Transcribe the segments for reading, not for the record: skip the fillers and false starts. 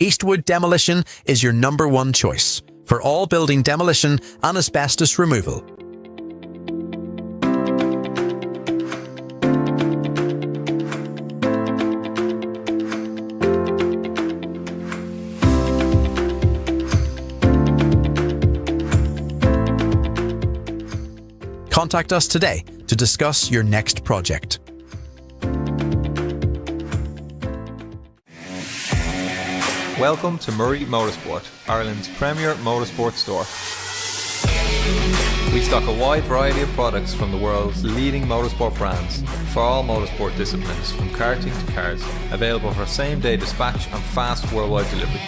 Eastwood Demolition is your #1 choice for all building demolition and asbestos removal. Contact us today to discuss your next project. Welcome to NI Motorsport, Ireland's premier motorsport store. We stock a wide variety of products from the world's leading motorsport brands for all motorsport disciplines, from karting to cars, available for same-day dispatch and fast worldwide delivery.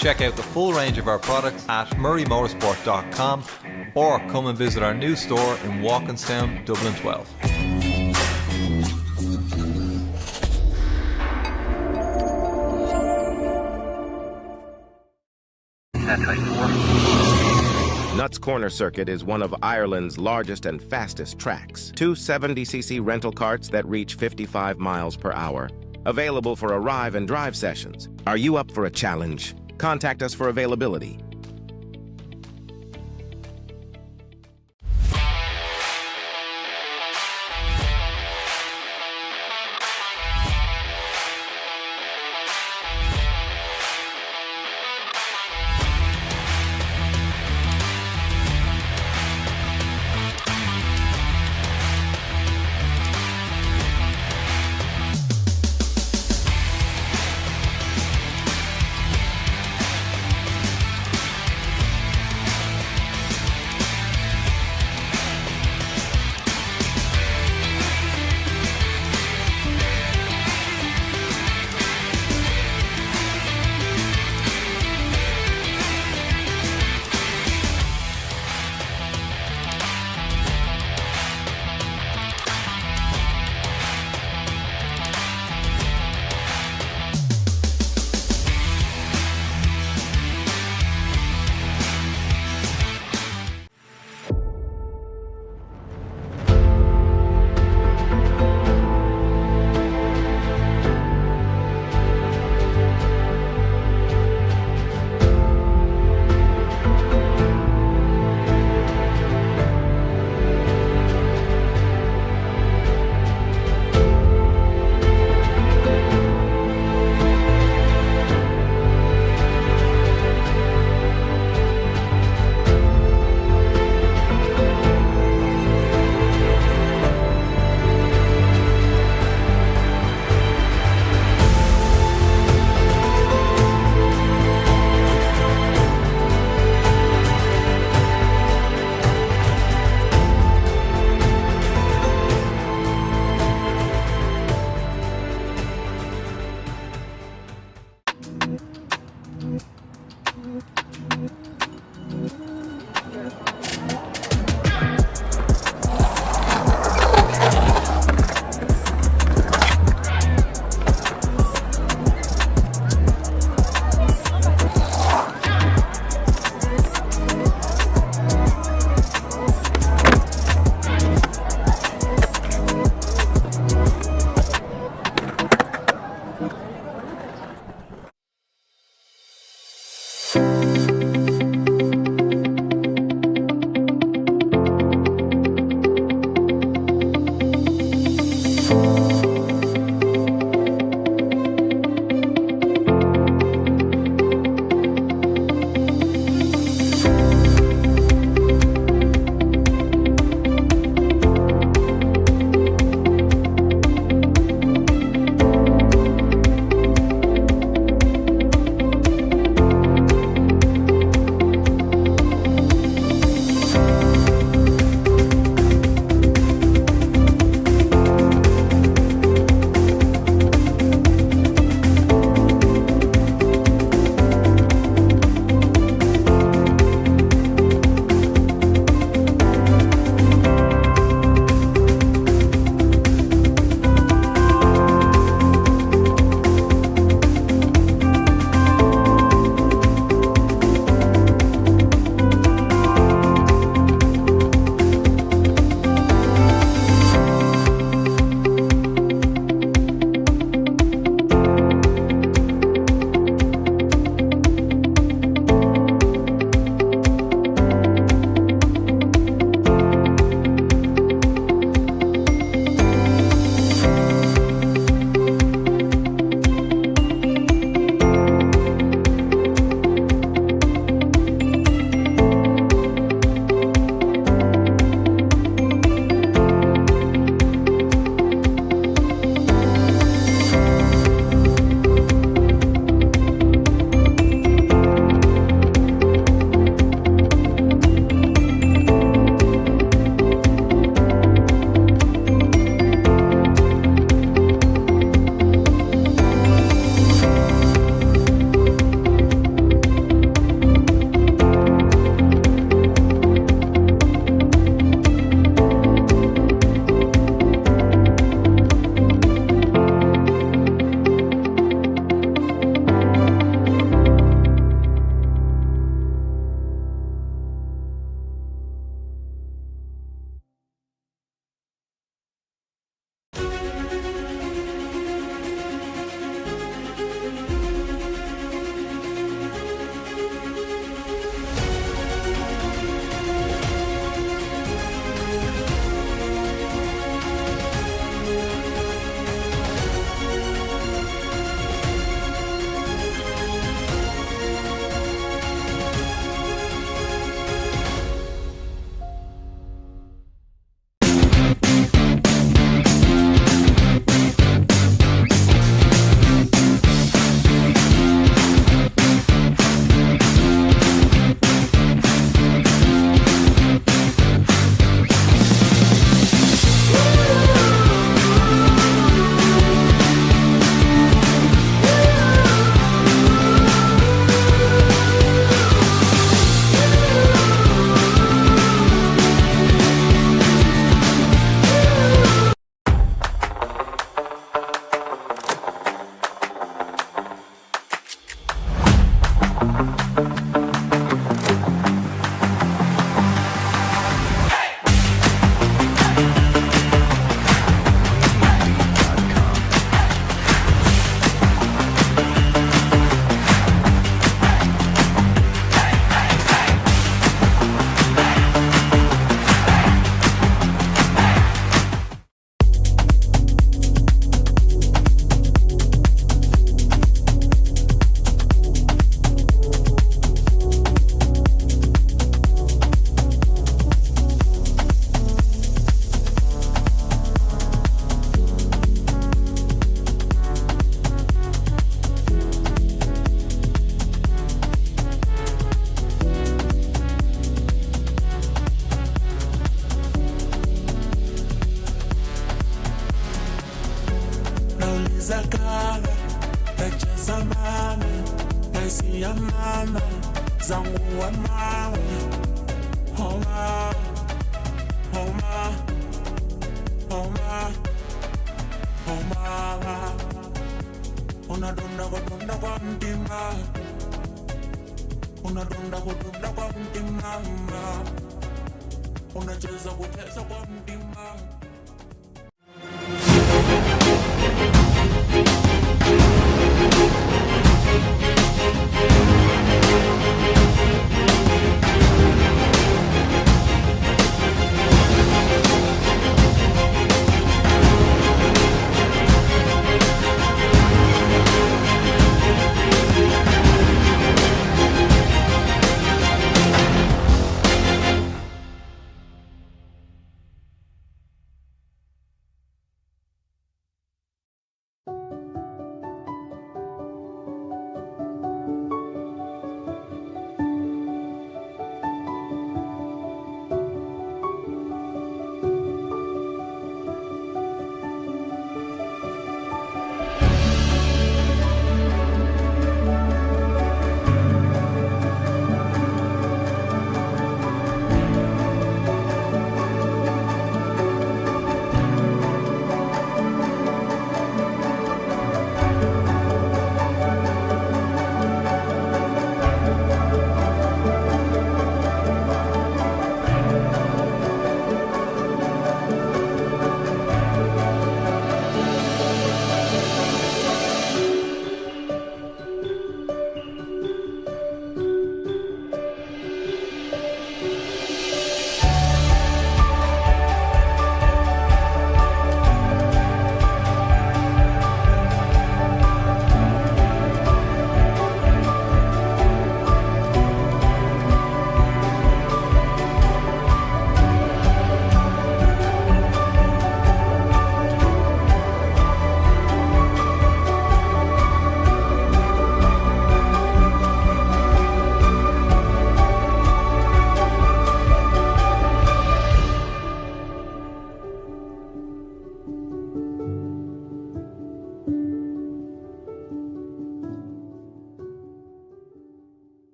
Check out the full range of our products at murraymotorsport.com or come and visit our new store in Walkinstown, Dublin 12. Nuts Corner Circuit is one of Ireland's largest and fastest tracks. Two 70cc rental carts that reach 55 miles per hour. Available for arrive and drive sessions. Are you up for a challenge? Contact us for availability.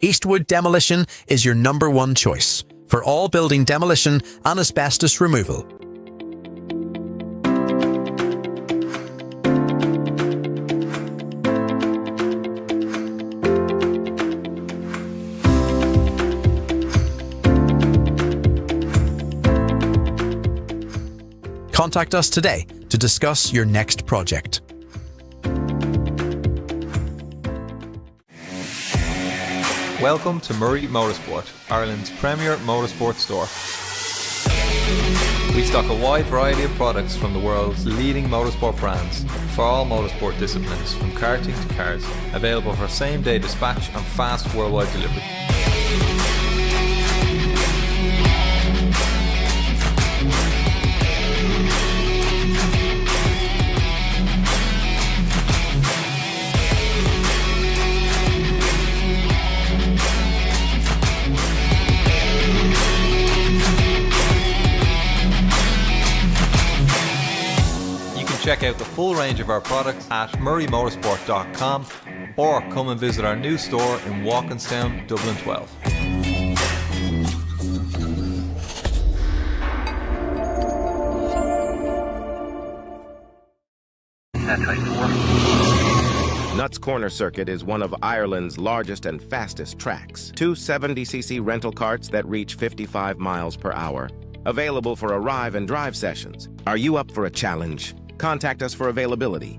Eastwood Demolition is your #1 choice for all building demolition and asbestos removal. Contact us today to discuss your next project. Welcome to NI Motorsport, Ireland's premier motorsport store. We stock a wide variety of products from the world's leading motorsport brands for all motorsport disciplines, from karting to cars, available for same-day dispatch and fast worldwide delivery. Check out the full range of our products at murraymotorsport.com or come and visit our new store in Walkinstown, Dublin 12. Nuts Corner Circuit is one of Ireland's largest and fastest tracks. Two 70cc rental carts that reach 55 miles per hour. Available for arrive and drive sessions. Are you up for a challenge? Contact us for availability.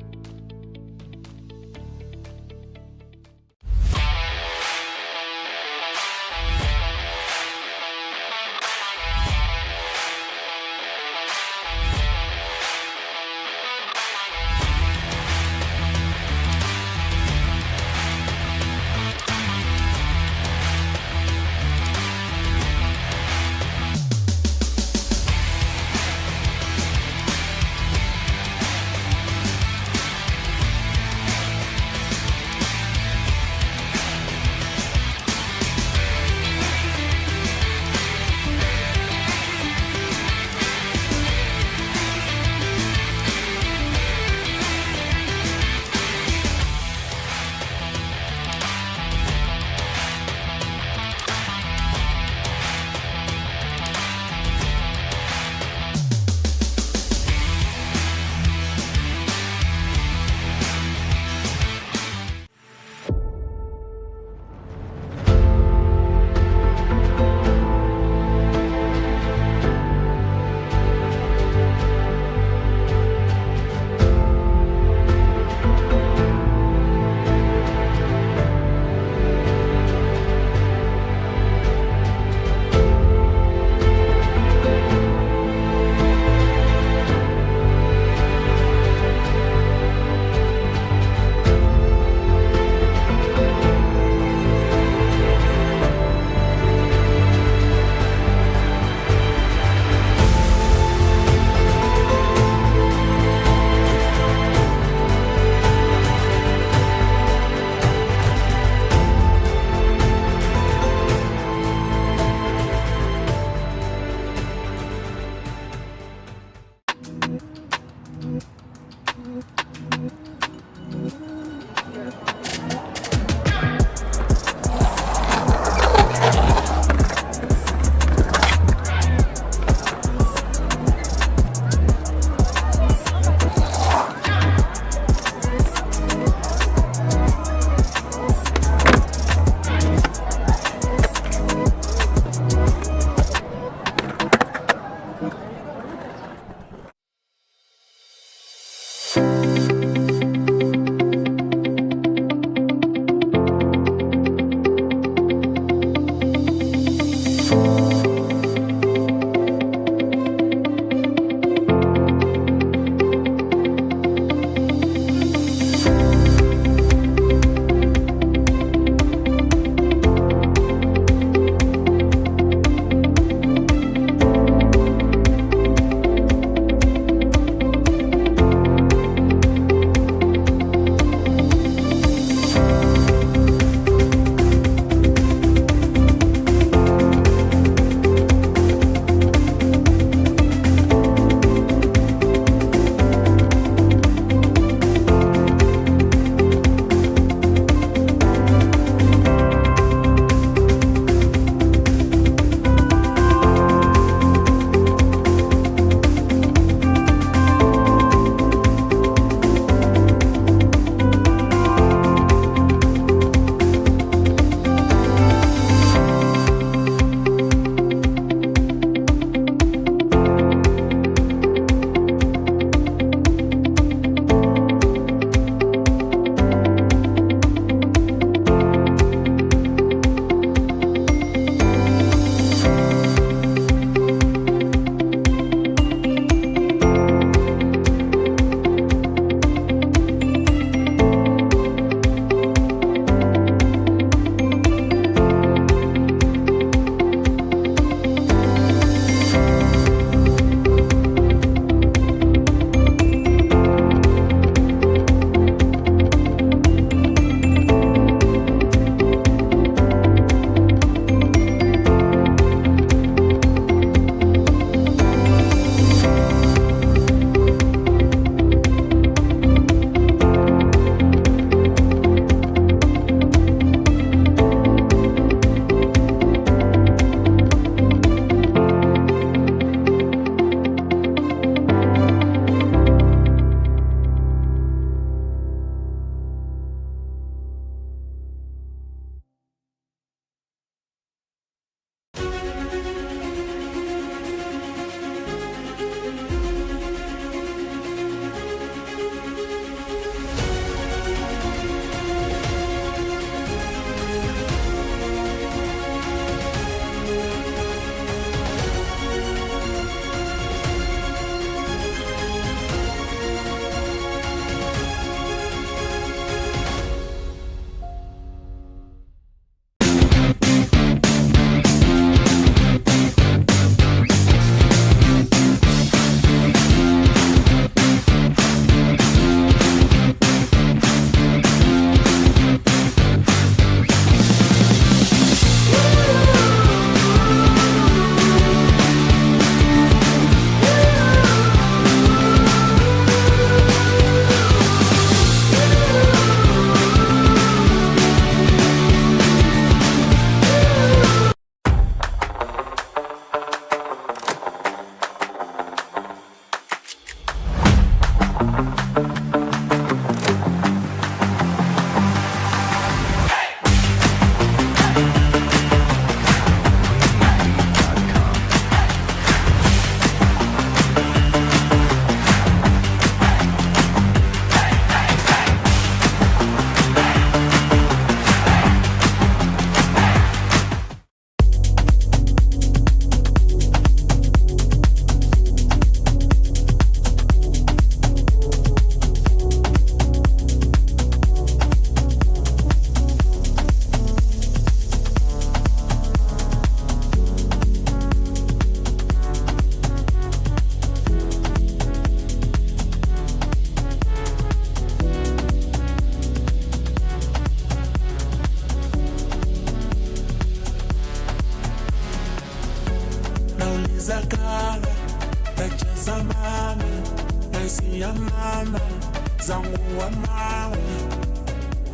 zangu wa mawe.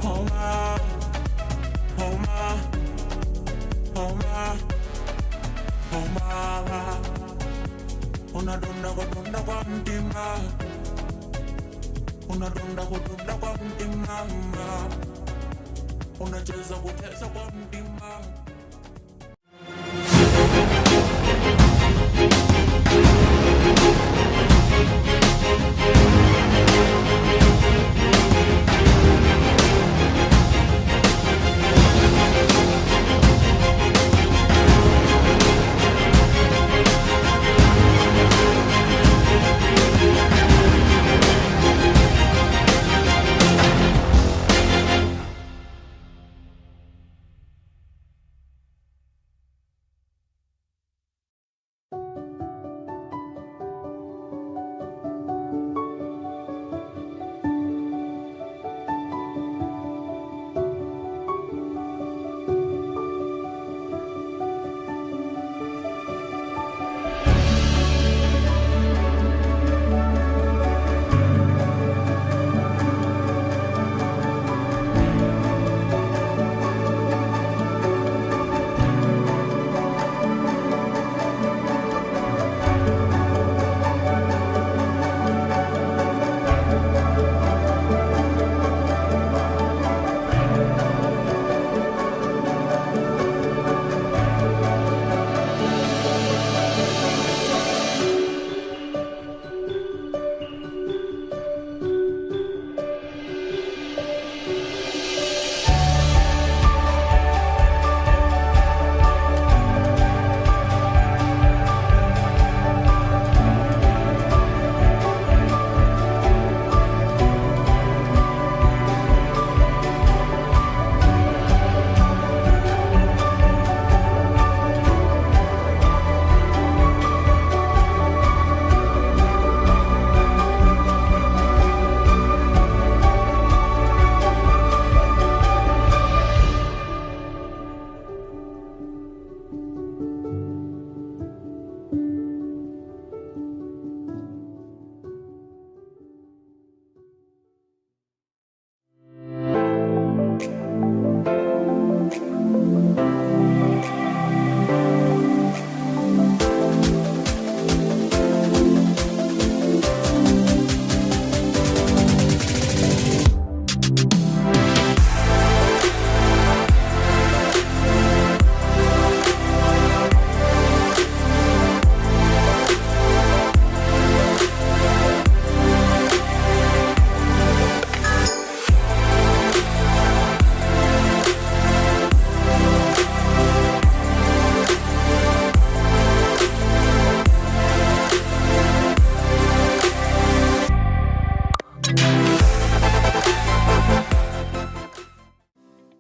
Homa, homa, homa, homa. Unadunda kwa mtima. Unadunda kwa mtima. Unacheza kwa mtima.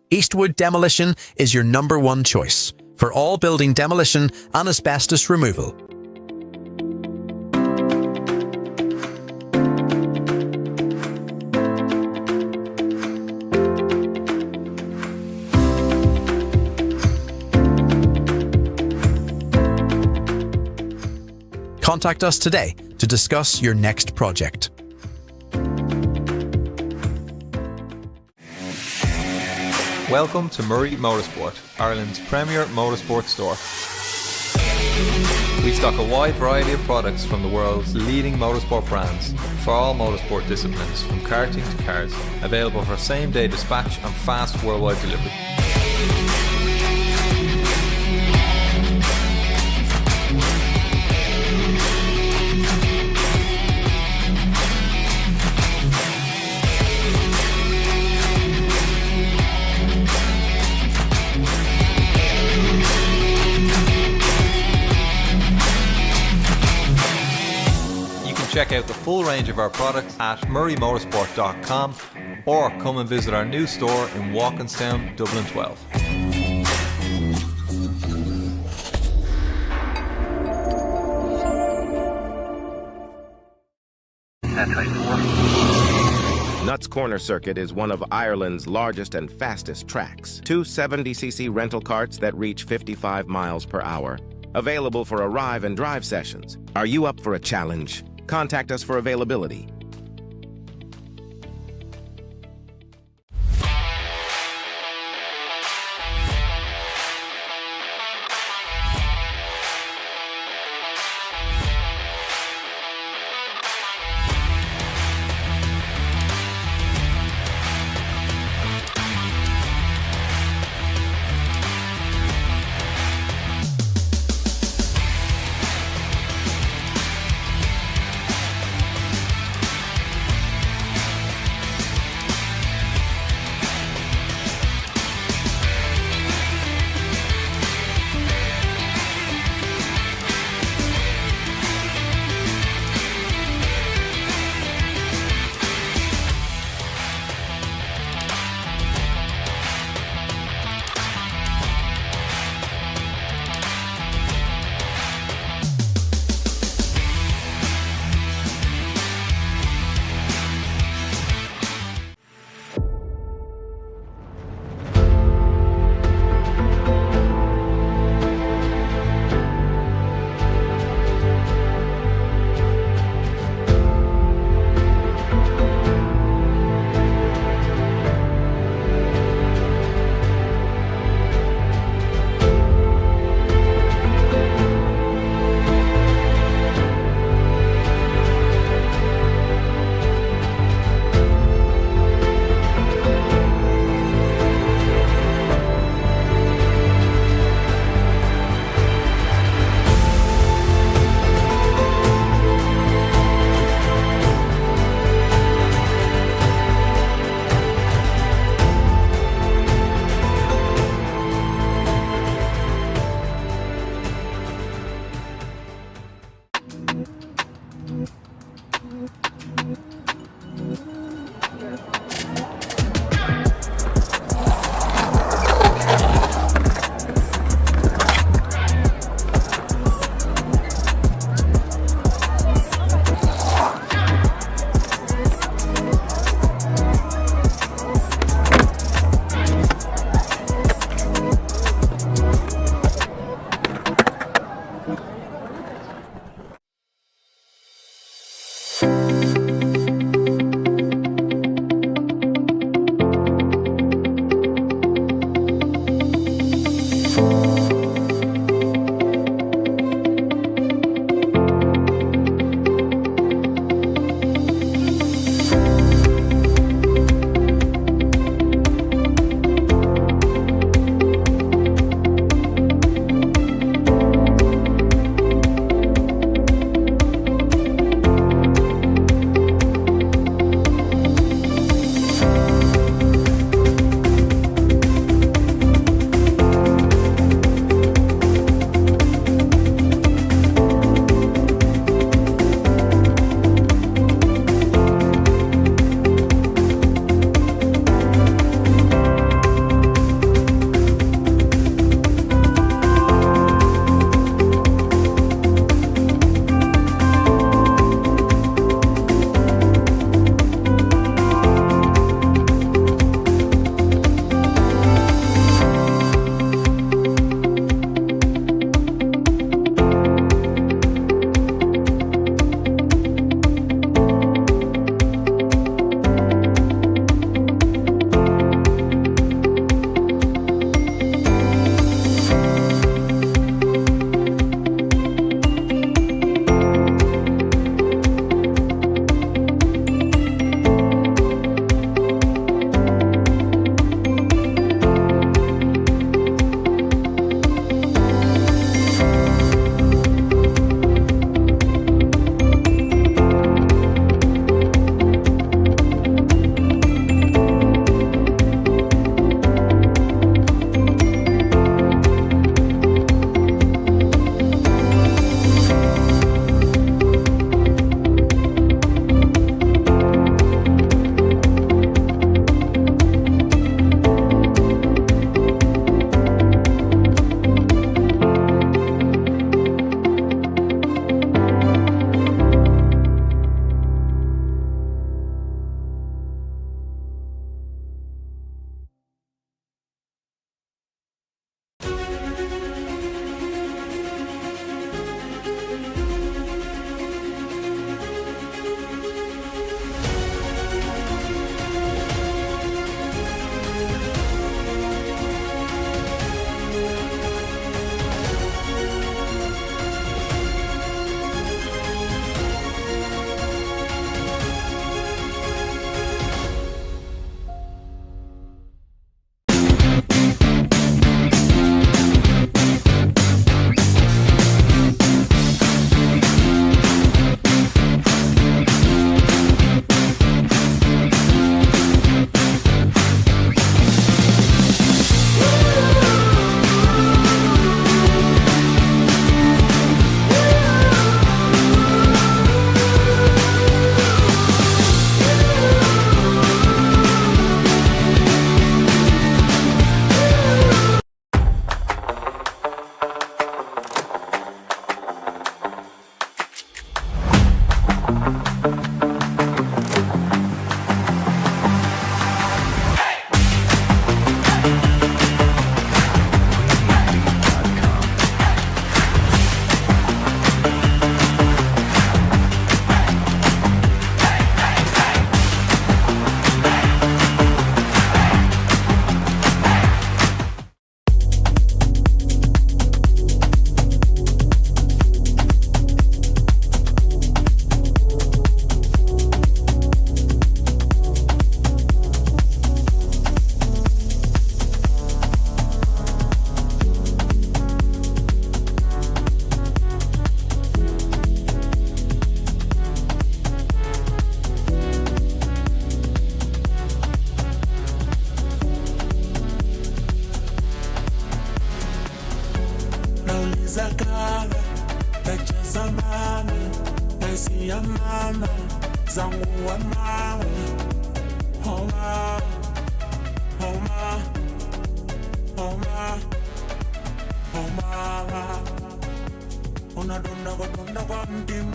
Eastwood Demolition is your #1 choice for all building demolition and asbestos removal. Contact us today to discuss your next project. Welcome to Murray Motorsport, Ireland's premier motorsport store. We stock a wide variety of products from the world's leading motorsport brands for all motorsport disciplines, from karting to cars, available for same-day dispatch and fast worldwide delivery. Check out the full range of our products at murraymotorsport.com or come and visit our new store in Walkinstown, Dublin 12. Nuts Corner Circuit is one of Ireland's largest and fastest tracks. Two 70cc rental carts that reach 55 miles per hour. Available for arrive and drive sessions. Are you up for a challenge? Contact us for availability.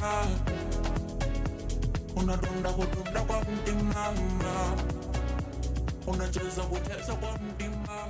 ntima unadonda kudunda kwa ntima unacheza kucheza kwa ntima.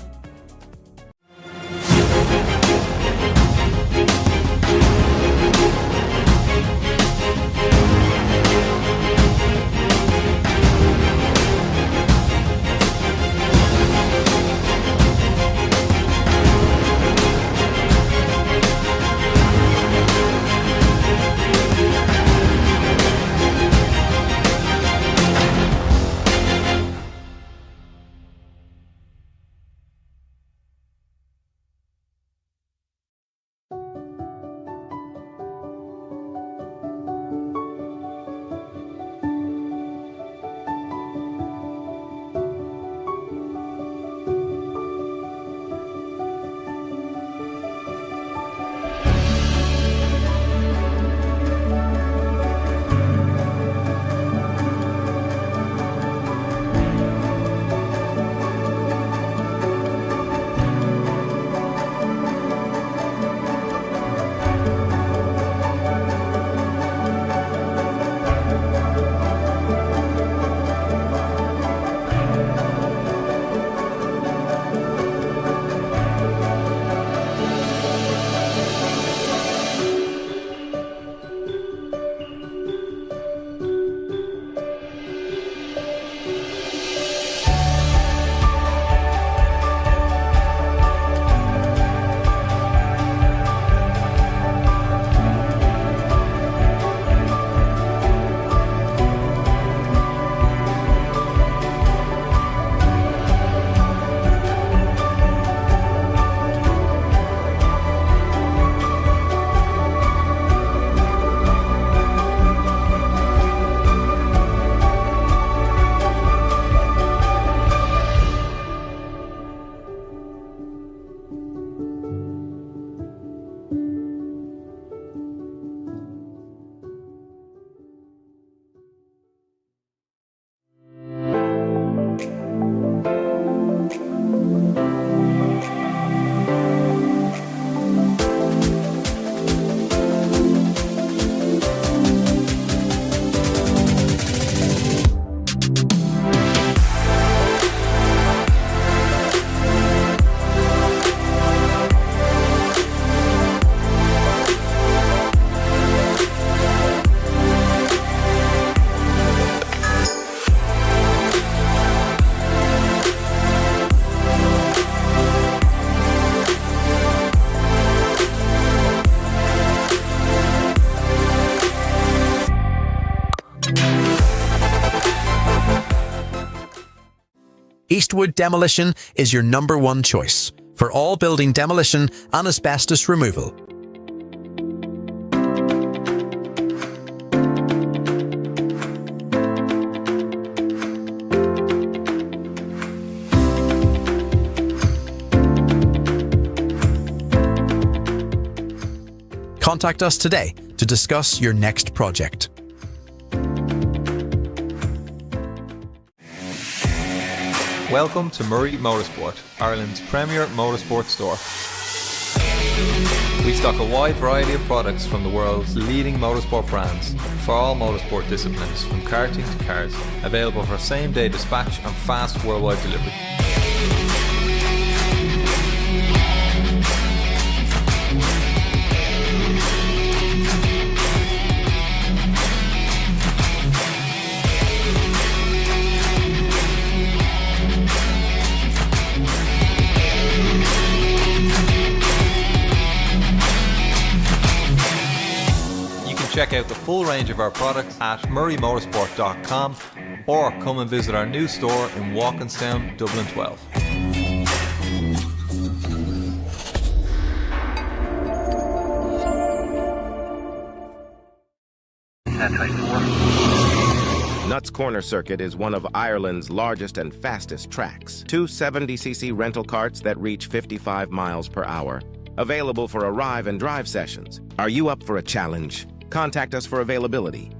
Eastwood Demolition is your #1 choice for all building demolition and asbestos removal. Contact us today to discuss your next project. Welcome to NI Motorsport, Ireland's premier motorsport store. We stock a wide variety of products from the world's leading motorsport brands for all motorsport disciplines, from karting to cars, available for same-day dispatch and fast worldwide delivery. Check out the full range of our products at murraymotorsport.com or come and visit our new store in Walkinstown, Dublin 12. Nuts Corner Circuit is one of Ireland's largest and fastest tracks. Two 70cc rental carts that reach 55 miles per hour. Available for arrive and drive sessions. Are you up for a challenge? Contact us for availability.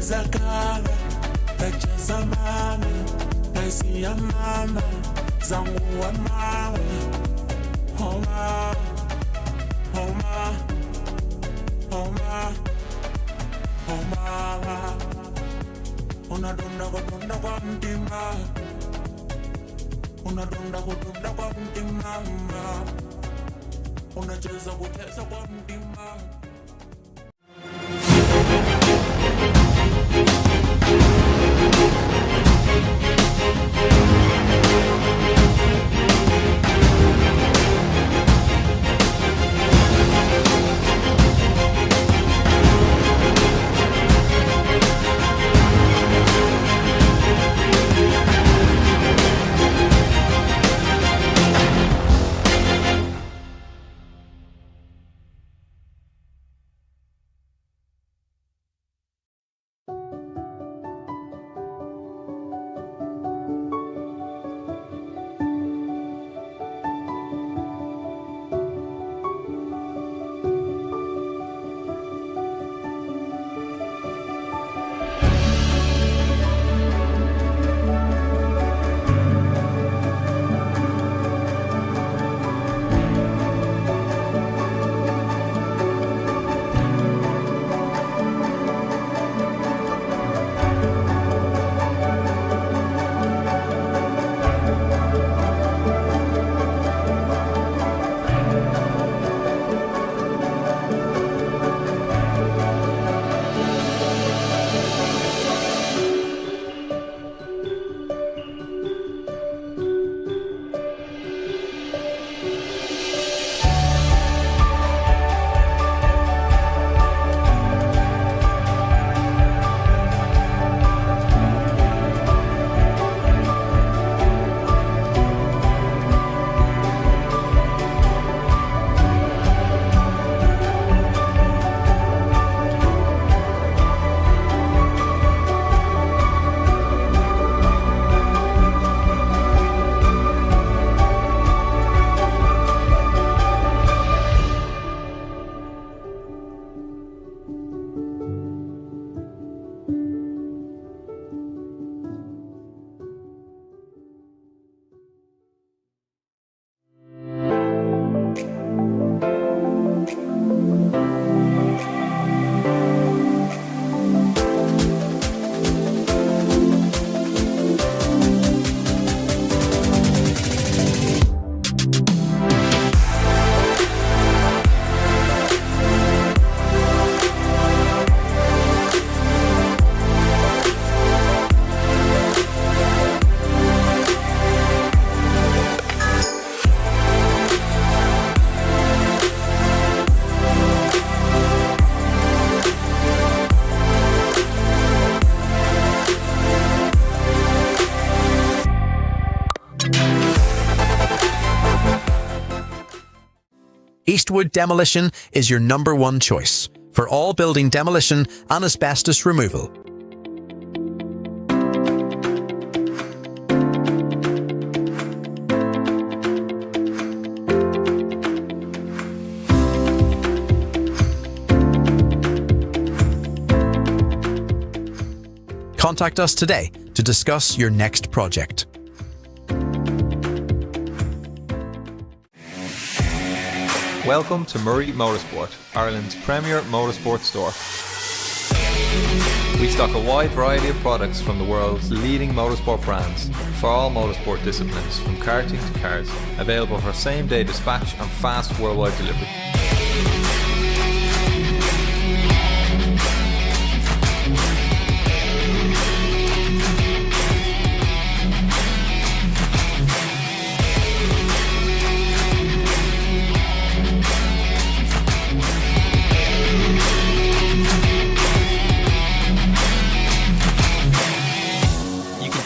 zakala tajaza mama nasiya mama zangu wa mama homa homa homa homa unadonda kwa mtima unadonda kwa mtima unacheza kwa mtima. Eastwood Demolition is your #1 choice for all building demolition and asbestos removal. Contact us today to discuss your next project. Welcome to Murray Motorsport, Ireland's premier motorsport store. We stock a wide variety of products from the world's leading motorsport brands for all motorsport disciplines, from karting to cars, available for same-day dispatch and fast worldwide delivery.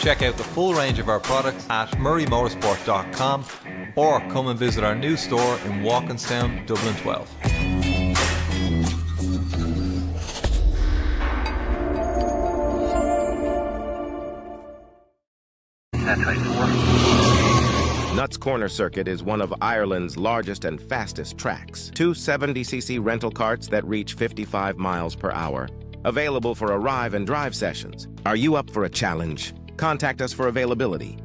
Check out the full range of our products at murraymotorsport.com or come and visit our new store in Walkinstown, Dublin 12. Nuts Corner Circuit is one of Ireland's largest and fastest tracks. Two 70cc rental karts that reach 55 miles per hour. Available for arrive and drive sessions. Are you up for a challenge? Contact us for availability.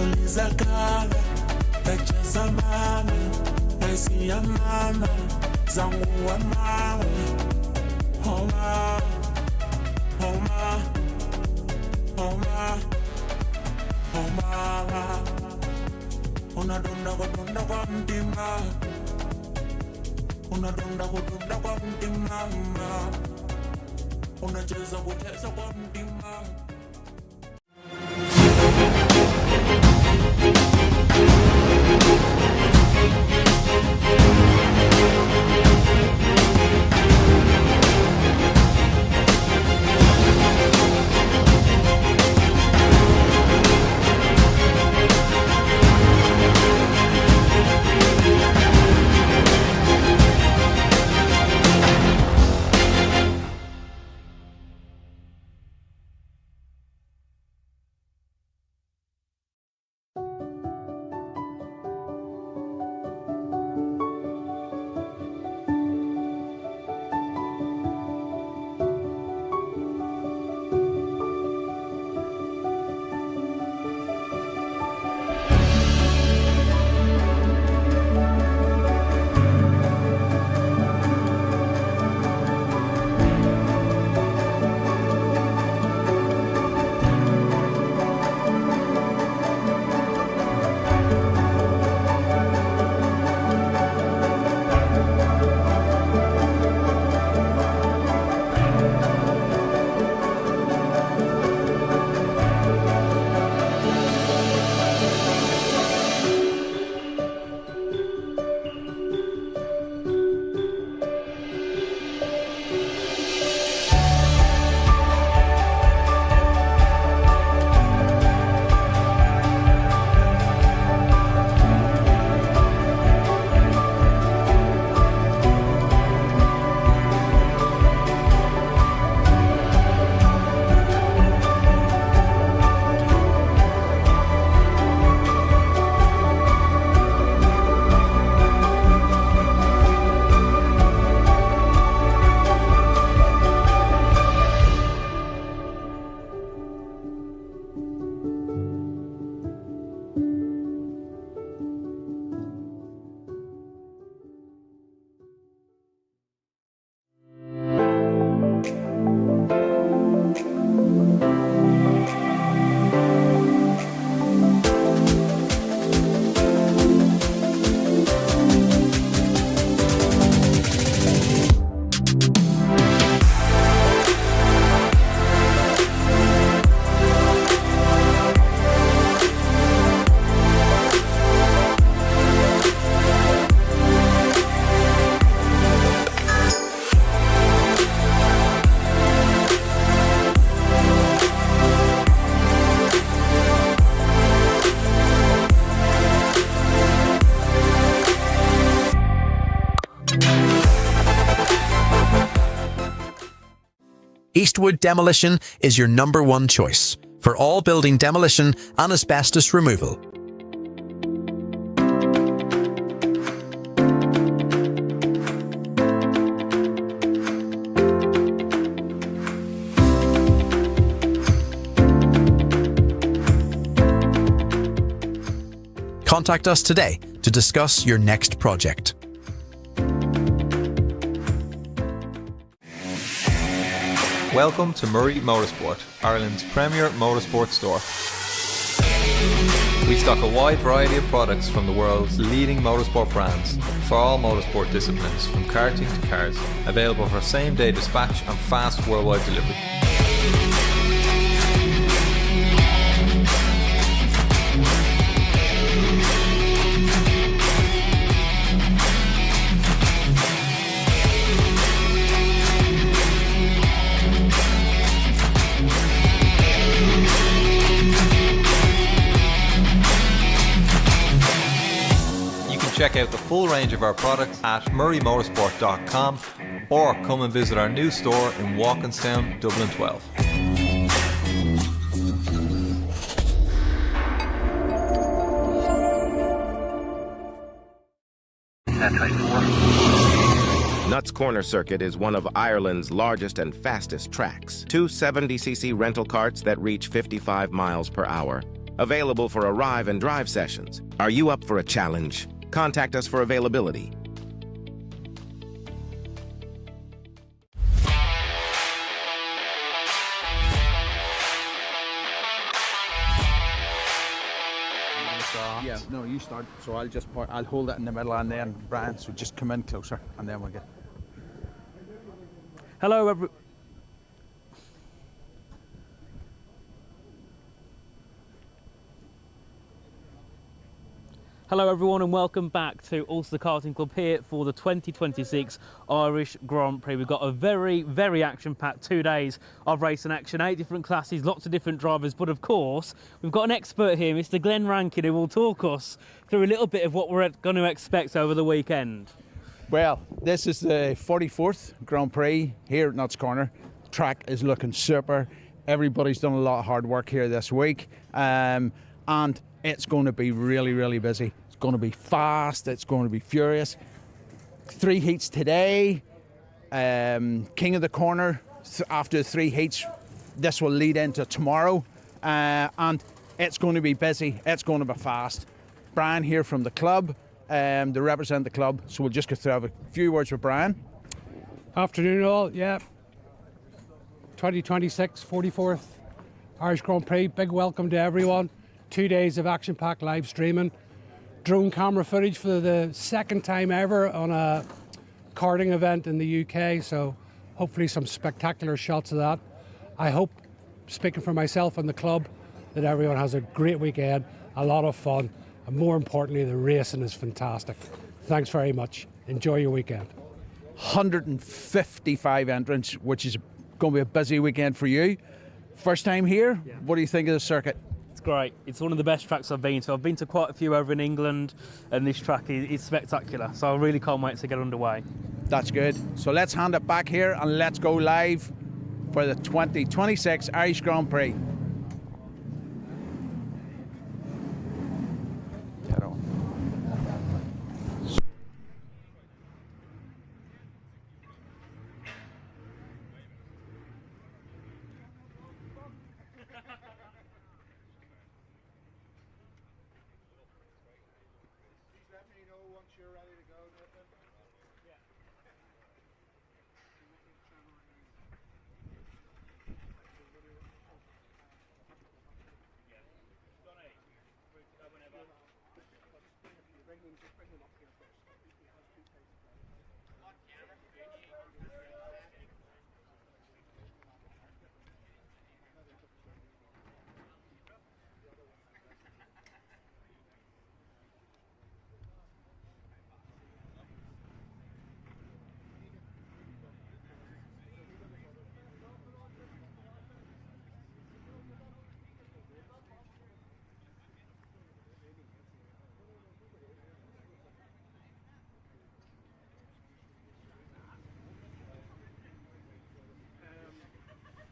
ulizakala echazamana naisiyamana zangu wa mawe homa homa homa homa unadonda kwa mtima unadonda kwa mtima unacheza kwa mtima. Eastwood Demolition is your #1 choice for all building demolition and asbestos removal. Contact us today to discuss your next project. Welcome to NI Motorsport, Ireland's premier motorsport store. We stock a wide variety of products from the world's leading motorsport brands for all motorsport disciplines, from karting to cars, available for same-day dispatch and fast worldwide delivery. Check out the full range of our products at murraymotorsport.com or come and visit our new store in Walkinstown, Dublin 12. Nuts Corner Circuit is one of Ireland's largest and fastest tracks. Two 70cc rental karts that reach 55 miles per hour. Available for arrive and drive sessions. Are you up for a challenge? Contact us for availability. Yeah, no, you start. So I'll just point, I'll hold it in the middle, and then Brian, so just come in closer, and then we'll get. Hello, Hello everyone, and welcome back to Ulster Karting Club here for the 2026 Irish Grand Prix. We've got a very action-packed 2 days of racing action, 8 different classes, lots of different drivers, but of course we've got an expert here, Mr. Glenn Rankin, who will talk us through a little bit of what we're going to expect over the weekend. Well, this is the 44th Grand Prix here at Nuts Corner. Track is looking super. Everybody's done a lot of hard work here this week, and it's going to be really busy. It's going to be fast. It's going to be furious. 3 heats today. King of the Corner after 3 heats. This will lead into tomorrow, and it's going to be busy. It's going to be fast. Brian here from the club, to represent the club. So we'll just get to have a few words with Brian. Afternoon all, yeah. 2026 44th Irish Grand Prix. Big welcome to everyone. 2 days of action-packed live streaming, drone camera footage for the second time ever on a karting event in the UK, so hopefully some spectacular shots of that. I hope, speaking for myself and the club, that everyone has a great weekend, a lot of fun, and more importantly, the racing is fantastic. Thanks very much. Enjoy your weekend. 155 entrants, which is going to be a busy weekend for you. First time here, Yeah. What do you think of the circuit? It's great. It's one of the best tracks I've been to. I've been to quite a few over in England, and this track is spectacular, so I really can't wait to get underway. That's good. So let's hand it back here and let's go live for the 2026 Irish Grand Prix. Get on.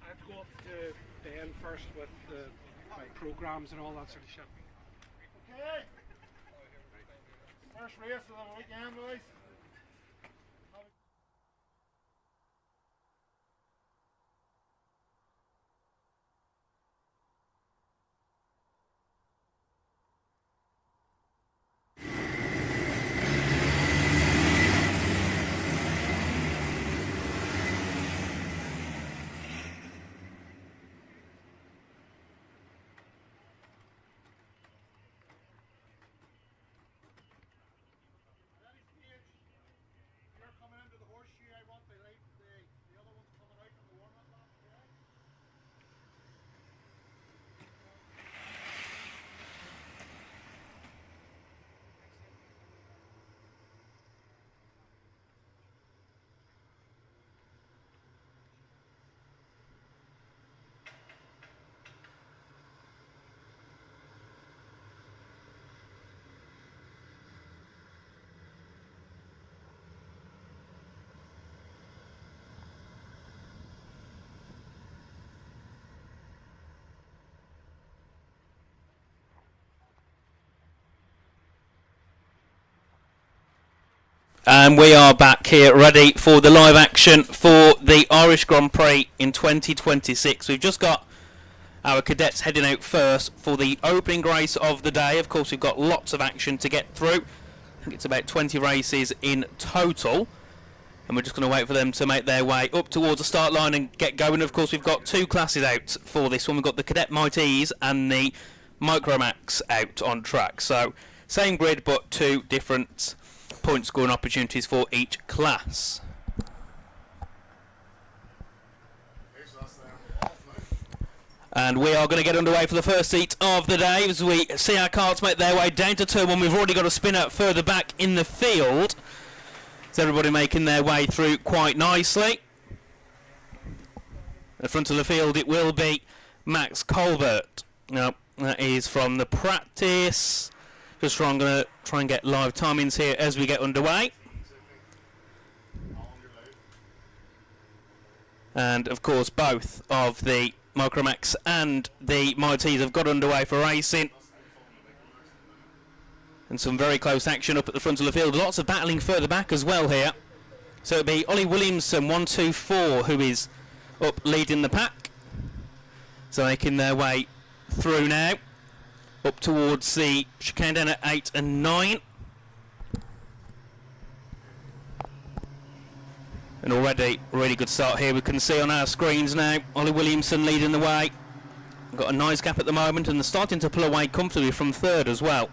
I have to go up to the end first with my programs and all that sort of shit. Okay. First race of the weekend, boys. And we are back here ready for the live action for the Irish Grand Prix in 2026. We've just got our cadets heading out first for the opening race of the day. Of course, we've got lots of action to get through. I think it's about 20 races in total. And we're just going to wait for them to make their way up towards the start line and get going. Of course, we've got two classes out for this one. We've got the Cadet Mighties and the Micromax out on track. So, same grid, but two different point scoring opportunities for each class. And we are going to get underway for the first heat of the day as we see our karts make their way down to turn one. We've already got a spinner further back in the field. So everybody making their way through quite nicely. At the front of the field it will be Max Colbert. Now that is from the practice. Just I'm going to try and get live timings here as we get underway. And of course both of the Micromax and the Mighties have got underway for racing. And some very close action up at the front of the field. Lots of battling further back as well here. So it'll be Ollie Williamson, 1-2-4, who is up leading the pack. So making their way through now. Up towards the chicane down at 8 and 9. And already a really good start here. We can see on our screens now Ollie Williamson leading the way. Got a nice gap at the moment and they're starting to pull away comfortably from third as well.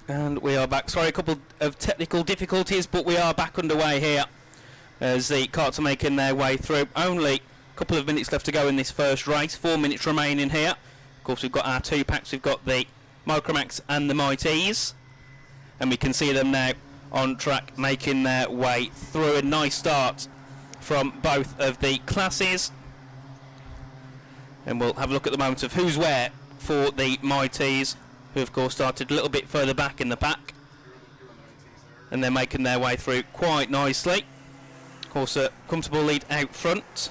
And we are back. Sorry, a couple of technical difficulties, but we are back underway here as the karts are making their way through. Only a couple of minutes left to go in this first race. 4 minutes remaining here. Of course, we've got our two packs. We've got the Micromax and the Mighties. And we can see them now on track making their way through. A nice start from both of the classes. And we'll have a look at the moment of who's where for the Mighties, who of course started a little bit further back in the pack. And they're making their way through quite nicely. Of course, a comfortable lead out front.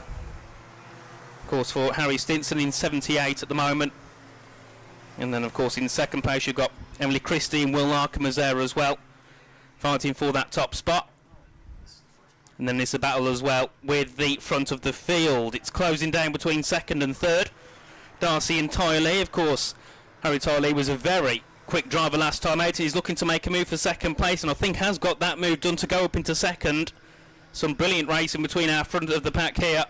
Of course, for Harry Stinson in 78 at the moment. And then, of course, in second place, you've got Emily Christie and Will Larkham there as well, fighting for that top spot. And then there's a battle as well with the front of the field. It's closing down between second and third. Darcy and Tylee, of course. Harry Tylee was a very quick driver last time out. He's looking to make a move for second place, and I think has got that move done to go up into second. Some brilliant racing between our front of the pack here.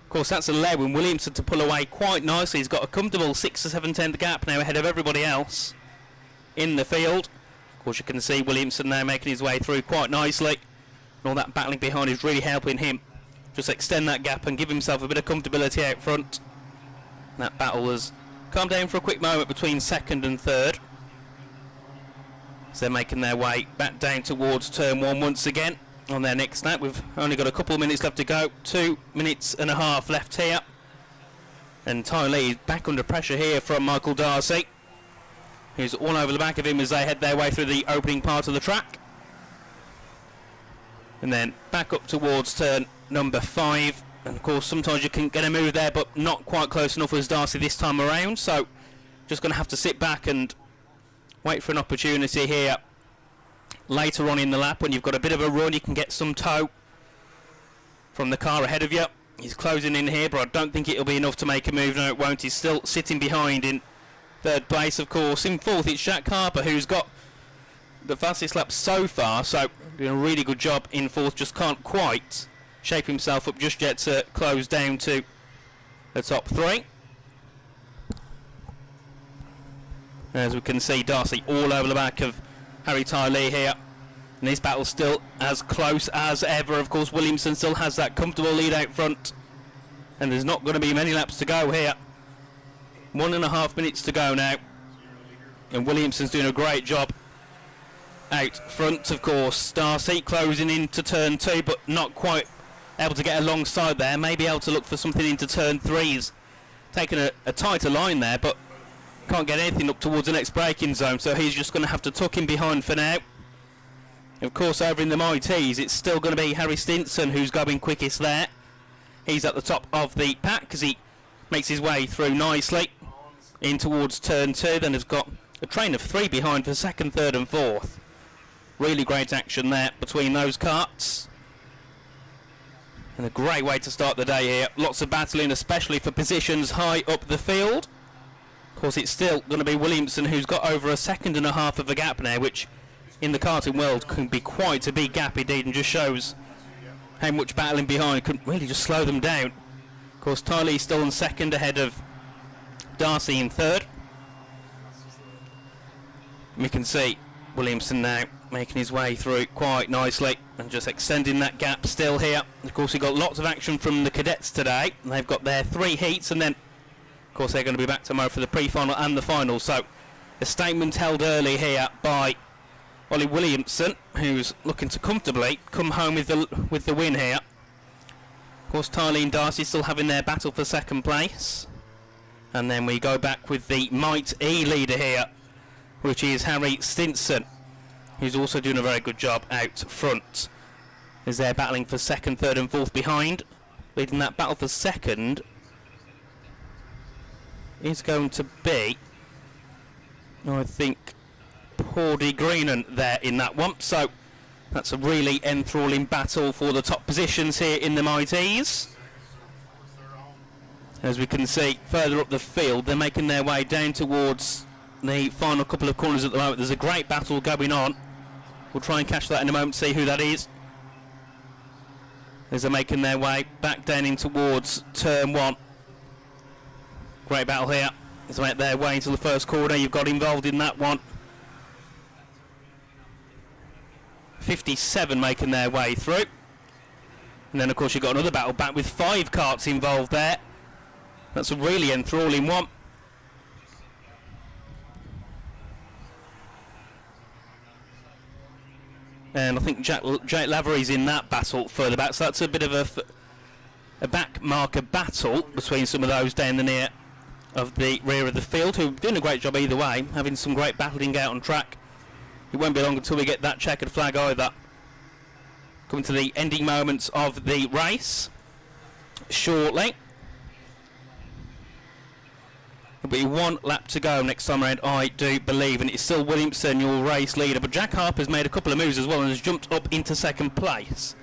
Of course, that's allowing Williamson to pull away quite nicely. He's got a comfortable 6 to 7 tenth gap now ahead of everybody else in the field. Of course, you can see Williamson now making his way through quite nicely. And all that battling behind is really helping him just extend that gap and give himself a bit of comfortability out front. And that battle has calmed down for a quick moment between second and third. So they're making their way back down towards turn one once again on their next lap. We've only got a couple of minutes left to go. 2 minutes and a half left here And Ty Lee is back under pressure here from Michael Darcy, who's all over the back of him as they head their way through the opening part of the track. And then back up towards turn number 5. And of course sometimes you can get a move there, but not quite close enough as Darcy this time around, so just going to have to sit back and wait for an opportunity here later on in the lap. When you've got a bit of a run, you can get some tow from the car ahead of you. He's closing in here, but I don't think it'll be enough to make a move. No, it won't. He's still sitting behind in 3rd place, of course. In 4th, it's Jack Harper, who's got the fastest lap so far, so doing a really good job in 4th. Just can't quite shape himself up just yet to close down to the top 3. As we can see, Darcy all over the back of Harry Ty Lee here. And this battle's still as close as ever. Of course, Williamson still has that comfortable lead out front. And there's not going to be many laps to go here. 1.5 minutes to go now. And Williamson's doing a great job out front, of course. Darcy closing into turn 2, but not quite able to get alongside there. Maybe able to look for something into turn 3. He's taken a tighter line there, but can't get anything up towards the next braking zone, so he's just going to have to tuck him behind for now. Of course, over in the Mighties, it's still going to be Harry Stinson who's going quickest there. He's at the top of the pack because he makes his way through nicely in towards turn 2. Then has got a train of 3 behind for 2nd, 3rd and 4th. Really great action there between those karts. And a great way to start the day here. Lots of battling, especially for positions high up the field. Of course, it's still going to be Williamson who's got over 1.5 seconds of a gap now, which in the karting world can be quite a big gap indeed, and just shows how much battling behind can really just slow them down. Of course, Ty Lee's still in 2nd ahead of Darcy in 3rd. We can see Williamson now making his way through quite nicely and just extending that gap still here. Of course, we've got lots of action from the cadets today. They've got their 3 heats, and then of course they're going to be back tomorrow for the pre-final and the final. So a statement held early here by Ollie Williamson, who's looking to comfortably come home with the win here. Of course, Ty and Darcy still having their battle for 2nd place. And then we go back with the Might E leader here, which is Harry Stinson, who's also doing a very good job out front, as they're battling for 2nd, 3rd and 4th behind. Leading that battle for 2nd is going to be, I think, Paudie Greenan there in that one. So that's a really enthralling battle for the top positions here in the Mighties. As we can see further up the field, they're making their way down towards the final couple of corners at the moment. There's a great battle going on. We'll try and catch that in a moment, see who that is. As they're making their way back down in towards turn 1. Great battle here. As they make their way into the first corner, you've got involved in that one. 57 making their way through. And then of course you've got another battle back with 5 karts involved there. That's a really enthralling one. And I think Jake Lavery's in that battle further back, so that's a bit of a back marker battle between some of those down the near of the rear of the field, who are doing a great job either way, having some great battling out on track. It won't be long until we get that checkered flag either. Coming to the ending moments of the race shortly. There'll be 1 lap to go next time around, I do believe, and it's still Williamson, your race leader, but Jack Harper's made a couple of moves as well and has jumped up into 2nd place.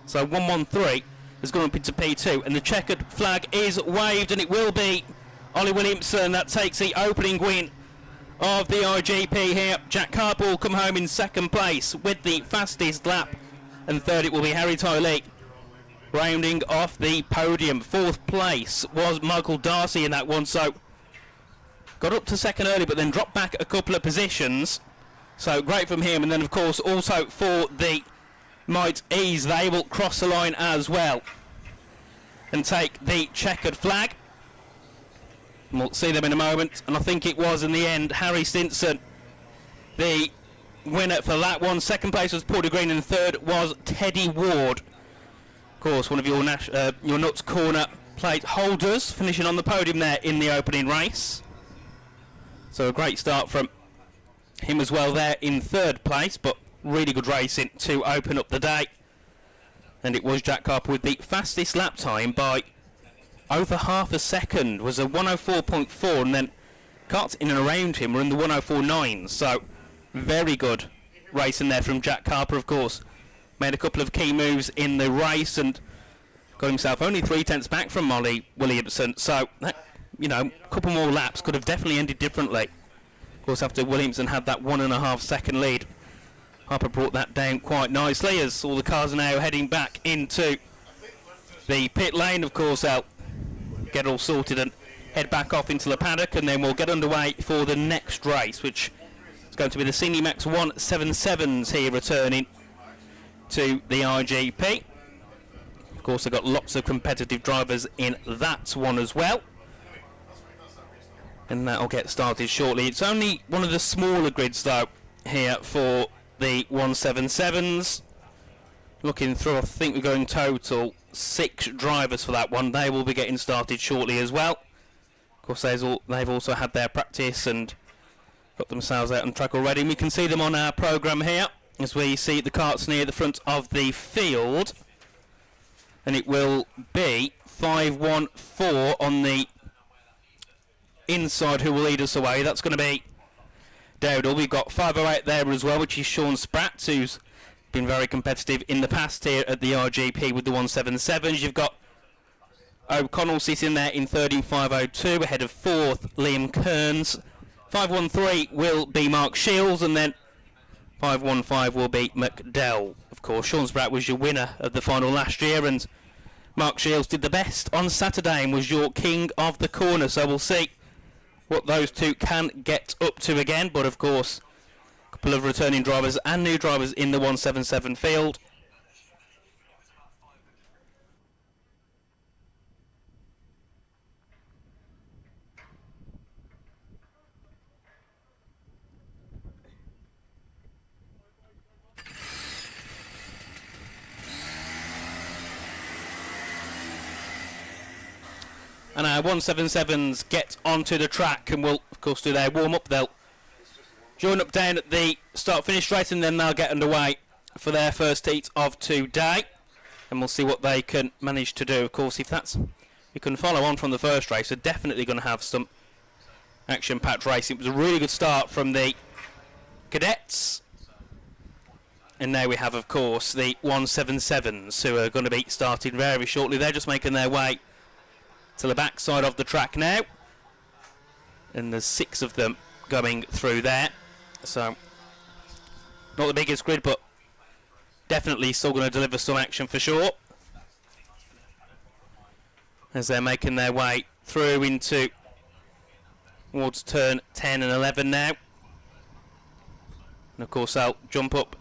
So 113 has gone up into P2, and the checkered flag is waved, and it will be Ollie Williamson that takes the opening win of the IGP here. Jack Harper will come home in 2nd place with the fastest lap, and 3rd it will be Harry Ty Lee rounding off the podium. 4th place was Michael Darcy in that one, so got up to 2nd early but then dropped back a couple of positions, so great from him. And then of course also for the Might Ease, they will cross the line as well and take the checkered flag. We'll see them in a moment, and I think it was in the end Harry Stinson the winner for that one. 2nd place was Paudie Green, and 3rd was Teddy Ward. Of course, one of your Nuts Corner plate holders, finishing on the podium there in the opening race. So a great start from him as well there in third place, but really good racing to open up the day. And it was Jack Harper with the fastest lap time by over half a second, was a 104.4, and then carts in and around him were in the 104.9, so very good racing there from Jack Harper, of course. Made a couple of key moves in the race and got himself only 3/10 back from Molly Williamson, so that, you know, a couple more laps could have definitely ended differently. Of course, after Williamson had that 1.5 second lead, Harper brought that down quite nicely as all the cars are now heading back into the pit lane. Of course, they'll get all sorted and head back off into the paddock, and then we'll get underway for the next race, which is going to be the Cinemax 177s here returning to the IGP. Of course, they've got lots of competitive drivers in that one as well, and that'll get started shortly. It's only one of the smaller grids though here for the 177s. Looking through, I think we're going total 6 drivers for that one. They will be getting started shortly as well. Of course, they've also had their practice and got themselves out on track already. And we can see them on our programme here as we see the karts near the front of the field. And it will be 514 on the inside who will lead us away. That's going to be Dowdle. We've got 508 there as well, which is Sean Spratt, who's been very competitive in the past here at the RGP with the 177s. You've got O'Connell sitting there in third in 502, ahead of fourth Liam Kearns. 513 will be Mark Shields, and then 515 will be McDowell. Of course, Sean Spratt was your winner of the final last year, and Mark Shields did the best on Saturday and was your king of the corner. So we'll see what those two can get up to again. But of course, a couple of returning drivers and new drivers in the 177 field. And our 177s get onto the track and will, of course, do their warm-up. They'll join up down at the start-finish race, and then they'll get underway for their first heat of today. And we'll see what they can manage to do. Of course, if we can follow on from the first race, they're definitely going to have some action-packed racing. It was a really good start from the cadets. And now we have, of course, the 177s, who are going to be starting very shortly. They're just making their way to the back side of the track now, and there's 6 of them going through there, so not the biggest grid, but definitely still going to deliver some action for sure as they're making their way through into towards turn 10 and 11 now. And of course they'll jump up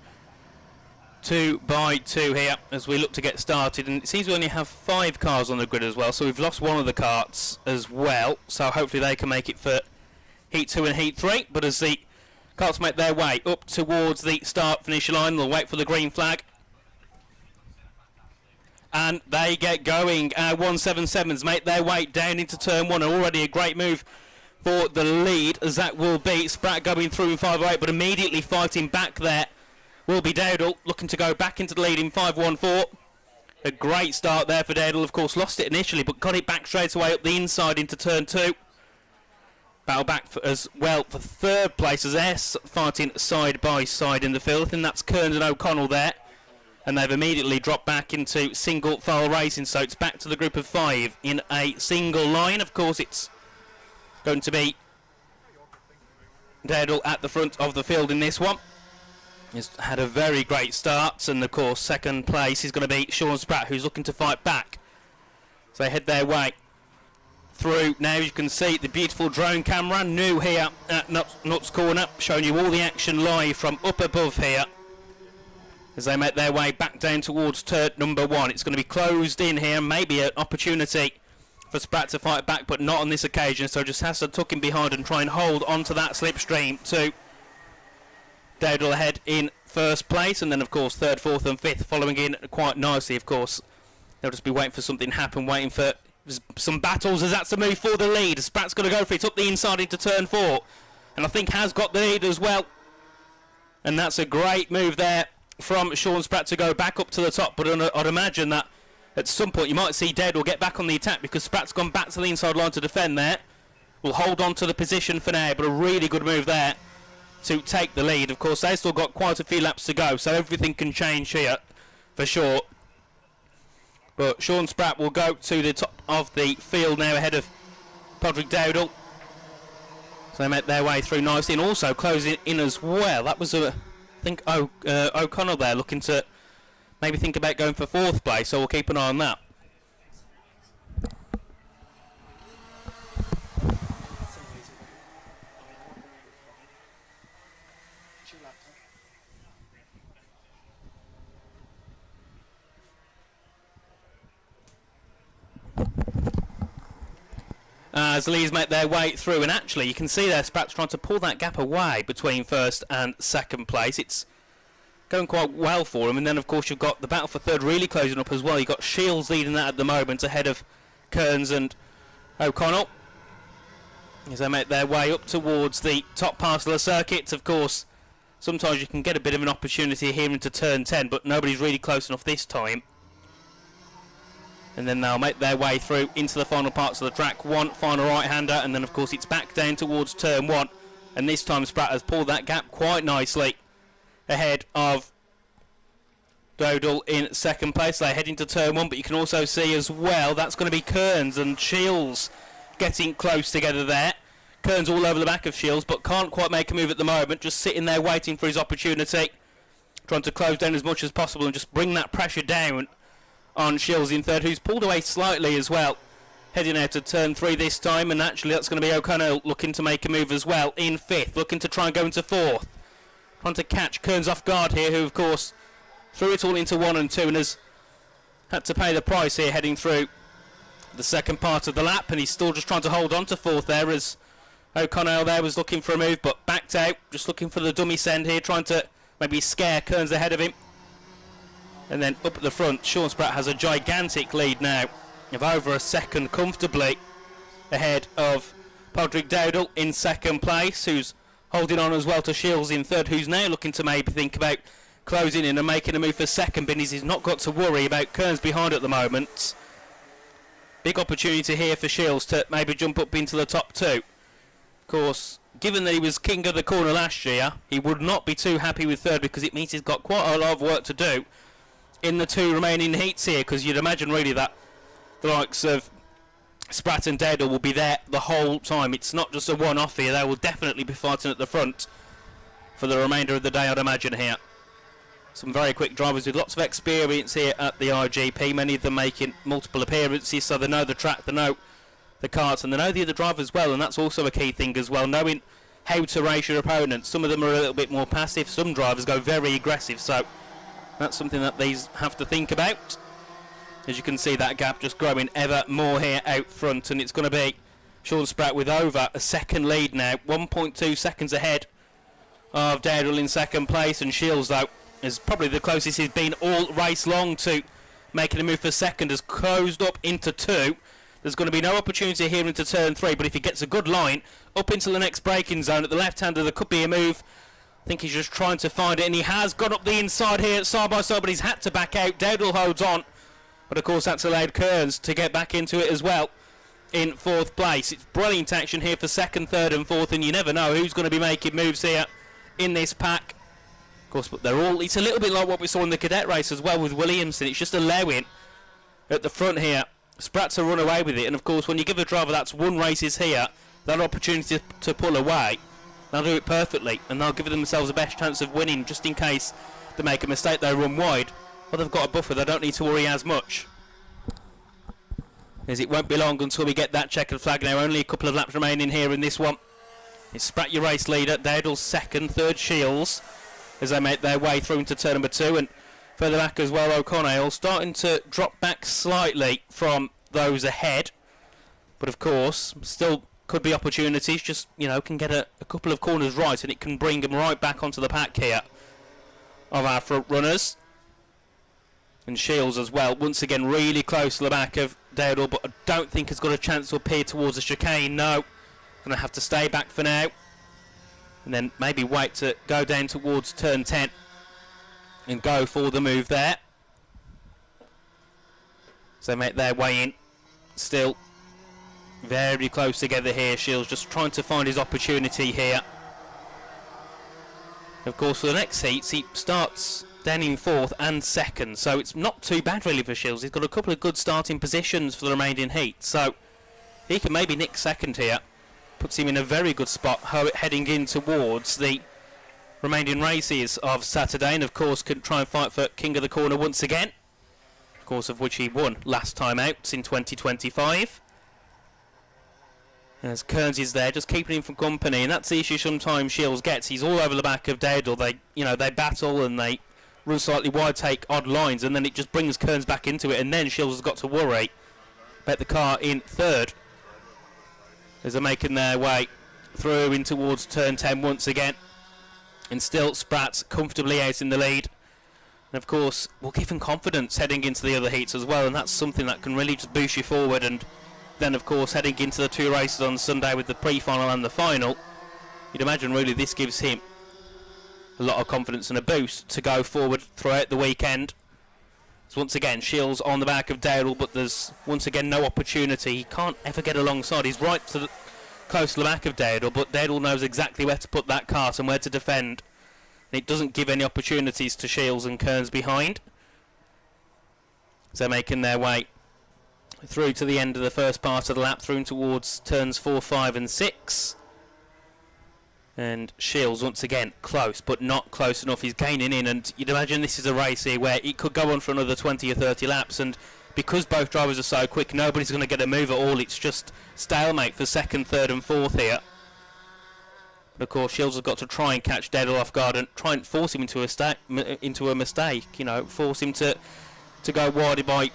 2 by 2 here as we look to get started, and it seems we only have 5 cars on the grid as well, so we've lost one of the karts as well, so hopefully they can make it for heat 2 and heat 3. But as the karts make their way up towards the start finish line, they'll wait for the green flag and they get going. Our 177s make their way down into turn 1, and already a great move for the lead, as that will be Spratt going through in 508, but immediately fighting back there will be Dowdle, looking to go back into the lead in 514. A great start there for Dowdle. Of course, lost it initially, but got it back straight away up the inside into turn 2. Battle back as well for third place as S fighting side by side in the field. And that's Kearns and O'Connell there. And they've immediately dropped back into single file racing, so it's back to the group of 5 in a single line. Of course, it's going to be Dowdle at the front of the field in this one. He's had a very great start, and of course second place is going to be Sean Spratt, who's looking to fight back. So they head their way through. Now you can see the beautiful drone camera, new here at Nuts Corner, showing you all the action live from up above here as they make their way back down towards turn number 1. It's going to be closed in here, maybe an opportunity for Spratt to fight back, but not on this occasion, so just has to tuck him behind and try and hold onto that slipstream to Dowdle ahead in first place, and then of course third, fourth and fifth following in quite nicely. Of course they'll just be waiting for something to happen, waiting for There's some battles as that's a move for the lead. Spratt's going to go for it up the inside into turn 4. And I think has got the lead as well. And that's a great move there from Sean Spratt to go back up to the top. But I'd imagine that at some point you might see Daredevil get back on the attack because Spratt's gone back to the inside line to defend there. Will hold on to the position for now, but a really good move there to take the lead. Of course, they've still got quite a few laps to go, so everything can change here for sure. But Sean Spratt will go to the top of the field now ahead of Patrick Dowdle. So they make their way through nicely and also closing in as well. That was, I think, O'Connell there looking to maybe think about going for 4th place, so we'll keep an eye on that. As Lees make their way through, and actually you can see there Spratt's trying to pull that gap away between 1st and 2nd place. It's going quite well for him, and then of course you've got the battle for 3rd really closing up as well. You've got Shields leading that at the moment ahead of Kearns and O'Connell as they make their way up towards the top part of the circuit. Of course, sometimes you can get a bit of an opportunity here into turn 10, but nobody's really close enough this time. And then they'll make their way through into the final parts of the track. One final right-hander, and then of course it's back down towards turn 1. And this time Spratt has pulled that gap quite nicely ahead of Dowdle in 2nd place. They head into turn 1, but you can also see as well that's going to be Kearns and Shields getting close together there. Kearns all over the back of Shields, but can't quite make a move at the moment, just sitting there waiting for his opportunity, trying to close down as much as possible and just bring that pressure down on Shields in 3rd, who's pulled away slightly as well, heading out to turn 3 this time. And actually that's going to be O'Connell looking to make a move as well in 5th, looking to try and go into 4th, trying to catch Kearns off guard here, who of course threw it all into 1 and 2 and has had to pay the price here heading through the 2nd part of the lap. And he's still just trying to hold on to 4th there as O'Connell there was looking for a move but backed out, just looking for the dummy send here, trying to maybe scare Kearns ahead of him. And then up at the front, Sean Spratt has a gigantic lead now of over a second comfortably ahead of Padraig Dowdle in 2nd place, who's holding on as well to Shields in 3rd, who's now looking to maybe think about closing in and making a move for 2nd. Binnies has not got to worry about Kearns behind at the moment. Big opportunity here for Shields to maybe jump up into the top 2. Of course, given that he was king of the corner last year, he would not be too happy with 3rd because it means he's got quite a lot of work to do in the 2 remaining heats here, because you'd imagine really that the likes of Spratt and Dowdle will be there the whole time. It's not just a one-off here. They will definitely be fighting at the front for the remainder of the day, I'd imagine here. Some very quick drivers with lots of experience here at the IGP, many of them making multiple appearances, so they know the track, they know the karts, and they know the other drivers well, and that's also a key thing as well, knowing how to race your opponents. Some of them are a little bit more passive, some drivers go very aggressive, so that's something that these have to think about. As you can see, that gap just growing ever more here out front, and it's going to be Sean Spratt with over a 2nd lead now, 1.2 seconds ahead of Dowdle in 2nd place, and Shields though is probably the closest he's been all race long to making a move for 2nd, has closed up into 2. There's going to be no opportunity here into turn 3, but if he gets a good line up into the next braking zone at the left-hander, there could be a move. I think he's just trying to find it, and he has gone up the inside here side by side, but he's had to back out. Dowdle holds on, but of course that's allowed Kearns to get back into it as well in 4th place. It's brilliant action here for 2nd, 3rd and 4th, and you never know who's going to be making moves here in this pack. Of course, but they're all, it's a little bit like what we saw in the cadet race as well with Williamson. It's just allowing at the front here Spratt to run away with it, and of course when you give a driver that's won races here that opportunity to pull away, they'll do it perfectly, and they'll give themselves the best chance of winning. Just in case they make a mistake, they run wide. Well, they've got a buffer, they don't need to worry as much, as it won't be long until we get that checkered flag now. Only a couple of laps remaining here in this one. It's Spratt your race leader, Dowdle's 2nd, 3rd Shields, as they make their way through into turn number 2, and further back as well O'Connell starting to drop back slightly from those ahead, but of course still could be opportunities. Just, you know, can get a couple of corners right and it can bring them right back onto the pack here of our front runners. And Shields as well, once again really close to the back of Dale, but I don't think has got a chance to appear towards the chicane. No, going to have to stay back for now, and then maybe wait to go down towards turn 10 and go for the move there. So they make their way in. Still very close together here. Shields just trying to find his opportunity here. Of course, for the next heats, he starts down in 4th and 2nd, so it's not too bad really for Shields. He's got a couple of good starting positions for the remaining heats, so he can maybe nick 2nd here. Puts him in a very good spot heading in towards the remaining races of Saturday, and of course can try and fight for King of the Corner once again, of course of which he won last time out in 2025. As Kearns is there, just keeping him from company, and that's the issue sometimes Shields gets. He's all over the back of Daedal. They battle and they run slightly wide, take odd lines, and then it just brings Kearns back into it, and then Shields has got to worry about the car in 3rd as they're making their way through in towards turn 10 once again. And still Spratt's comfortably out in the lead. And of course, will give him confidence heading into the other heats as well, and that's something that can really just boost you forward. And then of course heading into the 2 races on Sunday with the pre-final and the final, you'd imagine really this gives him a lot of confidence and a boost to go forward throughout the weekend. So once again, Shields on the back of Dale, but there's once again no opportunity. He can't ever get alongside. He's right to the, close to the back of Dale, but Dale knows exactly where to put that kart and where to defend. And it doesn't give any opportunities to Shields and Kearns behind. So they're making their way through to the end of the first part of the lap, through towards turns 4, 5 and 6. And Shields once again close, but not close enough. He's gaining in, and you'd imagine this is a race here where it could go on for another 20 or 30 laps, and because both drivers are so quick, nobody's going to get a move at all. It's just stalemate for 2nd, 3rd and 4th here. But of course Shields has got to try and catch Daedal off guard and try and force him into a mistake, force him to go wide by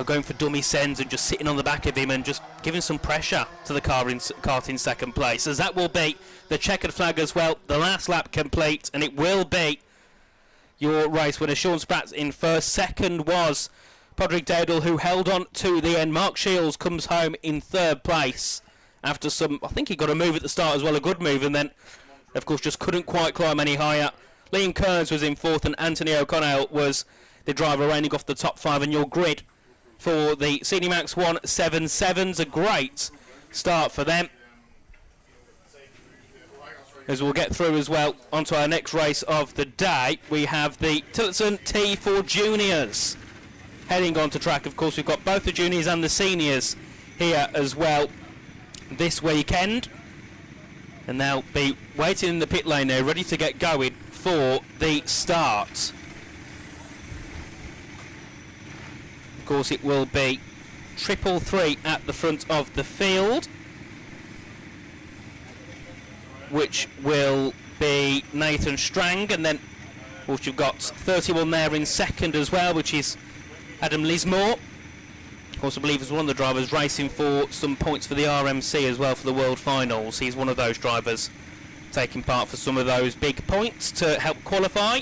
going for dummy sends and just sitting on the back of him and just giving some pressure to the kart in 2nd place. As that will be the checkered flag as well, the last lap complete, and it will be your race winner. Sean Spratt in 1st, 2nd was Podrick Daedal, who held on to the end. Mark Shields comes home in 3rd place after I think he got a move at the start as well, a good move, and then of course just couldn't quite climb any higher. Liam Kearns was in 4th, and Anthony O'Connell was the driver reigning off the top 5, and your grid for the Senior Max 177's a great start for them. As we'll get through as well onto our next race of the day, we have the Tillotson T4 Juniors heading onto track. Of course, we've got both the juniors and the seniors here as well this weekend, and they'll be waiting in the pit lane there, ready to get going for the start. Of course, it will be 333 at the front of the field, which will be Nathan Strang, and then of course you've got 31 there in 2nd as well, which is Adam Lismore. Of course, I believe is one of the drivers racing for some points for the RMC as well for the World Finals. He's one of those drivers taking part for some of those big points to help qualify.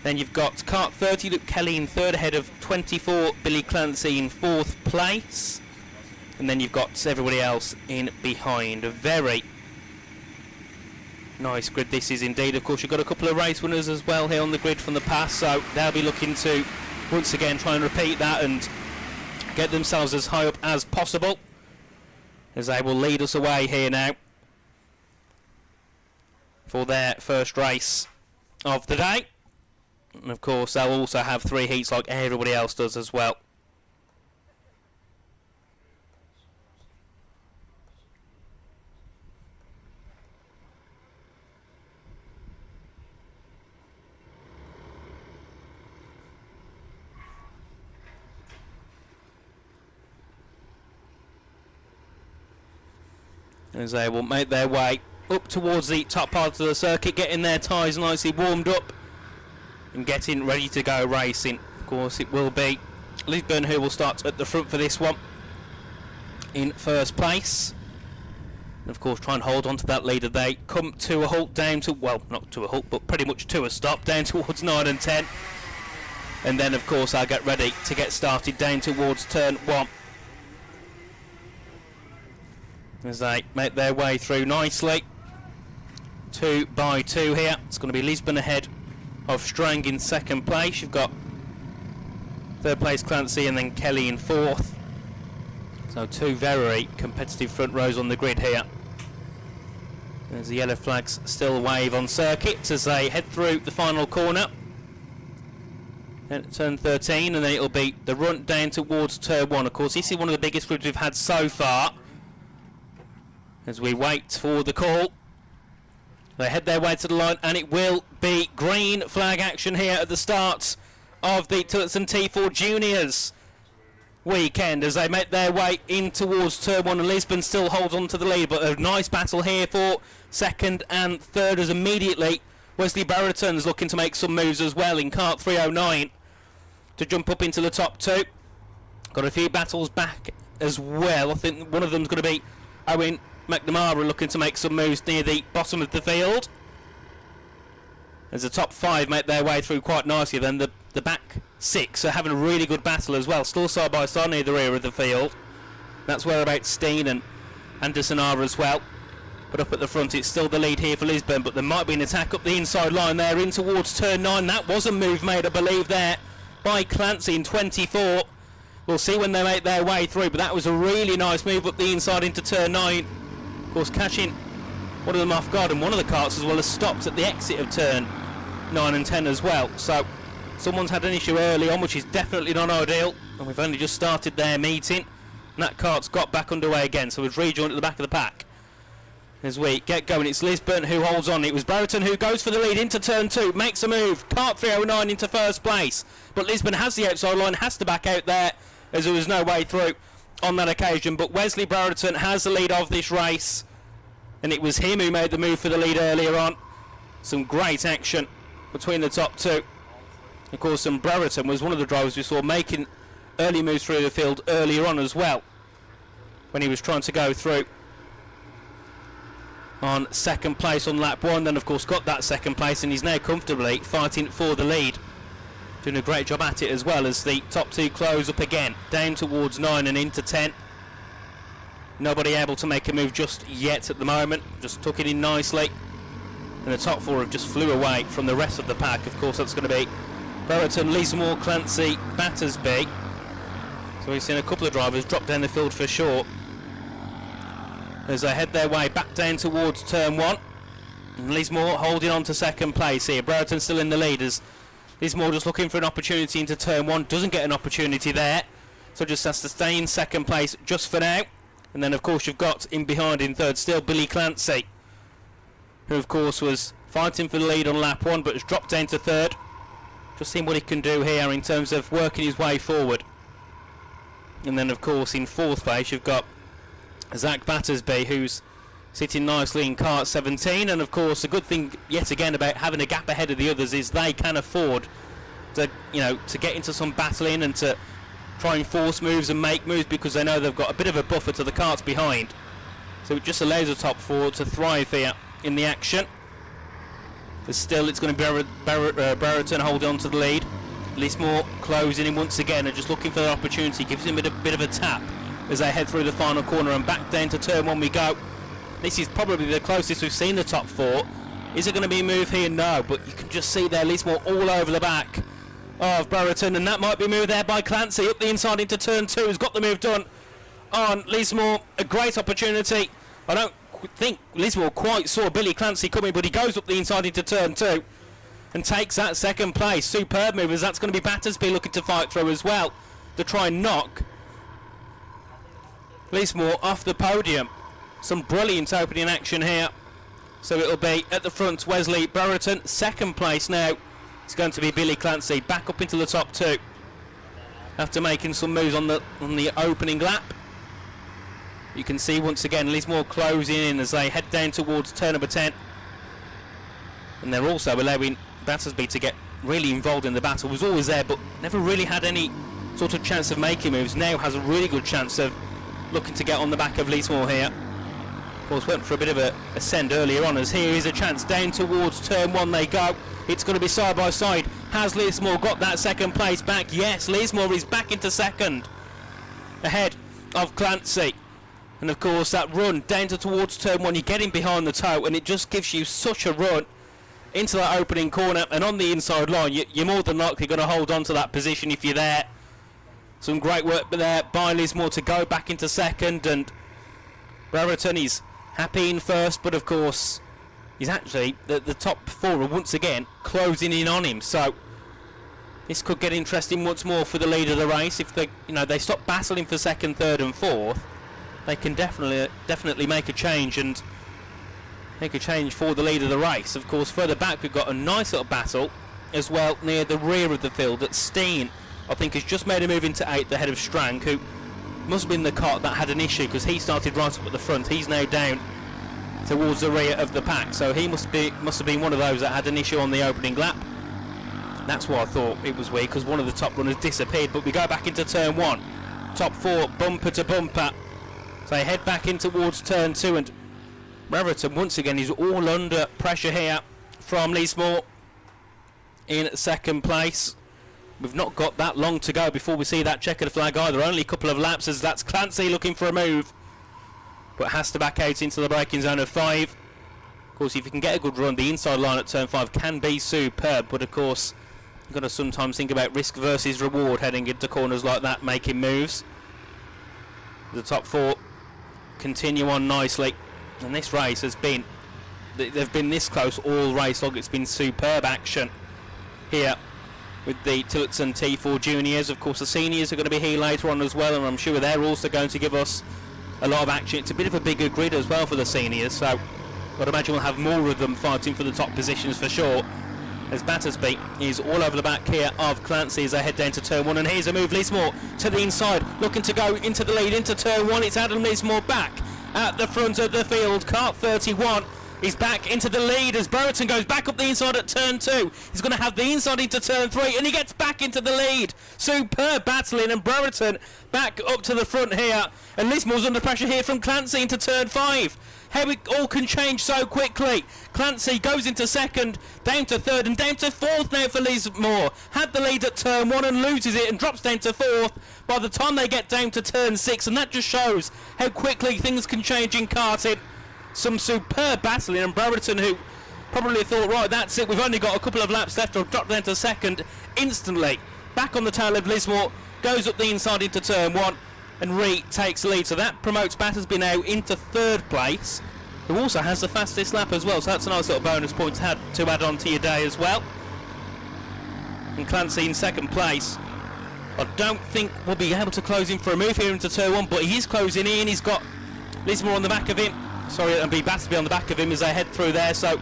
Then you've got Kart 30, Luke Kelly in 3rd, ahead of 24, Billy Clancy in 4th place. And then you've got everybody else in behind. A very nice grid this is indeed. Of course, you've got a couple of race winners as well here on the grid from the past, so they'll be looking to once again try and repeat that and get themselves as high up as possible, as they will lead us away here now for their first race of the day. And of course they'll also have 3 heats like everybody else does as well. As they will make their way up towards the top part of the circuit, getting their tyres nicely warmed up and getting ready to go racing. Of course, it will be Lisburn who will start at the front for this one in 1st place. And of course, try and hold on to that lead as they come to a halt down to, well, not to a halt, but pretty much to a stop down towards 9 and 10. And then, of course, I'll get ready to get started down towards turn 1 as they make their way through nicely. 2 by 2 here. It's going to be Lisbon ahead of Strang in second place. You've got third place Clancy and then Kelly in fourth. So 2 very competitive front rows on the grid here. There's the yellow flags still wave on circuit as they head through the final corner. And turn 13, and then it'll be the run down towards turn 1. Of course, this is one of the biggest groups we've had so far. As we wait for the call, they head their way to the line, and it will be green flag action here at the start of the Tillotson T4 Juniors weekend as they make their way in towards turn 1, and Lisbon still holds on to the lead, but a nice battle here for second and third as immediately Wesley Barreton's looking to make some moves as well in kart 309 to jump up into the top 2. Got a few battles back as well. I think one of them's going to be Owen McNamara looking to make some moves near the bottom of the field. As the top 5 make their way through quite nicely, then the back 6 are having a really good battle as well, still side by side near the rear of the field. That's where about Steen and Anderson are as well. But up at the front it's still the lead here for Lisbon, but there might be an attack up the inside line there in towards turn 9. That was a move made, I believe, there by Clancy in 24. We'll see when they make their way through, but that was a really nice move up the inside into turn 9. Of course, catching one of them off guard, and one of the karts as well has stopped at the exit of turn 9 and 10 as well. So someone's had an issue early on, which is definitely not ideal, and we've only just started their meeting, and that kart's got back underway again, so we've rejoined at the back of the pack. As we get going, it's Lisbon who holds on. It was Brereton who goes for the lead into turn 2, makes a move, kart 309 into first place, but Lisbon has the outside line, has to back out there as there was no way through on that occasion. But Wesley Brereton has the lead of this race, and it was him who made the move for the lead earlier on. Some great action between the top 2. Of course, and Brereton was one of the drivers we saw making early moves through the field earlier on as well, when he was trying to go through on second place on lap 1, then of course got that second place, and he's now comfortably fighting for the lead, doing a great job at it as well as the top 2 close up again down towards 9 and into 10. Nobody able to make a move just yet at the moment, just took it in nicely, and the top 4 have just flew away from the rest of the pack. Of course, that's going to be Brereton, Lismore, Clancy, Battersby. So we've seen a couple of drivers drop down the field for sure as they head their way back down towards turn 1. And Lismore holding on to second place here. Brereton still in the lead as Lismore just looking for an opportunity into turn 1. Doesn't get an opportunity there, so just has to stay in second place just for now. And then of course you've got in behind in third still Billy Clancy, who of course was fighting for the lead on lap 1 but has dropped down to third. Just seeing what he can do here in terms of working his way forward. And then of course in fourth place you've got Zach Battersby, who's sitting nicely in kart 17, and of course the good thing yet again about having a gap ahead of the others is they can afford to, to get into some battling and to try and force moves and make moves, because they know they've got a bit of a buffer to the karts behind. So it just allows the top 4 to thrive here in the action. But still it's going to be Brereton holding on to the lead. Lismore closing in once again and just looking for the opportunity, gives him a bit of a tap as they head through the final corner, and back down to turn 1 we go. This is probably the closest we've seen the top 4. Is it going to be a move here? No, but you can just see there Lismore all over the back of Brereton, and that might be a move there by Clancy up the inside into turn 2. Has got the move done on Lismore. A great opportunity. I don't think Lismore quite saw Billy Clancy coming, but he goes up the inside into turn 2 and takes that second place. Superb move, as that's going to be Battersby looking to fight through as well to try and knock Lismore off the podium. Some brilliant opening action here. So it'll be at the front Wesley Brereton. Second place now it's going to be Billy Clancy, back up into the top 2 after making some moves on the opening lap. You can see once again Lismore closing in as they head down towards turn number 10, and they're also allowing Battersby to get really involved in the battle. Was always there but never really had any sort of chance of making moves. Now has a really good chance of looking to get on the back of Lismore here. Of course went for a bit of a ascend earlier on, as here is a chance down towards turn 1 they go. It's going to be side by side. Has Lismore got that second place back? Yes, Lismore is back into second ahead of Clancy. And of course that run down towards turn 1, you're getting behind the toe, and it just gives you such a run into that opening corner, and on the inside line you're more than likely going to hold on to that position if you're there. Some great work there by Lismore to go back into second, and Brereton is happy in first, but of course he's actually the top 4 are once again closing in on him, so this could get interesting once more for the lead of the race. If they stop battling for second, third and fourth, they can definitely make a change and make a change for the lead of the race. Of course, further back we've got a nice little battle as well near the rear of the field. That Steen, I think, has just made a move into 8th ahead of Strang, who must have been the cart that had an issue, because he started right up at the front. He's now down towards the rear of the pack, so he must have been one of those that had an issue on the opening lap. That's why I thought it was weird, because one of the top runners disappeared. But we go back into turn 1, top 4 bumper to bumper, so they head back in towards turn 2, and Brereton once again is all under pressure here from Lismore in second place. We've not got that long to go before we see that checkered flag either. Only a couple of laps, as that's Clancy looking for a move, but has to back out into the braking zone of 5. Of course, if you can get a good run, the inside line at turn 5 can be superb, but of course you've got to sometimes think about risk versus reward heading into corners like that, making moves. The top 4 continue on nicely, and this race has been, they've been this close all race long. It's been superb action here with the Tillotson T4 juniors. Of course the seniors are going to be here later on as well, and I'm sure they're also going to give us a lot of action. It's a bit of a bigger grid as well for the seniors, so I'd imagine we'll have more of them fighting for the top positions for sure, as Battersby is all over the back here of Clancy as they head down to turn 1. And here's a move, Lismore to the inside, looking to go into the lead into turn 1. It's Adam Lismore back at the front of the field. Kart 31 is back into the lead as Brereton goes back up the inside at turn 2. He's going to have the inside into turn 3, and he gets back into the lead. Superb battling, and Brereton back up to the front here, and Lismore's under pressure here from Clancy into turn 5. How it all can change so quickly. Clancy goes into second, down to third, and down to fourth now for Lismore. Had the lead at turn 1 and loses it and drops down to fourth by the time they get down to turn 6, and that just shows how quickly things can change in karting. Some superb battling, and Brereton, who probably thought, right, that's it, we've only got a couple of laps left, or drop down to second, instantly back on the tail of Lismore, goes up the inside into turn 1 and retakes the lead. So that promotes Battersby now into third place, who also has the fastest lap as well, so that's a nice little bonus point to add on to your day as well. And Clancy in second place. I don't think we'll be able to close in for a move here into turn 1, but he is closing in. He's got Lismore on the back of him, and Battersby on the back of him as they head through there, so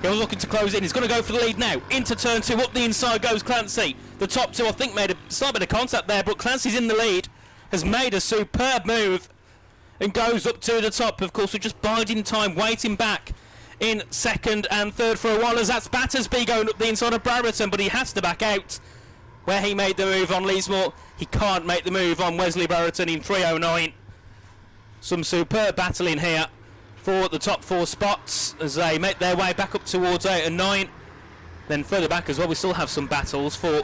he's looking to close in. He's going to go for the lead now into turn 2. Up the inside goes Clancy. The top 2 I think made a slight bit of contact there, but Clancy's in the lead, has made a superb move and goes up to the top. Of course, we're just biding time, waiting back in second and third for a while, as that's Battersby going up the inside of Brereton, but he has to back out where he made the move on Lismore. He can't make the move on Wesley Brereton in 3:09. Some superb battling here for the top 4 spots as they make their way back up towards 8 and 9. Then further back as well, we still have some battles for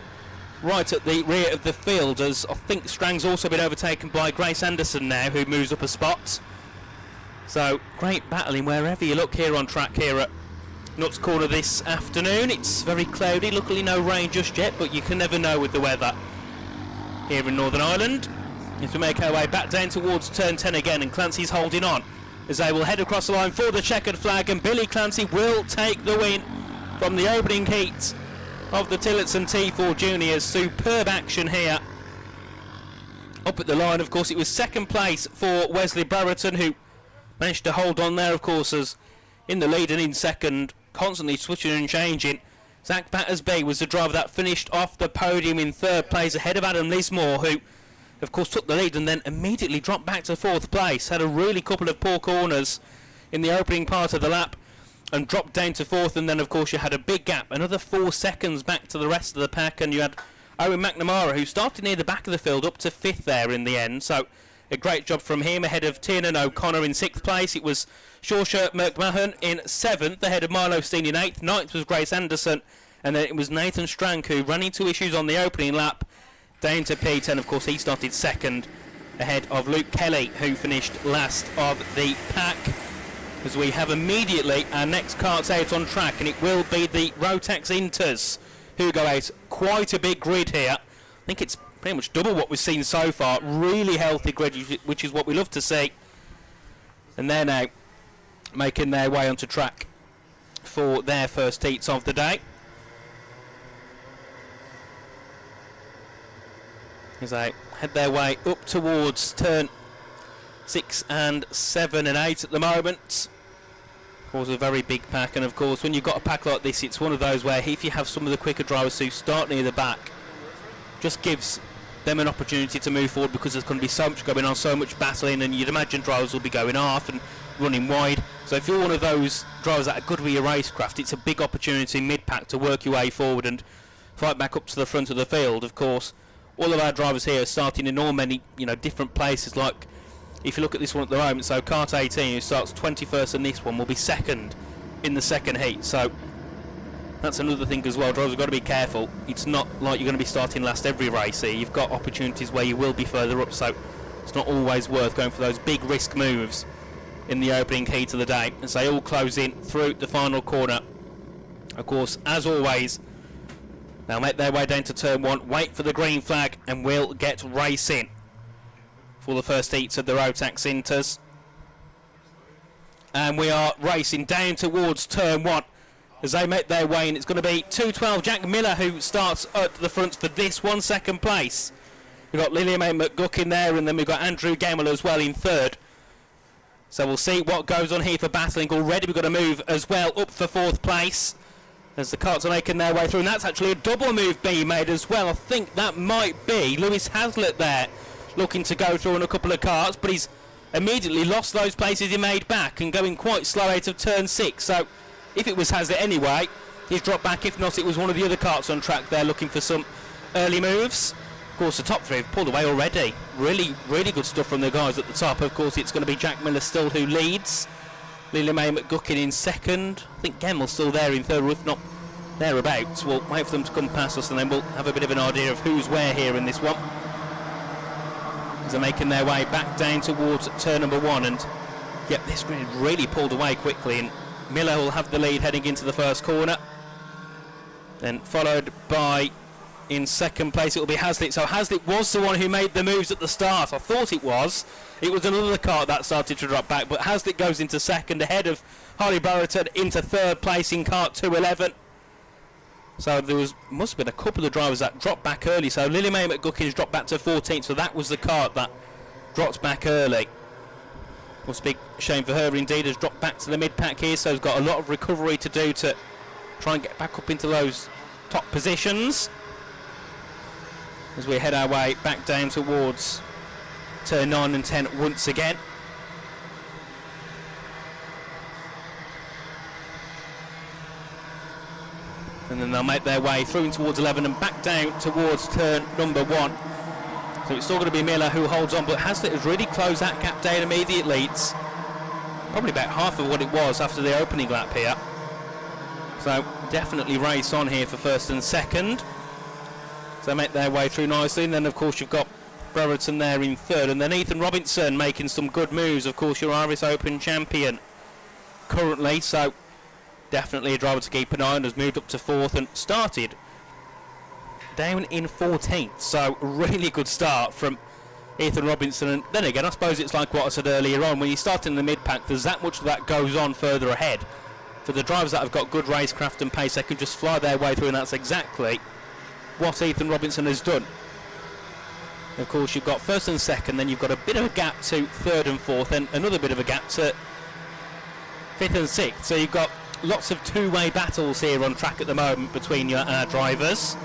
right at the rear of the field, as I think Strang's also been overtaken by Grace Anderson now, who moves up a spot. So great battling wherever you look here on track here at Nuts Corner this afternoon. It's very cloudy, luckily no rain just yet, but you can never know with the weather here in Northern Ireland. As we make our way back down towards turn 10 again, and Clancy's holding on as they will head across the line for the checkered flag, and Billy Clancy will take the win from the opening heat of the Tillotson T4 juniors. Superb action here up at the line. Of course, it was second place for Wesley Brereton, who managed to hold on there, of course, as in the lead and in second, constantly switching and changing. Zach Battersby was the driver that finished off the podium in third place ahead of Adam Lismore, who of course took the lead and then immediately dropped back to fourth place. Had a really couple of poor corners in the opening part of the lap and dropped down to fourth, and then of course you had a big gap, another 4 seconds back to the rest of the pack, and you had Owen McNamara, who started near the back of the field, up to 5th there in the end. So a great job from him, ahead of Tiernan O'Connor in 6th place. It was Shawsha McMahon in 7th, ahead of Milo Steen in 8th. 9th was Grace Anderson, and then it was Nathan Strang, who ran into issues on the opening lap, down to P10. Of course, he started second ahead of Luke Kelly, who finished last of the pack. As we have immediately our next karts out on track, and it will be the Rotax Inters who go out. Quite a big grid here. I think it's pretty much double what we've seen so far. Really healthy grid, which is what we love to see. And they're now making their way onto track for their first heats of the day. As they head their way up towards turn 6 and 7 and 8 at the moment. Of course, a very big pack, and of course when you've got a pack like this, it's one of those where if you have some of the quicker drivers who start near the back, just gives them an opportunity to move forward, because there's going to be so much going on, so much battling, and you'd imagine drivers will be going off and running wide. So if you're one of those drivers that are good with your racecraft, it's a big opportunity mid-pack to work your way forward and fight back up to the front of the field. Of course, all of our drivers here are starting in all many, different places. Like if you look at this one at the moment, so Kart 18, who starts 21st in this one, will be second in the second heat. So that's another thing as well. Drivers have got to be careful. It's not like you're going to be starting last every race here. You've got opportunities where you will be further up, so it's not always worth going for those big risk moves in the opening heat of the day, as they all close in through the final corner. Of course, as always, they'll make their way down to turn 1, wait for the green flag, and we'll get racing for the first heats of the Rotax Inters. And we are racing down towards turn 1 as they make their way, and it's going to be 212 Jack Miller who starts at the front for this one, second place. We've got Lillian McGuck in there, and then we've got Andrew Gamble as well in third. So we'll see what goes on here for battling. Already we've got a move as well up for fourth place as the karts are making their way through, and that's actually a double move being made as well. I think that might be Lewis Hazlitt there looking to go through on a couple of karts, but he's immediately lost those places he made back and going quite slow out of turn 6. So if it was Hazlitt anyway, he's dropped back. If not, it was one of the other karts on track there looking for some early moves. Of course, the top three have pulled away already. Really, really good stuff from the guys at the top. Of course, it's going to be Jack Miller still who leads. Lily Mae McGuckin in second. I think Gemmel's still there in third, if not thereabouts. We'll wait for them to come past us, and then we'll have a bit of an idea of who's where here in this one. As they're making their way back down towards turn number 1, and yep, this grid really pulled away quickly, and Miller will have the lead heading into the first corner. Then followed by, in second place, it will be Hazlitt. So Hazlitt was the one who made the moves at the start. I thought it was. It was another kart that started to drop back, but Hazlitt goes into second ahead of Harley Brereton into third place in kart 211. So there must have been a couple of drivers that dropped back early. So Lily Mae McGuckin's dropped back to 14th, so that was the kart that dropped back early. Of course, big shame for her indeed, has dropped back to the mid-pack here, so has got a lot of recovery to do to try and get back up into those top positions. As we head our way back down towards turn 9 and 10 once again. And then they'll make their way through in towards 11 and back down towards turn number 1. So it's still going to be Miller who holds on, but Hazlitt has really closed that gap down immediately. It's probably about half of what it was after the opening lap here. So definitely race on here for first and second. So they make their way through nicely, and then of course you've got Brereton there in third, and then Ethan Robinson making some good moves. Of course, your Irish Open champion currently, so definitely a driver to keep an eye on. Has moved up to fourth and started down in 14th, so a really good start from Ethan Robinson. And then again, I suppose it's like what I said earlier on, when you start in the mid-pack, there's that much that goes on further ahead. For the drivers that have got good racecraft and pace, they can just fly their way through, and that's exactly what Ethan Robinson has done. Of course, you've got first and second, then you've got a bit of a gap to third and fourth, and another bit of a gap to fifth and sixth. So you've got lots of two-way battles here on track at the moment between your drivers.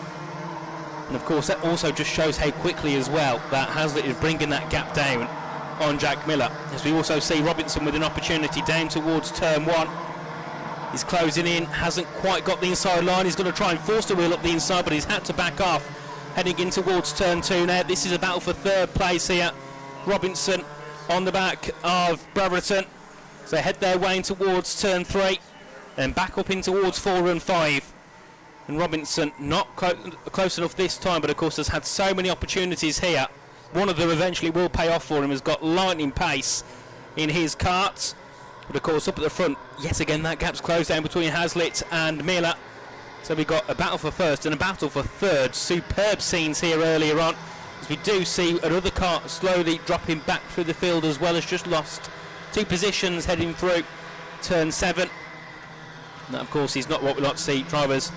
And of course, that also just shows how quickly as well that Hazlitt is bringing that gap down on Jack Miller. As we also see Robinson with an opportunity down towards turn 1. He's closing in, hasn't quite got the inside line. He's going to try and force the wheel up the inside, but he's had to back off. Heading in towards turn 2 now. This is a battle for third place here. Robinson on the back of Brereton. So they head their way in towards turn 3 and back up in towards 4 and 5. And Robinson not close enough this time, but of course has had so many opportunities here one of them eventually will pay off for him. Has got lightning pace in his karts. But of course, up at the front, yet again, that gap's closed down between Hazlitt and Miller. So we got a battle for first and a battle for third. Superb scenes here earlier on, as we do see another car slowly dropping back through the field, as well as just lost 2 positions heading through turn 7. And that, of course, is not what we like to see, drivers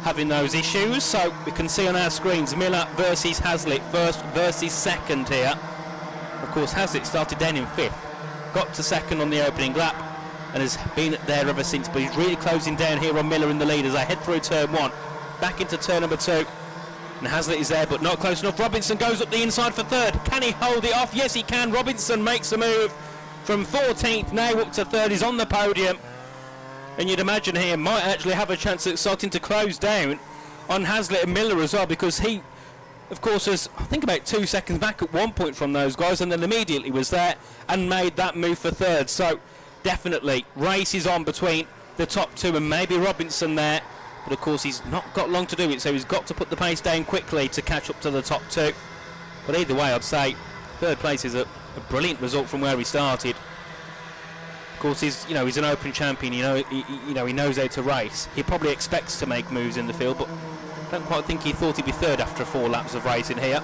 having those issues. So we can see on our screens Miller versus Hazlitt, first versus second here. Of course, Hazlitt started down in 5th, got to second on the opening lap, and has been there ever since. But he's really closing down here on Miller in the lead as they head through turn 1, back into turn number 2. And Hazlitt is there, but not close enough. Robinson goes up the inside for third. Can he hold it off? Yes, he can. Robinson makes a move from 14th now up to third. He's on the podium, and you'd imagine here might actually have a chance at starting to close down on Hazlitt and Miller as well, because he, of course, was, I think, about 2 seconds back at one point from those guys, and then immediately was there and made that move for third. So definitely race is on between the top 2 and maybe Robinson there, but of course he's not got long to do it, so he's got to put the pace down quickly to catch up to the top 2. But either way, I'd say third place is a brilliant result from where he started. Of course, he's an open champion. He knows how to race. He probably expects to make moves in the field, but I don't quite think he thought he'd be third after 4 laps of racing here.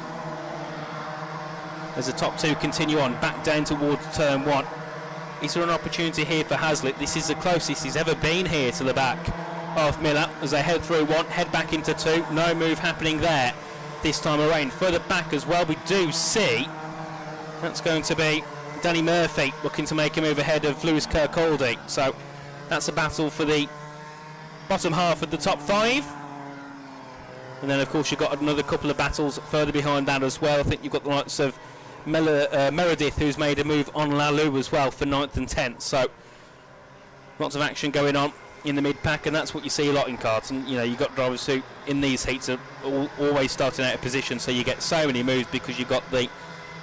As the top 2 continue on back down towards turn 1. Is there an opportunity here for Hazlitt? This is the closest he's ever been here to the back of Miller as they head through 1, head back into 2. No move happening there this time around. Further back as well, we do see that's going to be Danny Murphy looking to make a move ahead of Lewis Kirkcaldy. So that's a battle for the bottom half of the top 5. And then, of course, you've got another couple of battles further behind that as well. I think you've got the likes of Meredith, who's made a move on Lalu as well for 9th and 10th. So lots of action going on in the mid-pack, and that's what you see a lot in karts. And you've got drivers who in these heats are always starting out of position, so you get so many moves because you've got the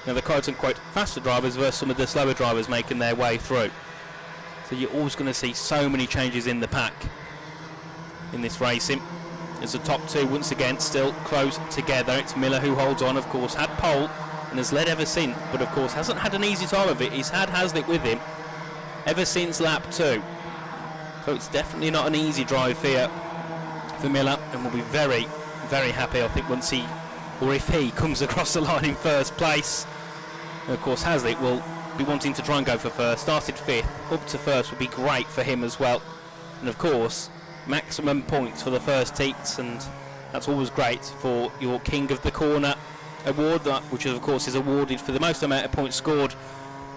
quote-unquote faster drivers versus some of the slower drivers making their way through. So you're always going to see so many changes in the pack in this racing. As the top 2 once again still close together. It's Miller who holds on, of course, had pole and has led ever since, but of course hasn't had an easy time of it. He's had Hazlitt with him ever since lap 2. So it's definitely not an easy drive here for Miller, and will be very, very happy, I think, once he, or if he, comes across the line in first place. And of course Hazlitt will be wanting to try and go for first. Started 5th, up to first would be great for him as well. And of course, maximum points for the first heats, and that's always great for your King of the Corner award, which of course is awarded for the most amount of points scored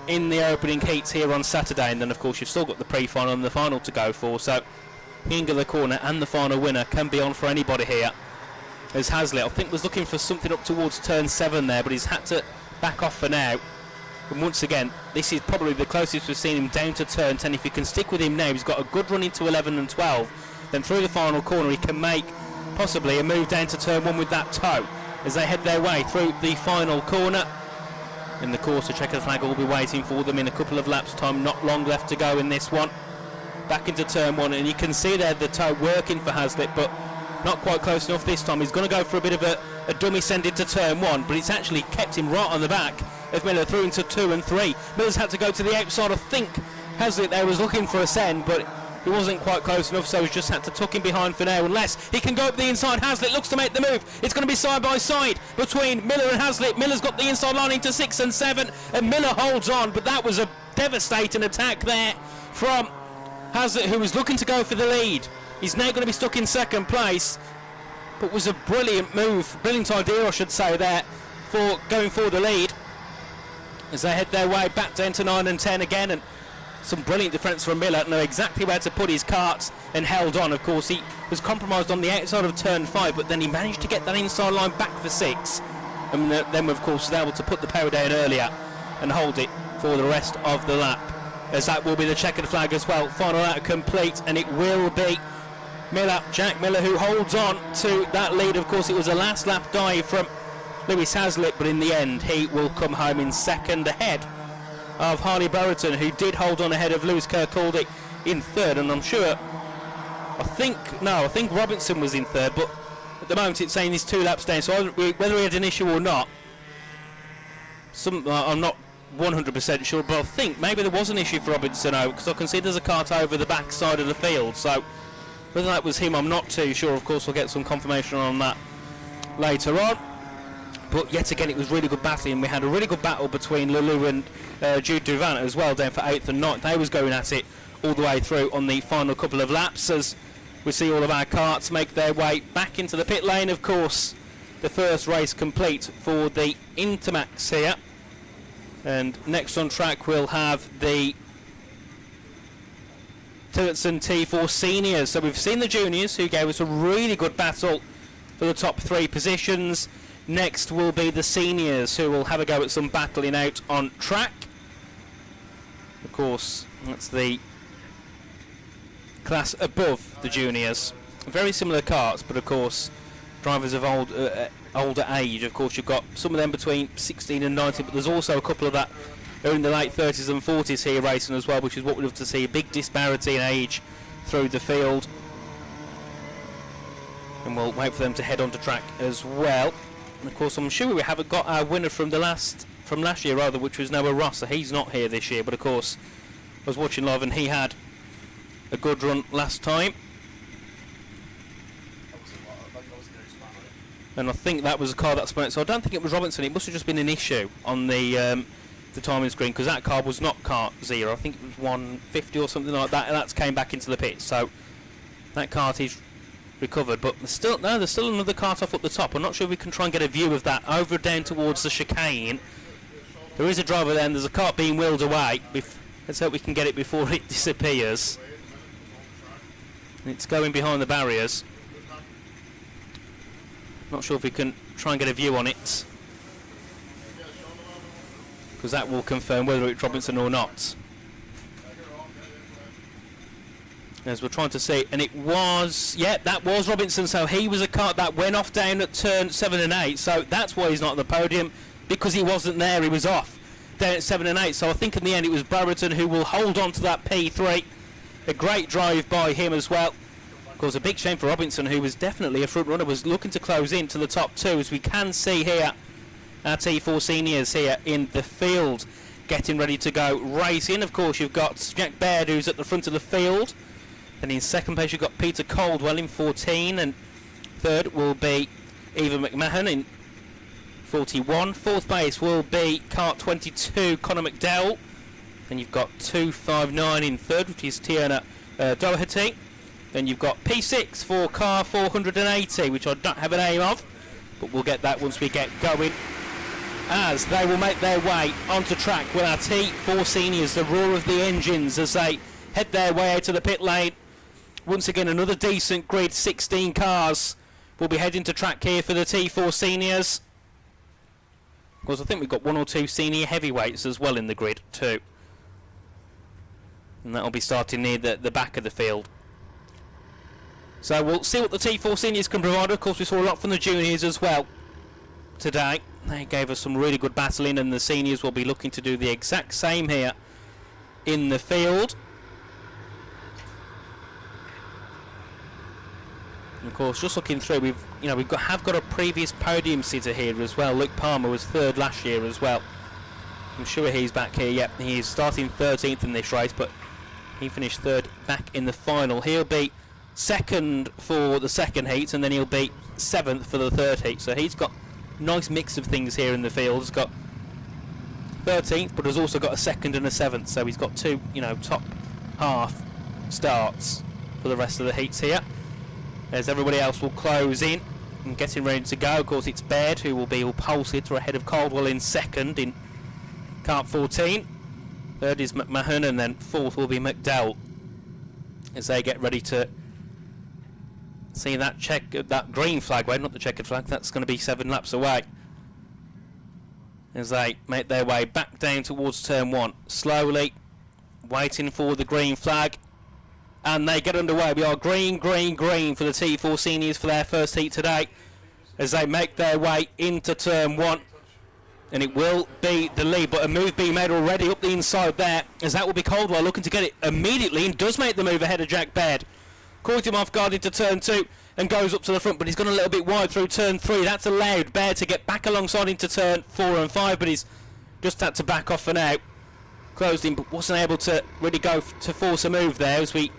in the opening heats here on Saturday. And then of course you've still got the pre-final and the final to go for, so King of the Corner and the final winner can be on for anybody here. As Hazlitt, I think, was looking for something up towards turn 7 there, but he's had to back off for now. And once again, this is probably the closest we've seen him down to turn 10. If you can stick with him now, he's got a good run into 11 and 12. Then through the final corner, he can make possibly a move down to turn 1 with that toe as they head their way through the final corner. In the course, the checkered flag will be waiting for them in a couple of laps' time. Not long left to go in this one. Back into turn 1, and you can see there the toe working for Hazlitt, but not quite close enough this time. He's going to go for a bit of a dummy send into turn 1, but it's actually kept him right on the back of Miller through into 2 and 3. Miller's had to go to the outside. I think Hazlitt there was looking for a send, but he wasn't quite close enough, so he's just had to tuck him behind for now, unless he can go up the inside. Hazlitt looks to make the move. It's going to be side by side between Miller and Hazlitt. Miller's got the inside line into 6 and 7, and Miller holds on, but that was a devastating attack there from Hazlitt, who was looking to go for the lead. He's now going to be stuck in second place, but was a brilliant move, brilliant idea I should say there, for going for the lead as they head their way back down to 9 and 10 again. And some brilliant defence from Miller, know exactly where to put his karts and held on. Of course, he was compromised on the outside of turn 5, but then he managed to get that inside line back for 6, and then of course was able to put the power down earlier and hold it for the rest of the lap, as that will be the checkered flag as well. Final lap complete, and it will be Miller, Jack Miller, who holds on to that lead. Of course, it was a last lap dive from Lewis Hazlitt, but in the end he will come home in second, ahead of Harley Brereton, who did hold on ahead of Lewis Kirkcaldy in third. And I'm sure, I think Robinson was in third, but at the moment it's saying he's 2 laps down, so whether he had an issue or not, I'm not 100% sure, but I think maybe there was an issue for Robinson because I can see there's a kart over the back side of the field. So whether that was him, I'm not too sure. Of course, we'll get some confirmation on that later on. But yet again, it was really good battling. We had a really good battle between Lulu and Jude Duvant as well, down for 8th and 9th. They was going at it all the way through on the final couple of laps as we see all of our karts make their way back into the pit lane. Of course, the first race complete for the Intermax here. And next on track we'll have the Tillotson T4 Seniors. So we've seen the juniors, who gave us a really good battle for the top 3 positions. Next will be the seniors, who will have a go at some battling out on track. Of course, that's the class above the juniors. Very similar karts, but of course drivers of older age. Of course, you've got some of them between 16 and 19, but there's also a couple of that who are in the late 30s and 40s here racing as well, which is what we'd love to see, a big disparity in age through the field. And we'll wait for them to head onto track as well. And of course, I'm sure we haven't got our winner from last year rather, which was Noah Ross. So he's not here this year, but of course I was watching live and he had a good run last time. And I think that was a car that spun it, so I don't think it was Robinson. It must have just been an issue on the timing screen, because that car was not kart 0. I think it was 150 or something like that, and that's came back into the pit. So that kart is recovered, but there's still another kart off up the top. I'm not sure if we can try and get a view of that over down towards the chicane. There is a driver there, and there's a kart being wheeled away. Let's hope we can get it before it disappears. It's going behind the barriers. Not sure if we can try and get a view on it, because that will confirm whether it's Robinson or not. As we're trying to see, and it was, yeah, that was Robinson. So he was a kart that went off down at turn 7 and 8. So that's why he's not at the podium, because he wasn't there. He was off down at 7 and 8. So I think in the end it was Brereton who will hold on to that P3. A great drive by him as well. Of course, a big shame for Robinson, who was definitely a front runner, was looking to close in to the top 2, as we can see here our T4 seniors here in the field getting ready to go racing. Of course, you've got Jack Baird, who's at the front of the field. Then in second place, you've got Peter Caldwell in 14, and third will be Eva McMahon in 41. Fourth place will be kart 22, Connor McDowell. Then you've got 259 in third, which is Tiana Doherty. Then you've got P6 for car 480, which I don't have a name of, but we'll get that once we get going, as they will make their way onto track with our T4 seniors, the roar of the engines as they head their way out to the pit lane. Once again, another decent grid, 16 cars will be heading to track here for the T4 seniors. Of course, I think we've got 1 or 2 senior heavyweights as well in the grid too, and that'll be starting near the back of the field. So we'll see what the T4 seniors can provide. Of course, we saw a lot from the juniors as well today. They gave us some really good battling, and the seniors will be looking to do the exact same here in the field. And of course, just looking through, we've got a previous podium sitter here as well. Luke Palmer was 3rd last year as well. I'm sure he's back here. Yep, he is starting 13th in this race, but he finished 3rd back in the final. He'll be 2nd for the second heat, and then he'll be 7th for the 3rd heat. So he's got a nice mix of things here in the field. He's got 13th, but has also got a 2nd and a 7th. So he's got 2, top half starts for the rest of the heats here, as everybody else will close in and getting ready to go. Of course, it's Baird who will be all pole sitter ahead of Caldwell in 2nd in kart 14. 3rd is McMahon, and then 4th will be McDowell, as they get ready to see that green flag wave, not the checkered flag. That's going to be 7 laps away, as they make their way back down towards turn 1, slowly waiting for the green flag, and they get underway. We are green, green, green for the T4 seniors for their first heat today, as they make their way into turn 1, and it will be the lead, but a move being made already up the inside there, as that will be Caldwell looking to get it immediately, and does make the move ahead of Jack Baird. Caught him off guard into turn 2 and goes up to the front, but he's gone a little bit wide through turn 3. That's allowed Baird to get back alongside into turn 4 and 5, but he's just had to back off for now. Closed in, but wasn't able to really go to force a move there, as we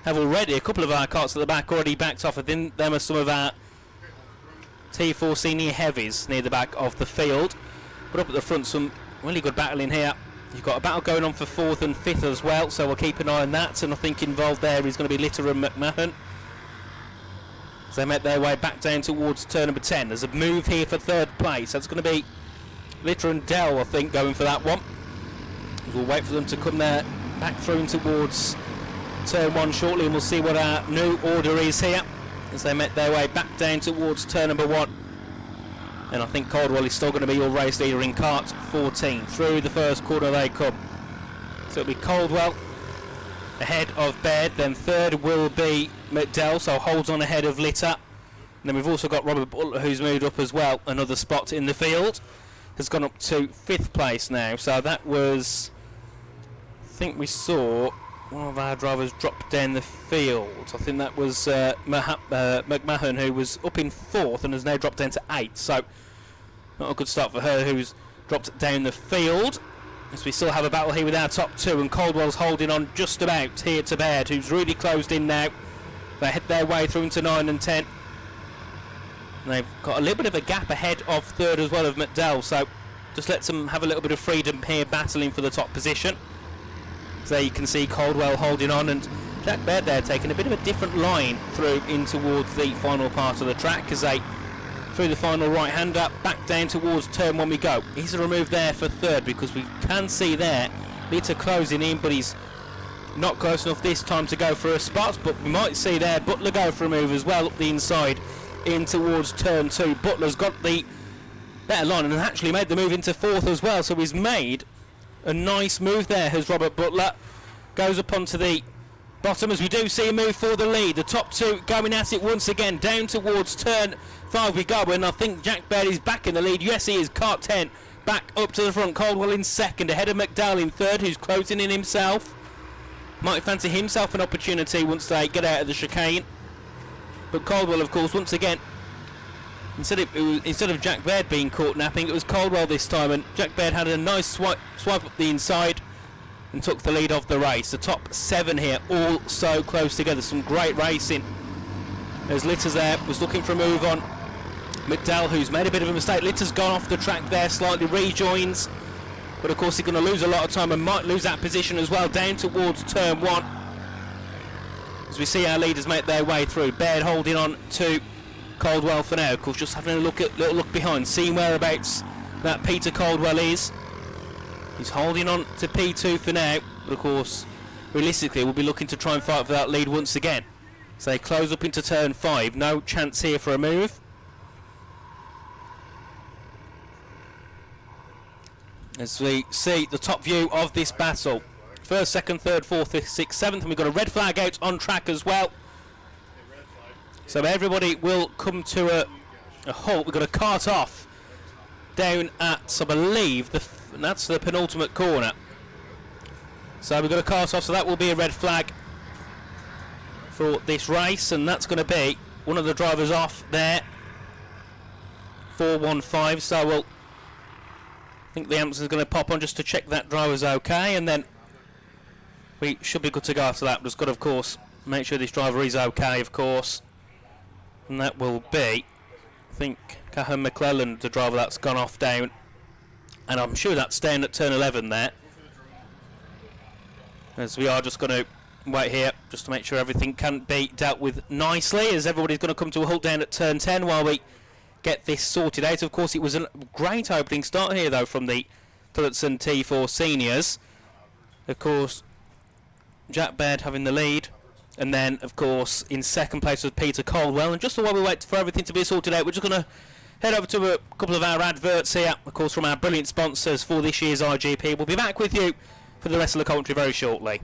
have already a couple of our karts at the back already backed off. I think them are some of our T4 senior heavies near the back of the field. But up at the front, some really good battling here. You've got a battle going on for 4th and 5th as well, so we'll keep an eye on that. And I think involved there is going to be Litter and McMahon. So they make their way back down towards turn number 10. There's a move here for 3rd place. That's going to be Litter and Dell, I think, going for that one. We'll wait for them to come there back through towards turn 1 shortly, and we'll see what our new order is here as they make their way back down towards turn number 1. And I think Caldwell is still going to be your race leader in kart 14. Through the first corner they come. So it'll be Caldwell ahead of Baird, then 3rd will be McDowell, so holds on ahead of Litter. And then we've also got Robert Butler, who's moved up as well, another spot in the field. Has gone up to 5th place now, so that was, I think we saw one of our drivers drop down the field. I think that was McMahon, who was up in 4th and has now dropped down to 8th, so not a good start for her, who's dropped down the field. As we still have a battle here with our top 2, and Caldwell's holding on just about here to Baird, who's really closed in now. They head their way through into 9 and 10. And they've got a little bit of a gap ahead of 3rd as well of McDowell, so just lets them have a little bit of freedom here battling for the top position. So there you can see Caldwell holding on, and Jack Baird there taking a bit of a different line through in towards the final part of the track as they through the final right-hander back down towards turn 1 we go. He's a remove there for 3rd because we can see there Litter closing in, but he's not close enough this time to go for a spot, but we might see there Butler go for a move as well up the inside in towards turn 2. Butler's got the better line and actually made the move into 4th as well, so he's made a nice move there as Robert Butler goes up onto the bottom as we do see a move for the lead. The top 2 going at it once again down towards turn 5 we go, and I think Jack Baird is back in the lead. Yes, he is. Kart 10 back up to the front. Caldwell in 2nd ahead of McDowell in 3rd, who's closing in himself. Might fancy himself an opportunity once they get out of the chicane. But Caldwell, of course, once again, instead of Jack Baird being caught napping, it was Caldwell this time, and Jack Baird had a nice swipe up the inside and took the lead of the race. The top 7 here, all so close together. Some great racing. As Litter's there, was looking for a move on McDowell, who's made a bit of a mistake. Litter's gone off the track there, slightly rejoins, but of course he's going to lose a lot of time and might lose that position as well down towards turn 1. As we see our leaders make their way through. Baird holding on to Caldwell for now. Of course, just having a little look behind, seeing whereabouts that Peter Caldwell is. He's holding on to P2 for now, but of course, realistically, we'll be looking to try and fight for that lead once again. So they close up into turn 5. No chance here for a move. As we see the top view of this battle. 1st, 2nd, 3rd, 4th, 5th, 6th, 7th, and we've got a red flag out on track as well. So everybody will come to a halt. We've got a kart off down at, I believe, that's the penultimate corner. So we've got a kart off, so that will be a red flag for this race, and that's going to be one of the drivers off there, 415. So we'll, I think the ambulance is going to pop on just to check that driver's okay, and then we should be good to go after that. We've just got to, of course, make sure this driver is okay, of course. And that will be, I think, Cahan McClellan, the driver that's gone off down. And I'm sure that's staying at turn 11 there. As we are just going to wait here, just to make sure everything can be dealt with nicely, as everybody's going to come to a halt down at turn 10 while we get this sorted out. Of course, it was a great opening start here, though, from the Tillotson T4 seniors. Of course, Jack Baird having the lead, and then of course in 2nd place was Peter Caldwell. And just while we wait for everything to be sorted out, we're just going to head over to a couple of our adverts here, of course, from our brilliant sponsors for this year's IGP. We'll be back with you for the rest of the commentary very shortly.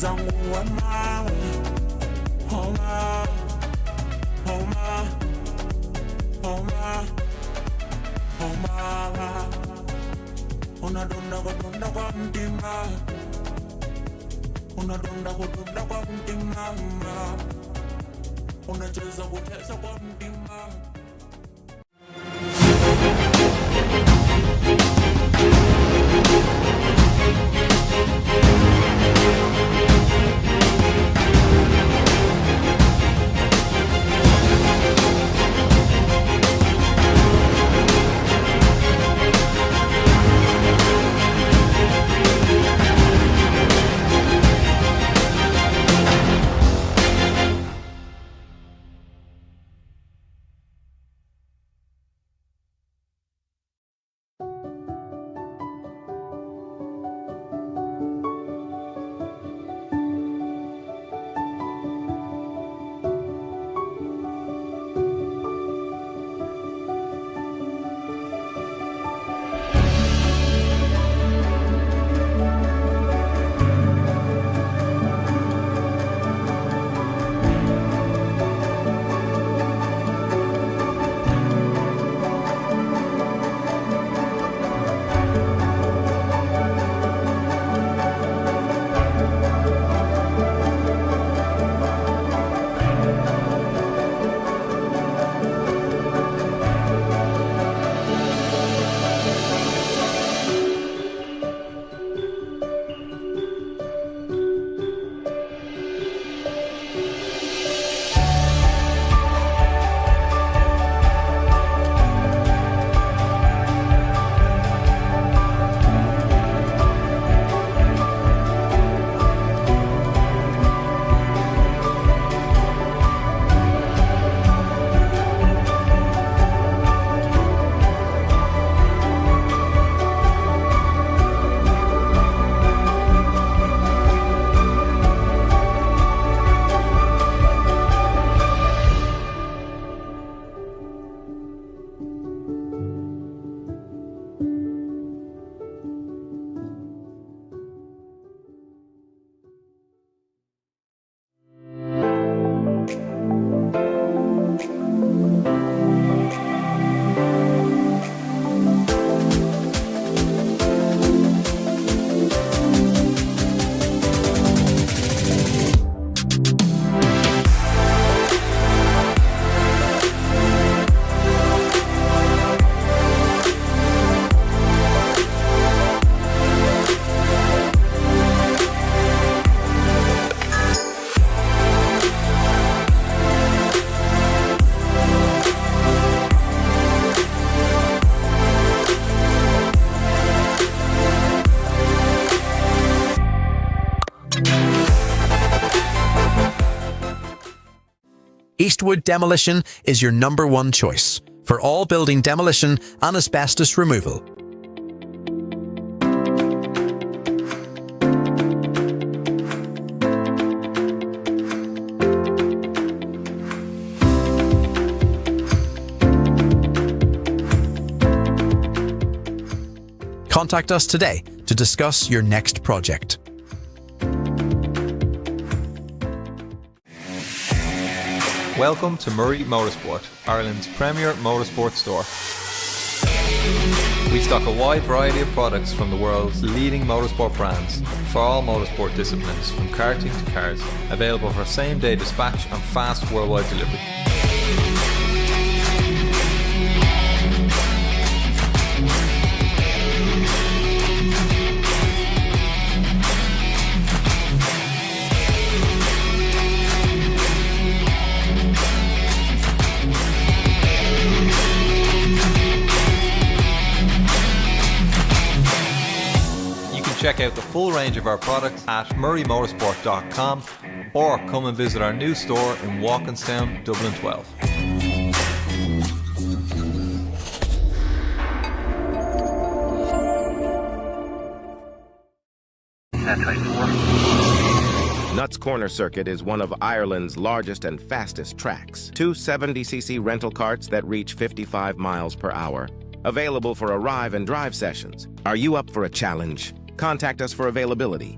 unacheza nguo mawe. Homa, homa, homa, homa. Unadunda kwa mtima. Unadunda kwa mtima. Unacheza kwa mtima. Eastwood Demolition is your #1 choice for all building demolition and asbestos removal. Contact us today to discuss your next project. Welcome to NI Motorsport, Ireland's premier motorsport store. We stock a wide variety of products from the world's leading motorsport brands for all motorsport disciplines, from karting to cars, available for same-day dispatch and fast worldwide delivery. Check out the full range of our products at murraymotorsport.com or come and visit our new store in Walkinstown, Dublin 12. Nuts Corner Circuit is one of Ireland's largest and fastest tracks. Two 70cc rental carts that reach 55 miles per hour. Available for arrive and drive sessions. Are you up for a challenge? Contact us for availability.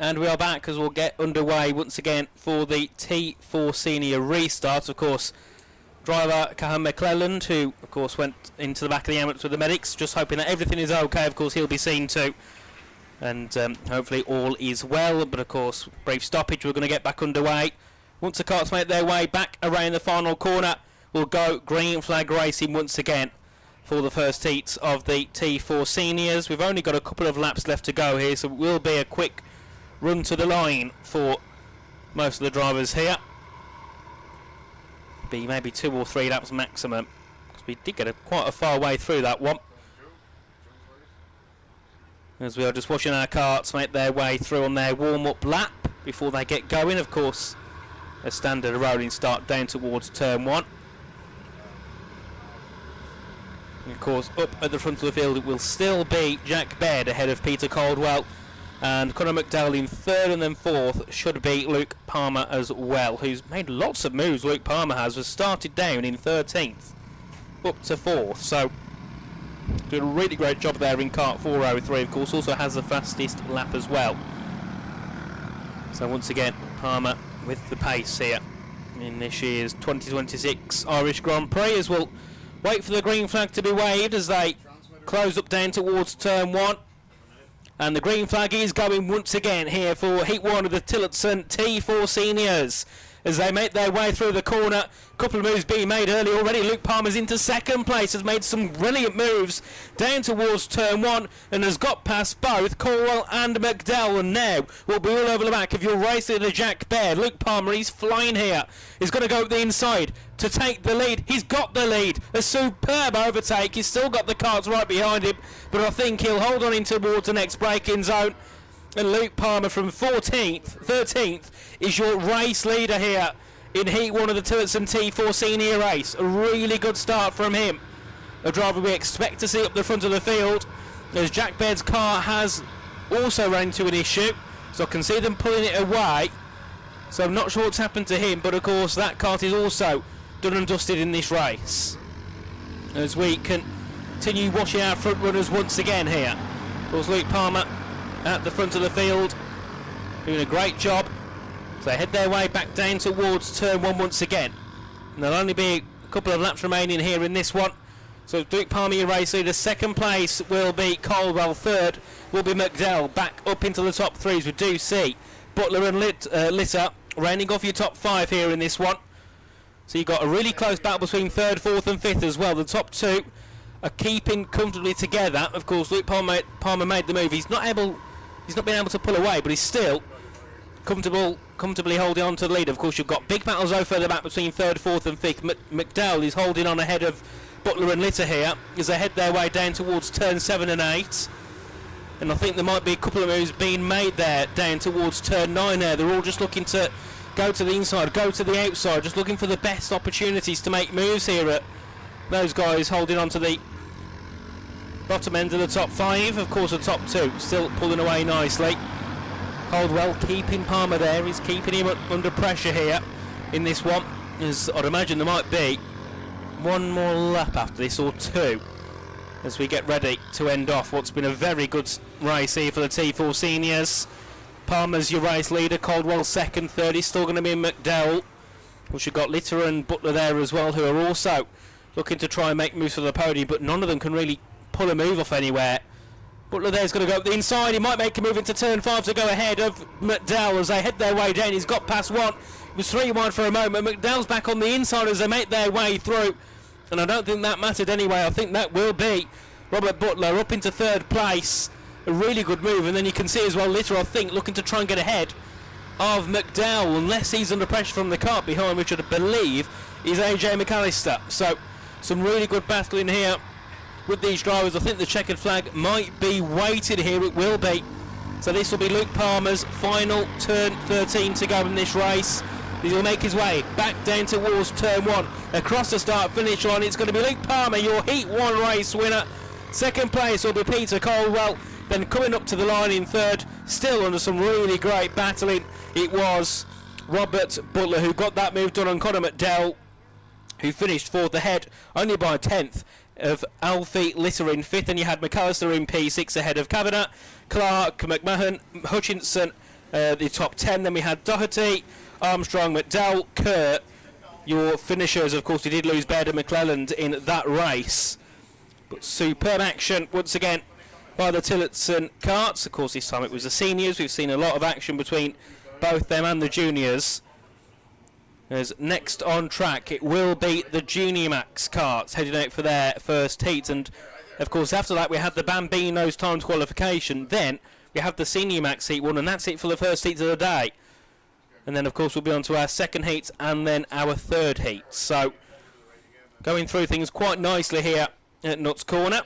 And we are back as we'll get underway once again for the T4 Senior restart. Of course, driver Cahan McClelland, who of course went into the back of the ambulance with the medics, just hoping that everything is okay. Of course, he'll be seen to, and hopefully all is well. But of course, brief stoppage. We're going to get back underway. Once the karts make their way back around the final corner, we'll go green flag racing once again for the first heats of the T4 Seniors. We've only got a couple of laps left to go here, so it will be a quick run to the line for most of the drivers here. Be maybe 2 or 3 laps maximum, because we did get quite a far way through that one. As we are just watching our karts make their way through on their warm-up lap before they get going. Of course, a standard rolling start down towards turn 1. And of course, up at the front of the field it will still be Jack Baird ahead of Peter Caldwell, and Conor McDowell in 3rd, and then 4th should be Luke Palmer as well, who's made lots of moves. Luke Palmer was started down in 13th up to 4th, so doing a really great job there in kart 403. Of course, also has the fastest lap as well. So once again, Palmer with the pace here in this year's 2026 Irish Grand Prix, as we'll wait for the green flag to be waved as they close up down towards turn 1. And the green flag is going once again here for Heat 1 of the Tillotson T4 Seniors as they make their way through the corner. A couple of moves being made early already. Luke Palmer's into 2nd place, has made some brilliant moves down towards turn 1 and has got past both Caldwell and McDowell, and now will be all over the back of your race leader Jack Baird. Luke Palmer, he's flying here. He's going to go up the inside to take the lead. He's got the lead. A superb overtake. He's still got the karts right behind him, but I think he'll hold on in towards the next braking zone. And Luke Palmer from 13th is your race leader here in Heat 1 of the Tillotson T4 Senior race. A really good start from him. A driver we expect to see up the front of the field, as Jack Baird's car has also run into an issue, so I can see them pulling it away. So I'm not sure what's happened to him, but of course that kart is also done and dusted in this race. As we continue watching our front runners once again here. Of course, Luke Palmer at the front of the field, doing a great job. So they head their way back down towards turn 1 once again. And there'll only be a couple of laps remaining here in this one. So Luke Palmer, your race leader. 2nd place will be Caldwell. 3rd will be McDowell. Back up into the top 3s. We do see Butler and Litter rounding off your top 5 here in this one. So you've got a really close battle between 3rd, 4th and 5th as well. The top 2 are keeping comfortably together. Of course, Luke Palmer made the move. He's not been able to pull away, but he's still comfortably holding on to the lead. Of course, you've got big battles over further back between 3rd, 4th and 5th. McDowell is holding on ahead of Butler and Litter here as they head their way down towards turn 7 and 8. And I think there might be a couple of moves being made there down towards turn 9 there. They're all just looking to go to the inside, go to the outside, just looking for the best opportunities to make moves here at those guys holding on to the bottom end of the top 5. Of course, the top 2 still pulling away nicely. Caldwell keeping Palmer there. He's keeping him under pressure here in this one, as I'd imagine there might be one more lap after this, or 2, as we get ready to end off what's been a very good race here for the T4 Seniors. Palmer's your race leader. Caldwell 2nd, 3rd is still going to be McDowell. Which you've got Litter and Butler there as well, who are also looking to try and make moves for the podium, but none of them can really pull a move off anywhere. Butler there's going to go up the inside. He might make a move into turn 5 to go ahead of McDowell as they head their way down. He's got past 1. It was 3 wide for a moment. McDowell's back on the inside as they make their way through, and I don't think that mattered anyway. I think that will be Robert Butler up into 3rd place. A really good move, and then you can see as well Litter, I think, looking to try and get ahead of McDowell, unless he's under pressure from the kart behind, which I believe is AJ McAllister. So some really good battling here with these drivers. I think the checkered flag might be weighted here. It will be. So this will be Luke Palmer's final turn 13 to go in this race. He will make his way back down towards turn 1. Across the start finish line, it's going to be Luke Palmer, your Heat 1 race winner. 2nd place will be Peter Caldwell. Then coming up to the line in 3rd, still under some really great battling, it was Robert Butler who got that move done on Conor McDowell, who finished 4th ahead, only by 10th of Alfie Litter in 5th, and you had McAllister in P6 ahead of Kavanagh, Clark, McMahon, Hutchinson the top 10. Then we had Doherty, Armstrong, McDowell, Kurt. Your finishers, of course, we did lose Baird and McClelland in that race. But superb action once again by the Tillotson karts. Of course, this time it was the seniors. We've seen a lot of action between both them and the juniors. As next on track, it will be the Junior Max karts heading out for their first heat. And of course, after that, we had the Bambinos timed qualification. Then we have the Senior Max heat 1, and that's it for the first heat of the day. And then, of course, we'll be on to our second heat and then our third heat. So, going through things quite nicely here at Nuts Corner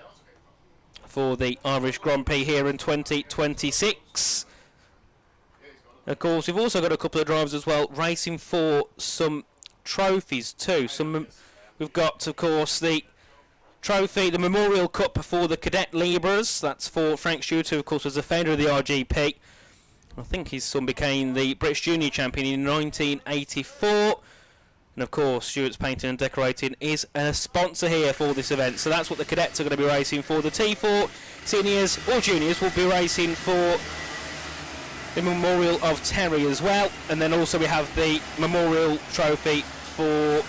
for the Irish Grand Prix here in 2026. Of course, we've also got a couple of drivers as well racing for some trophies too. We've got, of course, the trophy, the Memorial Cup for the Cadet Libras. That's for Frank Stewart, who, of course, was the founder of the RGP. I think his son became the British Junior Champion in 1984. And, of course, Stewart's Painting and Decorating is a sponsor here for this event. So that's what the cadets are going to be racing for. The T4 seniors or juniors will be racing for the Memorial of Terry as well. And then also we have the Memorial Trophy for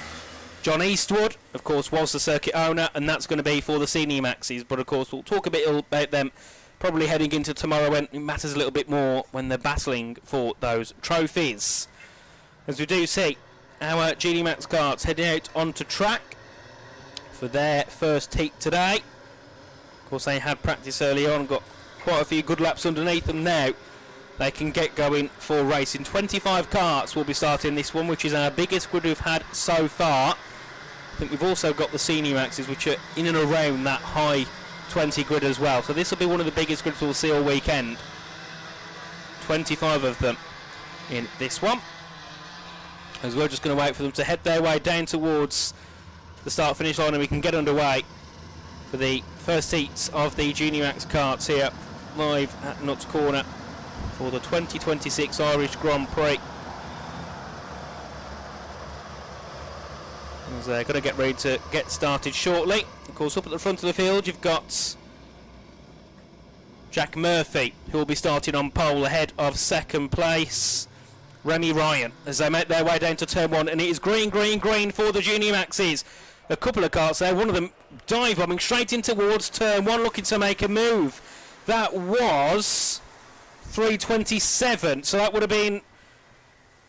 John Eastwood, of course, was the circuit owner, and that's going to be for the Senior Maxes. But, of course, we'll talk a bit about them probably heading into tomorrow when it matters a little bit more when they're battling for those trophies. As we do see our GD Max karts heading out onto track for their first heat today. Of course, they had practice early on, got quite a few good laps underneath them now. They can get going for racing. 25 karts will be starting this one, which is our biggest grid we've had so far. I think we've also got the Senior Maxes, which are in and around that high 20 grid as well. So this will be one of the biggest grids we'll see all weekend. 25 of them in this one. As we're just going to wait for them to head their way down towards the start-finish line, and we can get underway for the first heats of the Junior Max karts here live at Nuts Corner for the 2026 Irish Grand Prix. As they're going to get ready to get started shortly. Of course, up at the front of the field you've got Jack Murphy, who will be starting on pole ahead of second place Remy Ryan, as they make their way down to turn one, and it is green, green, green for the Junior Maxes. A couple of karts there, one of them dive bombing straight in towards turn one, looking to make a move. That was 3:27, so that would have been,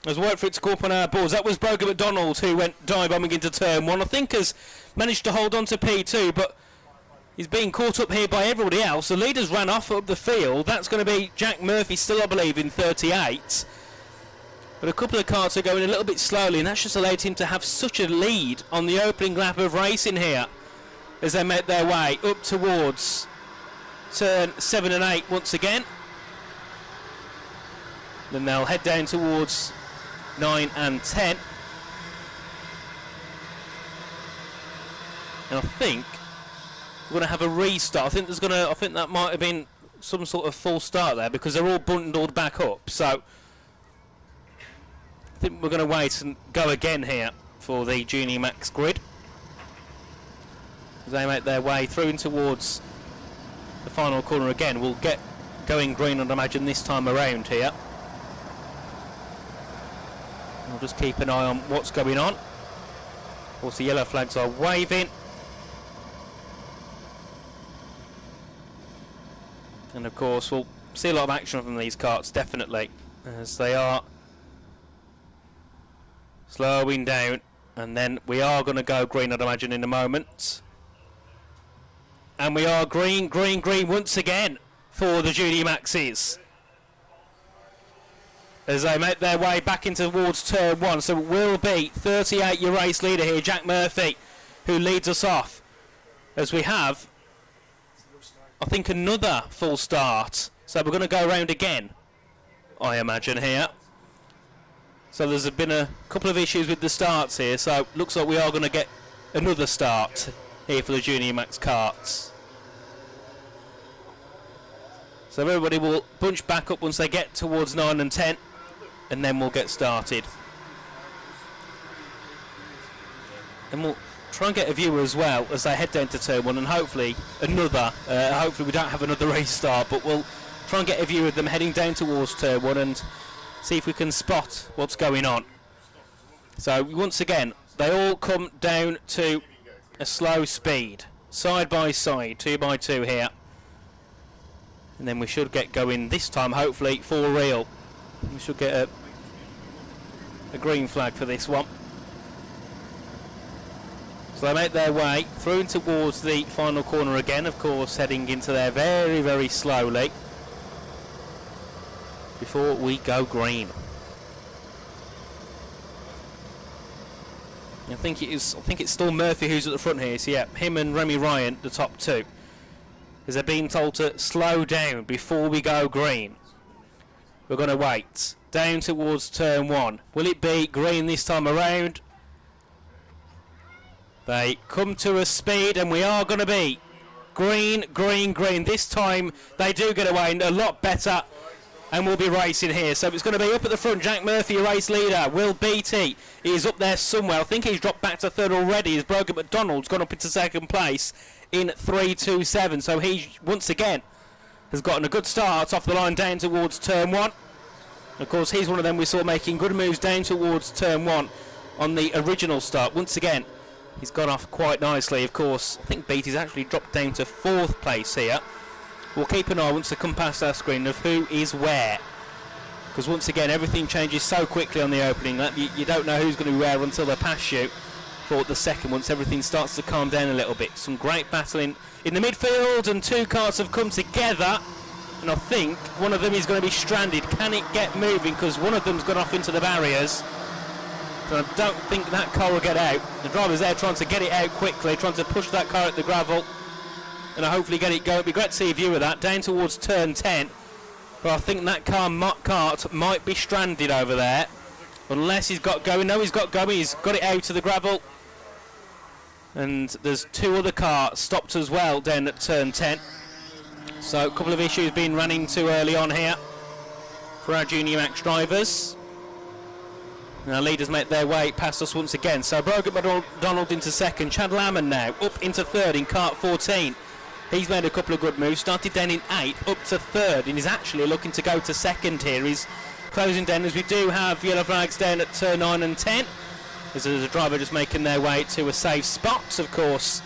as wait for it to go up on our boards, that was Brogan McDonald who went dive bombing into turn one. I think has managed to hold on to P2, but he's being caught up here by everybody else. The leaders ran off up the field. That's going to be Jack Murphy still, I believe, in 38. But a couple of karts are going a little bit slowly, and that's just allowed him to have such a lead on the opening lap of racing here as they make their way up towards turn 7 and 8 once again. Then they'll head down towards 9 and 10. And I think we're going to have a restart. I think that might have been some sort of full start there, because they're all bundled back up. So I think we're going to wait and go again here for the Junior Max grid as they make their way through and towards the final corner again. We'll get going green, I'd imagine, this time around here. We'll just keep an eye on what's going on. Of course, the yellow flags are waving. And of course, we'll see a lot of action from these karts, definitely, as they are slowing down. And then we are going to go green, I'd imagine, in a moment. And we are green, green, green once again for the Junior Maxes as they make their way back in towards turn one. So it will be 38 your race leader here, Jack Murphy, who leads us off, as we have, I think, another full start. So we're going to go around again, I imagine, here. So there's been a couple of issues with the starts here, so looks like we are going to get another start here for the Junior Max karts. So everybody will bunch back up once they get towards 9 and 10, and then we'll get started. And we'll try and get a view as well as they head down to turn one, and hopefully we don't have another restart, but we'll try and get a view of them heading down towards turn 1 and see if we can spot what's going on. So once again, they all come down to a slow speed, side by side, 2 by 2 here. And then we should get going this time, hopefully, for real. We should get a green flag for this one. So they make their way through and towards the final corner again, of course, heading into there very, very slowly before we go green. I think it's still Murphy who's at the front here. So yeah, him and Remy Ryan, the top two, as they're being told to slow down before we go green. We're going to wait down towards turn 1. Will it be green this time around? They come to a speed, and we are going to be green, green, green. This time they do get away, and a lot better, and we'll be racing here. So it's going to be up at the front. Jack Murphy, race leader. Will Beattie is up there somewhere. I think he's dropped back to third already, as Brogan McDonald's gone up into second place in 3.27. So he, once again, has gotten a good start off the line down towards turn 1. Of course, he's one of them we saw making good moves down towards turn 1 on the original start. Once again, he's gone off quite nicely. Of course, I think Beattie's actually dropped down to 4th place here. We'll keep an eye once they come past our screen of who is where, because once again everything changes so quickly on the opening that you don't know who's going to be where until they pass you for the second, once everything starts to calm down a little bit. Some great battling in the midfield, and 2 cars have come together, and I think one of them is going to be stranded. Can it get moving, because one of them's gone off into the barriers? So I don't think that car will get out. The driver's there trying to get it out quickly, trying to push that car at the gravel, and I hopefully get it going. It'd be great to see a view of that down towards turn 10. But I think that cart might be stranded over there, unless he's got going. No, he's got going. He's got it out to the gravel. And there's 2 other cars stopped as well down at turn 10. So a couple of issues being run into early on here for our Junior Max drivers. Now leaders make their way past us once again. So Brogan McDonald into second. Chad Lamond now up into third in kart 14. He's made a couple of good moves. Started down in 8th, up to 3rd, and he's actually looking to go to 2nd here. He's closing down, as we do have yellow flags down at turn 9 and 10. There's a driver just making their way to a safe spot, of course,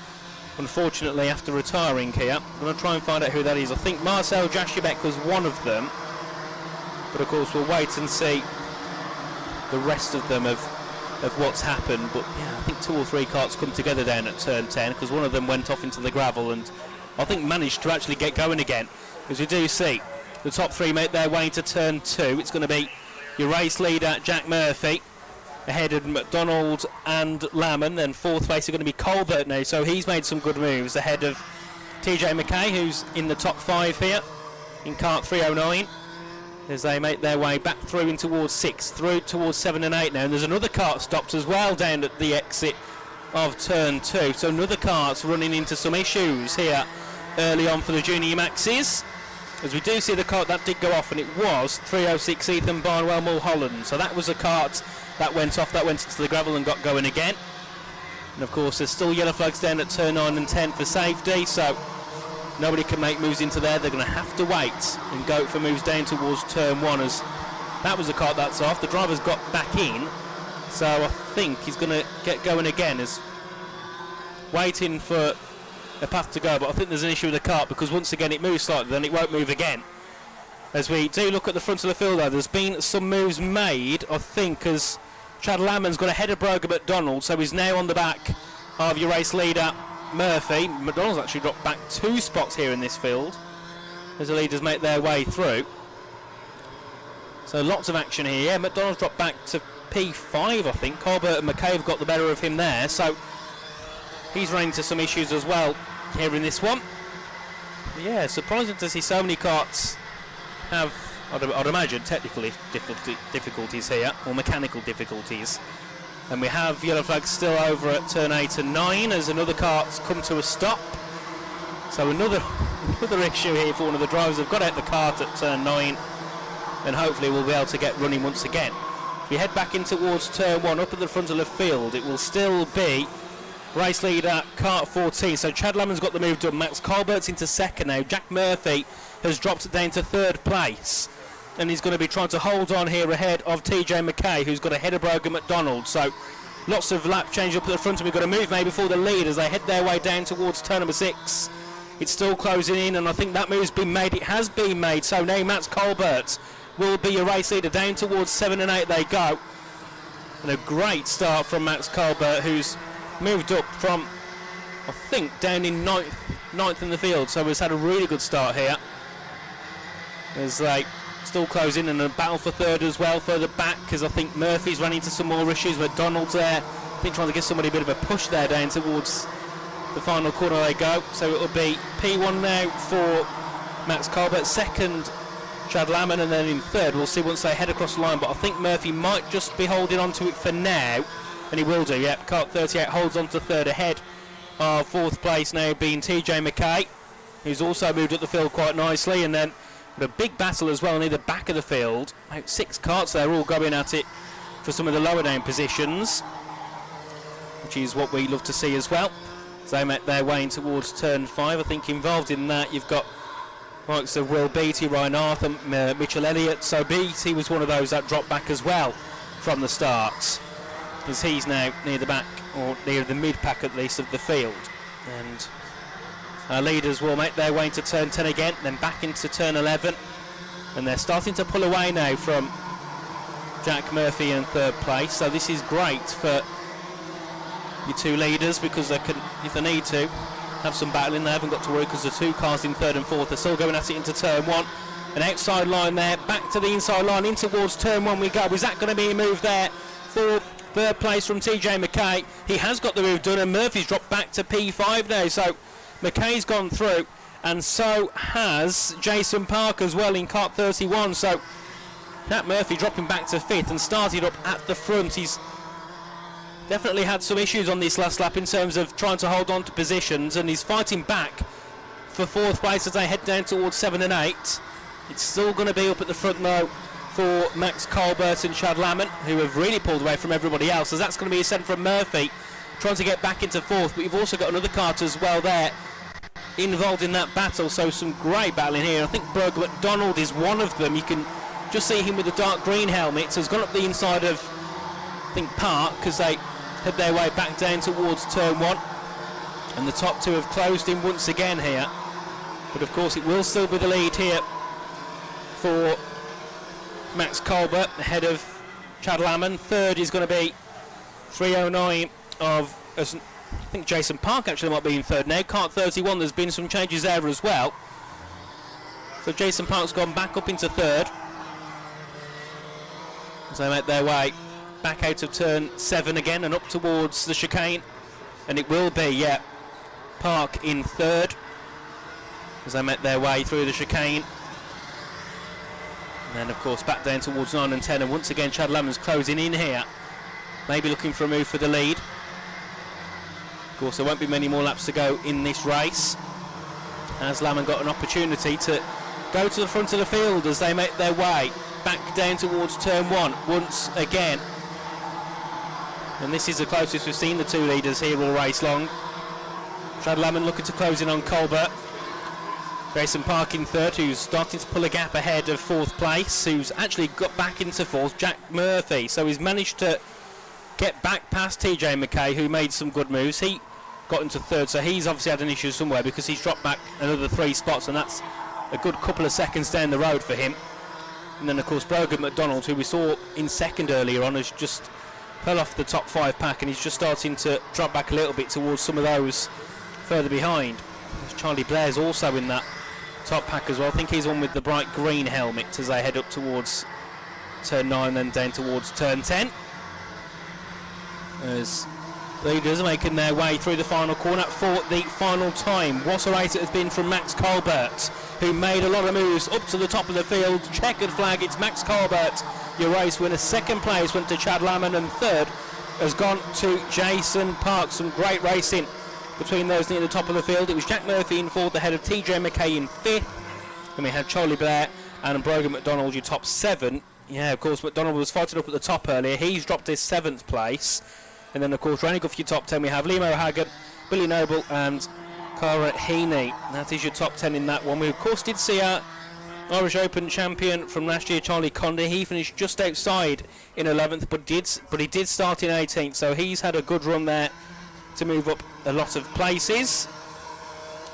unfortunately, after retiring here. I'm going to try and find out who that is. I think Marcel Jashibek was one of them, but of course we'll wait and see the rest of them of what's happened. But yeah, I think 2 or 3 carts come together down at turn 10, because one of them went off into the gravel and I think managed to actually get going again. As we do see the top 3 make their way to turn 2. It's going to be your race leader Jack Murphy ahead of McDonald and Lamond. Then 4th place is going to be Colbert now, so he's made some good moves ahead of TJ McKay, who's in the top 5 here in kart 309, as they make their way back through in towards 6th, through towards 7 and 8 now. And there's another kart stopped as well down at the exit of turn 2, so another kart's running into some issues here early on for the Junior Maxes, as we do see the kart that did go off, and it was 306 Ethan Barnwell Mulholland. So that was a kart that went off, that went into the gravel and got going again. And of course there's still yellow flags down at turn 9 and 10 for safety, so nobody can make moves into there. They're going to have to wait and go for moves down towards turn 1, as that was a kart that's off. The driver's got back in, so I think he's going to get going again, as waiting for a path to go. But I think there's an issue with the kart, because once again it moves slightly, then it won't move again. As we do look at the front of the field though, there's been some moves made, I think, as Chad Lamond's got ahead of Brogan McDonald, so he's now on the back of your race leader Murphy. McDonald's actually dropped back 2 spots here in this field as the leaders make their way through. So lots of action here. Yeah, McDonald's dropped back to P5, I think. Colbert and McKay have got the better of him there, so he's run into some issues as well here in this one. Yeah, surprising to see so many karts have, I'd imagine, technical difficulties here, or mechanical difficulties. And we have yellow flags still over at turn 8 and 9 as another kart's come to a stop. So another issue here for one of the drivers. They've got out the kart at turn 9, and hopefully we'll be able to get running once again. If we head back in towards turn 1, up at the front of the field, it will still be race leader, kart 14. So Chad Lamon's got the move done. Max Colbert's into second now. Jack Murphy has dropped it down to third place. And he's going to be trying to hold on here ahead of TJ McKay, who's got ahead of Brogan McDonald. So lots of lap change up at the front, and we've got to move maybe for the lead as they head their way down towards turn number 6. It's still closing in, and I think that move's been made. It has been made. So now Max Colbert will be a race leader. Down towards 7 and 8 they go. And a great start from Max Colbert, who's moved up from, I think, down in ninth in the field. So he's had a really good start here. As they still closing, and a battle for third as well further back, because I think Murphy's running into some more issues. McDonald's there, I think, trying to give somebody a bit of a push there down towards the final corner they go. So it'll be P1 now for Max Colbert, second Chad Lamon, and then in third we'll see once they head across the line. But I think Murphy might just be holding on to it for now, and he will do. Yep, kart 38 holds on to third ahead of fourth place now being TJ McKay, who's also moved up the field quite nicely. And then a big battle as well near the back of the field. About 6 karts there, all going at it for some of the lower down positions, which is what we love to see as well. So they make their way in towards turn 5. I think involved in that you've got likes of Will Beattie, Ryan Arthur, Mitchell Elliott. So Beattie was one of those that dropped back as well from the start, as he's now near the back, or near the mid pack at least, of the field. And our leaders will make their way into turn 10 again, then back into turn 11, and they're starting to pull away now from Jack Murphy in third place. So this is great for your two leaders, because they can, if they need to, have some battling. They haven't got to worry, because the 2 cars in third and fourth are still going at it into turn 1. An outside line there, back to the inside line, in towards turn 1 we go. Is that going to be a move there for third place from TJ McKay? He has got the move done, and Murphy's dropped back to P5 now. So McKay's gone through, and so has Jason Park as well in kart 31. So Nat Murphy dropping back to 5th and started up at the front. He's definitely had some issues on this last lap in terms of trying to hold on to positions, and he's fighting back for 4th place as they head down towards 7 and 8. It's still going to be up at the front though for Max Colbert and Chad Lamont, who have really pulled away from everybody else, as that's going to be a send from Murphy trying to get back into 4th. But you've also got another kart as well there involved in that battle, so some great battling here. I think Berg McDonald is one of them. You can just see him with the dark green helmet, so he's gone up the inside of, I think, Park, because they head their way back down towards turn 1, and the top 2 have closed in once again here. But of course it will still be the lead here for Max Colbert ahead of Chad Lamon. Third is going to be 309 of, I think Jason Park actually might be in third now. Kart 31, there's been some changes there as well. So Jason Park's gone back up into third as they make their way back out of turn 7 again and up towards the chicane. And it will be, yeah, Park in third as they make their way through the chicane. And then of course back down towards 9 and 10, and once again Chad Lamon's closing in here, maybe looking for a move for the lead. Of course there won't be many more laps to go in this race, as Lamon got an opportunity to go to the front of the field as they make their way back down towards turn 1 once again. And this is the closest we've seen the two leaders here all race long. Chad Lamon looking to close in on Colbert. Jason Park in third, who's starting to pull a gap ahead of 4th place, who's actually got back into 4th, Jack Murphy. So he's managed to get back past TJ McKay, who made some good moves. He got into 3rd, so he's obviously had an issue somewhere, because he's dropped back another 3 spots, and that's a good couple of seconds down the road for him. And then of course Brogan McDonald, who we saw in 2nd earlier on, has just fell off the top 5 pack, and he's just starting to drop back a little bit towards some of those further behind. Charlie Blair's also in that top pack as well. I think he's one with the bright green helmet as they head up towards turn 9, then down towards turn 10. As leaders are making their way through the final corner for the final time. What a race it has been from Max Colbert, who made a lot of moves up to the top of the field. Checkered flag, it's Max Colbert, your race winner. 2nd place went to Chad Lamon, and 3rd has gone to Jason Park. Some great racing between those near the top of the field. It was Jack Murphy in 4th ahead of TJ McKay in 5th. Then we had Charlie Blair and Brogan McDonald, your top 7. Yeah, of course, McDonald was fighting up at the top earlier. He's dropped his 7th place. And then, of course, rounding off your top 10, we have Limo Haggard, Billy Noble, and Cara Heaney. That is your top 10 in that one. We, of course, did see our Irish Open champion from last year, Charlie Condé. He finished just outside in 11th, but he did start in 18th, so he's had a good run there to move up a lot of places.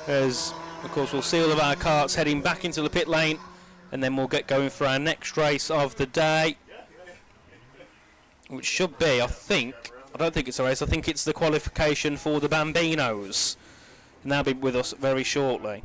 As, of course, we'll see all of our karts heading back into the pit lane, and then we'll get going for our next race of the day, which should be, I don't think it's a race, I think it's the qualification for the Bambinos, and they'll be with us very shortly.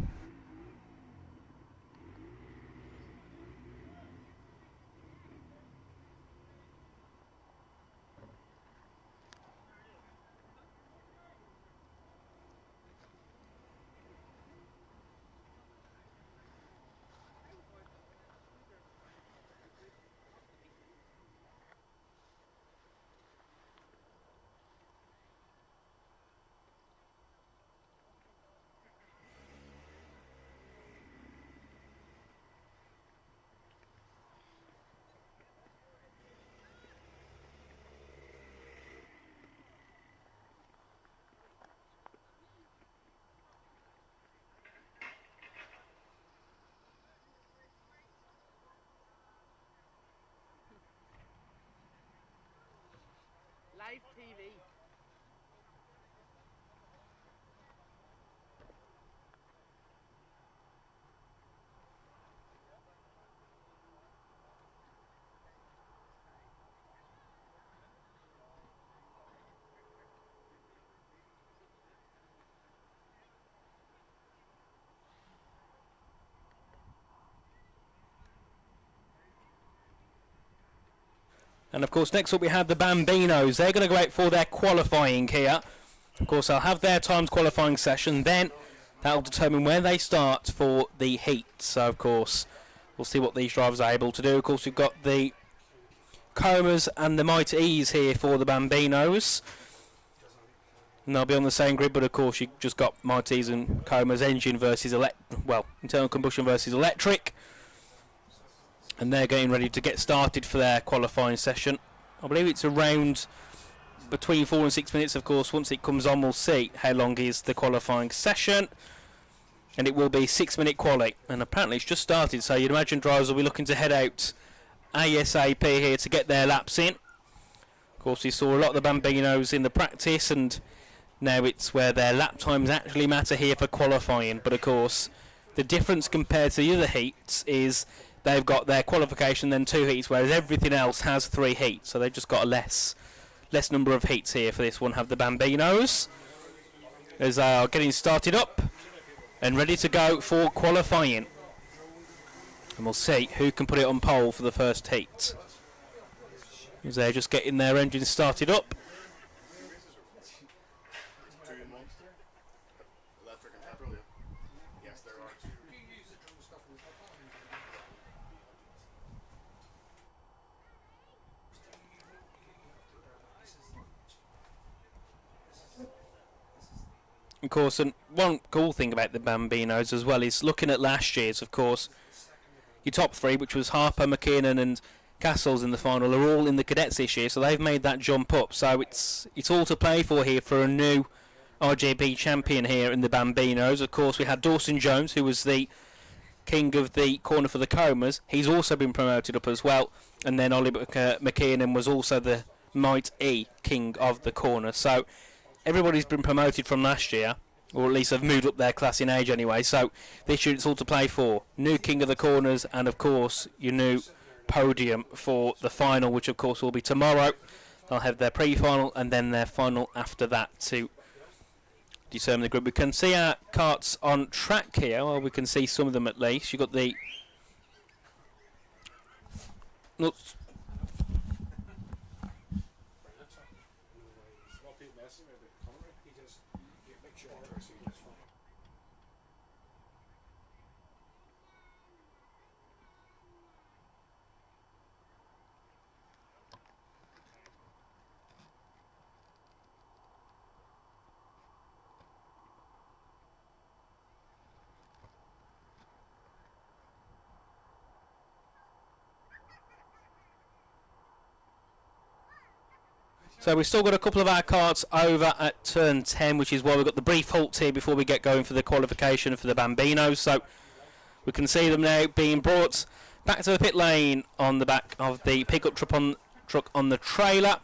Live TV. And of course, next up we have the Bambinos. They're going to go out for their qualifying here. Of course, they'll have their timed qualifying session. Then that'll determine where they start for the heat. So, of course, we'll see what these drivers are able to do. Of course, we've got the Comas and the Might E's here for the Bambinos. And they'll be on the same grid, but of course, you just got Might E's and Comas engine versus internal combustion versus electric. And they're getting ready to get started for their qualifying session. I believe it's around between 4 and 6 minutes, of course. Once it comes on, we'll see how long is the qualifying session. And it will be 6-minute quali. And apparently it's just started, so you'd imagine drivers will be looking to head out ASAP here to get their laps in. Of course, we saw a lot of the Bambinos in the practice, and now it's where their lap times actually matter here for qualifying. But of course, the difference compared to the other heats is they've got their qualification, then 2 heats, whereas everything else has 3 heats. So they've just got a less number of heats here for this one. Have the Bambinos as they are getting started up and ready to go for qualifying. And we'll see who can put it on pole for the first heat, as they're just getting their engines started up. Of course, and one cool thing about the Bambinos as well is looking at last year's, of course, your top 3, which was Harper, McKinnon and Castles in the final, are all in the cadets this year, so they've made that jump up. So it's all to play for here for a new RGP champion here in the Bambinos. Of course, we had Dawson Jones, who was the king of the corner for the Comas. He's also been promoted up as well. And then Ollie McKinnon was also the Might E king of the corner. So everybody's been promoted from last year, or at least have moved up their class in age anyway. So this year it's all to play for. New king of the corners, and of course your new podium for the final, which of course will be tomorrow. They'll have their pre-final and then their final after that to determine the group. We can see our karts on track here, or we can see some of them at least. You've got the So we've still got a couple of our karts over at turn 10, which is why we've got the brief halt here before we get going for the qualification for the Bambinos. So we can see them now being brought back to the pit lane on the back of the pickup truck on the trailer.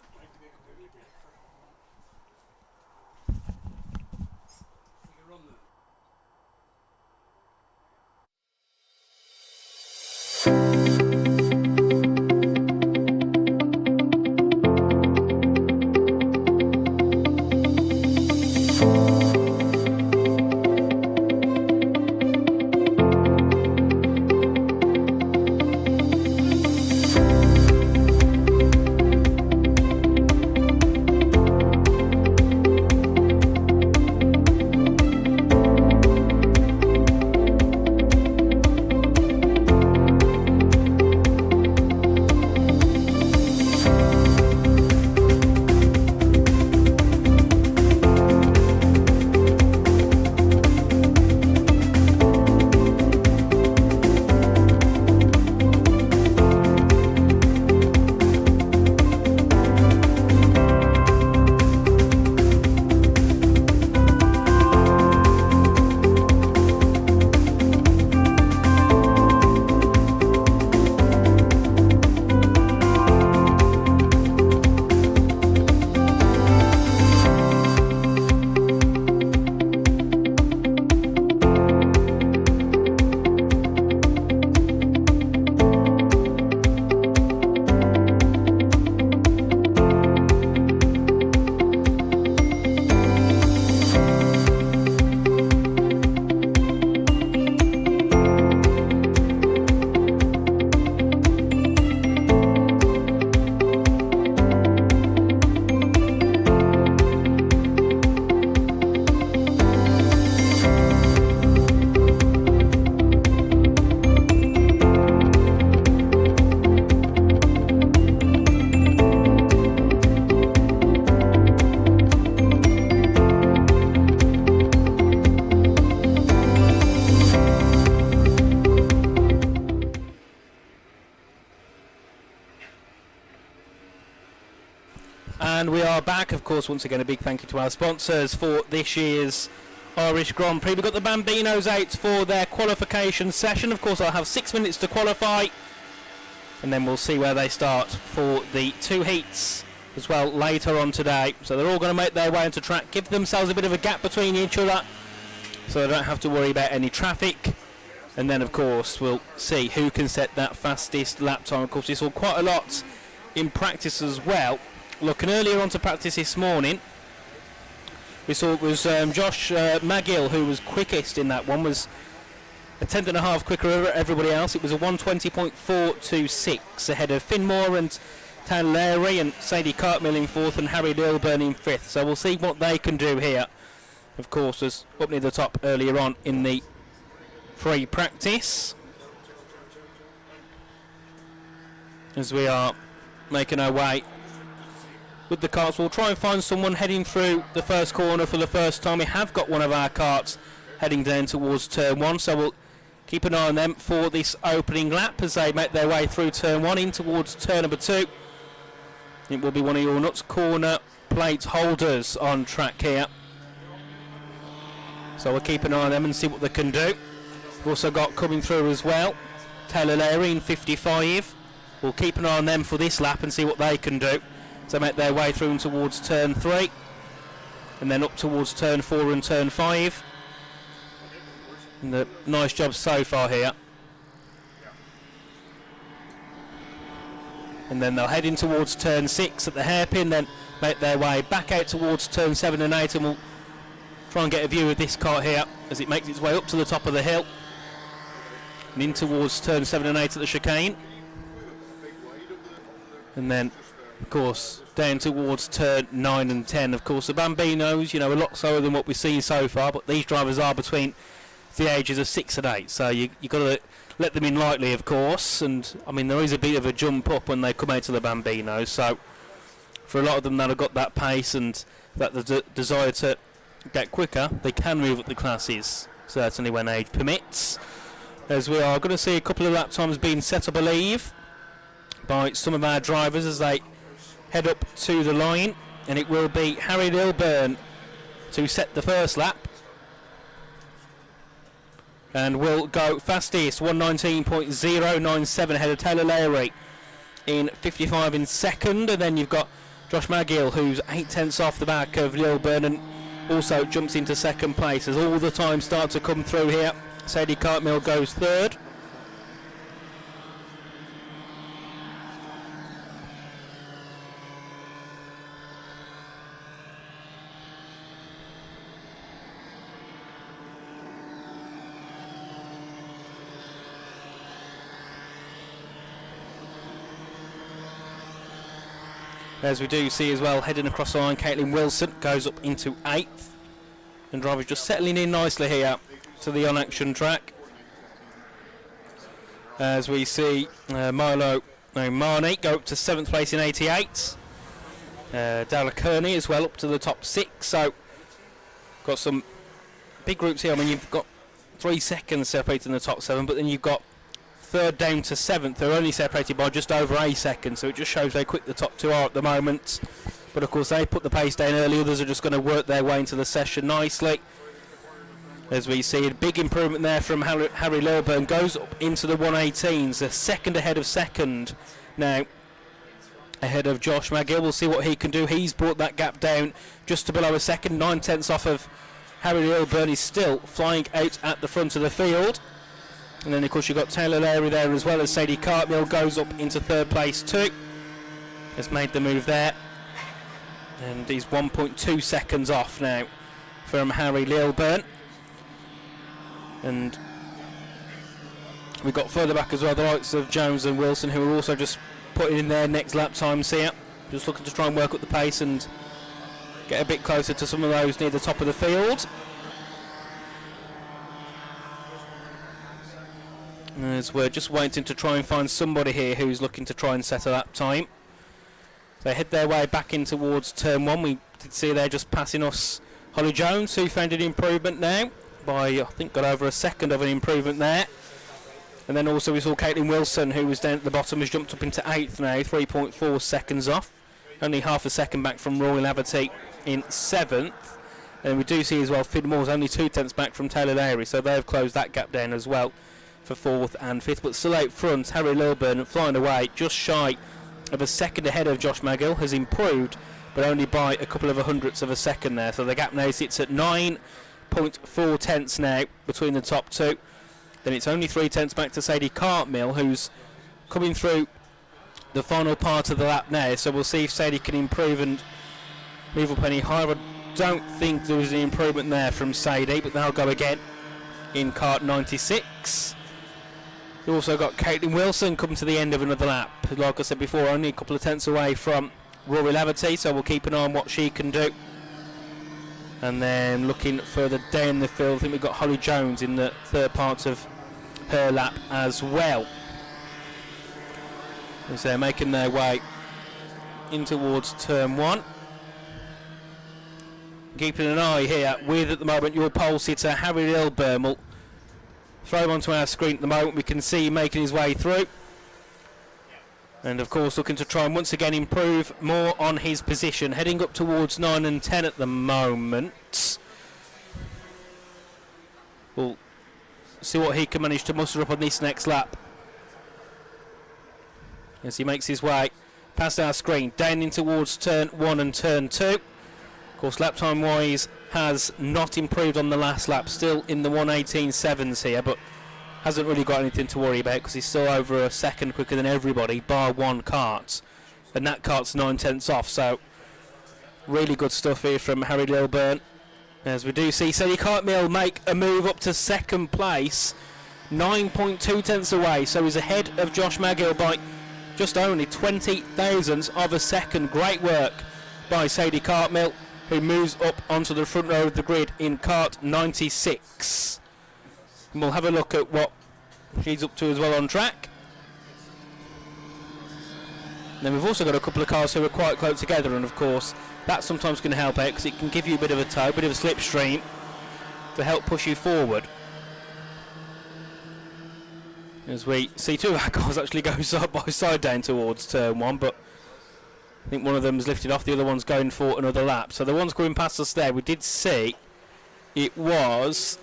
And we are back, of course. Once again, a big thank you to our sponsors for this year's Irish Grand Prix. We've got the Bambinos out for their qualification session. Of course, I'll have 6 minutes to qualify, and then we'll see where they start for the 2 heats as well later on today. So they're all going to make their way onto track, give themselves a bit of a gap between each other so they don't have to worry about any traffic. And then, of course, we'll see who can set that fastest lap time. Of course, we saw quite a lot in practice as well. Looking earlier on to practice this morning, we saw it was Josh Magill who was quickest in that one, was a tenth and a half quicker over everybody else. It was a 1:20.426 ahead of Finn Moore and Tan Larry and Sadie Cartmill in fourth and Harry Lilburn in fifth. So we'll see what they can do here. Of course, was up near the top earlier on in the free practice. As we are making our way with the karts, we'll try and find someone heading through the first corner for the first time. We have got one of our karts heading down towards turn 1, so we'll keep an eye on them for this opening lap as they make their way through turn 1 in towards turn number 2. It will be one of your nuts corner plate holders on track here, so we'll keep an eye on them and see what they can do. We've also got coming through as well Taylor Larry in 55. We'll keep an eye on them for this lap and see what they can do. So make their way through towards turn 3 and then up towards turn 4 and turn 5. And a nice job so far here. And then they'll head in towards turn 6 at the hairpin, then make their way back out towards turn 7 and 8, and we'll try and get a view of this kart here as it makes its way up to the top of the hill and in towards turn 7 and 8 at the chicane. And then, of course, down towards turn 9 and 10. Of course, the Bambinos, you know, a lot slower than what we've seen so far, but these drivers are between the ages of 6 and 8, so you've got to let them in lightly, of course. And I mean, there is a bit of a jump up when they come out to the Bambinos, so for a lot of them that have got that pace and that the desire to get quicker, they can move up the classes, certainly when age permits. As we are going to see a couple of lap times being set, I believe, by some of our drivers as they head up to the line. and it will be Harry Lilburn to set the first lap. And will go fastest, 119.097 ahead of Taylor Lowry in 55 in second. And then you've got Josh Magill, who's 0.8 off the back of Lilburn and also jumps into second place as all the time start to come through here. Sadie Cartmill goes third. As we do see as well, heading across the line, Caitlin Wilson goes up into 8th. And drivers just settling in nicely here to the on-action track. As we see Marnie go up to 7th place in 88. Dara Kearney as well up to the top 6. So, got some big groups here. I mean, you've got 3 seconds separated in the top 7, but then you've got 3rd down to 7th. They're only separated by just over a second, so it just shows how quick the top 2 are at the moment. But of course they put the pace down early, others are just going to work their way into the session nicely. As we see a big improvement there from Harry Lilburn, goes up into the 118s, a second ahead of second now, ahead of Josh Magill. We'll see what he can do. He's brought that gap down just to below a second, 9/10 off of Harry Lilburn. He's still flying out at the front of the field. And then of course you've got Taylor Lowry there as well, as Sadie Cartmill goes up into 3rd place too. Has made the move there. And he's 1.2 seconds off now from Harry Lilburn. And we've got further back as well the likes of Jones and Wilson, who are also just putting in their next lap times here. Just looking to try and work up the pace and get a bit closer to some of those near the top of the field. As we're just waiting to try and find somebody here who's looking to try and set a lap time. They head their way back in towards turn 1. We did see there just passing us Holly Jones, who found an improvement now by, I think, got over a second of an improvement there. And then also we saw Caitlin Wilson, who was down at the bottom, has jumped up into 8th now, 3.4 seconds off. Only half a second back from Rory Laverty in 7th. And we do see as well Finn Moore's only 2/10 back from Taylor Lowry, so they've closed that gap down as well for 4th and 5th. But still out front, Harry Lilburn flying away just shy of a second ahead of Josh Magill, has improved but only by a couple of 100ths of a second there. So the gap now sits at 9.4 now between the top 2. Then it's only 3/10 back to Sadie Cartmill, who's coming through the final part of the lap now. So we'll see if Sadie can improve and move up any higher. I don't think there was an improvement there from Sadie, but they'll go again in kart 96. You also got Caitlin Wilson coming to the end of another lap. Like I said before, only a couple of tenths away from Rory Laverty, so we'll keep an eye on what she can do. And then looking further down the field, I think we've got Holly Jones in the 3rd part of her lap as well. As they're making their way in towards turn 1. Keeping an eye here with, at the moment, your pole sitter Harry Lilburn. We'll throw him onto our screen at the moment. We can see him making his way through. And of course looking to try and once again improve more on his position. Heading up towards 9 and 10 at the moment. We'll see what he can manage to muster up on this next lap. As he makes his way past our screen, down in towards turn 1 and turn 2. Of course, lap time wise has not improved on the last lap, still in the 1:18.7s here, but hasn't really got anything to worry about because he's still over a second quicker than everybody, bar one kart, and that kart's 9/10 off. So really good stuff here from Harry Lilburn. As we do see Sadie Cartmill make a move up to second place, 9.2 tenths away, so he's ahead of Josh Magill by just only 20 thousandths of a second. Great work by Sadie Cartmill, who moves up onto the front row of the grid in kart 96. And we'll have a look at what she's up to as well on track. And then we've also got a couple of cars who are quite close together, and of course that's sometimes going to help out because it can give you a bit of a tow, a bit of a slipstream to help push you forward. As we see two of our cars actually go side by side down towards turn 1, but I think one of them's lifted off, the other one's going for another lap. So the ones going past us there, we did see it was,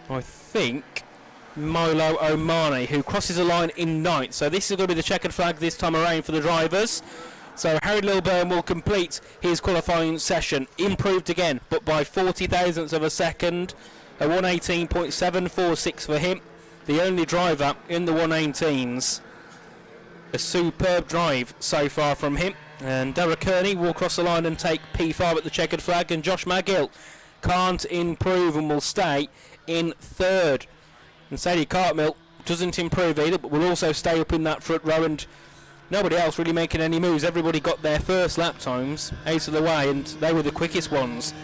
I think, Milo Omani, who crosses the line in ninth. So this is going to be the checkered flag this time around for the drivers. So Harry Lilburn will complete his qualifying session, improved again, but by 40 thousandths of a second, a 118.746 for him, the only driver in the 118s. A superb drive so far from him. And Derek Kearney will cross the line and take P5 at the checkered flag, and Josh McGill can't improve and will stay in third. And Sadie Cartmill doesn't improve either, but will also stay up in that front row, and nobody else really making any moves. Everybody got their first lap times out of the way, and they were the quickest ones.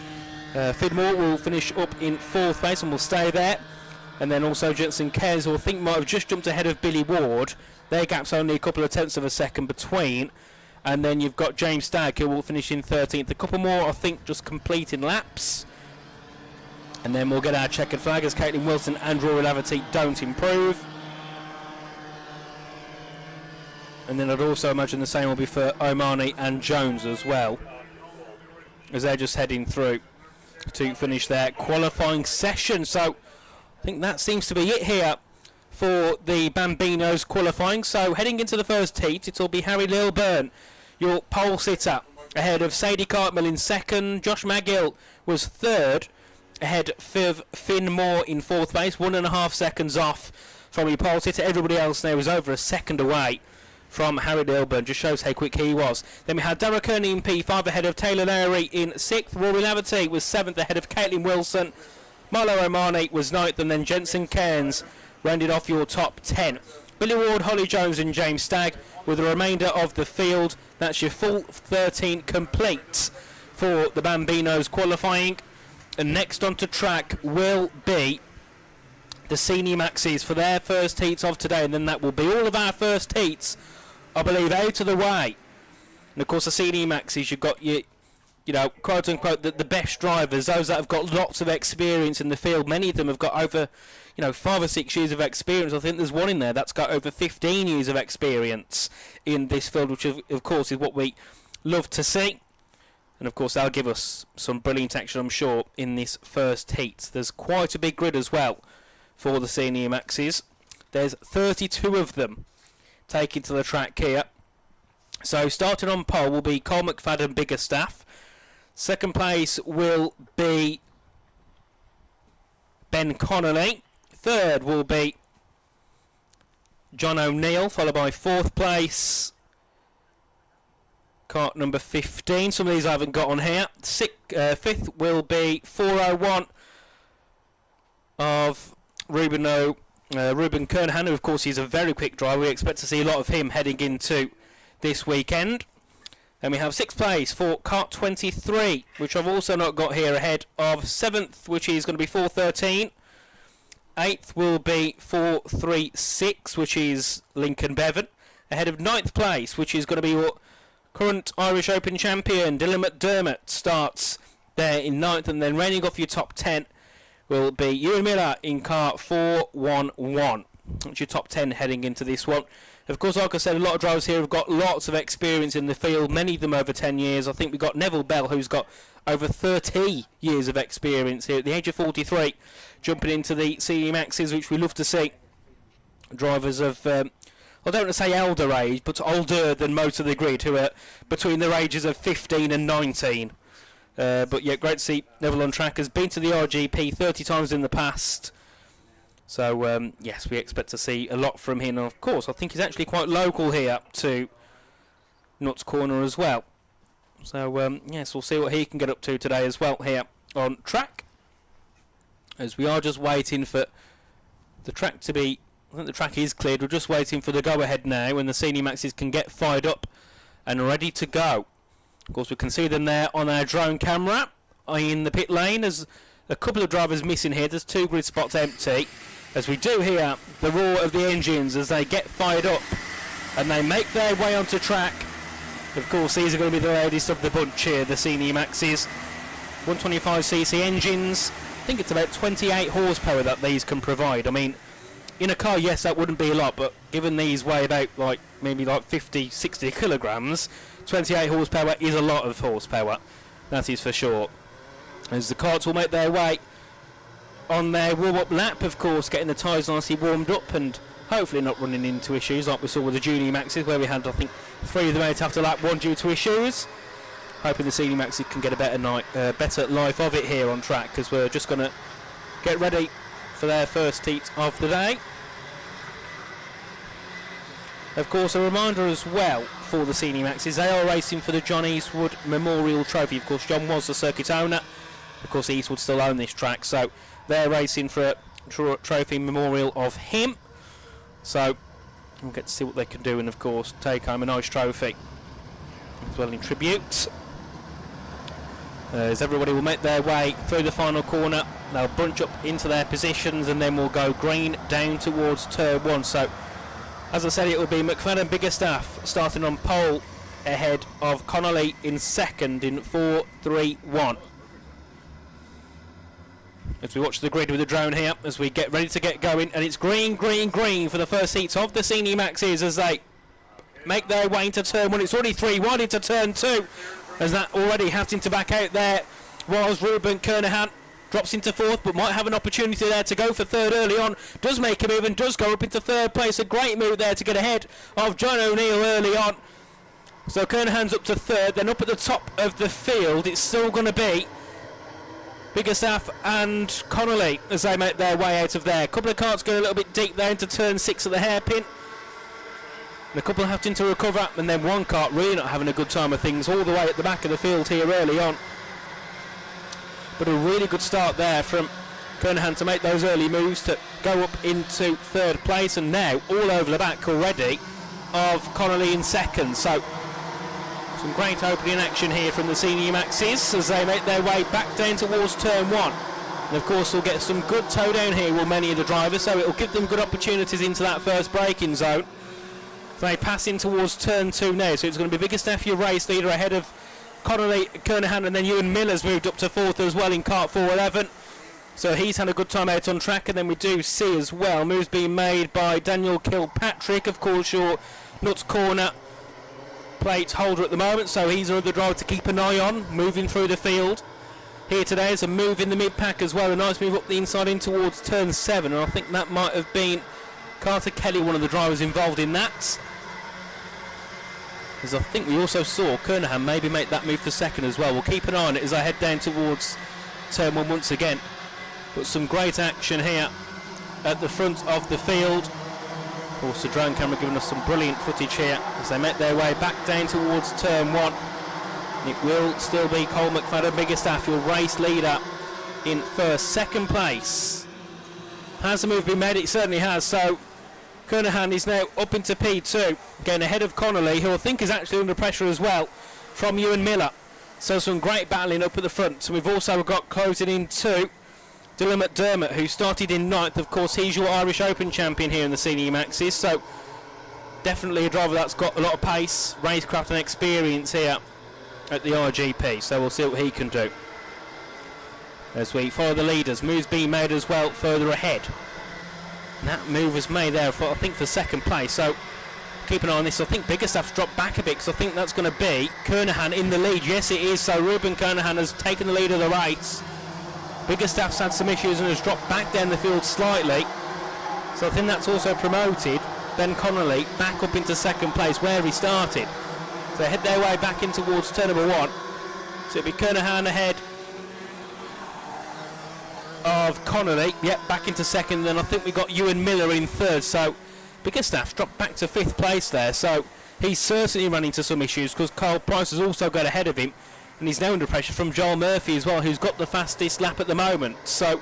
Fidmore will finish up in fourth place and will stay there. And then also Jensen Kez, who I think might have just jumped ahead of Billy Ward. Their gap's only a couple of tenths of a second between. And then you've got James Stagg, who will finish in 13th. A couple more, I think, just completing laps. And then we'll get our checkered flag as Caitlin Wilson and Rory Laverty don't improve. And then I'd also imagine the same will be for Omani and Jones as well, as they're just heading through to finish their qualifying session. So I think that seems to be it here for the Bambinos qualifying. So heading into the first heat, it'll be Harry Lilburn, your pole sitter, ahead of Sadie Cartmill in second. Josh McGill was third, ahead of Finn Moore in fourth place, 1.5 seconds off from your pole sitter. Everybody else now was over a second away from Harry Lilburn. Just shows how quick he was. Then we had Derek Kearney in P5 ahead of Taylor Lowry in 6th. Rory Laverty was 7th ahead of Caitlin Wilson. Milo Omani was 9th, and then Jensen Cairns rounded off your top 10. Billy Ward, Holly Jones and James Stagg with the remainder of the field. That's your full 13 complete for the Bambinos qualifying. And next onto track will be the Senior Maxis for their first heats of today, and then that will be all of our first heats, I believe, out of the way. And of course the Senior Maxis, you've got your, quote unquote, the best drivers, those that have got lots of experience in the field. Many of them have got over 5 or 6 years of experience. I think there's one in there that's got over 15 years of experience in this field, which of course is what we love to see. And of course they'll give us some brilliant action, I'm sure, in this first heat. There's quite a big grid as well for the Senior Maxis. There's 32 of them taking to the track here. So starting on pole will be Cole McFadden Biggerstaff. Second place will be Ben Connolly. Third will be John O'Neill, followed by fourth place kart number 15. Some of these I haven't got on here. Fifth will be 401 of Ruben Kernahan, who of course he's a very quick driver. We expect to see a lot of him heading into this weekend. Then we have sixth place for kart 23, which I've also not got here, ahead of seventh, which is going to be 413. Eighth will be 436, which is Lincoln Bevan, ahead of ninth place, which is going to be your current Irish Open champion Dylan McDermott starts there in ninth, and then rounding off your top 10 will be Ewan Miller in kart 411. That's your top 10 heading into this one. Of course, like I said, a lot of drivers here have got lots of experience in the field, many of them over 10 years. I think we've got Neville Bell, who's got over 30 years of experience here at the age of 43, jumping into the Senior Maxis, which we love to see. Drivers of, I don't want to say elder age, but older than most of the grid, who are between their ages of 15 and 19. But yeah, great to see Neville on track. Has been to the RGP 30 times in the past. So, yes, we expect to see a lot from him. And, of course, I think he's actually quite local here to Nuts Corner as well. So, yes, we'll see what he can get up to today as well here on track. As we are just waiting for the track to be... I think the track is cleared. We're just waiting for the go-ahead now when the Senior Maxis can get fired up and ready to go. Of course, we can see them there on our drone camera in the pit lane. There's a couple of drivers missing here. There's 2 grid spots empty. As we do hear the roar of the engines as they get fired up and they make their way onto track. Of course, these are going to be the latest of the bunch here, the Senior Maxis. 125cc engines. I think it's about 28 horsepower that these can provide. I mean, in a car, yes, that wouldn't be a lot, but given these weigh about like maybe like 50, 60 kilograms, 28 horsepower is a lot of horsepower, that is for sure. As the karts will make their way on their warm-up lap, of course, getting the tyres nicely warmed up and hopefully not running into issues like we saw with the Junior Maxes, where we had, I think, 3 of them out after lap 1 due to issues. Hoping the Senior Maxes can get a better life of it here on track, because we're just going to get ready for their first heat of the day. Of course, a reminder as well for the Senior Maxes, they are racing for the John Eastwood Memorial Trophy. Of course, John was the circuit owner. Of course, Eastwood still own this track, so they're racing for a trophy memorial of him. So we'll get to see what they can do and, of course, take home a nice trophy as well in tribute. As everybody will make their way through the final corner, they'll bunch up into their positions and then we'll go green down towards turn 1. So, as I said, it will be McFadden Biggerstaff starting on pole ahead of Connolly in second in 4-3-1. As we watch the grid with the drone here, as we get ready to get going, and it's green, green, green for the first heats of the Senior Maxes as they make their way into turn 1. It's already 3 wide into turn 2, as that already having to back out there was Ruben Kernahan. Drops into 4th, but might have an opportunity there to go for 3rd early on. Does make a move and does go up into 3rd place. A great move there to get ahead of John O'Neill early on. So Kernahan's up to 3rd, then up at the top of the field, it's still going to be Biggerstaff and Connolly as they make their way out of there. A couple of karts go a little bit deep there into turn 6 at the hairpin. And a couple having to recover, and then one kart really not having a good time of things all the way at the back of the field here early on. But a really good start there from Kernahan to make those early moves to go up into 3rd place, and now all over the back already of Connolly in 2nd. So some great opening action here from the Senior Maxes as they make their way back down towards turn 1. And of course they'll get some good toe down here with many of the drivers, so it'll give them good opportunities into that first braking zone. They pass in towards turn 2 now, so it's going to be Biggerstaff, your race leader, ahead of Connolly, Kernahan, and then Ewan Miller's moved up to 4th as well in kart 411. So he's had a good time out on track, and then we do see as well moves being made by Daniel Kilpatrick, of course your Nuts Corner plate holder at the moment, so he's another driver to keep an eye on moving through the field. Here today is a move in the mid-pack as well, a nice move up the inside in towards turn 7, and I think that might have been Carter Kelly, one of the drivers involved in that. As I think we also saw Kernahan maybe make that move for 2nd as well. We'll keep an eye on it as I head down towards turn 1 once again. But some great action here at the front of the field. Of course, the drone camera giving us some brilliant footage here as they make their way back down towards turn 1. It will still be Cole McFadden Biggerstaff, your race leader, in 2nd place. Has the move been made? It certainly has. So Kernahan is now up into P2, getting ahead of Connolly, who I think is actually under pressure as well from Ewan Miller. So some great battling up at the front. So we've also got closing in 2 Dylan McDermott, who started in 9th. Of course, he's your Irish Open champion here in the Senior Maxes, so definitely a driver that's got a lot of pace, racecraft and experience here at the RGP, so we'll see what he can do. As we follow the leaders, moves being made as well further ahead. And that move was made there for, I think, for 2nd place, so keep an eye on this. I think Biggerstaff's dropped back a bit, because I think that's going to be Kernahan in the lead. Yes, it is, so Ruben Kernahan has taken the lead of the race. Biggerstaff's had some issues and has dropped back down the field slightly, so I think that's also promoted Ben Connolly back up into 2nd place where he started. So they head their way back in towards turn number 1. So it'll be Kernahan ahead of Connolly, yep, back into 2nd, then I think we got Ewan Miller in 3rd, so Biggerstaff's dropped back to 5th place there, so he's certainly run into some issues because Kyle Price has also got ahead of him, and he's now under pressure from Joel Murphy as well, who's got the fastest lap at the moment. So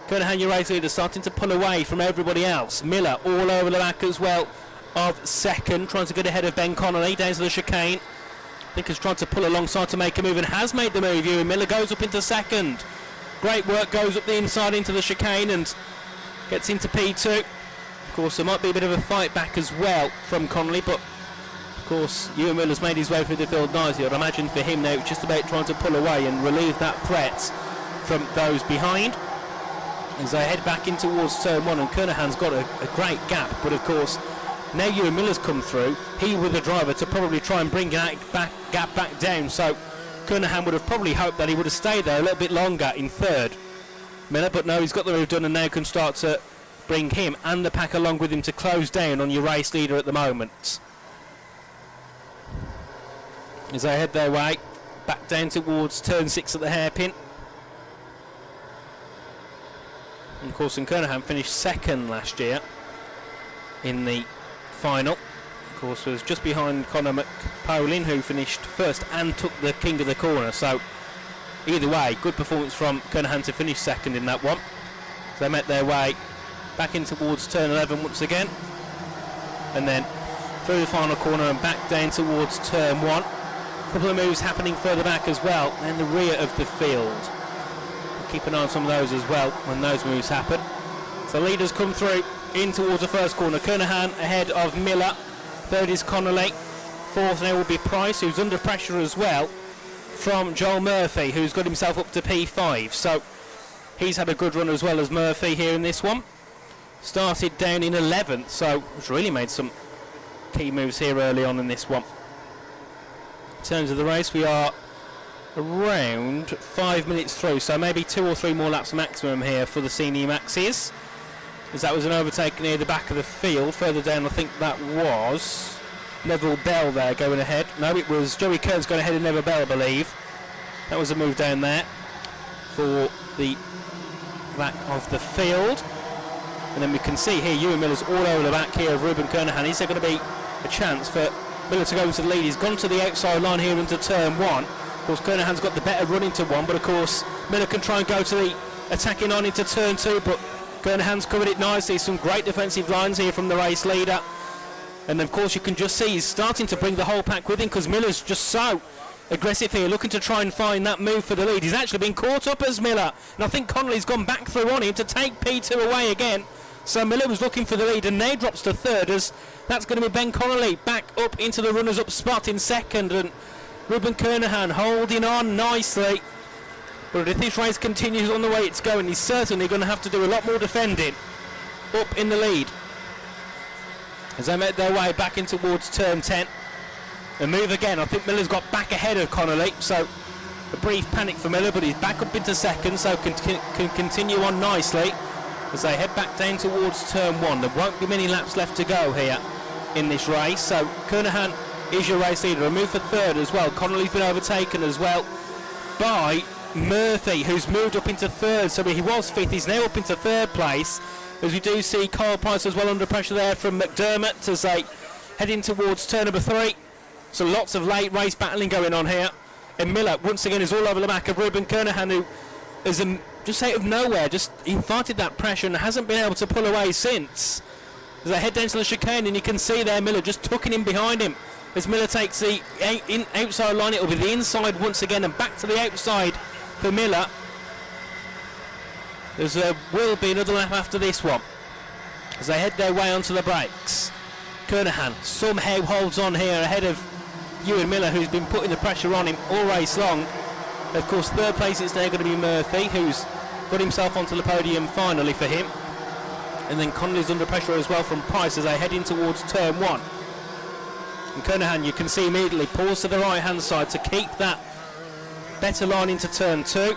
Kernahan, your race leader, starting to pull away from everybody else. Miller all over the back as well of 2nd, trying to get ahead of Ben Connolly down to the chicane. I think he's trying to pull alongside to make a move and has made the move. Ewan Miller goes up into 2nd. Great work, goes up the inside into the chicane and gets into P2. Of course, there might be a bit of a fight back as well from Connolly, but of course Ewan Miller's made his way through the field nicely. I'd imagine for him now it's just about trying to pull away and relieve that threat from those behind as they head back in towards turn 1, and Kernahan's got a great gap, but of course Now Ewan Miller's come through, he with the driver to probably try and bring that gap back down. So Kernahan would have probably hoped that he would have stayed there a little bit longer in third. Miller, but no, he's got the move done and now can start to bring him and the pack along with him to close down on your race leader at the moment. As they head their way back down towards turn 6 at the hairpin. And of course, Kernahan finished second last year in the final. Of course, was just behind Conor McPolin, who finished first and took the king of the corner. So either way, good performance from Kernahan to finish second in that one. So they met their way back in towards turn 11 once again, and then through the final corner and back down towards turn 1. A couple of moves happening further back as well, and the rear of the field. Keep an eye on some of those as well when those moves happen. So leaders come through in towards the first corner. Kernahan ahead of Miller. Third is Connolly. Fourth now will be Price, who's under pressure as well from Joel Murphy, who's got himself up to P5. So he's had a good run as well as Murphy here in this one. Started down in 11th, so has really made some key moves here early on in this one. In terms of the race, we are around 5 minutes through, so maybe 2 or 3 more laps maximum here for the senior maxes, as that was an overtake near the back of the field. Further down, I think that was Neville Bell there going ahead. No, it was Joey Kearns going ahead of Neville Bell, I believe. That was a move down there for the back of the field. And then we can see here Ewan Miller's all over the back here of Ruben Kernahan. Is there going to be a chance for Miller to go into the lead? He's gone to the outside line here into turn 1. Of course, Kernahan's got the better run into 1, but of course Miller can try and go to the attacking on into turn 2, but Kernahan's covered it nicely. Some great defensive lines here from the race leader. And of course you can just see he's starting to bring the whole pack with him, because Miller's just so aggressive here, looking to try and find that move for the lead. He's actually been caught up as Miller, and I think Connolly's gone back through on him to take P2 away again. So Miller was looking for the lead and now drops to third, as that's going to be Ben Connolly back up into the runners-up spot in second, and Ruben Kernahan holding on nicely. But if this race continues on the way it's going, he's certainly going to have to do a lot more defending up in the lead. As they make their way back in towards turn 10. A move again. I think Miller's got back ahead of Connolly, so a brief panic for Miller, but he's back up into second, so can continue on nicely as they head back down towards turn 1. There won't be many laps left to go here in this race, so Kernahan is your race leader. A move for third as well. Connolly's been overtaken as well by Murphy, who's moved up into third, so he was fifth, he's now up into third place, as we do see Kyle Price as well under pressure there from McDermott as they head in towards turn number 3. So lots of late race battling going on here, and Miller once again is all over the back of Ruben Kernahan, who is just out of nowhere just invited that pressure and hasn't been able to pull away since. As they head down to the chicane, and you can see there Miller just tucking in behind him. As Miller takes the outside line, it will be the inside once again, and back to the outside for Miller. There will be another lap after this one as they head their way onto the brakes. Kernahan somehow holds on here ahead of Ewan Miller, who's been putting the pressure on him all race long. Of course, third place it's now going to be Murphy, who's got himself onto the podium finally for him. And then Connolly's under pressure as well from Price as they head in towards turn 1. And Kernahan, you can see immediately, pulls to the right hand side to keep that better line into turn 2.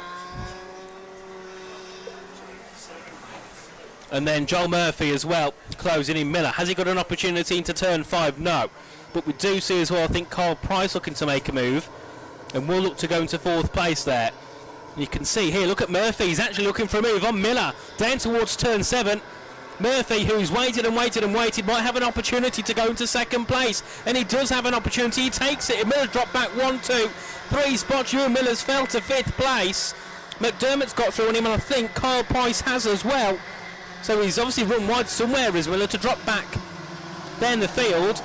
And then Joel Murphy as well, closing in Miller. Has he got an opportunity into turn 5? No. But we do see as well, I think, Kyle Price looking to make a move, and will look to go into 4th place there. And you can see here, look at Murphy, he's actually looking for a move on Miller, down towards turn 7. Murphy, who's waited and waited and waited, might have an opportunity to go into 2nd place, and he does have an opportunity, he takes it, and Miller's dropped back 1, 2, 3 spots. Ewan Miller's fell to 5th place. McDermott's got through on him, and I think Kyle Price has as well. So he's obviously run wide somewhere, is Miller, to drop back down the field.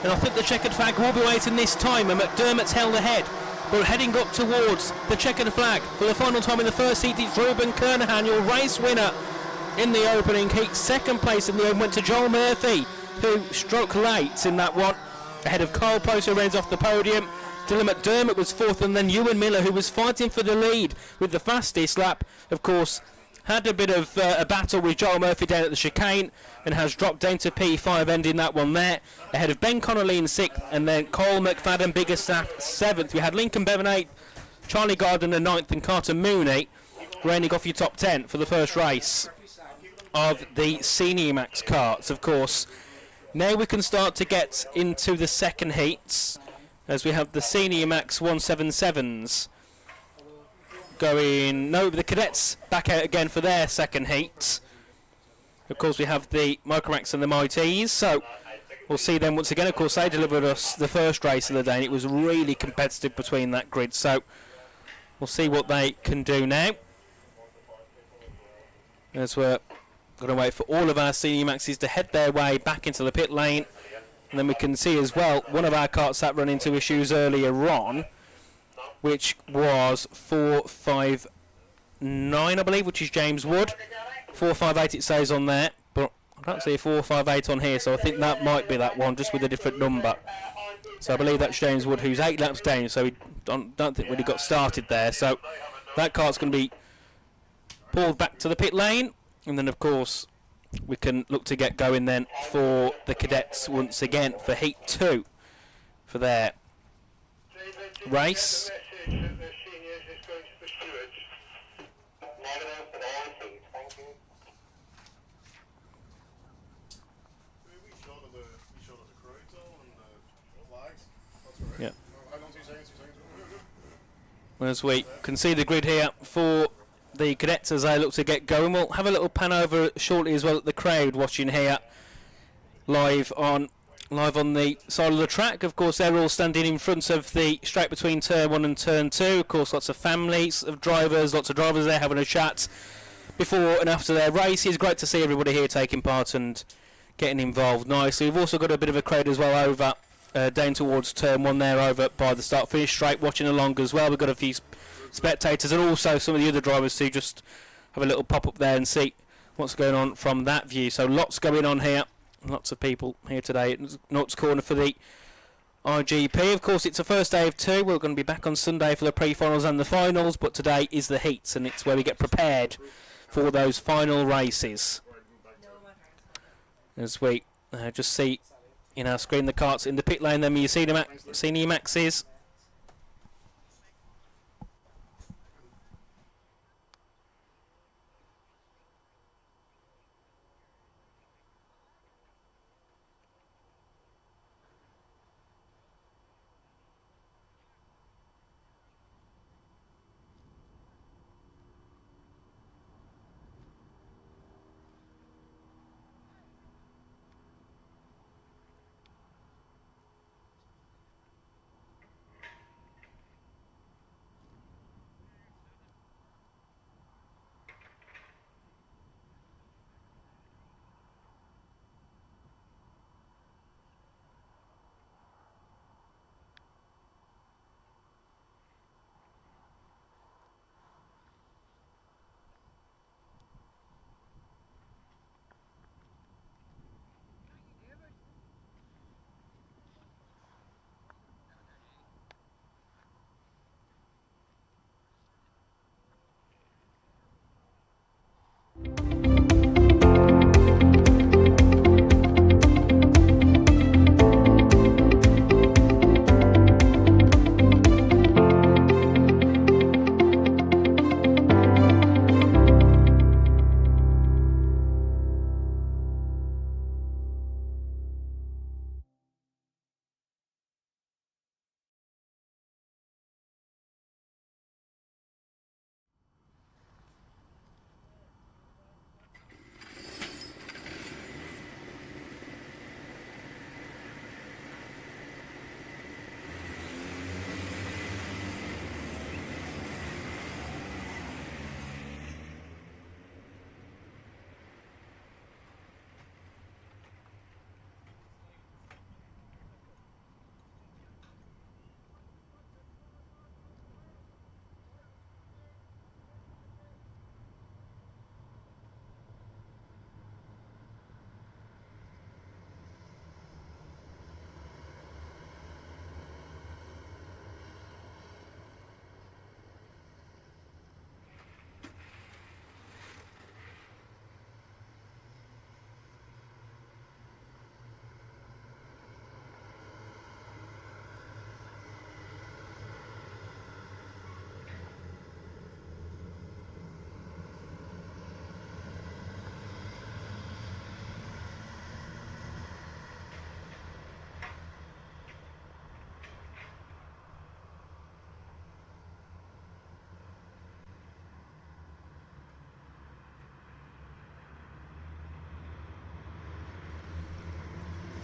And I think the checkered flag will be waiting this time, and McDermott's held ahead. But heading up towards the checkered flag for the final time in the first heat, it's Ruben Kernahan, your race winner in the opening heat. 2nd place in the end went to Joel Murphy, who struck late in that one, ahead of Kyle Price, who runs off the podium. Dylan McDermott was 4th, and then Ewan Miller, who was fighting for the lead with the fastest lap. Of course, had a bit of a battle with Joel Murphy down at the chicane and has dropped down to P5, ending that one there. Ahead of Ben Connolly in 6th, and then Cole McFadden, Biggerstaff 7th. We had Lincoln Bevan 8th, Charlie Gardner 9th, and Carter Mooney rounding off your top 10 for the first race of the Senior Max karts. Of course, now we can start to get into the second heats, as we have the Senior Max 177s going. No, the cadets back out again for their second heat. Of course, we have the Micromax and the Mighties, so we'll see them once again. Of course, they delivered us the first race of the day, and it was really competitive between that grid, so we'll see what they can do now, as we're going to wait for all of our Senior Maxes to head their way back into the pit lane. And then we can see as well, one of our karts that ran into issues earlier on, which was 459, I believe, which is James Wood. 458 it says on there, but I don't see a 458 on here, so I think that might be that one, just with a different number. So I believe that's James Wood, who's 8 laps down, so he don't think really got started there. So that kart's going to be pulled back to the pit lane, and then of course we can look to get going then for the cadets once again for Heat 2 for their race. Yeah. As we can see the grid here for the cadets as they look to get going. We'll have a little pan over shortly as well at the crowd watching here live on the side of the track. Of course, they're all standing in front of the straight between turn 1 and turn 2. Of course, lots of families of drivers, lots of drivers there having a chat before and after their races. Great to see everybody here taking part and getting involved nicely. We've also got a bit of a crowd as well over down towards turn 1 there, over by the start finish straight, watching along as well. We've got a few spectators and also some of the other drivers to just have a little pop up there and see what's going on from that view. So lots going on here, lots of people here today at Nuts Corner for the RGP. Of course, it's the first day of 2. We're going to be back on Sunday for the pre-finals and the finals, but today is the heats, and it's where we get prepared for those final races. As we just see in our screen the karts in the pit lane, then your Senior Maxes.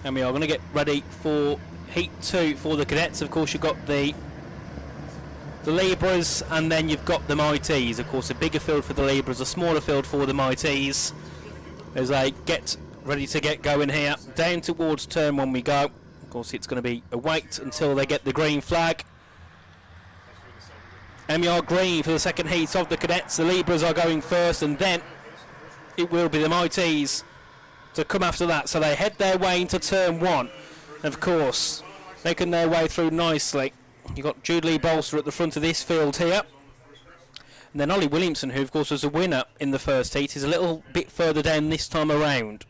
And we are going to get ready for Heat 2 for the cadets. Of course, you've got the Libras, and then you've got the Mighties. Of course, a bigger field for the Libras, a smaller field for the Mighties. As they get ready to get going here, down towards turn 1 we go. Of course, it's going to be a wait until they get the green flag. MER green for the second heat of the cadets. The Libras are going first, and then it will be the Mighties to come after that. So they head their way into turn 1. Of course, making their way through nicely. You've got Jude Bolster at the front of this field here. And then Ollie Williamson, who of course was a winner in the first heat, is a little bit further down this time around.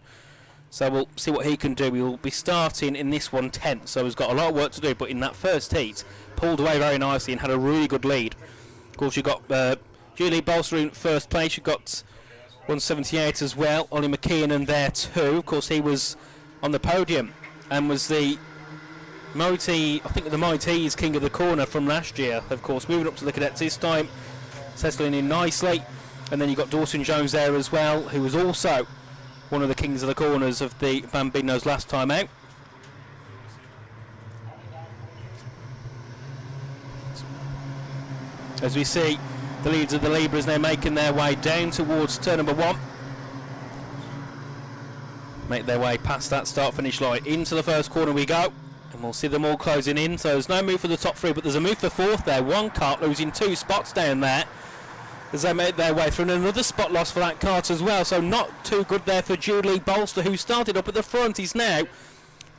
So we'll see what he can do. We'll be starting in this one 10th, so he's got a lot of work to do. But in that first heat, pulled away very nicely and had a really good lead. Of course, you've got Julie Bolster in first place. You've got 178 as well. Ollie McKeon there too. Of course, he was on the podium and was the Mighties King of the Corner from last year. Of course, moving up to the cadets this time, settling in nicely. And then you've got Dawson Jones there as well, who was also one of the Kings of the Corners of the Bambinos last time out. As we see the leads of the Libras now making their way down towards turn number 1. Make their way past that start-finish line. Into the first corner we go. And we'll see them all closing in. So there's no move for the top 3, but there's a move for 4th there. One kart losing 2 spots down there as they make their way through. And another spot loss for that kart as well. So not too good there for Julie Bolster, who started up at the front. He's now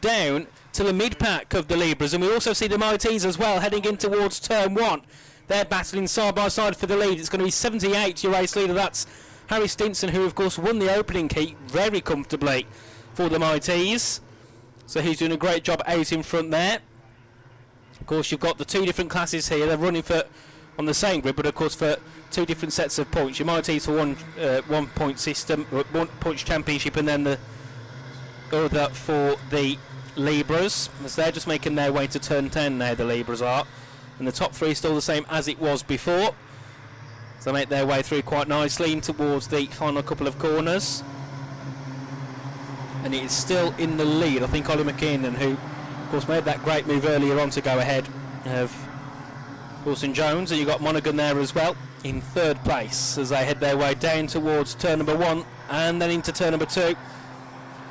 down to the mid-pack of the Libras. And we also see the Mighties as well heading in towards turn 1. They're battling side by side for the lead. It's going to be 78, your race leader. That's Harry Stinson, who of course won the opening heat very comfortably for the Mighties. So he's doing a great job out in front there. Of course, you've got the 2 different classes here. They're running for on the same grid, but of course for 2 different sets of points. Your Mighties for one point system, 1 points championship, and then the other for the Libras. As they're just making their way to turn 10 now, the Libras are. And the top 3 is still the same as it was before. So they make their way through quite nicely in towards the final couple of corners. And it is still in the lead. I think Ollie McKinnon, who of course made that great move earlier on to go ahead of Wilson Jones. And you've got Monaghan there as well in 3rd place as they head their way down towards turn number 1 and then into turn number 2.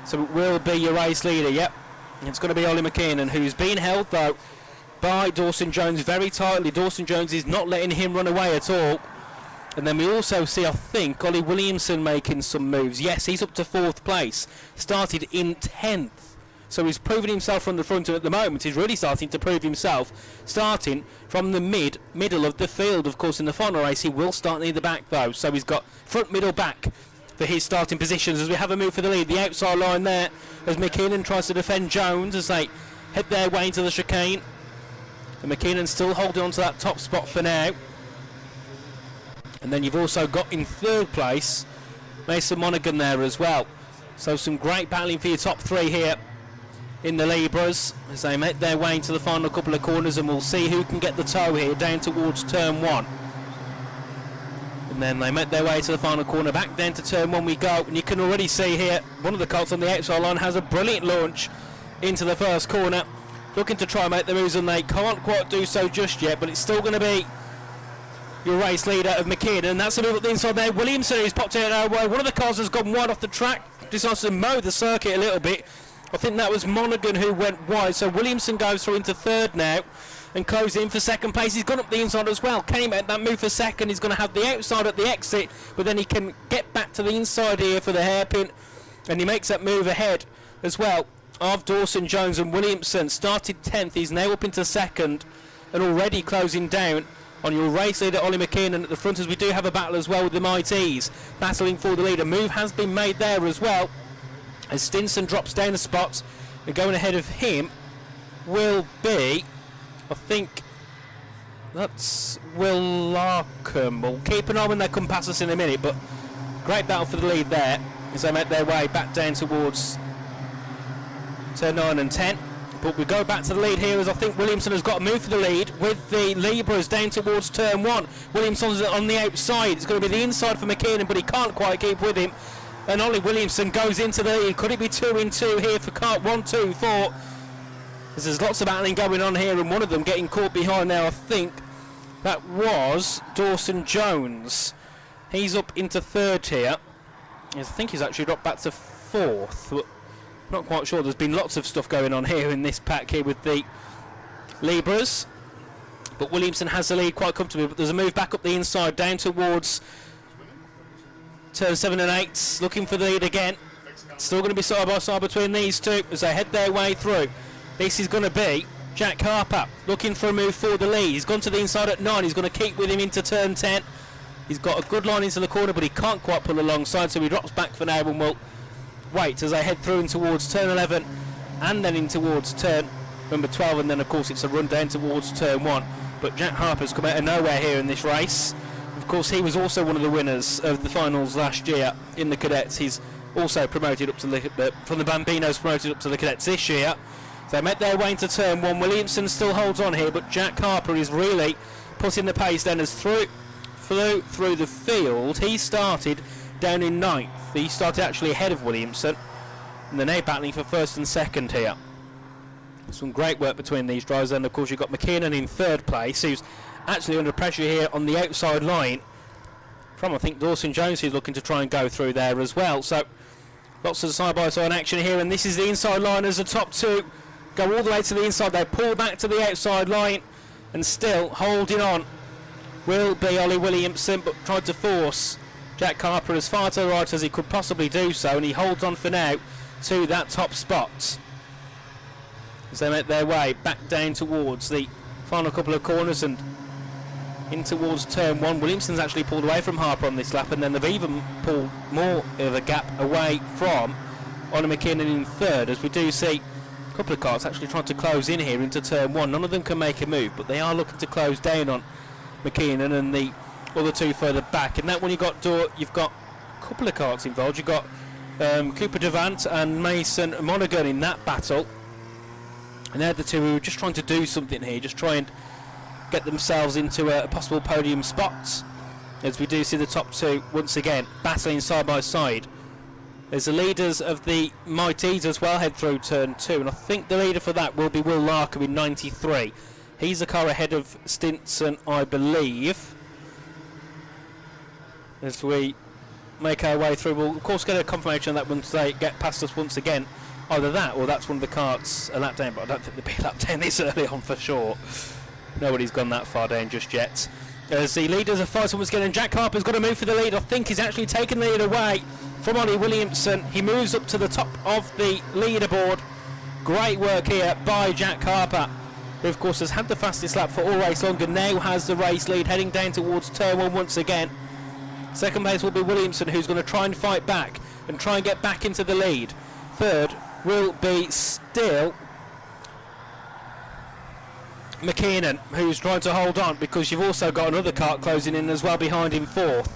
So it will be your race leader, yep. It's going to be Ollie McKinnon, who's been held though by Dawson Jones very tightly. Dawson Jones is not letting him run away at all. And then we also see, I think, Ollie Williamson making some moves. Yes, he's up to 4th place. Started in 10th. So he's proven himself from the front, and at the moment he's really starting to prove himself. Starting from the middle of the field. Of course, in the final race, he will start near the back, though. So he's got front, middle, back for his starting positions. As we have a move for the lead. The outside line there as McKinnon tries to defend Jones as they head their way into the chicane. And McKinnon still holding on to that top spot for now. And then you've also got in 3rd place Mason Monaghan there as well. So some great battling for your top 3 here in the Libras as they make their way into the final couple of corners, and we'll see who can get the toe here down towards turn 1. And then they make their way to the final corner, back down to turn 1 we go, and you can already see here one of the carts on the outside line has a brilliant launch into the first corner, looking to try and make the moves, and they can't quite do so just yet, but it's still going to be your race leader of McKinnon, and that's a move up the inside there. Williamson, who's popped out our way. One of the cars has gone wide off the track, decides to mow the circuit a little bit. I think that was Monaghan who went wide, so Williamson goes through into 3rd now and closes in for 2nd place. He's gone up the inside as well. Can he make that move for 2nd? He's going to have the outside at the exit, but then he can get back to the inside here for the hairpin, and he makes that move ahead as well of Dawson Jones. And Williamson started 10th, he's now up into 2nd and already closing down on your race leader Ollie McKinnon at the front, as we do have a battle as well with the Mighties battling for the lead. A move has been made there as well as Stinson drops down the spots, and going ahead of him will be, I think that's Will Larkham. We'll keep an eye when they come past us in a minute, but great battle for the lead there as they make their way back down towards turn 9 and 10. But we go back to the lead here as I think Williamson has got a move for the lead with the Libras down towards turn 1. Williamson's on the outside. It's going to be the inside for McKinnon, but he can't quite keep with him. and Ollie Williamson goes into the lead. Could it be 2 in 2 here for kart 1, 2, 4? There's lots of battling going on here, and one of them getting caught behind now. I think that was Dawson Jones. He's up into 3rd here. I think he's actually dropped back to 4th. But not quite sure. There's been lots of stuff going on here in this pack here with the Libras. But Williamson has the lead quite comfortably. But there's a move back up the inside, down towards turn 7 and 8. Looking for the lead again. Still going to be side by side between these two as they head their way through. This is going to be Jack Harper looking for a move for the lead. He's gone to the inside at 9. He's going to keep with him into turn 10. He's got a good line into the corner, but he can't quite pull alongside, so he drops back for now and will wait as they head through in towards turn 11 and then in towards turn number 12, and then of course it's a run down towards turn 1. But Jack Harper's come out of nowhere here in this race. Of course, he was also one of the winners of the finals last year in the cadets. He's also promoted up to the from the Bambinos, promoted up to the cadets this year. They met their way into turn 1. Williamson still holds on here, but Jack Harper is really putting the pace down as flew through the field. He started down in 9th. He started actually ahead of Williamson, and they're now battling for 1st and 2nd here. Some great work between these drivers, and of course you've got McKinnon in 3rd place, who's actually under pressure here on the outside line from, I think, Dawson Jones, who's looking to try and go through there as well. So lots of side-by-side action here, and this is the inside line as the top two go all the way to the inside. They pull back to the outside line, and still holding on will be Ollie Williamson, but tried to force Jack Harper as far to the right as he could possibly do so, and he holds on for now to that top spot as they make their way back down towards the final couple of corners and in towards turn 1. Williamson's actually pulled away from Harper on this lap, and then they've even pulled more of a gap away from Ollie McKinnon in 3rd, as we do see a couple of karts actually trying to close in here into turn 1. None of them can make a move, but they are looking to close down on McKinnon and the other two further back. And that one you've got a couple of karts involved. You've got Cooper Devant and Mason Monaghan in that battle, and they're the two who are just trying to do something here, just try and get themselves into a possible podium spot, as we do see the top two once again battling side by side. There's the leaders of the Mighties as well head through turn 2, and I think the leader for that will be Will Larkham in 93. He's a car ahead of Stinson, I believe. As we make our way through, we'll of course get a confirmation of that once they get past us once again. Either that or that's one of the karts a lap down, but I don't think they'll be a lap down this early on for sure. Nobody's gone that far down just yet. As the leaders are fighting once again, and Jack Harper's got to move for the lead. I think he's actually taken the lead away from Ollie Williamson. He moves up to the top of the leaderboard. Great work here by Jack Harper, who of course has had the fastest lap for all race long and now has the race lead heading down towards turn 1 once again. Second place will be Williamson, who's going to try and fight back and try and get back into the lead. Third will be still McKinnon, who's trying to hold on, because you've also got another kart closing in as well behind him 4th.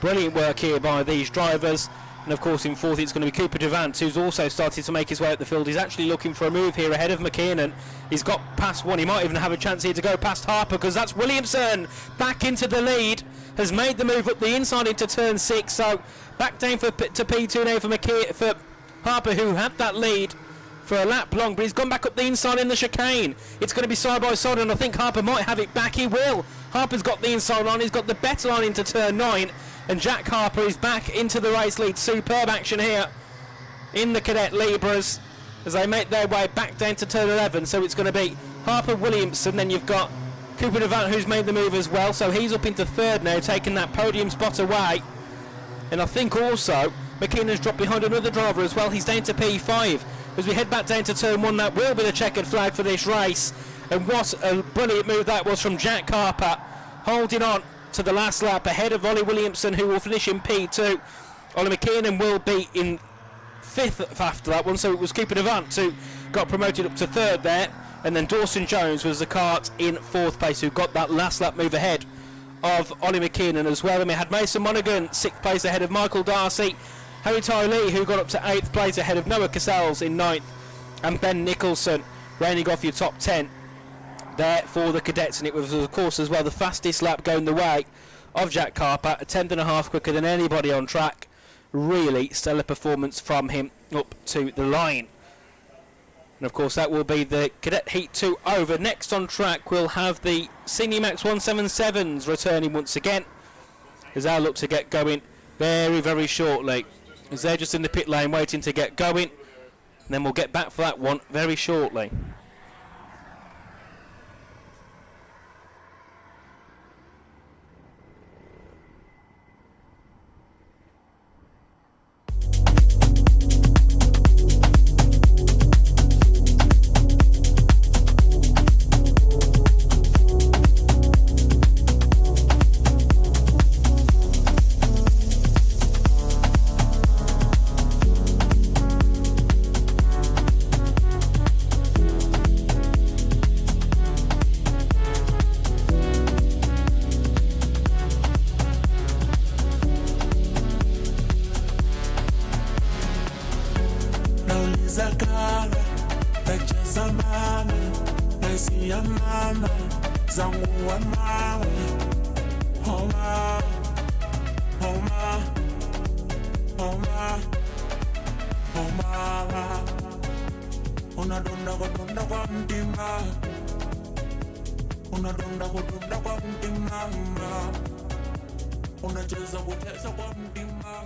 Brilliant work here by these drivers. And of course in 4th it's going to be Cooper Devant, who's also started to make his way up the field. He's actually looking for a move here ahead of McKinnon. He's got past one. He might even have a chance here to go past Harper, because that's Williamson back into the lead. Has made the move up the inside into turn 6. So back down to P2 now for Harper, who had that lead for a lap long, but he's gone back up the inside in the chicane. It's going to be side by side, and I think Harper might have it back. He will. Harper's got the inside line. He's got the better line into turn 9, and Jack Harper is back into the race lead. Superb action here in the Cadet Libras as they make their way back down to turn 11. So it's going to be Harper, Williamson, then you've got Cooper Devant, who's made the move as well. So he's up into 3rd now, taking that podium spot away. And I think also McKinnon's dropped behind another driver as well. He's down to P5. As we head back down to turn 1, that will be the checkered flag for this race. And what a brilliant move that was from Jack Harper, holding on to the last lap ahead of Ollie Williamson, who will finish in P2. Ollie McKinnon will be in 5th after that one, so it was Cooper Devant who got promoted up to 3rd there, and then Dawson Jones was the kart in 4th place, who got that last lap move ahead of Ollie McKinnon as well. And we had Mason Monaghan 6th place ahead of Michael Darcy, Harry Ty Lee, who got up to 8th place ahead of Noah Cassells in 9th, and Ben Nicholson rounding off your top 10 there for the cadets. And it was of course as well the fastest lap going the way of Jack Harper, a 10th and a half quicker than anybody on track, really stellar performance from him up to the line. And of course that will be the Cadet Heat 2 over. Next on track we'll have the Senior Max 177s returning once again, as they'll look to get going very, very shortly, as they're just in the pit lane waiting to get going, and then we'll get back for that one very shortly. Nauliza kale pecheza mama nasi ya mama zangu wa mawe homa homa homa homa unadonda kwa mtima unadonda kwa mtima unacheza kwa mtima.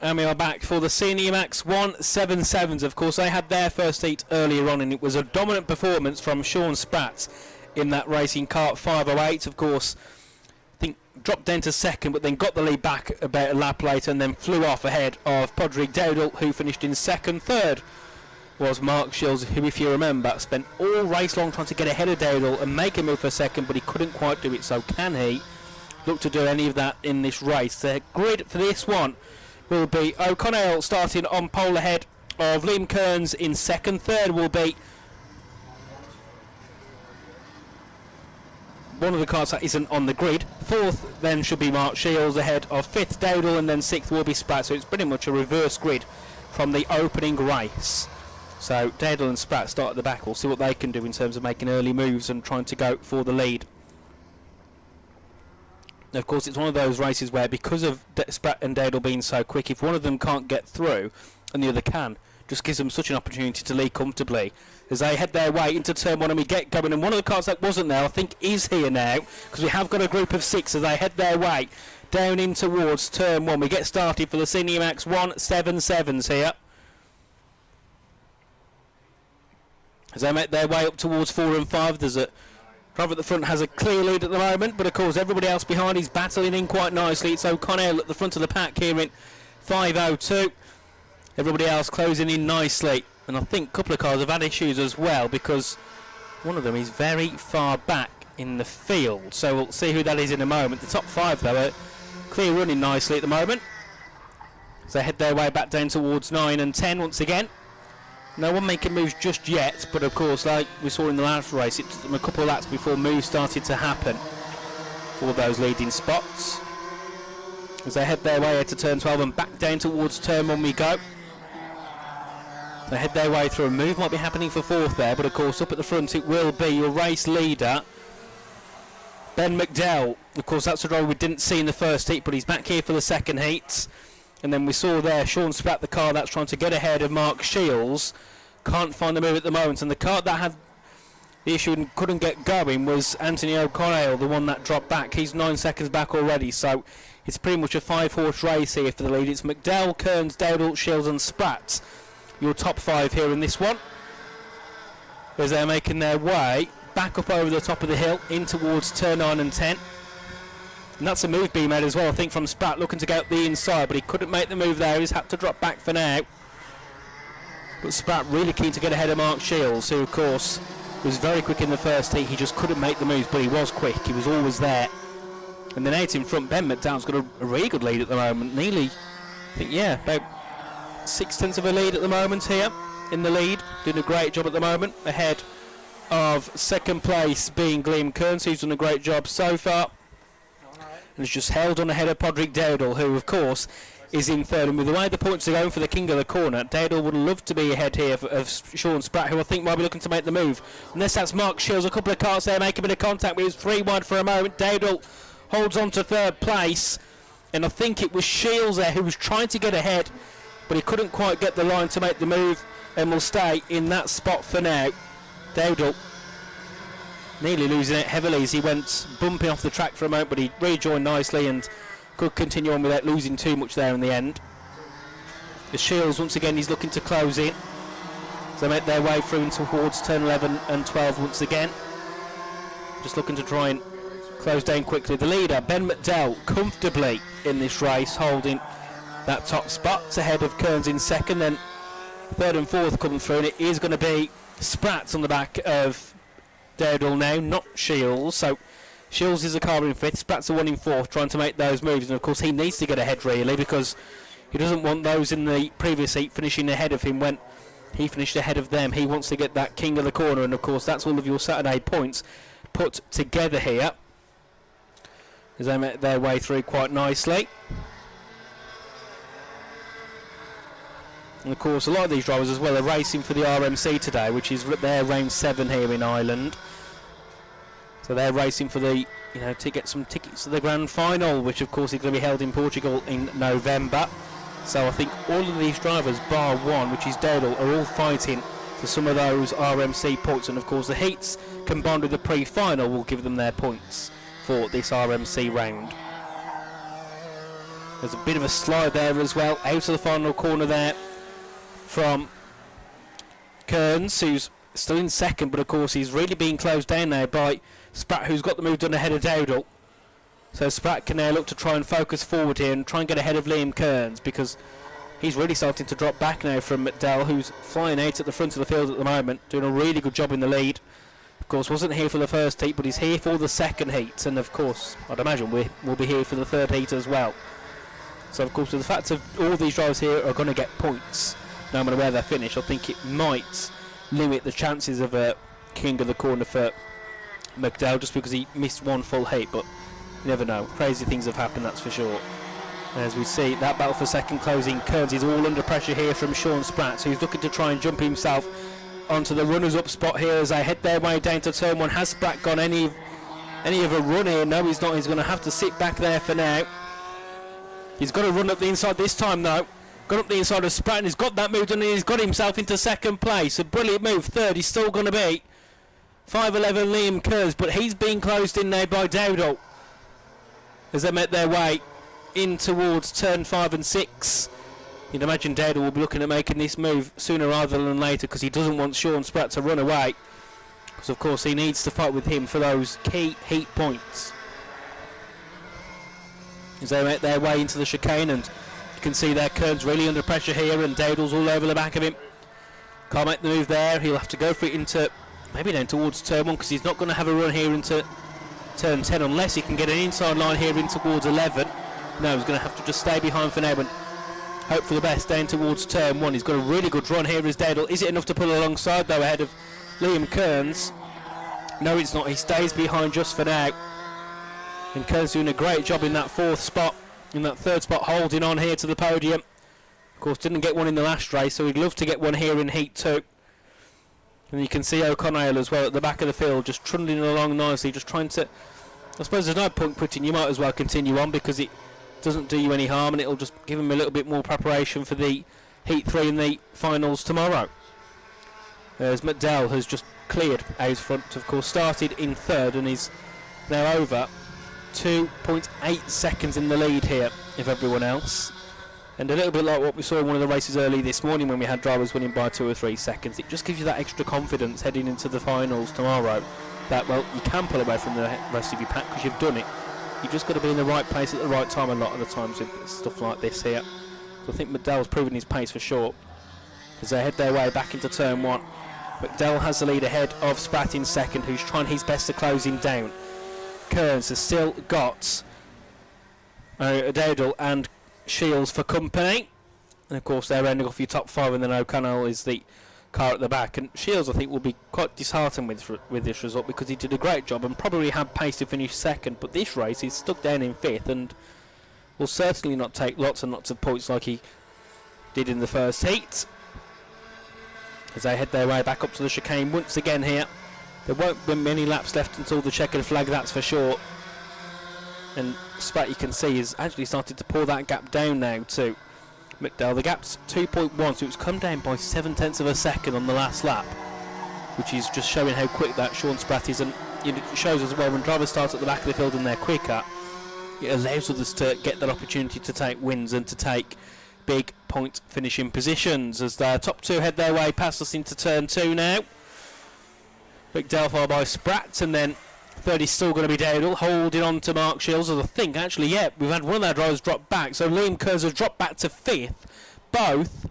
And we are back for the Senior Max 177s. Of course, they had their first heat earlier on, and it was a dominant performance from Sean Spratt in that Racing Kart 508. Of course, I think dropped down to second, but then got the lead back about a lap later, and then flew off ahead of Podrick Dowdle, who finished in second. Third was Mark Shields, who, if you remember, spent all race long trying to get ahead of Dowdle and make a move for second, but he couldn't quite do it. So can he look to do any of that in this race? The grid for this one will be O'Connell starting on pole ahead of Liam Kearns in second. Third will be one of the cars that isn't on the grid. Fourth then should be Mark Shields ahead of fifth Dowdle, and then sixth will be Spratt. So it's pretty much a reverse grid from the opening race. So Dowdle and Spratt start at the back. We'll see what they can do in terms of making early moves and trying to go for the lead. Of course, it's one of those races where, because of Spratt and Dowdle being so quick, if one of them can't get through and the other can, just gives them such an opportunity to lead comfortably as they head their way into turn one and we get going. And one of the cars that wasn't there, I think, is here now, because we have got a group of six as they head their way down in towards turn one. We get started for the Senior Max 177s here, as they make their way up towards 4 and 5. There's a driver at the front has a clear lead at the moment, but of course everybody else behind is battling in quite nicely. It's O'Connell at the front of the pack here in 502. Everybody else closing in nicely, and I think a couple of cars have had issues as well, because one of them is very far back in the field. So we'll see who that is in a moment. The top five though are clear running nicely at the moment, so they head their way back down towards 9 and 10 once again. No one making moves just yet, but of course, like we saw in the last race, it took them a couple of laps before moves started to happen for those leading spots. As they head their way to turn 12 and back down towards turn 1 we go. They head their way through. A move might be happening for fourth there, but of course up at the front it will be your race leader, Ben McDowell. Of course, that's a driver we didn't see in the first heat, but he's back here for the second heat. And then we saw there Sean Spratt, the car that's trying to get ahead of Mark Shields. can't find the move at the moment, and the car that had the issue and couldn't get going was Anthony O'Connell, the one that dropped back. He's 9 seconds back already, so it's pretty much a 5-horse race here for the lead. It's McDowell, Kearns, Dowdall, Shields and Spratt, your top 5 here in this one, as they're making their way back up over the top of the hill in towards turn 9 and 10. And that's a move being made as well, I think, from Spratt, looking to go out the inside, but he couldn't make the move there. He's had to drop back for now. But Spratt really keen to get ahead of Mark Shields, who of course was very quick in the first heat. He just couldn't make the moves, but he was quick. He was always there. And then out in front, Ben McDowell's got a really good lead at the moment. Nearly, I think, yeah, about 6/10 of a lead at the moment here in the lead. Doing a great job at the moment. Ahead of second place being Liam Kearns, who's done a great job so far. And has just held on ahead of Podrick Dowdall, who of course is in third. And with the way the points are going for the king of the corner, Dowdall would love to be ahead here of Sean Spratt, who I think might be looking to make the move. Unless that's Mark Shields. A couple of cars there making a bit of contact, but he was 3 wide for a moment. Dowdall holds on to third place, and I think it was Shields there who was trying to get ahead, but he couldn't quite get the line to make the move, and will stay in that spot for now. Dowdall nearly losing it heavily as he went bumping off the track for a moment, but he rejoined nicely and could continue on without losing too much there in the end. The Shields, once again, he's looking to close in. So they make their way through towards turn 11 and 12 once again. Just looking to try and close down quickly. The leader, Ben McDowell, comfortably in this race, holding that top spot ahead of Kearns in second. Then third and fourth coming through, and it is going to be Spratt on the back of Dowdall now, not Shields. So Shields is a car in fifth, Spratt's a one in fourth, trying to make those moves, and of course he needs to get ahead really, because he doesn't want those in the previous heat finishing ahead of him when he finished ahead of them. He wants to get that king of the corner, and of course that's all of your Saturday points put together here as they make their way through quite nicely. And of course a lot of these drivers as well are racing for the RMC today, which is their round 7 here in Ireland. So they're racing for the, to get some tickets to the grand final, which of course is going to be held in Portugal in November. So I think all of these drivers, bar one, which is Dowdall, are all fighting for some of those RMC points. And of course the heats combined with the Prix final will give them their points for this RMC round. There's a bit of a slide there as well, out of the final corner there from Kearns, who's still in second, but of course he's really being closed down now by Spratt, who's got the move done ahead of Dowdall. So Spratt can now look to try and focus forward here and try and get ahead of Liam Kearns, because he's really starting to drop back now from McDowell, who's flying out at the front of the field at the moment, doing a really good job in the lead. Of course wasn't here for the first heat, but he's here for the second heat, and of course I'd imagine we'll be here for the third heat as well. So of course with the fact of all these drivers here are going to get points no matter where they finish, I think it might limit the chances of a king of the corner for McDowell, just because he missed one full heat, but you never know. Crazy things have happened, that's for sure. As we see that battle for second closing, Kearns is all under pressure here from Sean Spratt, so he's looking to try and jump himself onto the runners-up spot here as they head their way down to turn 1. Has Spratt gone any of a run here? No, he's not. He's going to have to sit back there for now. He's got to run up the inside this time though. Got up the inside of Spratt and he's got that move done, and he's got himself into second place. A brilliant move. Third, he's still going to be 5'11" Liam Kearns, but he's being closed in now by Dowdall as they make their way in towards turn 5 and 6. You'd imagine Dowdall will be looking at making this move sooner rather than later, because he doesn't want Sean Spratt to run away, because of course he needs to fight with him for those key heat points. As they make their way into the chicane, and you can see their Kearns really under pressure here, and Dowdall's all over the back of him. Can't make the move there. He'll have to go for it into maybe down towards turn 1, because he's not going to have a run here into turn 10 unless he can get an inside line here in towards 11. No, he's going to have to just stay behind for now and hope for the best down towards turn 1. He's got a really good run here as Dowdall. Is it enough to pull alongside though ahead of Liam Kearns? No, it's not. He stays behind just for now. And Kearns doing a great job in that fourth spot, in that third spot, holding on here to the podium. Of course, didn't get one in the last race, so he'd love to get one here in Heat 2. And you can see O'Connell as well at the back of the field, just trundling along nicely, just trying to... I suppose there's no point quitting. You might as well continue on, because it doesn't do you any harm, and it'll just give him a little bit more preparation for the Heat 3 and the finals tomorrow. as McDowell has just cleared out front. Of course, started in third and is now over 2.8 seconds in the lead here of everyone else. And a little bit like what we saw in one of the races early this morning when we had drivers winning by 2 or 3 seconds. It just gives you that extra confidence heading into the finals tomorrow that, well, you can pull away from the rest of your pack because you've done it. You've just got to be in the right place at the right time a lot of the times with stuff like this here. So I think McDowell's proven his pace for sure as they head their way back into turn 1. McDowell has the lead ahead of Spratt in second, who's trying his best to close him down. Kearns has still got Dowdle and Shields for company, and of course they're ending off your top 5, and then O'Connell is the car at the back. And Shields, I think, will be quite disheartened with this result because he did a great job and probably had pace to finish second, but this race he's stuck down in 5th and will certainly not take lots and lots of points like he did in the first heat. As they head their way back up to the chicane once again here. There won't be many laps left until the checkered flag, that's for sure. And Spratt, you can see, has actually started to pull that gap down now to McDowell. The gap's 2.1, so it's come down by 0.7 of a second on the last lap, which is just showing how quick that Sean Spratt is. And it shows as well when drivers start at the back of the field and they're quicker, it allows others to get that opportunity to take wins and to take big point finishing positions as the top 2 head their way past us into turn 2 now. McDowell followed by Spratt, and then third is still going to be Dowdle, holding on to Mark Shields. As I think, actually, yeah, we've had one of our drivers drop back, so Liam Kearns has dropped back to 5th. Both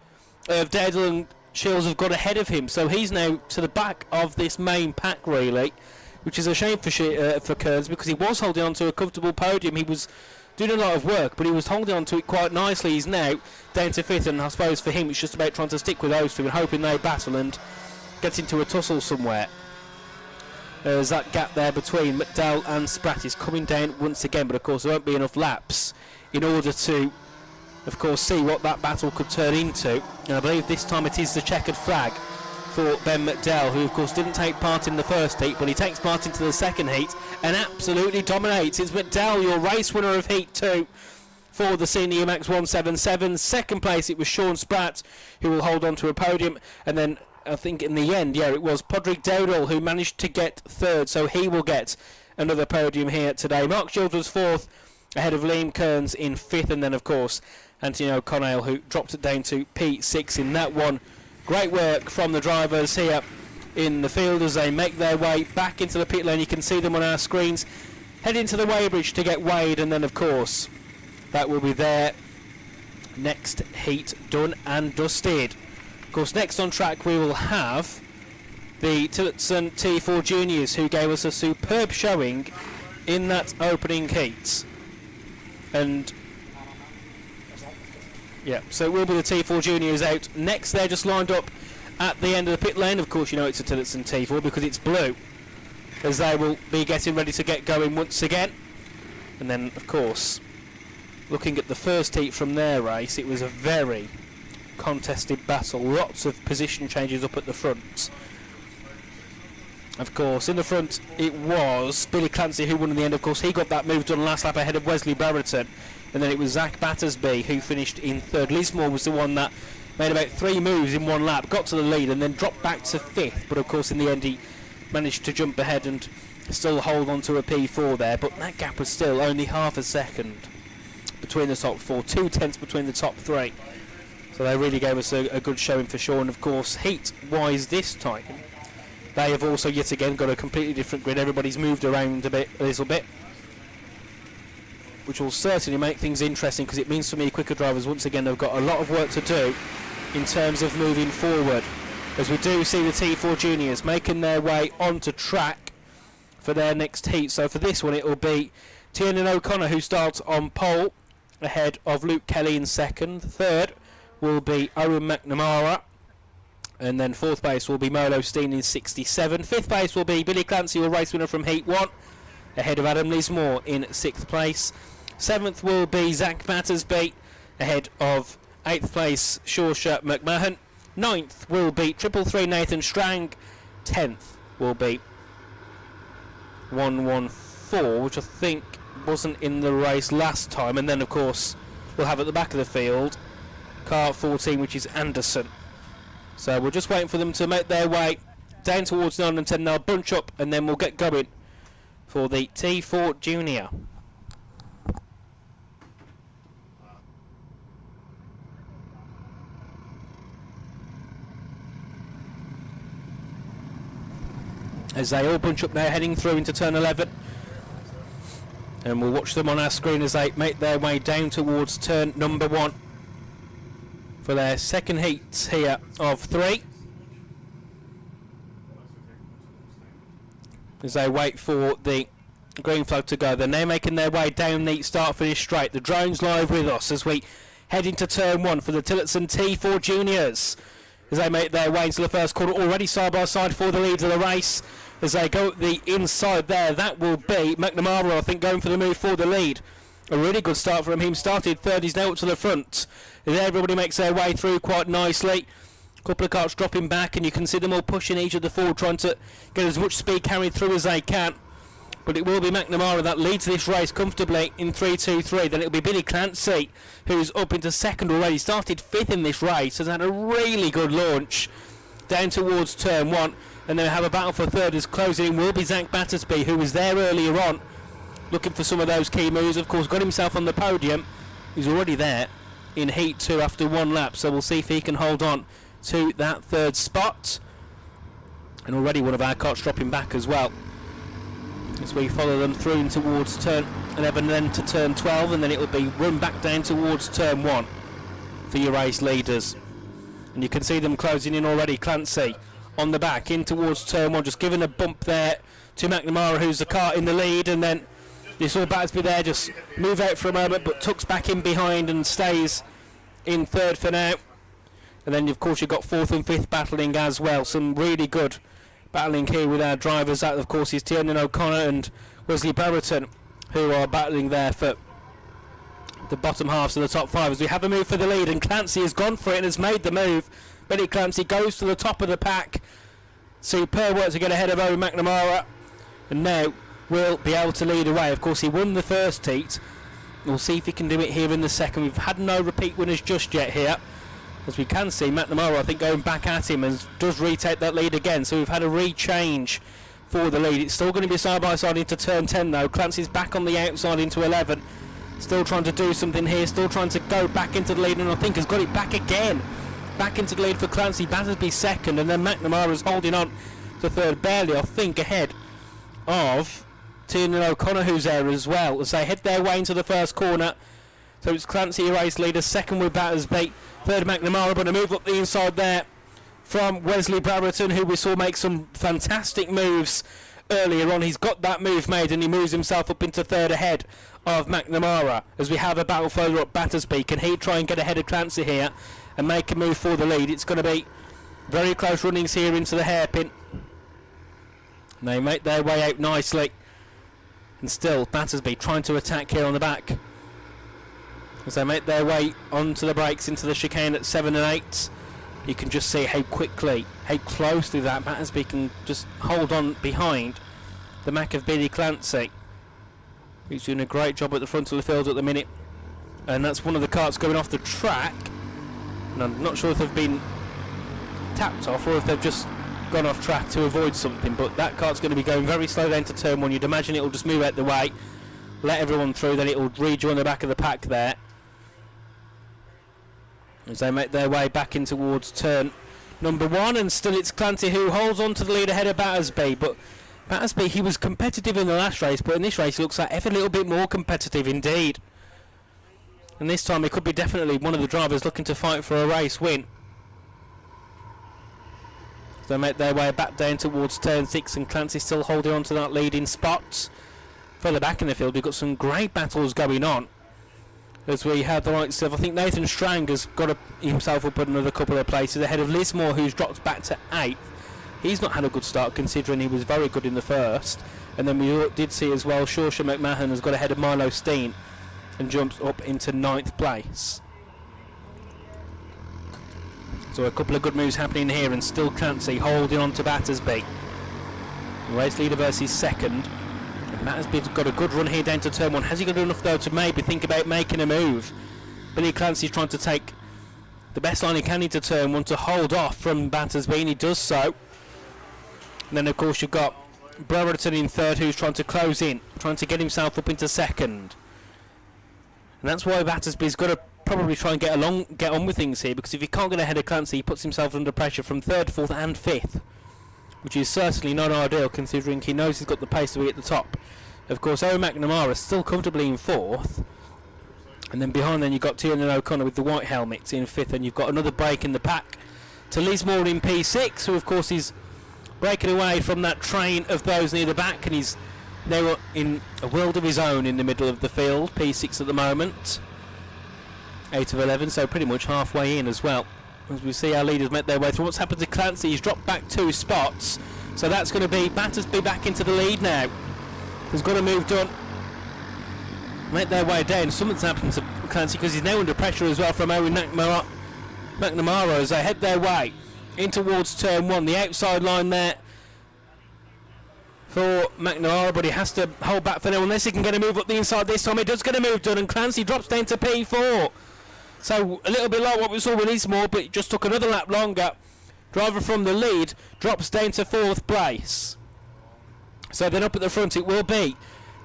of Dowdle and Shields have got ahead of him, so he's now to the back of this main pack, really, which is a shame for Kearns because he was holding on to a comfortable podium. He was doing a lot of work, but he was holding on to it quite nicely. He's now down to 5th, and I suppose for him it's just about trying to stick with those two and hoping they battle and get into a tussle somewhere. There's that gap there between McDowell and Spratt is coming down once again, but of course there won't be enough laps in order to, of course, see what that battle could turn into. And I believe this time it is the checkered flag for Ben McDowell, who of course didn't take part in the first heat, but he takes part into the second heat and absolutely dominates. It's McDowell, your race winner of heat 2 for the Senior Max 177. Second place it was Sean Spratt, who will hold on to a podium, and then I think in the end, yeah, it was Podrick Dowdle who managed to get 3rd, so he will get another podium here today. Mark Shields was 4th, ahead of Liam Kearns in 5th, and then of course Anthony O'Connell, who dropped it down to P6 in that one. Great work from the drivers here in the field as they make their way back into the pit lane. You can see them on our screens, heading to the weighbridge to get weighed, and then of course that will be their next heat done and dusted. Of course, next on track we will have the Tillotson T4 Juniors, who gave us a superb showing in that opening heat. And yeah, so it will be the T4 Juniors out next. They're just lined up at the end of the pit lane. Of course, you know it's a Tillotson T4 because it's blue, as they will be getting ready to get going once again. And then, of course, looking at the first heat from their race, it was a very contested battle, lots of position changes up at the front. Of course, in the front it was Billy Clancy who won in the end. Of course, he got that move done last lap ahead of Wesley Brereton, and then it was Zach Battersby who finished in 3rd. Lismore was the one that made about 3 moves in one lap, got to the lead and then dropped back to 5th, but of course in the end he managed to jump ahead and still hold on to a P4 there, but that gap was still only half a second between the top 4, 2/10 between the top 3. So they really gave us a good showing for sure. And of course, heat-wise this time, they have also yet again got a completely different grid. Everybody's moved around a little bit, which will certainly make things interesting because it means for me quicker drivers once again have got a lot of work to do in terms of moving forward, as we do see the T4 Juniors making their way onto track for their next heat. So for this one it will be Tiernan O'Connor who starts on pole ahead of Luke Kelly in 2nd. 3rd will be Owen McNamara, and then 4th place will be Molo Steen in 67. 5th place will be Billy Clancy, your race winner from Heat 1, ahead of Adam Lismore in 6th place. 7th will be Zach Battersby, ahead of 8th place Shorsha McMahon. 9th will be 333 Nathan Strang. 10th will be 114, which I think wasn't in the race last time. And then of course we'll have at the back of the field car 14, which is Anderson. So we're just waiting for them to make their way down towards 9 and 10. They'll bunch up and then we'll get going for the T4 Junior. As they all bunch up now, heading through into turn 11. And we'll watch them on our screen as they make their way down towards turn number 1 for their second heat here of 3. As they wait for the green flag to go. They're now making their way down the start-finish straight. The drone's live with us as we head into turn 1 for the Tillotson T4 Juniors. As they make their way into the first corner, already side by side for the lead of the race. As they go the inside there, that will be McNamara, I think, going for the move for the lead. A really good start from him. Started third, he's now up to the front. As everybody makes their way through quite nicely. A couple of carts dropping back, and you can see them all pushing each of the forward, trying to get as much speed carried through as they can. But it will be McNamara that leads this race comfortably in 3-2-3. Then it'll be Billy Clancy, who's up into second already. Started 5th in this race, has had a really good launch down towards turn 1. And then have a battle for third as closing in will be Zach Battersby, who was there earlier on, looking for some of those key moves. Of course, got himself on the podium. He's already there in Heat 2 after 1 lap, so we'll see if he can hold on to that third spot. And already one of our carts dropping back as well, as we follow them through in towards turn 11, then to turn 12, and then it will be run back down towards turn 1 for your race leaders. And you can see them closing in already. Clancy on the back in towards turn 1, just giving a bump there to McNamara, who's the car in the lead, and then you saw Battersby there just move out for a moment, but tucks back in behind and stays in third for now. And then of course you've got 4th and 5th battling as well. Some really good battling here with our drivers. That of course is Tiernan O'Connor and Wesley Brereton, who are battling there for the bottom halves of the top 5 as we have a move for the lead, and Clancy has gone for it and has made the move. Billy Clancy goes to the top of the pack. Superb work to get ahead of Owen McNamara, and now will be able to lead away. Of course, he won the first heat. We'll see if he can do it here in the second. We've had no repeat winners just yet here. As we can see, McNamara, I think, going back at him and does retake that lead again. So we've had a rechange for the lead. It's still going to be side by side into turn 10 though. Clancy's back on the outside into 11. Still trying to do something here. Still trying to go back into the lead, and I think has got it back again. Back into the lead for Clancy. Battersby second, and then McNamara's holding on to third, barely, I think, ahead of Tiernan O'Connor, who's there as well, as they head their way into the first corner. So it's Clancy, race leader, second with Battersby, third McNamara, but a move up the inside there from Wesley Brereton, who we saw make some fantastic moves earlier on. He's got that move made, and he moves himself up into third ahead of McNamara. As we have a battle further up, Battersby, can he try and get ahead of Clancy here and make a move for the lead? It's going to be very close runnings here into the hairpin. And they make their way out nicely, and still Battersby trying to attack here on the back as they make their way onto the brakes into the chicane at 7 and 8. You can just see how quickly, how closely that Battersby can just hold on behind the Mac of Billy Clancy, who's doing a great job at the front of the field at the minute. And that's one of the carts going off the track, and I'm not sure if they've been tapped off or if they've just gone off track to avoid something, but that cart's going to be going very slow down to turn 1. You'd imagine it'll just move out the way, let everyone through, then it'll rejoin the back of the pack there as they make their way back in towards turn number 1. And still it's Clancy who holds on to the lead ahead of Battersby, but Battersby, he was competitive in the last race, but in this race he looks like every little bit more competitive indeed. And this time he could be definitely one of the drivers looking to fight for a race win. They make their way back down towards turn 6, and Clancy still holding on to that leading spot. Further back in the field we've got some great battles going on, as we have the likes of, I think Nathan Strang has got himself up at another couple of places ahead of Lismore, who's dropped back to 8th. He's not had a good start considering he was very good in the first. And then we did see as well Shorsha McMahon has got ahead of Milo Steen and jumps up into 9th place. So a couple of good moves happening here, and still Clancy holding on to Battersby. Race leader versus second. And Battersby's got a good run here down to turn 1. Has he got enough though to maybe think about making a move? Billy Clancy's trying to take the best line he can into turn 1 to hold off from Battersby, and he does so. And then of course you've got Brereton in third, who's trying to close in, trying to get himself up into second. And that's why Battersby's got to probably try and get on with things here, because if he can't get ahead of Clancy, he puts himself under pressure from third, fourth and fifth, which is certainly not ideal considering he knows he's got the pace to be at the top. Of course, Owen McNamara still comfortably in fourth, and then behind then you've got Tiernan O'Connor with the white helmets in fifth, and you've got another break in the pack to Lismore in P6, who of course is breaking away from that train of those near the back, and he's now in a world of his own in the middle of the field. P6 at the moment, 8 of 11, so pretty much halfway in as well. As we see our leaders make their way through. What's happened to Clancy? He's dropped back 2 spots, so that's going to be Battersby back into the lead now. He's got a move done, make their way down. Something's happened to Clancy because he's now under pressure as well from Owen McNamara as they head their way in towards turn 1. The outside line there for McNamara, but he has to hold back for now unless he can get a move up the inside this time. He does get a move done, and Clancy drops down to P4. So a little bit like what we saw with Lismore, but it just took another lap longer. Driver from the lead drops down to 4th place. So then up at the front it will be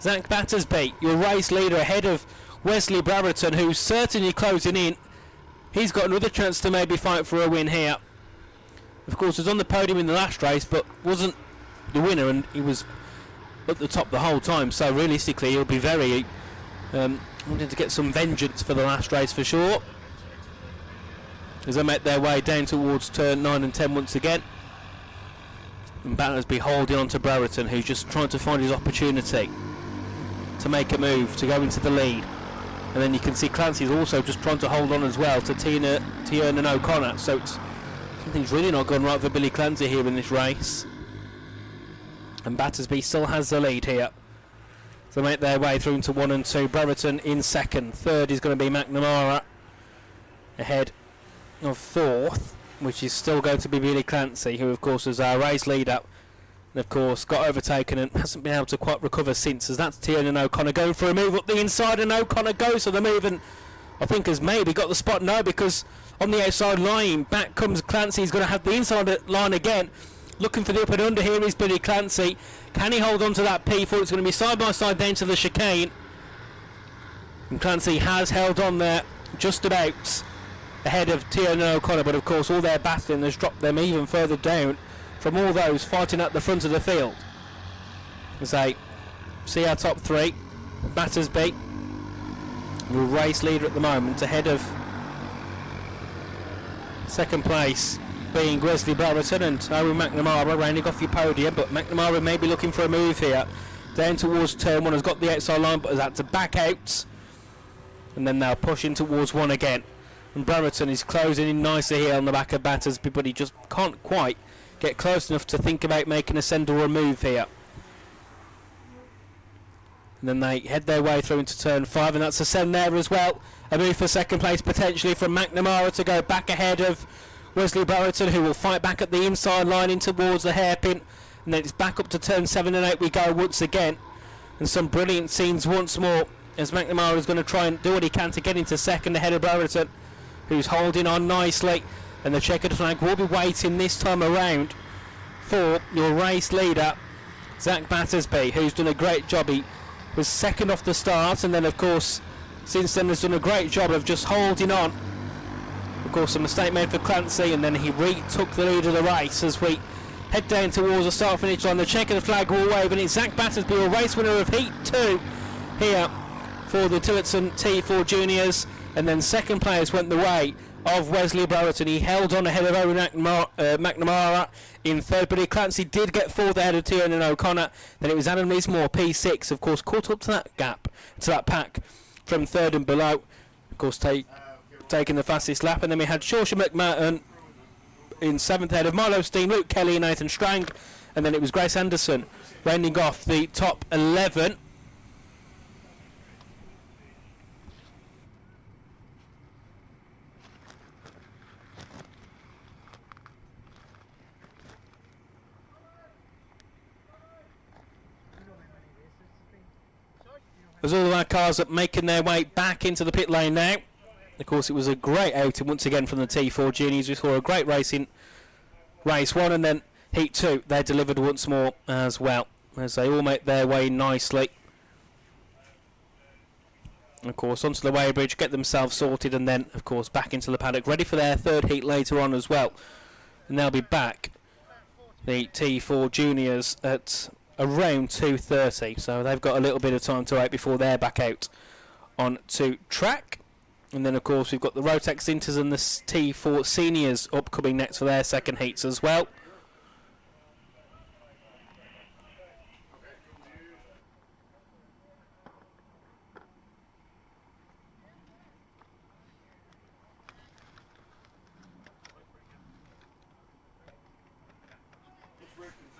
Zach Battersby, your race leader, ahead of Wesley Brereton, who's certainly closing in. He's got another chance to maybe fight for a win here. Of course, was on the podium in the last race, but wasn't the winner, and he was at the top the whole time. So realistically, he'll be very wanting to get some vengeance for the last race for sure. As they make their way down towards turn 9 and 10 once again. And Battersby holding on to Brereton, who's just trying to find his opportunity to make a move, to go into the lead. And then you can see Clancy's also just trying to hold on as well to Tiernan O'Connor. So it's something's really not gone right for Billy Clancy here in this race. And Battersby still has the lead here. So make their way through into 1 and 2. Brereton in second. Third is going to be McNamara ahead of 4th, which is still going to be Billy Clancy, who of course was our race leader, and of course got overtaken and hasn't been able to quite recover since. As that's Tiernan O'Connor going for a move up the inside, and O'Connor goes for the move, and I think has maybe got the spot. No, because on the outside line back comes Clancy. He's going to have the inside line again, looking for the up and under. Here is Billy Clancy. Can he hold on to that P4? It's going to be side by side down to the chicane, and Clancy has held on there just about ahead of Tiernan O'Connor, but of course all their battling has dropped them even further down from all those fighting at the front of the field. As they see our top 3, Battersby, the race leader at the moment, ahead of second place being Wesley Brereton and Owen McNamara rounding off your podium. But McNamara may be looking for a move here down towards turn 1, has got the outside line but has had to back out, and then they'll push in towards 1 again. And Brereton is closing in nicely here on the back of Battersby, but he just can't quite get close enough to think about making a send or a move here. And then they head their way through into turn 5, and that's a send there as well. A move for second place potentially from McNamara to go back ahead of Wesley Brereton, who will fight back at the inside line in towards the hairpin. And then it's back up to turn 7 and 8 we go once again. And some brilliant scenes once more as McNamara is going to try and do what he can to get into second ahead of Brereton, who's holding on nicely. And the checkered flag will be waiting this time around for your race leader, Zach Battersby, who's done a great job. He was second off the start, and then of course since then has done a great job of just holding on. Of course a mistake made for Clancy, and then he retook the lead of the race as we head down towards the start finish line. The checkered flag will wave, and it's Zach Battersby, a race winner of Heat 2 here for the Tillotson T4 Juniors. And then second place went the way of Wesley Brereton. He held on ahead of Owen McNamara in third, but Clancy did get fourth ahead of Tiernan O'Connor. Then it was Adam Lismore, P6, of course, caught up to that gap, to that pack from third and below. Of course, taking the fastest lap. And then we had Shawsha McMahon in seventh ahead of Milo Steen, Luke Kelly and Nathan Strang. And then it was Grace Anderson rounding off the top 11. As all of our cars are making their way back into the pit lane now. Of course, it was a great outing once again from the T4 Juniors. We saw a great race in race 1, and then heat 2 they delivered once more as well, as they all make their way nicely. And of course, onto the weighbridge, get themselves sorted, and then, of course, back into the paddock, ready for their third heat later on as well. And they'll be back, the T4 Juniors, at around 2:30, so they've got a little bit of time to wait before they're back out onto track. And then, of course, we've got the Rotax Inters and the T4 Seniors upcoming next for their second heats as well.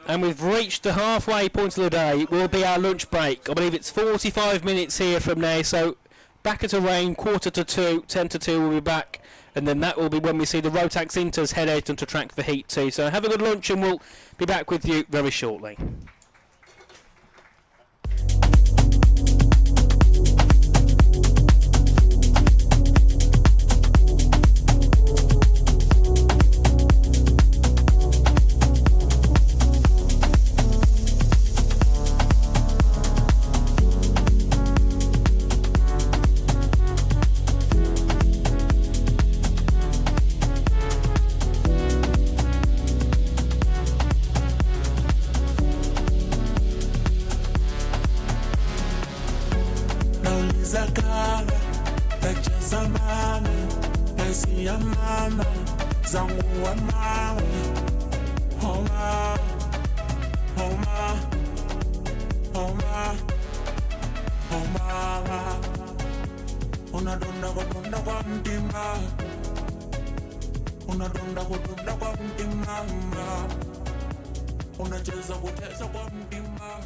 And we've reached the halfway point of the day. It will be our lunch break. I believe it's 45 minutes here from now, so back at a rain, 1:45, 1:50 we'll be back, and then that will be when we see the Rotax Inters head out onto track for Heat 2. So have a good lunch and we'll be back with you very shortly. Unacheza kutesa kwa mtima.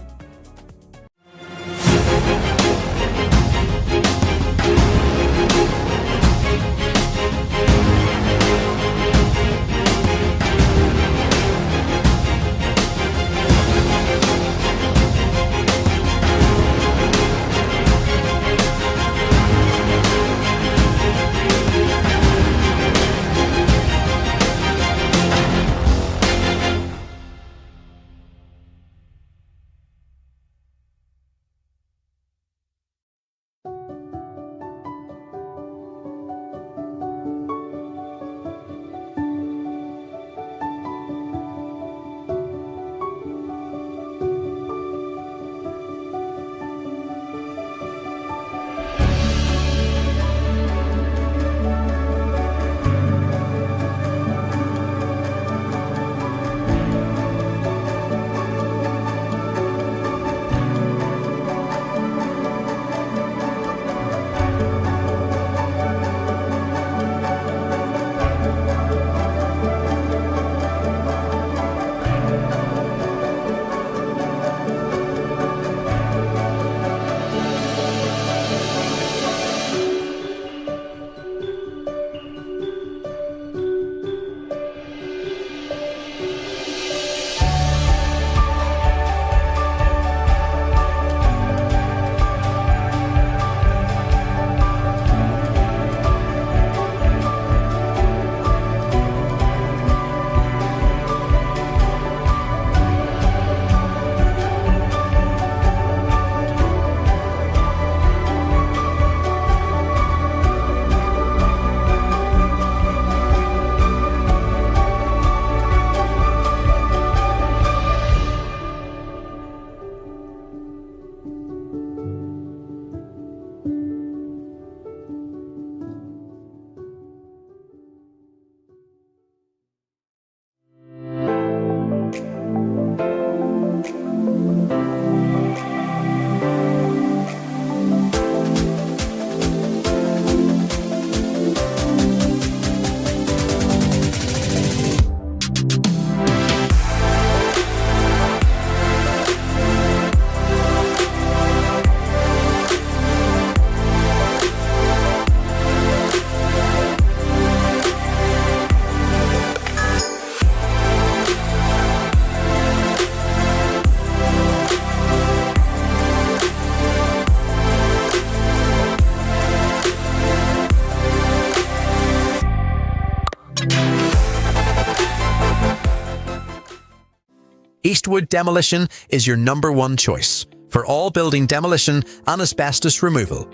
Eastwood Demolition is your #1 choice for all building demolition and asbestos removal.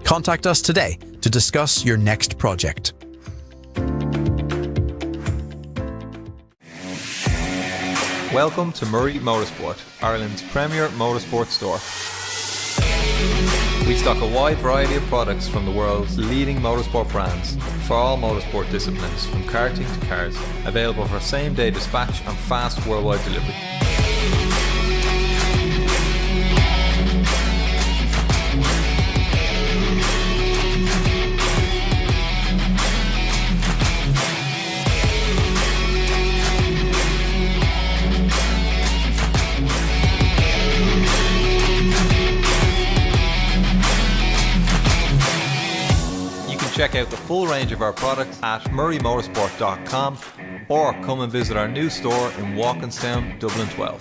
Contact us today to discuss your next project. Welcome to Murray Motorsport, Ireland's premier motorsport store. We stock a wide variety of products from the world's leading motorsport brands for all motorsport disciplines, from karting to cars, available for same-day dispatch and fast worldwide delivery. Check out the full range of our products at murraymotorsport.com or come and visit our new store in Walkinstown, Dublin 12.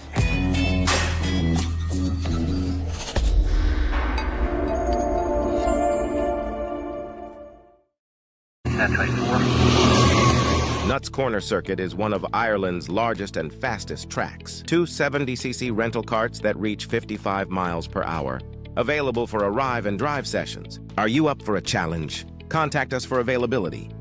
Nuts Corner Circuit is one of Ireland's largest and fastest tracks. Two 70cc rental carts that reach 55 miles per hour. Available for arrive and drive sessions. Are you up for a challenge? Contact us for availability.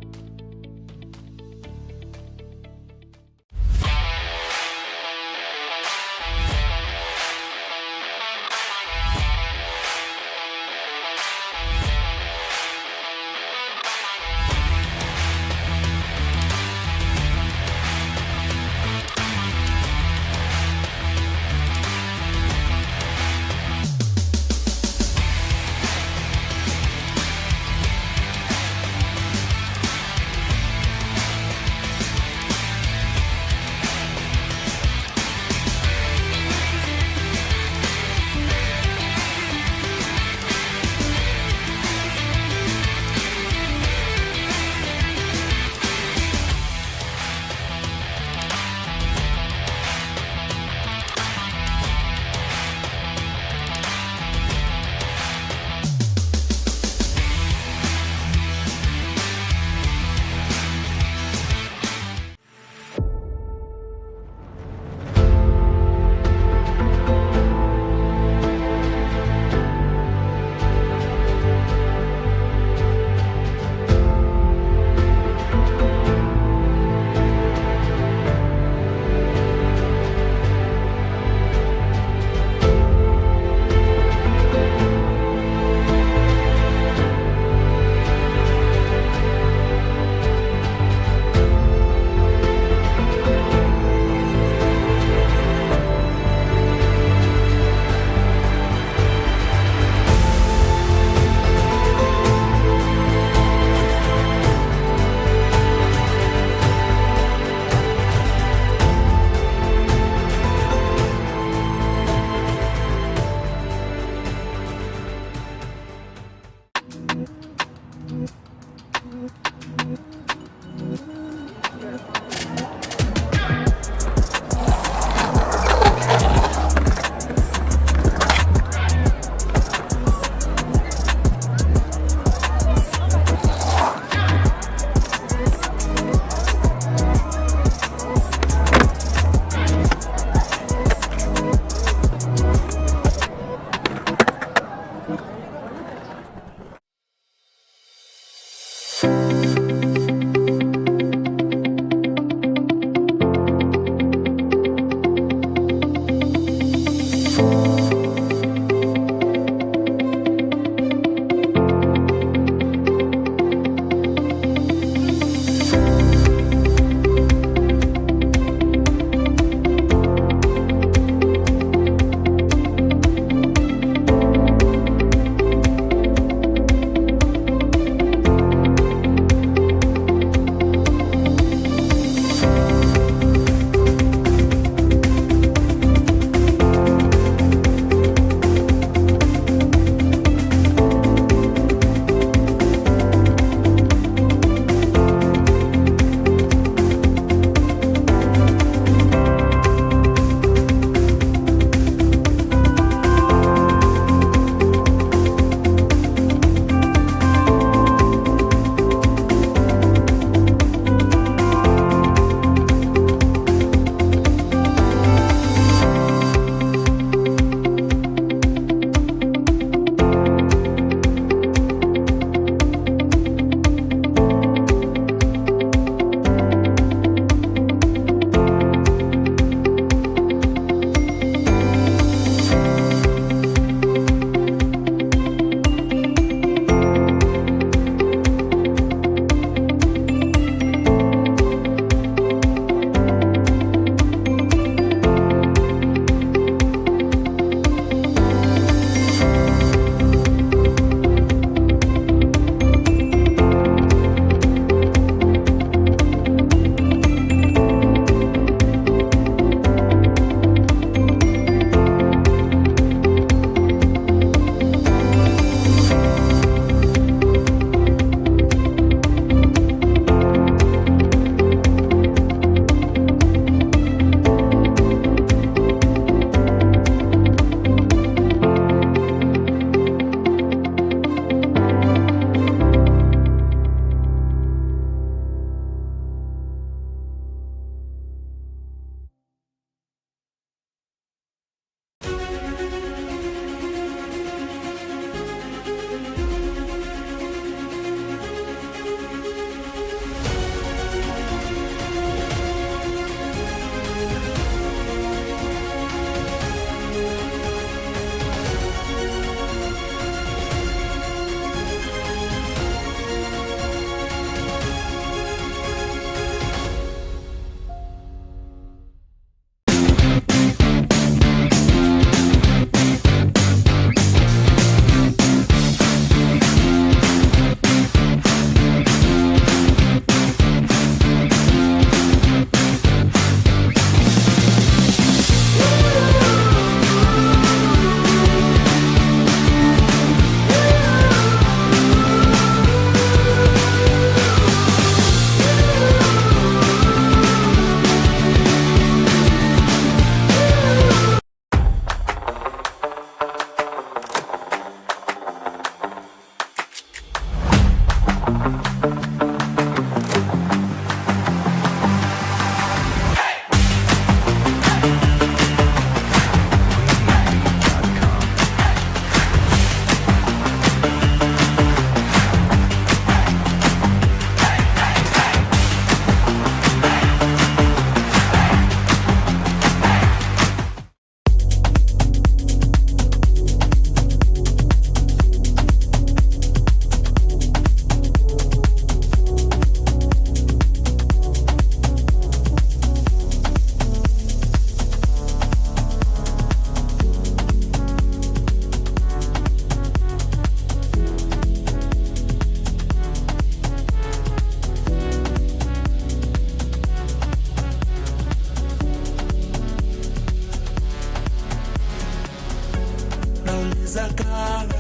Nizakala,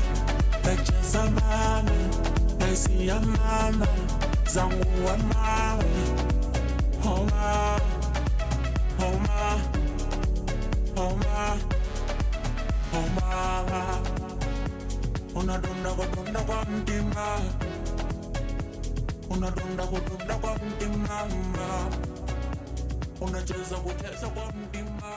nacheza mama, naisia mama, zangu wa mama. Homa, homa, homa, homa. Unadunda kwa mtima, unadunda kwa mtima, unacheza kwa mtima.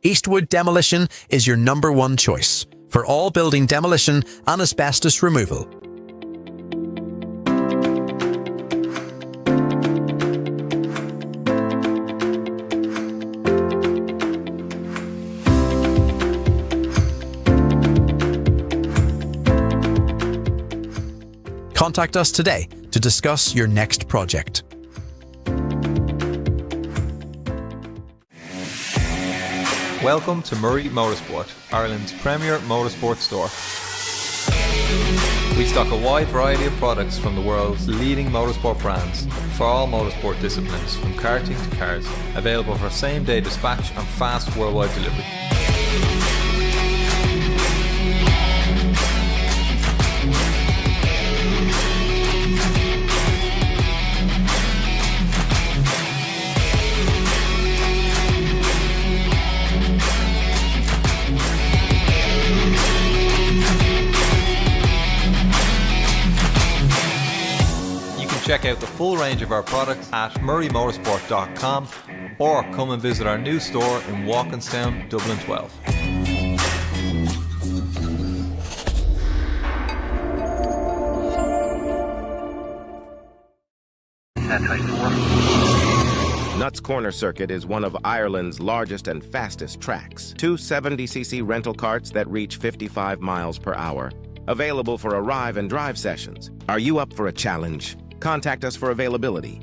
Eastwood Demolition is your #1 choice for all building demolition and asbestos removal. Contact us today to discuss your next project. Welcome to Murray Motorsport, Ireland's premier motorsport store. We stock a wide variety of products from the world's leading motorsport brands for all motorsport disciplines, from karting to cars, available for same-day dispatch and fast worldwide delivery. Check out the full range of our products at murraymotorsport.com or come and visit our new store in Walkinstown, Dublin 12. Nuts Corner Circuit is one of Ireland's largest and fastest tracks. Two 70cc rental carts that reach 55 miles per hour. available for arrive and drive sessions. Are you up for a challenge? Contact us for availability.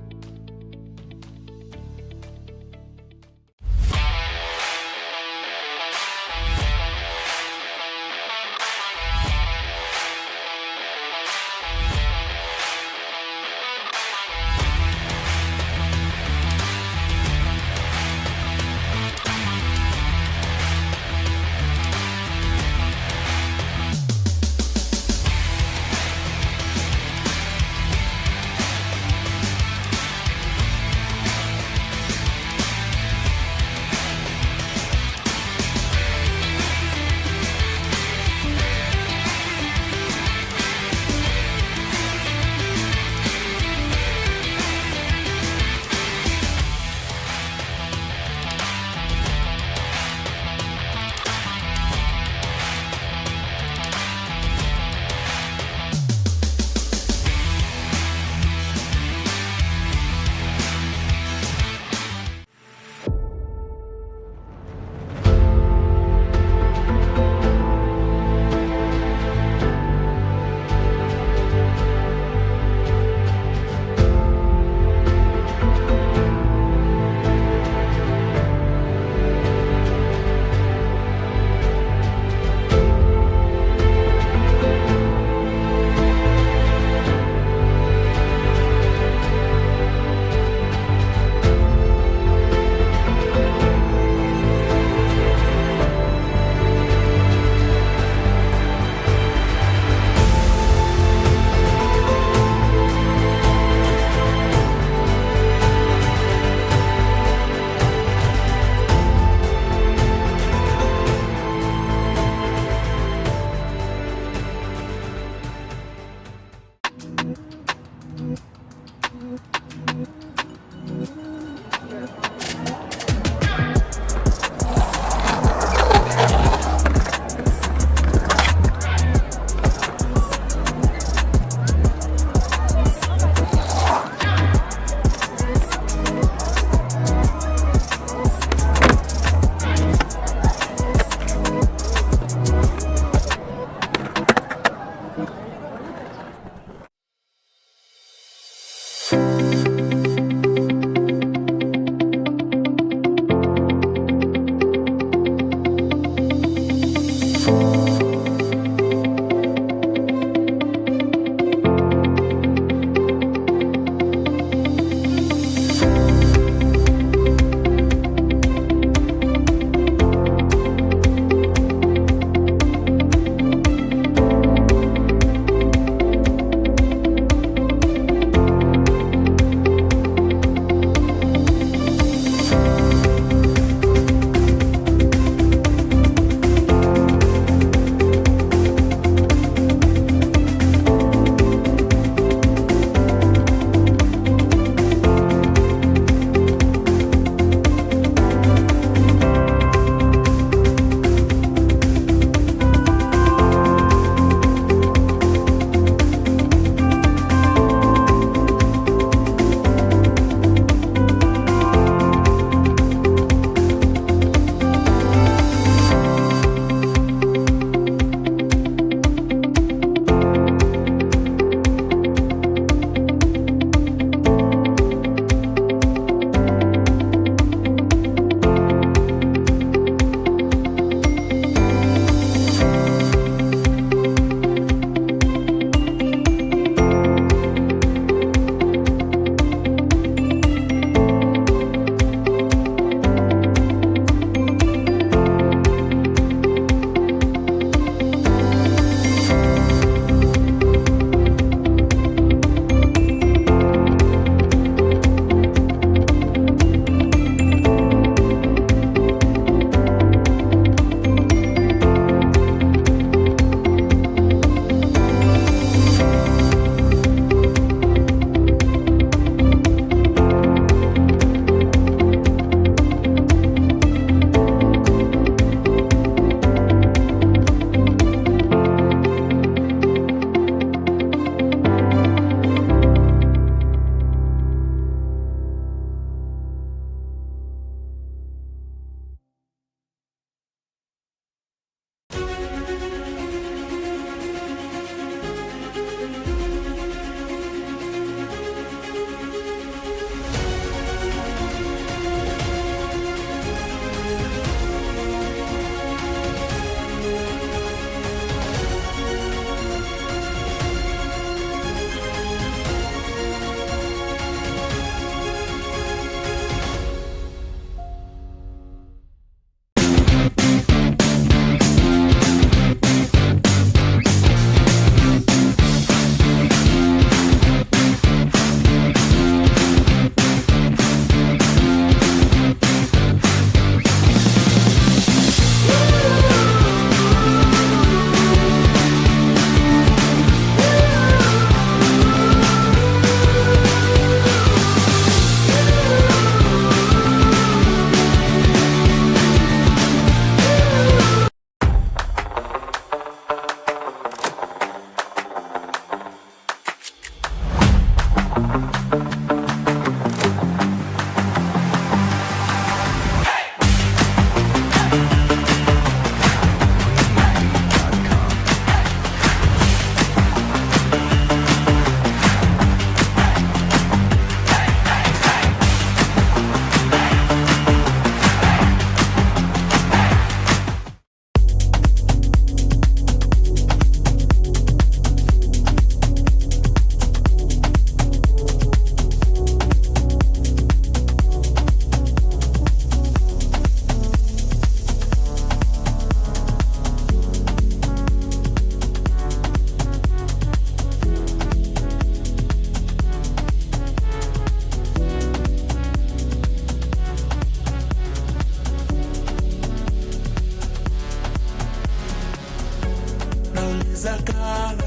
uyakhala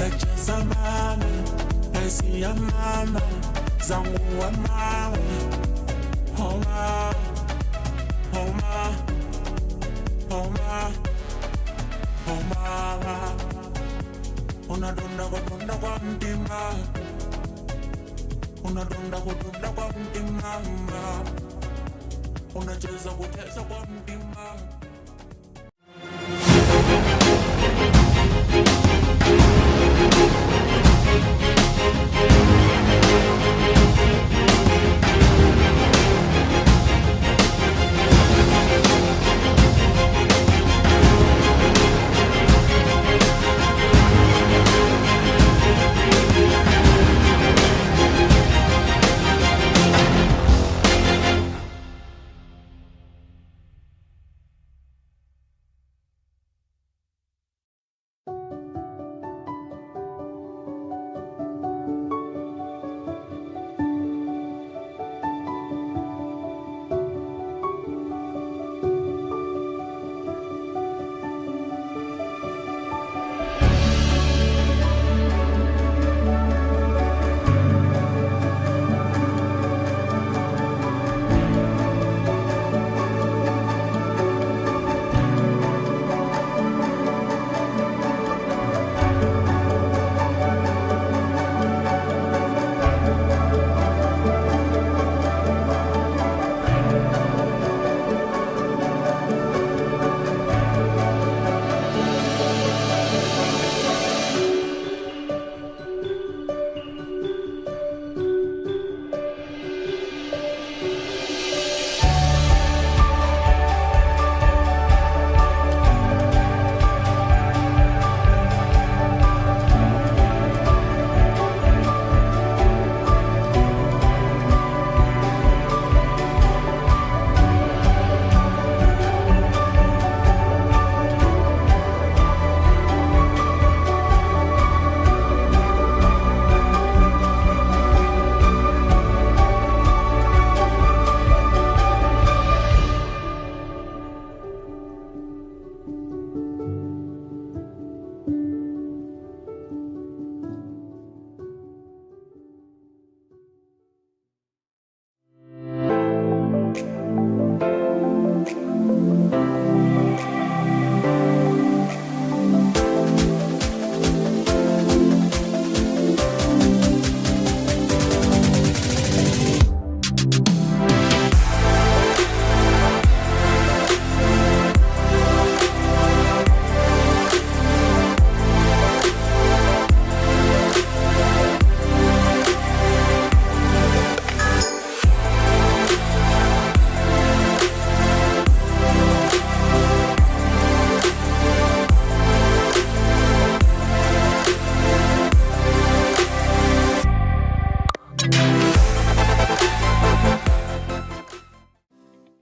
echeza mama nasiya mama zangu wa mama homa homa homa homa unadonda kwa mtima unadonda kwa mtima unacheza kwa mtima.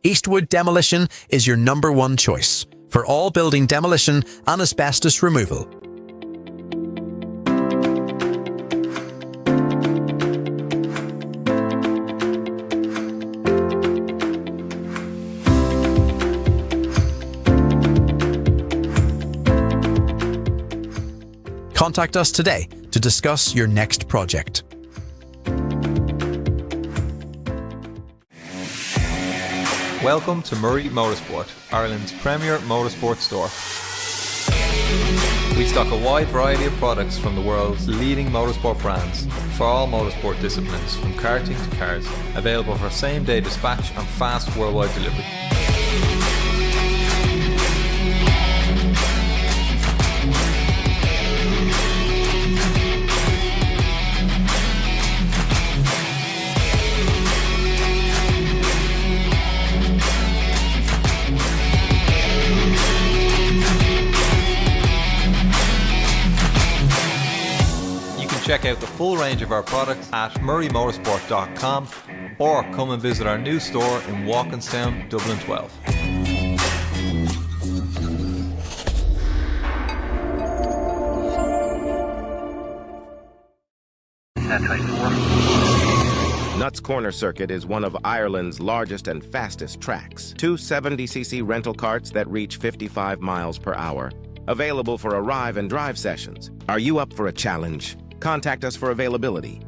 Eastwood Demolition is your #1 choice for all building demolition and asbestos removal. Contact us today to discuss your next project. Welcome to Murray Motorsport, Ireland's premier motorsport store. We stock a wide variety of products from the world's leading motorsport brands for all motorsport disciplines, from karting to cars, available for same-day dispatch and fast worldwide delivery. Check out the full range of our products at murraymotorsport.com or come and visit our new store in Walkinstown, Dublin 12. Nuts Corner Circuit is one of Ireland's largest and fastest tracks. Two 70cc rental carts that reach 55 miles per hour. available for arrive and drive sessions. Are you up for a challenge? Contact us for availability.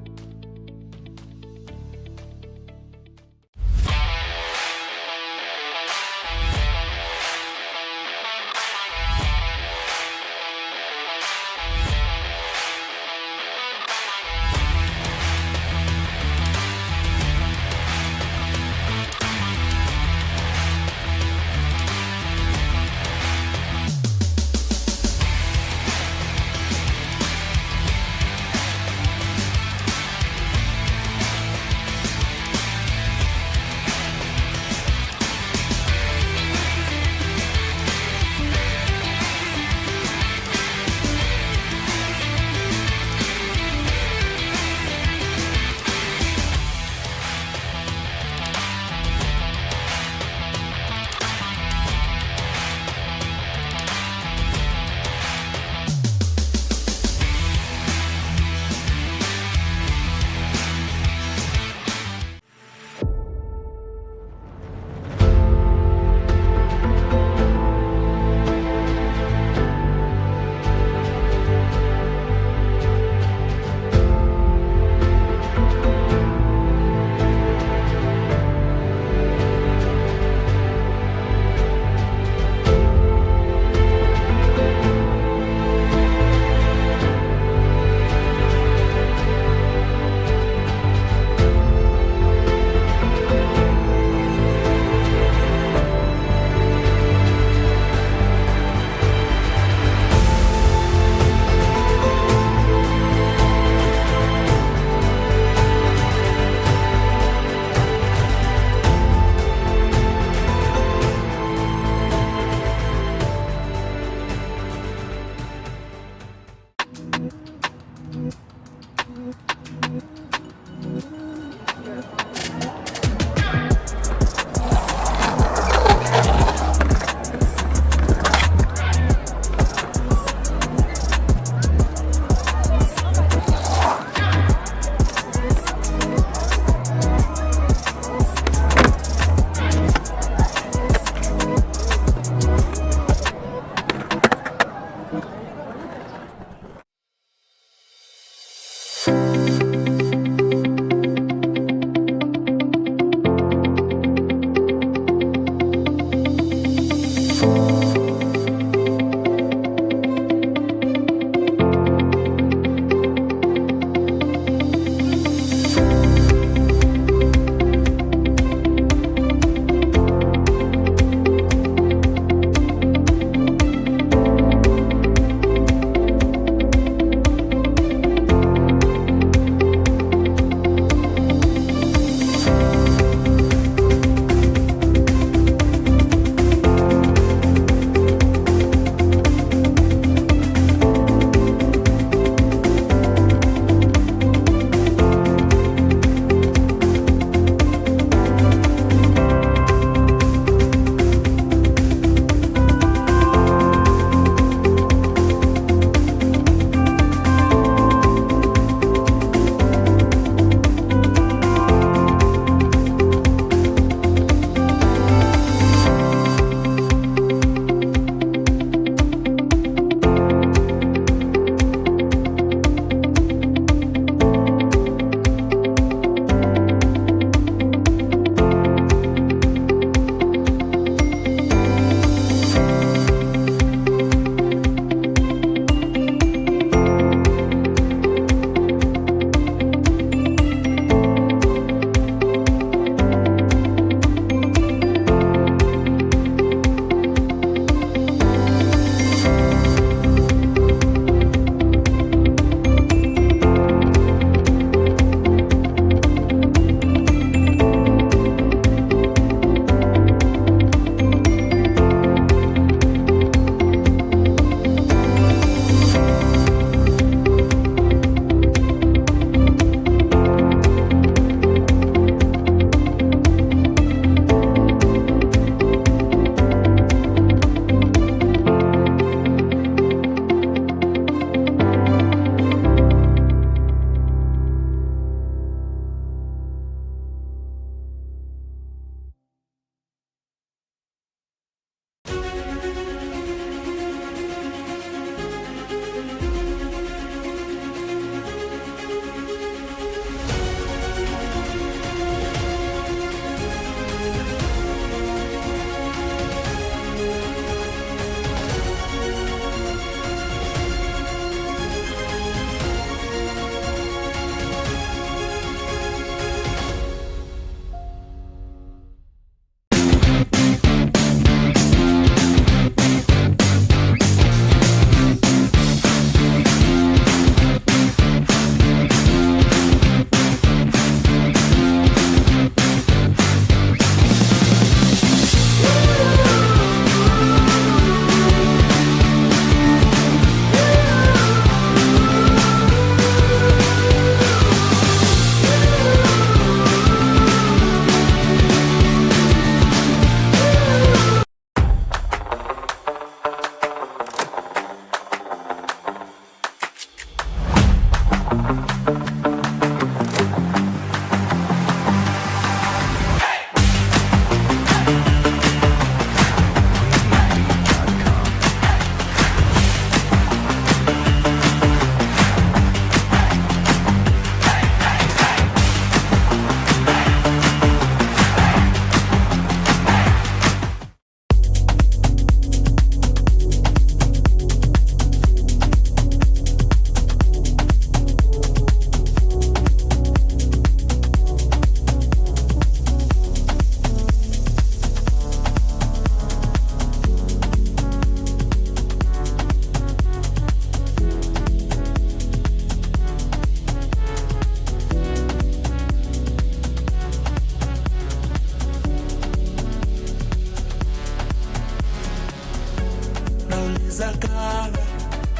Zakala,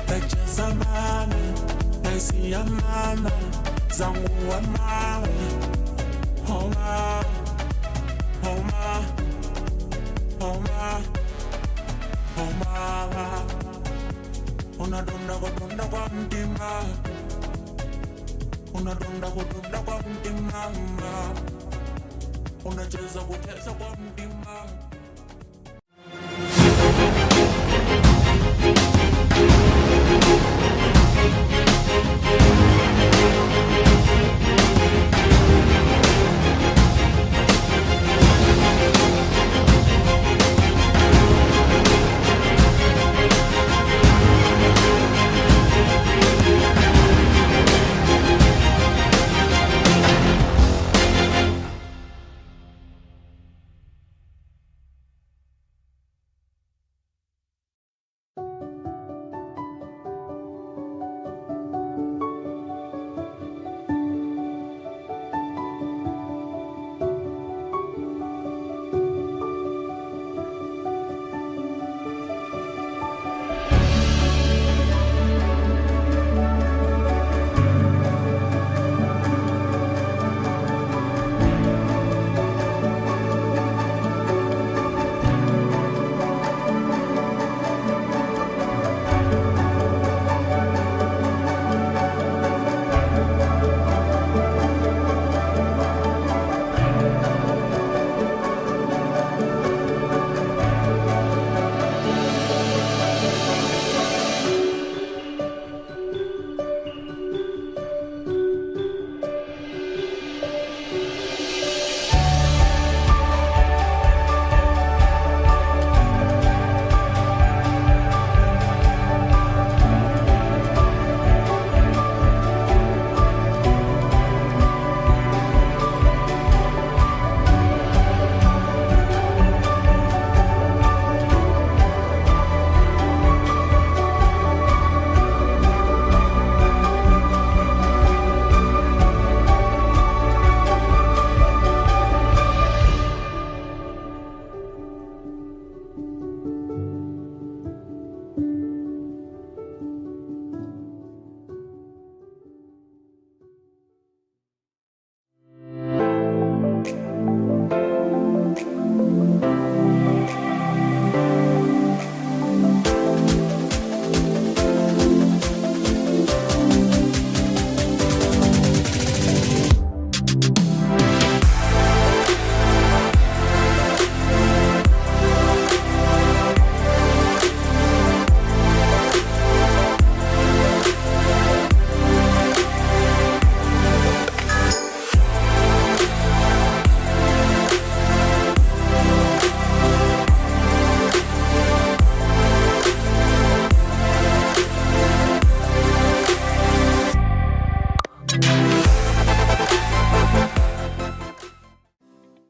leche zamani, nesi ya mama, zangu wa mama, homa, homa, homa, homa, unadonda kwa mtima, unadonda kwa mtima, unacheza kwa mtima.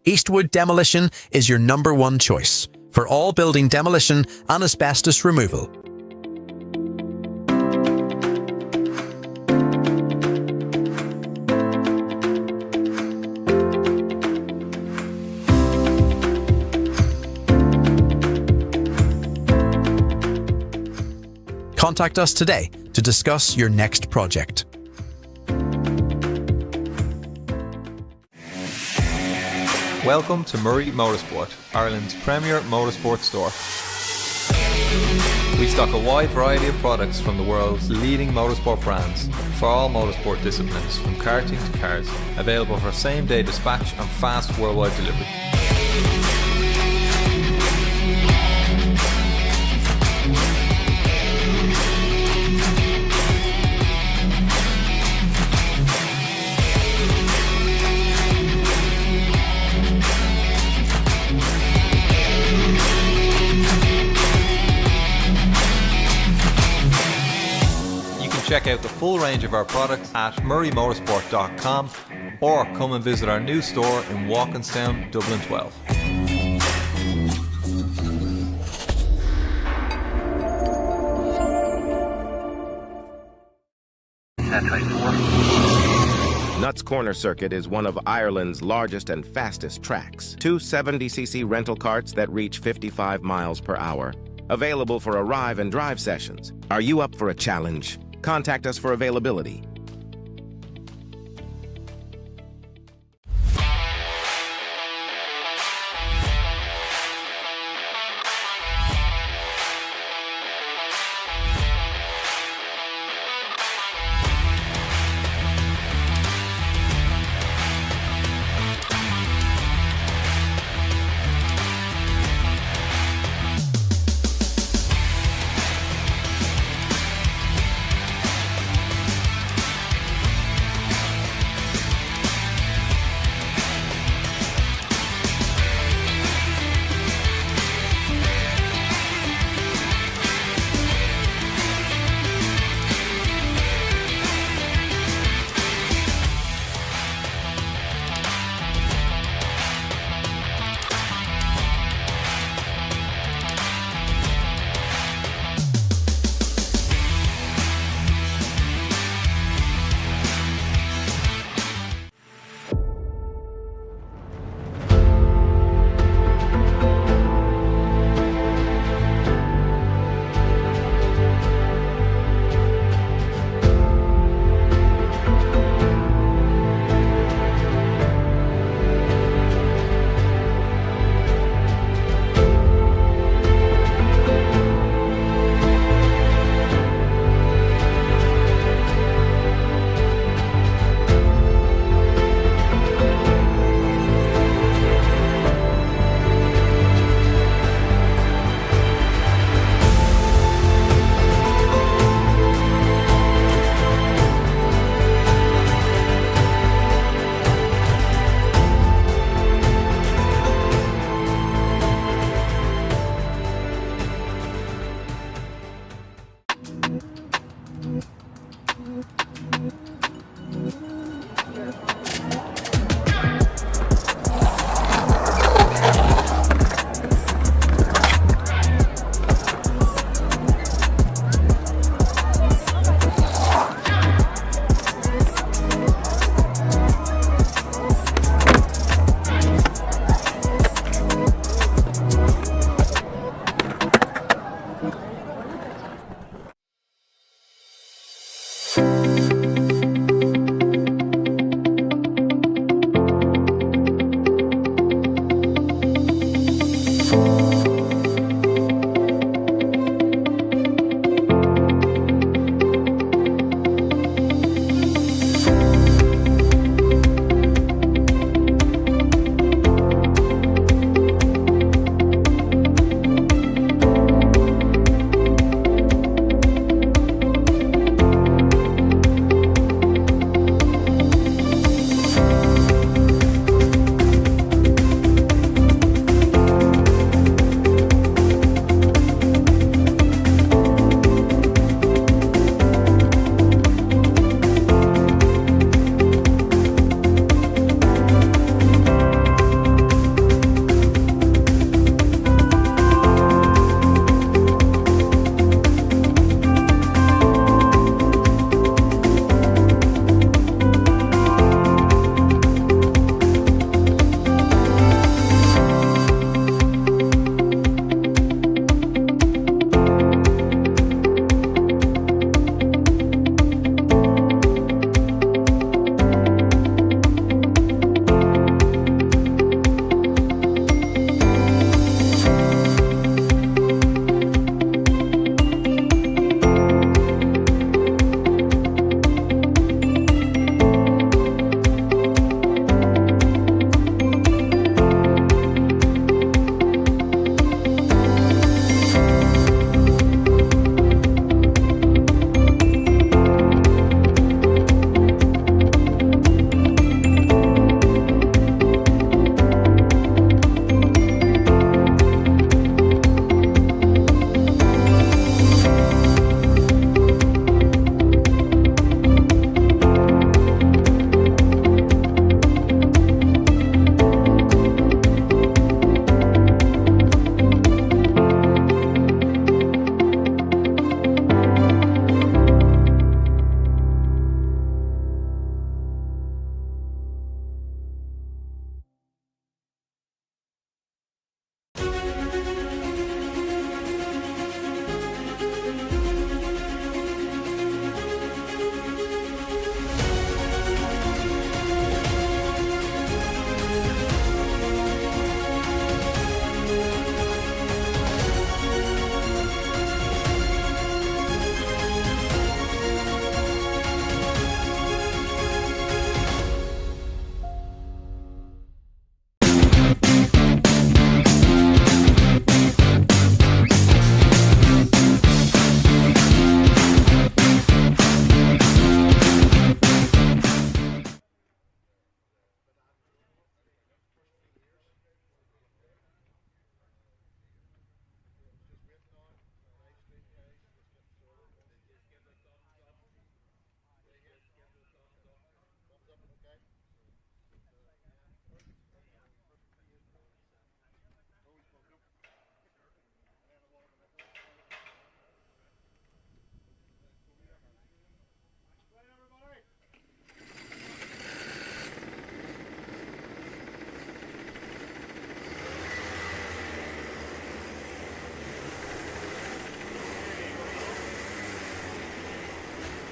Eastwood Demolition is your #1 choice for all building demolition and asbestos removal. Contact us today to discuss your next project. Welcome to NI Motorsport, Ireland's premier motorsport store. We stock a wide variety of products from the world's leading motorsport brands for all motorsport disciplines, from karting to cars, available for same-day dispatch and fast worldwide delivery. Check out the full range of our products at murraymotorsport.com or come and visit our new store in Walkinstown, Dublin 12. Nuts Corner Circuit is one of Ireland's largest and fastest tracks. Two 70cc rental carts that reach 55 miles per hour. Available for arrive and drive sessions. Are you up for a challenge? Contact us for availability.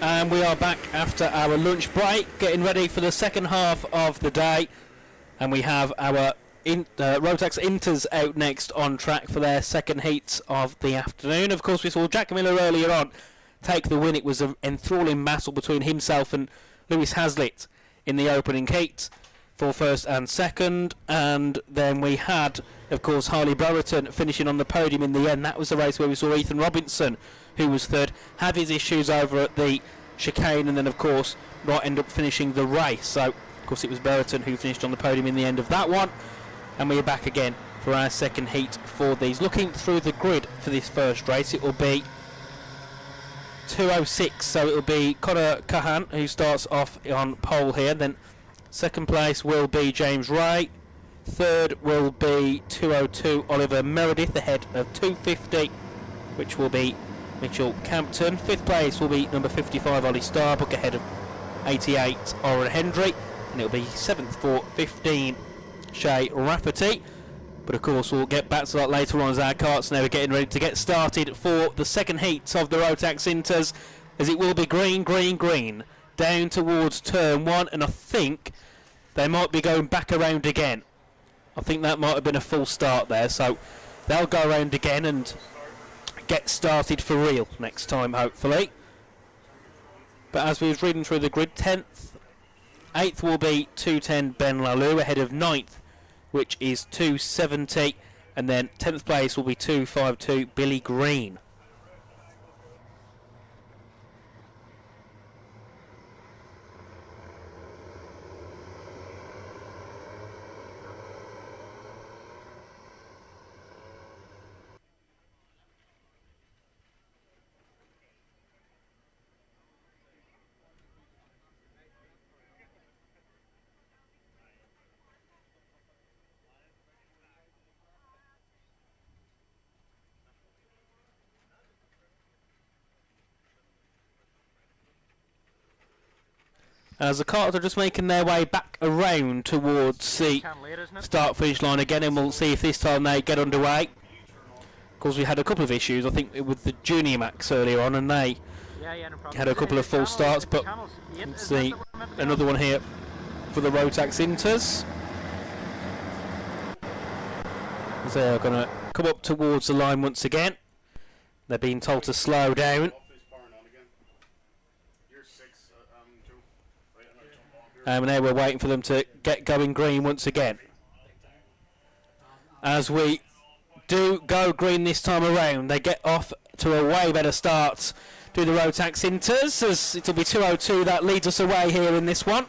And we are back after our lunch break, getting ready for the second half of the day. And we have our Rotax Inters out next on track for their second heats of the afternoon. Of course, we saw Jack Miller earlier on take the win. It was an enthralling battle between himself and Lewis Hazlitt in the opening heat for first and second. And then we had, of course, Harley Brereton finishing on the podium in the end. That was the race where we saw Ethan Robinson, who was third, have his issues over at the chicane, and then of course not end up finishing the race. So of course it was Brereton who finished on the podium in the end of that one. And we are back again for our second heat for these. Looking through the grid for this first race, it will be 2:06, so it will be Connor Cahan who starts off on pole here. Then second place will be James Ray. Third will be 2:02 Oliver Meredith ahead of 2:50, which will be Mitchell Campton. Fifth place will be number 55 Ollie Starbuck ahead of 88 Oren Hendry, and it'll be 7th for 15 Shay Rafferty. But of course we'll get back to that later on as our karts now are getting ready to get started for the second heat of the Rotax Inters, as it will be green, green, green down towards turn 1, and I think they might be going back around again. I think that might have been a full start there, so they'll go around again and get started for real next time, hopefully. But as we was reading through the grid, 10th, 8th will be 210 Ben Lalou ahead of 9th, which is 270, and then 10th place will be 252 Billy Green. As the cars are just making their way back around towards the start-finish line again, and we'll see if this time they get underway. Of course, we had a couple of issues, I think, with the Junior Max earlier on, and they had a couple of false starts, but let's see another one here for the Rotax Inters. As they are going to come up towards the line once again. They're being told to slow down. And now we're waiting for them to get going green once again. As we do go green this time around, they get off to a way better start to the Rotax Inters, as it'll be 2:02 that leads us away here in this one,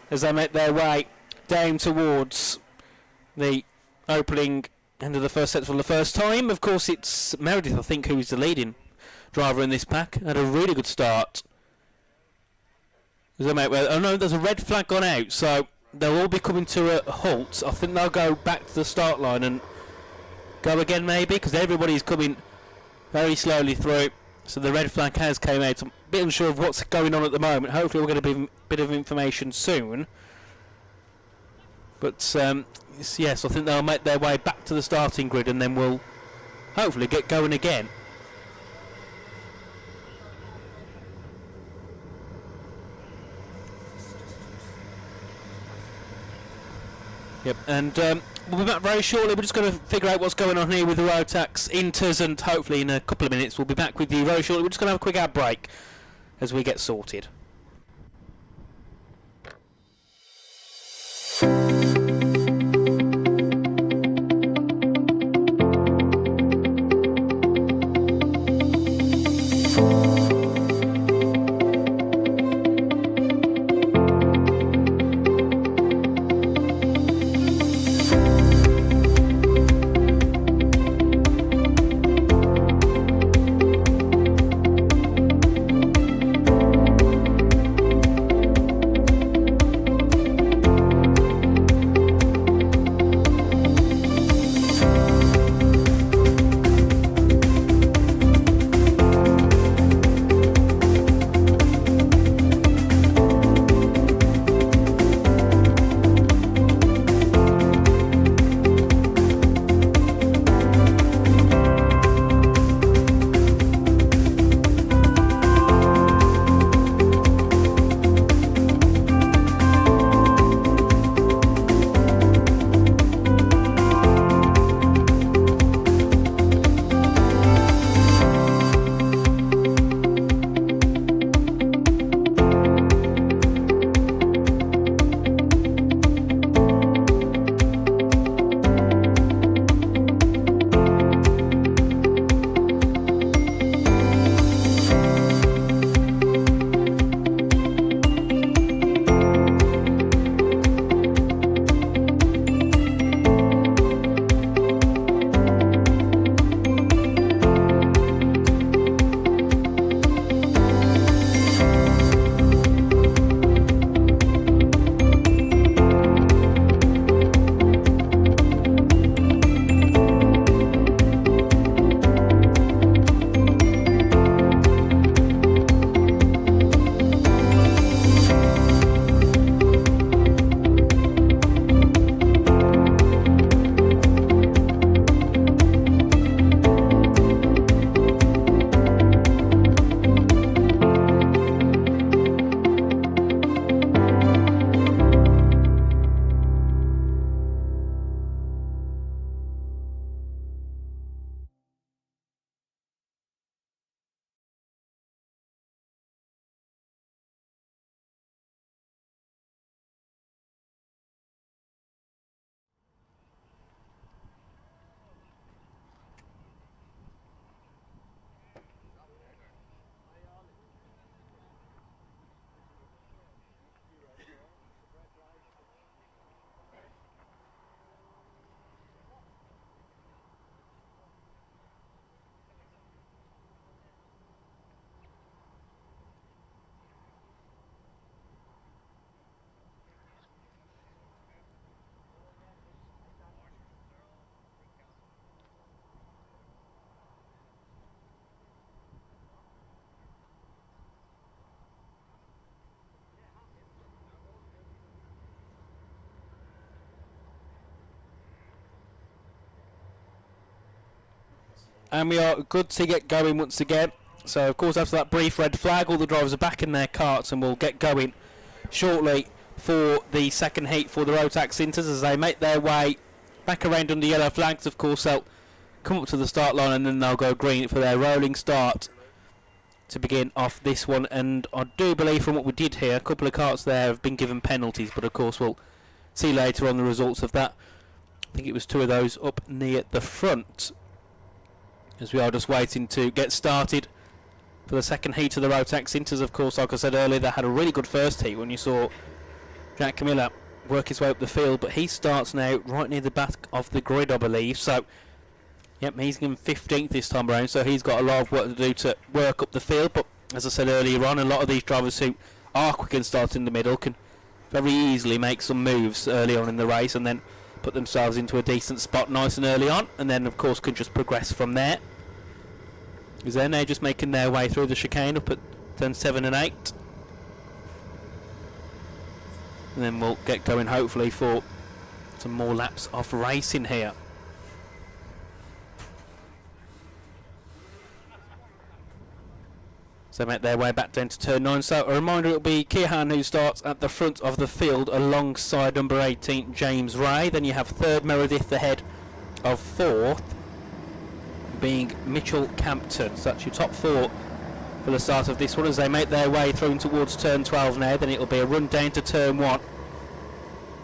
as they make their way down towards the opening end of the first set for the first time. Of course, it's Meredith, I think, who's the leading driver in this pack. Had a really good start. Oh no, there's a red flag gone out, so they'll all be coming to a halt. I think they'll go back to the start line and go again maybe, because everybody's coming very slowly through. So the red flag has came out. I'm a bit unsure of what's going on at the moment. Hopefully we're going to be a bit of information soon. But yes, I think they'll make their way back to the starting grid, and then we'll hopefully get going again. Yep, and we'll be back very shortly. We're just going to figure out what's going on here with the Rotax Inters, and hopefully in a couple of minutes we'll be back with you very shortly. We're just going to have a quick ad break as we get sorted. and we are good to get going once again. So of course after that brief red flag, all the drivers are back in their karts and we'll get going shortly for the second heat for the Rotax Inters as they make their way back around under yellow flags. Of course they'll come up to the start line and then they'll go green for their rolling start to begin off this one. And I do believe from what we did here, a couple of karts there have been given penalties, but of course we'll see later on the results of that. I think it was 2 of those up near the front, as we are just waiting to get started for the second heat of the Rotax Inters. Of course, like I said earlier, they had a really good first heat when you saw Jack Miller work his way up the field, but he starts now right near the back of the grid, I believe. So, yep, he's in 15th this time around, so he's got a lot of work to do to work up the field. But as I said earlier on, a lot of these drivers who are quick and start in the middle can very easily make some moves early on in the race and then put themselves into a decent spot nice and early on, and then of course can just progress from there. Because they're now just making their way through the chicane up at turn 7 and 8. And then we'll get going hopefully for some more laps of racing here. So they make their way back down to turn 9. So a reminder, it'll be Keohan who starts at the front of the field alongside number 18 James Ray. Then you have third Meredith ahead of fourth being Mitchell Campton. So that's your top 4 for the start of this one as they make their way through towards turn 12 now. Then it'll be a run down to turn 1. Of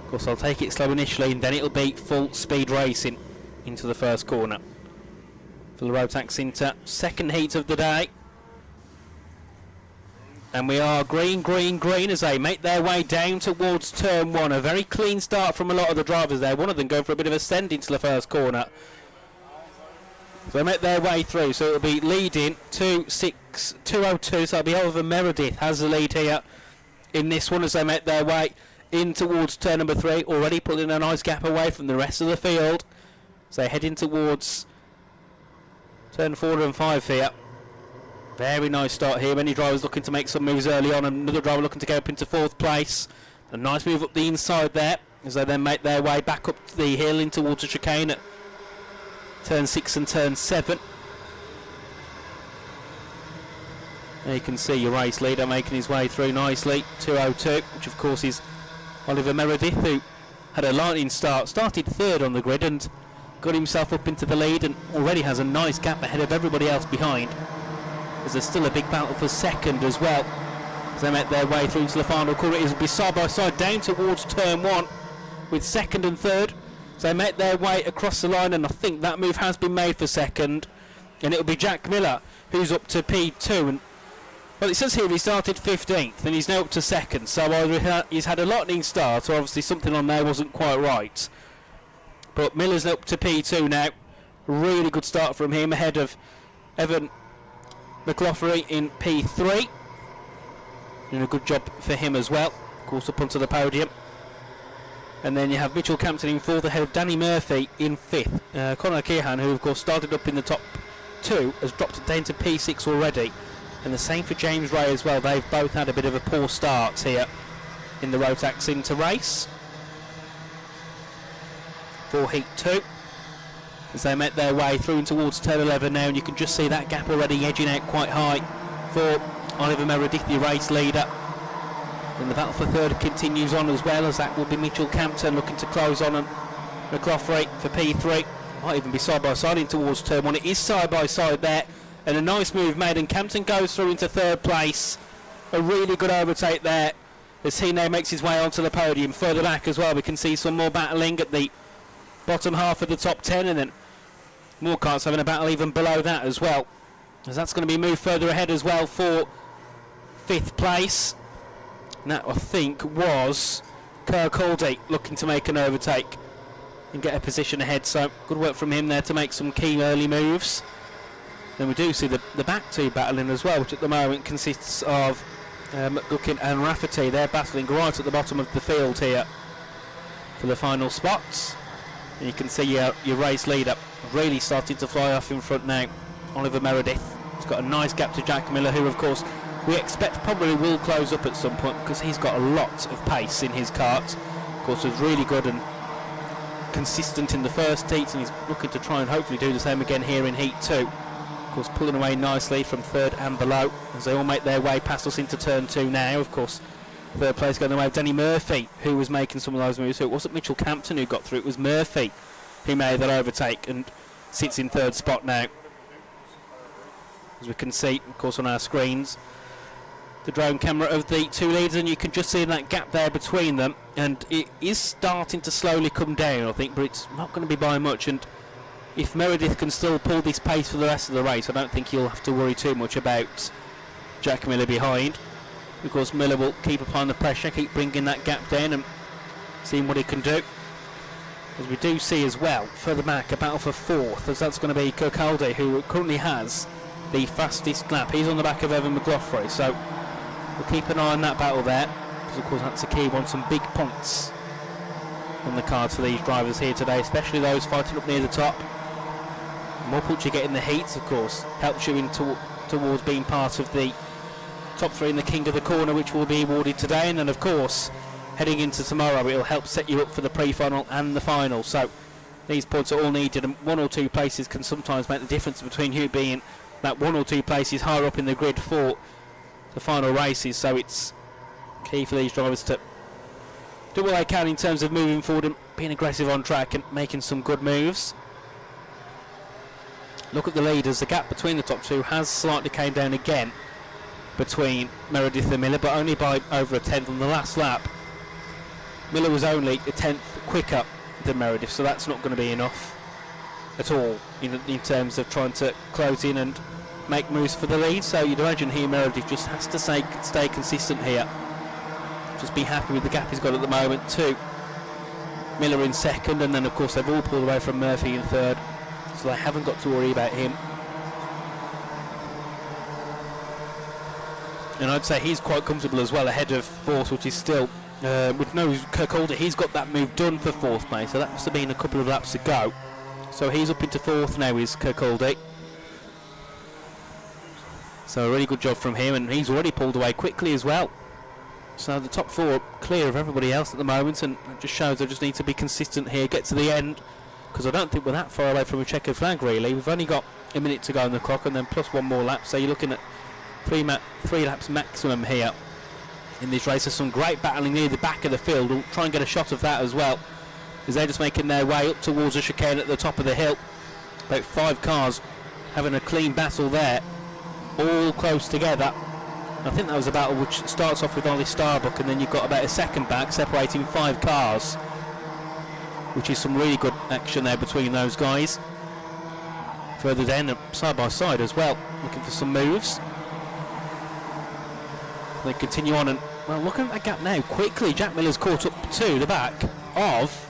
course I'll take it slow initially and then it'll be full speed racing into the first corner for the Rotax Inter second heat of the day. And we are green, green, green as they make their way down towards turn 1. A very clean start from a lot of the drivers there. One of them going for a bit of ascent into the first corner. So they make their way through. So it'll be leading 2.02. So it'll be Oliver Meredith has the lead here in this one as they make their way in towards turn number 3. Already putting a nice gap away from the rest of the field. So they're heading towards turn 4 and 5 here. Very nice start here. Many drivers looking to make some moves early on. Another driver looking to go up into 4th place. A nice move up the inside there as they then make their way back up the hill in towards the chicane at turn 6 and turn 7. There you can see your race leader making his way through nicely. 2.02, which of course is Oliver Meredith, who had a lightning start. Started 3rd on the grid and got himself up into the lead and already has a nice gap ahead of everybody else behind. As there's still a big battle for second as well. As they make their way through into the final corner, it will be side by side down towards turn 1 with 2nd and 3rd. So they make their way across the line, and I think that move has been made for 2nd. And it'll be Jack Miller who's up to P2. And well, it says here he started 15th and he's now up to 2nd. So either he's had a lightning start or obviously something on there wasn't quite right. But Miller's up to P2 now. Really good start from him ahead of Evan McLaughlin in P3. Doing a good job for him as well. Of course up onto the podium. And then you have Mitchell Campton in 4th ahead of Danny Murphy in 5th. Conor Keohan, who of course started up in the top 2, has dropped it down to P6 already. And the same for James Ray as well. They've both had a bit of a poor start here in the Rotax Inter race. For Heat 2. As they make their way through towards turn 11 now, and you can just see that gap already edging out quite high for Oliver Meredith, the race leader. And the battle for 3rd continues on as well, as that will be Mitchell Campton looking to close on, and McLaughlin for P3. Might even be side by side in towards turn 1. It is side by side there, and a nice move made, and Campton goes through into 3rd place. A really good overtake there as he now makes his way onto the podium. Further back as well, we can see some more battling at the bottom half of the top 10, and then more karts having a battle even below that as well, as that's going to be moved further ahead as well for 5th place. And that I think was Kirk Haldy looking to make an overtake and get a position ahead, so good work from him there to make some key early moves. Then we do see the back 2 battling as well, which at the moment consists of McGuckin and Rafferty. They're battling right at the bottom of the field here for the final spots. And you can see your race leader really starting to fly off in front now. Oliver Meredith has got a nice gap to Jack Miller, who of course we expect probably will close up at some point because he's got a lot of pace in his kart. Of course was really good and consistent in the first heats, and he's looking to try and hopefully do the same again here in Heat 2. Of course, pulling away nicely from third and below as they all make their way past us into turn 2 now. Of course, third place going away with Danny Murphy, who was making some of those moves. So it wasn't Mitchell Campton who got through, it was Murphy who made that overtake and sits in third spot now. As we can see, of course, on our screens, the drone camera of the two leaders, and you can just see that gap there between them, and it is starting to slowly come down, I think, but it's not going to be by much. And if Meredith can still pull this pace for the rest of the race, I don't think he'll have to worry too much about Jack Miller behind, because Miller will keep applying the pressure, keep bringing that gap down and seeing what he can do. As we do see as well, further back, a battle for fourth, as that's going to be Kirkcaldy, who currently has the fastest lap. He's on the back of Evan McLaughlin, so we'll keep an eye on that battle there, because of course that's a key one. Some big points on the cards for these drivers here today, especially those fighting up near the top. The more points you get in the heats, of course, helps you towards being part of the top 3 in the King of the Corner, which will be awarded today. And then of course, heading into tomorrow, it will help set you up for the pre-final and the final. So these points are all needed, and 1 or 2 places can sometimes make the difference between you being that 1 or 2 places higher up in the grid for the final races. So it's key for these drivers to do what they can in terms of moving forward and being aggressive on track and making some good moves. Look at the leaders, the gap between the top 2 has slightly came down again between Meredith and Miller, but only by over a tenth on the last lap. Miller was only a tenth quicker than Meredith, so that's not going to be enough at all in terms of trying to close in and make moves for the lead. So you'd imagine here Meredith just has to stay consistent here. Just be happy with the gap he's got at the moment too. Miller in second, and then of course they've all pulled away from Murphy in third, so they haven't got to worry about him. And I'd say he's quite comfortable as well ahead of fourth, which is still with no Kirkcaldy. He's got that move done for fourth place, so that must have been a couple of laps ago. So he's up into fourth now, is Kirkcaldy. So a really good job from him, and he's already pulled away quickly as well. So the top 4 clear of everybody else at the moment, and it just shows they just need to be consistent here, get to the end, because I don't think we're that far away from a checkered flag really. We've only got a minute to go on the clock, and then plus 1 more lap, so you're looking at 3 laps maximum here in this race. There's some great battling near the back of the field. We'll try and get a shot of that as well, as they're just making their way up towards the chicane at the top of the hill. About 5 cars having a clean battle there, all close together. I think that was a battle which starts off with Ollie Starbuck, and then you've got about a second back separating 5 cars, which is some really good action there between those guys. Further down, side by side as well, looking for some moves. They continue on, and well, looking at that gap now quickly, Jack Miller's caught up to the back of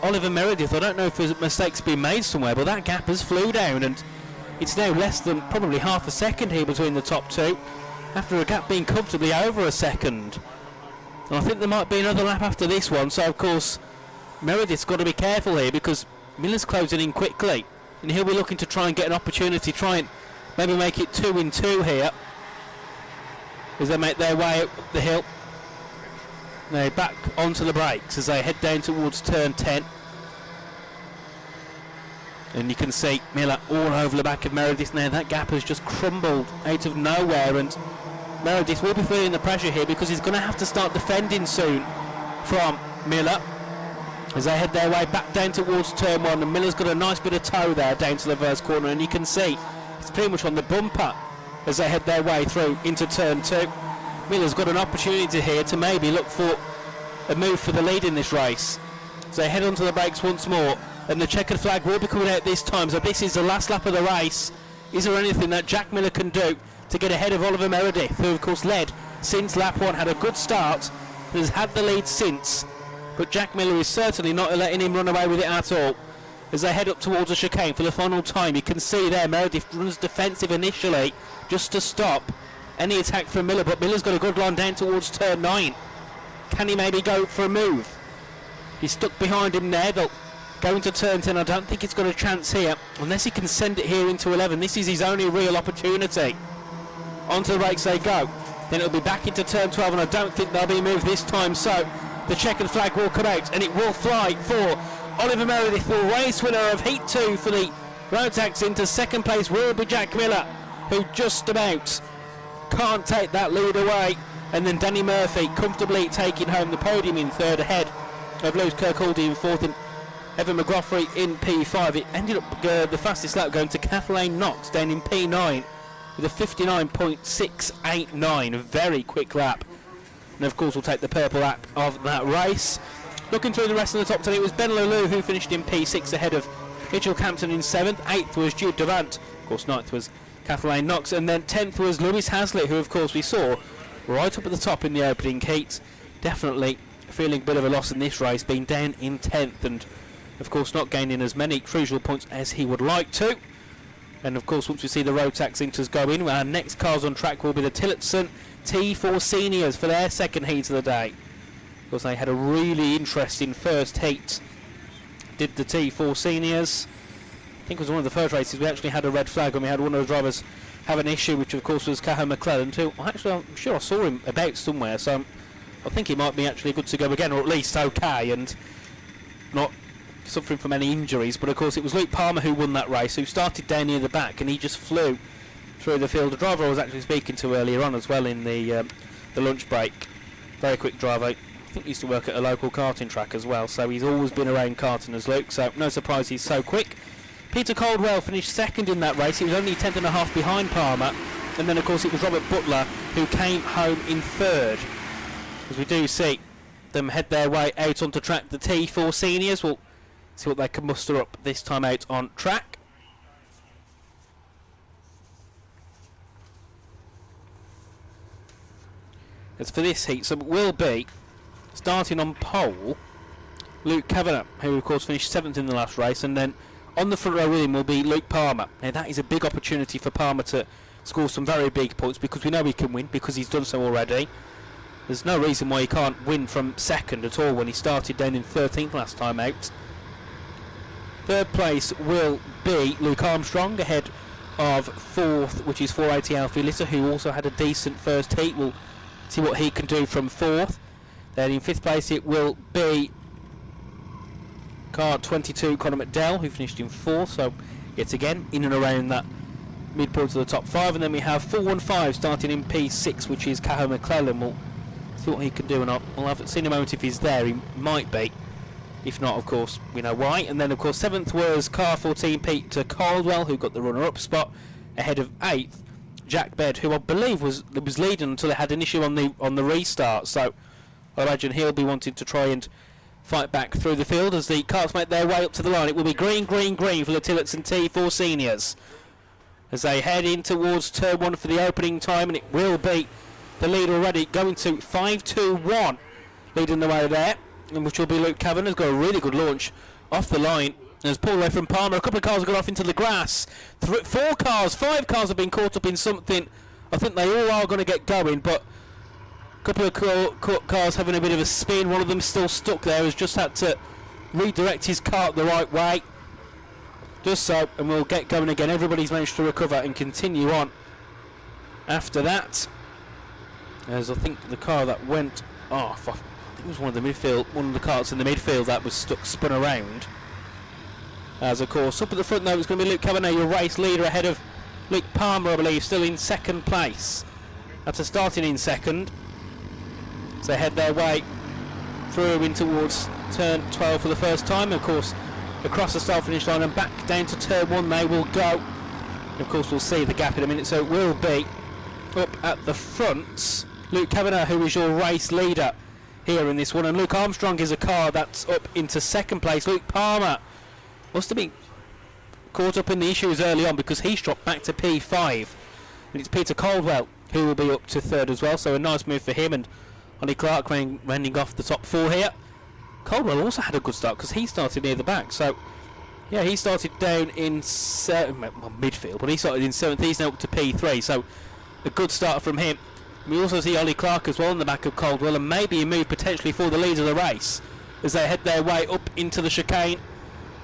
Oliver Meredith. I don't know if a mistake's been made somewhere, but that gap has flew down, and it's now less than probably half a second here between the top 2, after a gap being comfortably over a second. And I think there might be another lap after this one, so of course Meredith's got to be careful here, because Miller's closing in quickly, and he'll be looking to try and get an opportunity, try and maybe make it 2 in 2 here as they make their way up the hill. Now back onto the brakes as they head down towards turn 10. And you can see Miller all over the back of Meredith now. That gap has just crumbled out of nowhere, and Meredith will be feeling the pressure here, because he's going to have to start defending soon from Miller as they head their way back down towards turn 1. And Miller's got a nice bit of toe there down to the first corner, and you can see it's pretty much on the bumper as they head their way through into turn 2. Miller's got an opportunity here to maybe look for a move for the lead in this race. So they head onto the brakes once more, and the checkered flag will be coming out this time. So this is the last lap of the race. Is there anything that Jack Miller can do to get ahead of Oliver Meredith, who of course led since lap 1, had a good start, and has had the lead since. But Jack Miller is certainly not letting him run away with it at all. As they head up towards the chicane for the final time, you can see there Meredith runs defensive initially just to stop any attack from Miller, but Miller's got a good line down towards turn 9. Can he maybe go for a move? He's stuck behind him there. They'll go into turn 10. I don't think he's got a chance here unless he can send it here into 11. This is his only real opportunity. Onto the brakes they go. Then it'll be back into turn 12, and I don't think there'll be a move this time. So the checkered flag will come out, and it will fly for Oliver Meredith will race winner of Heat 2 for the road tax. Into second place will be Jack Miller, who just about can't take that lead away. And then Danny Murphy comfortably taking home the podium in third, ahead of Lewis Kirkcaldy in fourth and Evan McGroffrey in P5. It ended up the fastest lap going to Kathleen Knox down in P9 with a 59.689, a very quick lap. And of course we'll take the purple lap of that race. Looking through the rest of the top 10, it was Ben Lelou who finished in P6 ahead of Mitchell Campton in 7th. 8th was Jude Durant, of course 9th was Kathleen Knox, and then 10th was Lewis Haslett, who of course we saw right up at the top in the opening heat. Definitely feeling a bit of a loss in this race, being down in 10th and of course not gaining as many crucial points as he would like to. And of course once we see the road tax inters go in, our next cars on track will be the Tillotson T4 Seniors for their second heat of the day. Of course they had a really interesting first heat, did the T4 Seniors. I think it was one of the first races we actually had a red flag when we had one of the drivers have an issue, which of course was Cahill McClellan, who actually I'm sure I saw him about somewhere, so I think he might be actually good to go again, or at least okay and not suffering from any injuries. But of course it was Luke Palmer who won that race, who started down near the back and he just flew through the field. The driver I was actually speaking to earlier on as well in the lunch break, very quick driver, I think he used to work at a local karting track as well, so he's always been around karting as Luke, so no surprise he's so quick. Peter Caldwell finished second in that race. He was only 10th and a half behind Palmer, and then of course it was Robert Butler who came home in third. As we do see them head their way out onto track, the T4 Seniors will see what they can muster up this time out on track. As for this heat, so it will be starting on pole Luke Kavanagh, who of course finished 7th in the last race, and then on the front row with him will be Luke Palmer. Now that is a big opportunity for Palmer to score some very big points, because we know he can win, because he's done so already. There's no reason why he can't win from second at all when he started down in 13th last time out. Third place will be Luke Armstrong ahead of 4th, which is 480 Alfie Litter, who also had a decent first heat. We'll see what he can do from 4th. Then in 5th place it will be car 22 Conor McDowell, who finished in 4th, so yet again in and around that midpoint of the top 5. And then we have 415 starting in P6, which is Cahill McClellan. We'll see what he can do, and I'll have seen a moment if he's there. He might be. If not, of course, we know why. And then, of course, 7th was car 14 Peter Caldwell, who got the runner-up spot ahead of 8th Jack Bed, who I believe was leading until they had an issue on the restart. So I imagine he'll be wanting to try and fight back through the field as the cars make their way up to the line. It will be green, green, green for the Tillotson T4 Seniors as they head in towards turn 1 for the opening time, and it will be the lead already going to 5-2-1 leading the way there, and which will be Luke Kavanagh. Has got a really good launch off the line as pulled away from Palmer. A couple of cars have gone off into the grass. 5 cars have been caught up in something. I think they all are going to get going, but a couple of cars having a bit of a spin. One of them still stuck there, has just had to redirect his car the right way. Just so, and we'll get going again. Everybody's managed to recover and continue on after that. As I think the car that went off, I think it was one of the cars in the midfield that was spun around. As of course, up at the front though, it's going to be Luke Kavanagh, your race leader, ahead of Luke Palmer, I believe, still in second place. After starting in second. So they head their way through in towards turn 12 for the first time. Of course, across the start finish line and back down to turn 1 they will go. And of course, we'll see the gap in a minute. So it will be up at the front Luke Kavanagh, who is your race leader here in this one, and Luke Armstrong is a car that's up into second place. Luke Palmer must have been caught up in the issues early on, because he's dropped back to P5, and it's Peter Caldwell who will be up to third as well, so a nice move for him. And Ollie Clark rounding off the top 4 here. Caldwell also had a good start because he started near the back, so yeah, he started down in midfield, but he started in 7th. He's now up to P3, so a good start from him. We also see Ollie Clark as well in the back of Caldwell, and maybe a move potentially for the lead of the race as they head their way up into the chicane.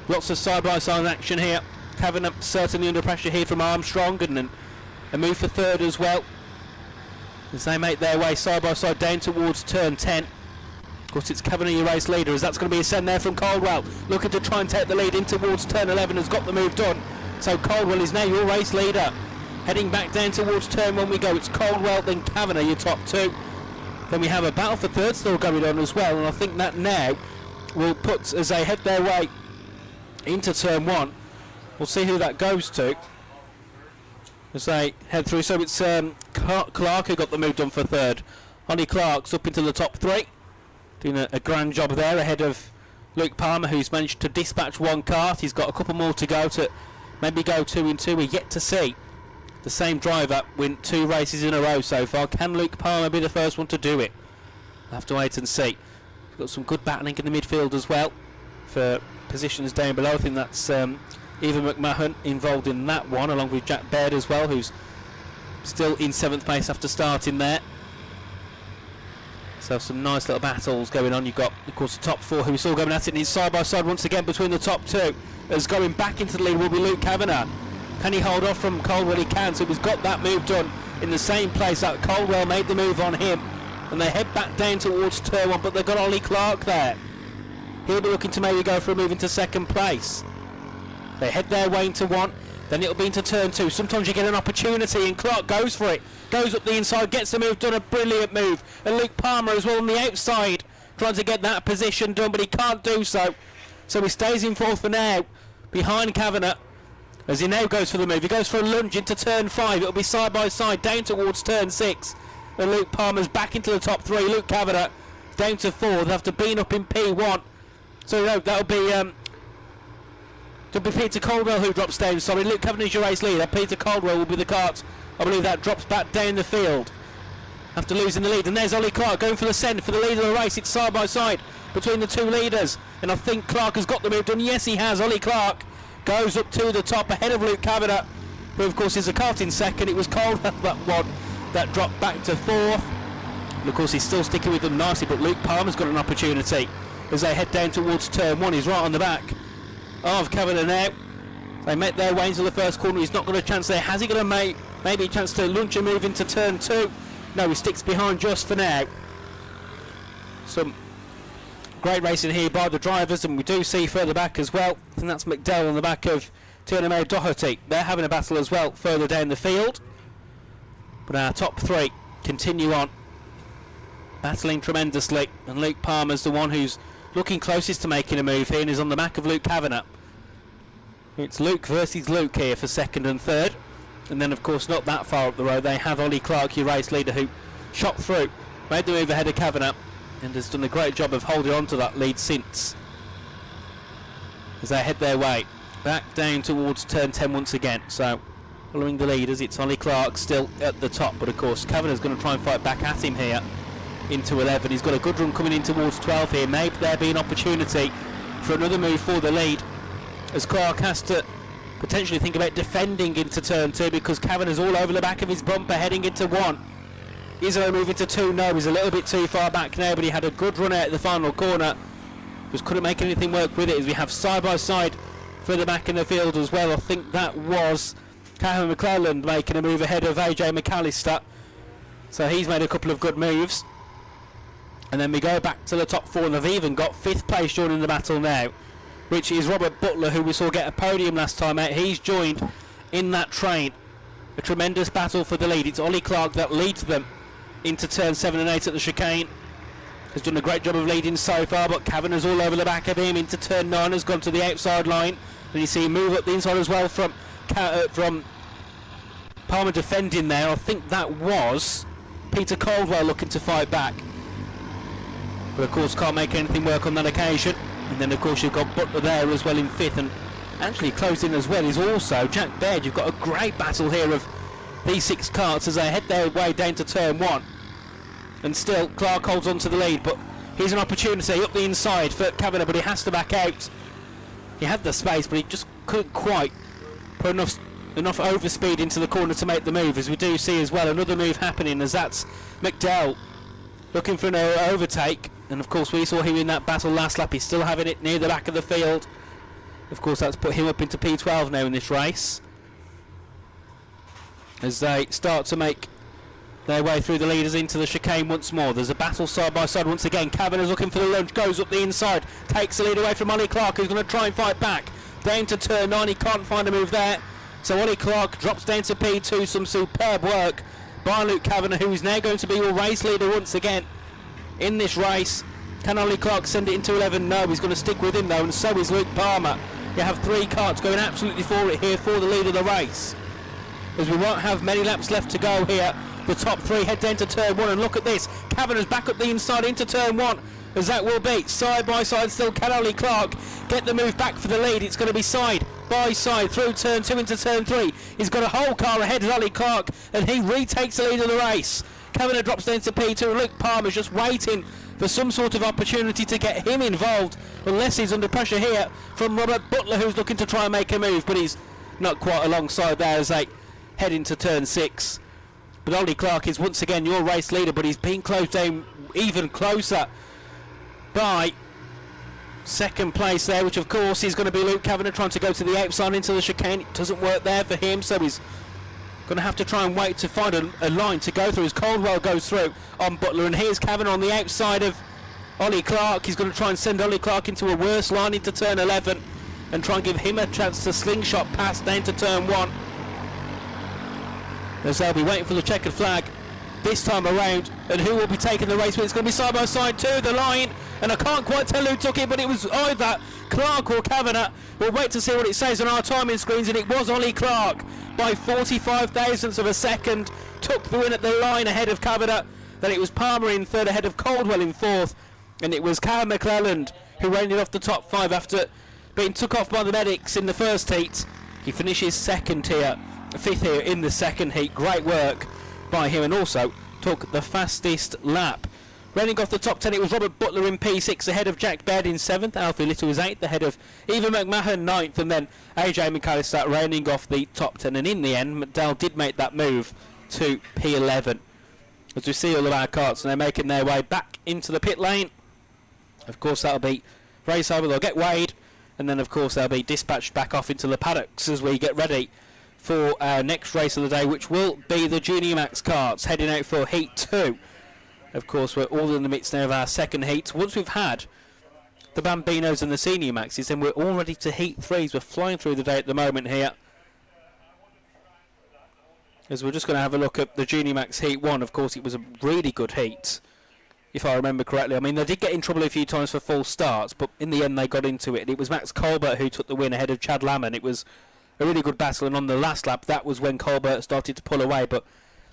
Lots of side-by-side action here. Kavanagh certainly under pressure here from Armstrong, and then a move for third as well as they make their way side-by-side down towards turn 10. course, it's Kavanagh, your race leader, as that's going to be a send there from Caldwell. Looking to try and take the lead in towards turn 11, has got the move done. So Caldwell is now your race leader. Heading back down towards turn 1 we go. It's Caldwell, then Kavanagh, your top 2. Then we have a battle for third still going on as well, and I think that now will put, as they head their way into turn 1, we'll see who that goes to as they head through. So it's Clark who got the move done for third. Ollie Clark's up into the top 3, doing a grand job there ahead of Luke Palmer, who's managed to dispatch 1 kart. He's got a couple more to go to maybe go 2 in 2. We're yet to see the same driver win 2 races in a row so far. Can Luke Palmer be the first one to do it? We'll have to wait and see. We've got some good battling in the midfield as well for positions down below. I think that's Ivan McMahon involved in that one, along with Jack Baird as well, who's still in 7th place after starting there. So some nice little battles going on. You've got, of course, the top 4 who are still going at it, and it's side by side once again between the top 2. As going back into the lead will be Luke Kavanagh. Can he hold off from Caldwell? He can, so he's got that move done in the same place that Caldwell made the move on him. And they head back down towards turn 1, but they've got Ollie Clark there. He'll be looking to maybe go for a move into 2nd place. They head their way into 1, then it'll be into turn 2. Sometimes you get an opportunity, and Clark goes for it. Goes up the inside, gets the move done, a brilliant move. And Luke Palmer as well on the outside, trying to get that position done, but he can't do so. So he stays in 4th for now, behind Kavanagh, as he now goes for the move. He goes for a lunge into turn 5. It'll be side by side down towards turn 6. And Luke Palmer's back into the top 3. Luke Kavanagh down to 4. They'll have to bean up in P1. So no, that'll be Peter Caldwell who drops down. Sorry, Luke Kavanagh's your race leader. Peter Caldwell will be the kart. I believe that drops back down the field after losing the lead. And there's Ollie Clark going for the send for the lead of the race. It's side by side between the 2 leaders. And I think Clark has got the move done. Yes, he has. Ollie Clark goes up to the top ahead of Luke Kavanagh, who of course is a kart in 2nd. It was Caldwell that one that dropped back to 4th. And of course he's still sticking with them nicely, but Luke Palmer's got an opportunity as they head down towards turn 1. He's right on the back of Kavanagh now. They make their way into the first corner. He's not got a chance there. Has he got a maybe a chance to launch a move into turn 2? No, he sticks behind just for now. Some great racing here by the drivers, and we do see further back as well, and that's McDowell on the back of Turner May Doherty. They're having a battle as well further down the field. But our top 3 continue on, battling tremendously, and Luke Palmer's the one who's looking closest to making a move here and is on the back of Luke Kavanagh. It's Luke versus Luke here for 2nd and 3rd. And then of course not that far up the road they have Ollie Clark, your race leader, who shot through, made the move ahead of Kavanagh, and has done a great job of holding on to that lead since, as they head their way back down towards turn 10 once again. So following the leaders, it's Ollie Clark still at the top, but of course Kavanagh's going to try and fight back at him here into 11. He's got a good run coming in towards 12 here. Maybe there be an opportunity for another move for the lead, as Clark has to potentially think about defending into turn 2, because Kavanagh's all over the back of his bumper heading into 1. Is there a move into 2? No, he's a little bit too far back now, but he had a good run out at the final corner. Just couldn't make anything work with it, as we have side by side further back in the field as well. I think that was Cameron McClelland making a move ahead of AJ McAllister. So he's made a couple of good moves. And then we go back to the top 4, and they've even got 5th place joining the battle now, which is Robert Butler, who we saw get a podium last time out. He's joined in that train. A tremendous battle for the lead. It's Ollie Clark that leads them into turn 7 and 8 at the chicane. Has done a great job of leading so far, but Kavanagh's all over the back of him into turn 9, has gone to the outside line. And you see him move up the inside as well from Palmer defending there. I think that was Peter Caldwell looking to fight back, but of course can't make anything work on that occasion. And then of course you've got Butler there as well in 5th, and actually close in as well is also Jack Baird. You've got a great battle here of these 6 karts as they head their way down to turn 1. And still Clark holds on to the lead, but here's an opportunity up the inside for Kavanagh, but he has to back out. He had the space, but he just couldn't quite put enough overspeed into the corner to make the move, as we do see as well another move happening, as that's McDowell looking for an overtake. And of course we saw him in that battle last lap. He's still having it near the back of the field. Of course that's put him up into P12 now in this race, as they start to make their way through the leaders into the chicane once more. There's a battle side by side once again. Kavanagh's looking for the lunge, goes up the inside, takes the lead away from Ollie Clark, who's going to try and fight back. Down to turn 9, he can't find a move there. So Ollie Clark drops down to P2, some superb work by Luke Kavanagh, who is now going to be your race leader once again in this race. Can Ollie Clark send it into 11? No, he's going to stick with him though, and so is Luke Palmer. You have 3 karts going absolutely for it here for the lead of the race, as we won't have many laps left to go here. The top 3 head down to turn 1, and look at this. Kavanagh's back up the inside into turn 1, as that will be side by side still. Can Ollie Clark get the move back for the lead? It's going to be side by side through turn 2 into turn 3. He's got a whole car ahead of Ollie Clark, and he retakes the lead of the race. Kavanagh drops down to P2, and Luke Palmer's just waiting for some sort of opportunity to get him involved, unless he's under pressure here from Robert Butler, who's looking to try and make a move, but he's not quite alongside there as they head into turn 6. But Ollie Clark is once again your race leader, but he's being closed down even closer by second place there, which of course is going to be Luke Kavanagh trying to go to the outside into the chicane. It doesn't work there for him, so he's going to have to try and wait to find a line to go through as Caldwell goes through on Butler. And here's Kavanagh on the outside of Ollie Clark. He's going to try and send Ollie Clark into a worse line into turn 11 and try and give him a chance to slingshot past down to turn 1. As they'll be waiting for the checkered flag this time around, and who will be taking the race? But it's going to be side by side to the line, and I can't quite tell who took it, but it was either Clark or Kavanagh. We'll wait to see what it says on our timing screens, and it was Ollie Clark by 45 thousandths of a second, took the win at the line ahead of Kavanagh. Then it was Palmer in third ahead of Caldwell in fourth, and it was Cam McClelland who ended off the top 5 after being took off by the medics in the first heat. He finishes second here, 5th here in the second heat. Great work by him, and also took the fastest lap. Running off the top 10, it was Robert Butler in P6 ahead of Jack Baird in 7th. Alfie Little was 8th ahead of Eva McMahon 9th, and then AJ McAllister rounding off the top 10. And in the end, McDowell did make that move to P11. As we see all of our karts, and they're making their way back into the pit lane. Of course, that'll be race over. They'll get weighed, and then of course they'll be dispatched back off into the paddocks as we get ready for our next race of the day, which will be the Junior Max karts heading out for Heat 2. Of course, we're all in the midst now of our second heat. Once we've had the Bambinos and the Senior Maxes, then we're all ready to Heat 3s. We're flying through the day at the moment here, as we're just going to have a look at the Junior Max Heat 1. Of course, it was a really good heat, if I remember correctly. I mean, they did get in trouble a few times for false starts, but in the end they got into it. It was Max Colbert who took the win ahead of Chad Lamon. It was a really good battle, and on the last lap, that was when Colbert started to pull away. But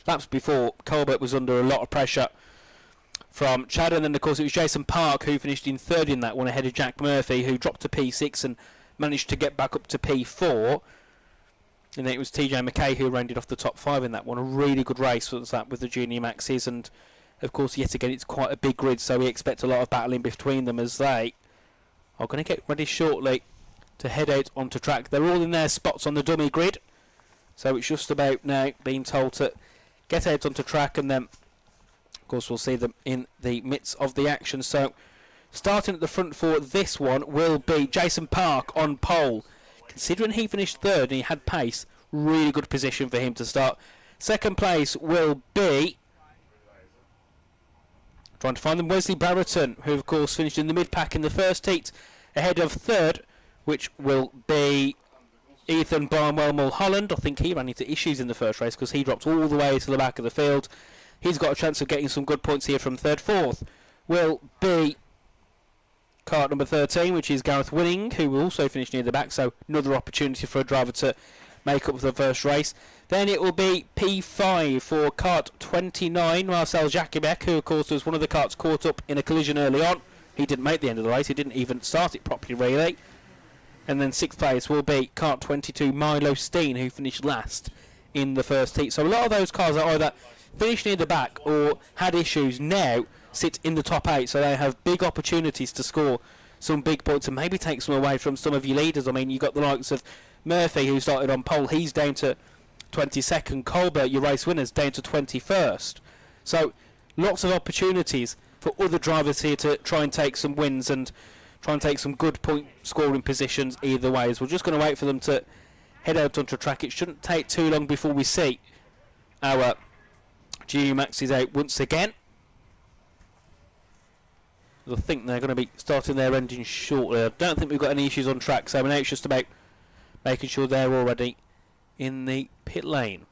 laps before, Colbert was under a lot of pressure from Chad, and then of course it was Jason Park who finished in third in that one ahead of Jack Murphy, who dropped to P6 and managed to get back up to P4. And then it was TJ McKay who rounded off the top 5 in that one. A really good race was that with the Junior Maxes, and of course yet again it's quite a big grid, so we expect a lot of battling between them as they are going to get ready shortly to head out onto track. They're all in their spots on the dummy grid, so it's just about now being told to get out onto track, and then of course we'll see them in the midst of the action. So starting at the front for this one will be Jason Park on pole. Considering he finished third and he had pace, really good position for him to start. Second place will be, trying to find them, Wesley Barberton, who of course finished in the mid-pack in the first heat ahead of third, which will be Ethan Barnwell Mulholland. I think he ran into issues in the first race because he dropped all the way to the back of the field. He's got a chance of getting some good points here from third. Fourth will be kart number 13, which is Gareth Winning, who will also finish near the back, so another opportunity for a driver to make up for the first race. Then it will be P5 for kart 29, Marcel Jacobek, who of course was one of the karts caught up in a collision early on. He didn't make the end of the race, he didn't even start it properly really. And then 6th place will be kart 22, Milo Steen, who finished last in the first heat. So a lot of those cars are either finished near the back or had issues, now sit in the top 8, so they have big opportunities to score some big points and maybe take some away from some of your leaders. I mean, you've got the likes of Murphy, who started on pole, he's down to 22nd. Colbert, your race winners, down to 21st. So lots of opportunities for other drivers here to try and take some wins and try and take some good point scoring positions either way. So we're just going to wait for them to head out onto track. It shouldn't take too long before we see our Junior Max is out once again. I think they're going to be starting their engine shortly. I don't think we've got any issues on track, so now it's just about making sure they're already in the pit lane.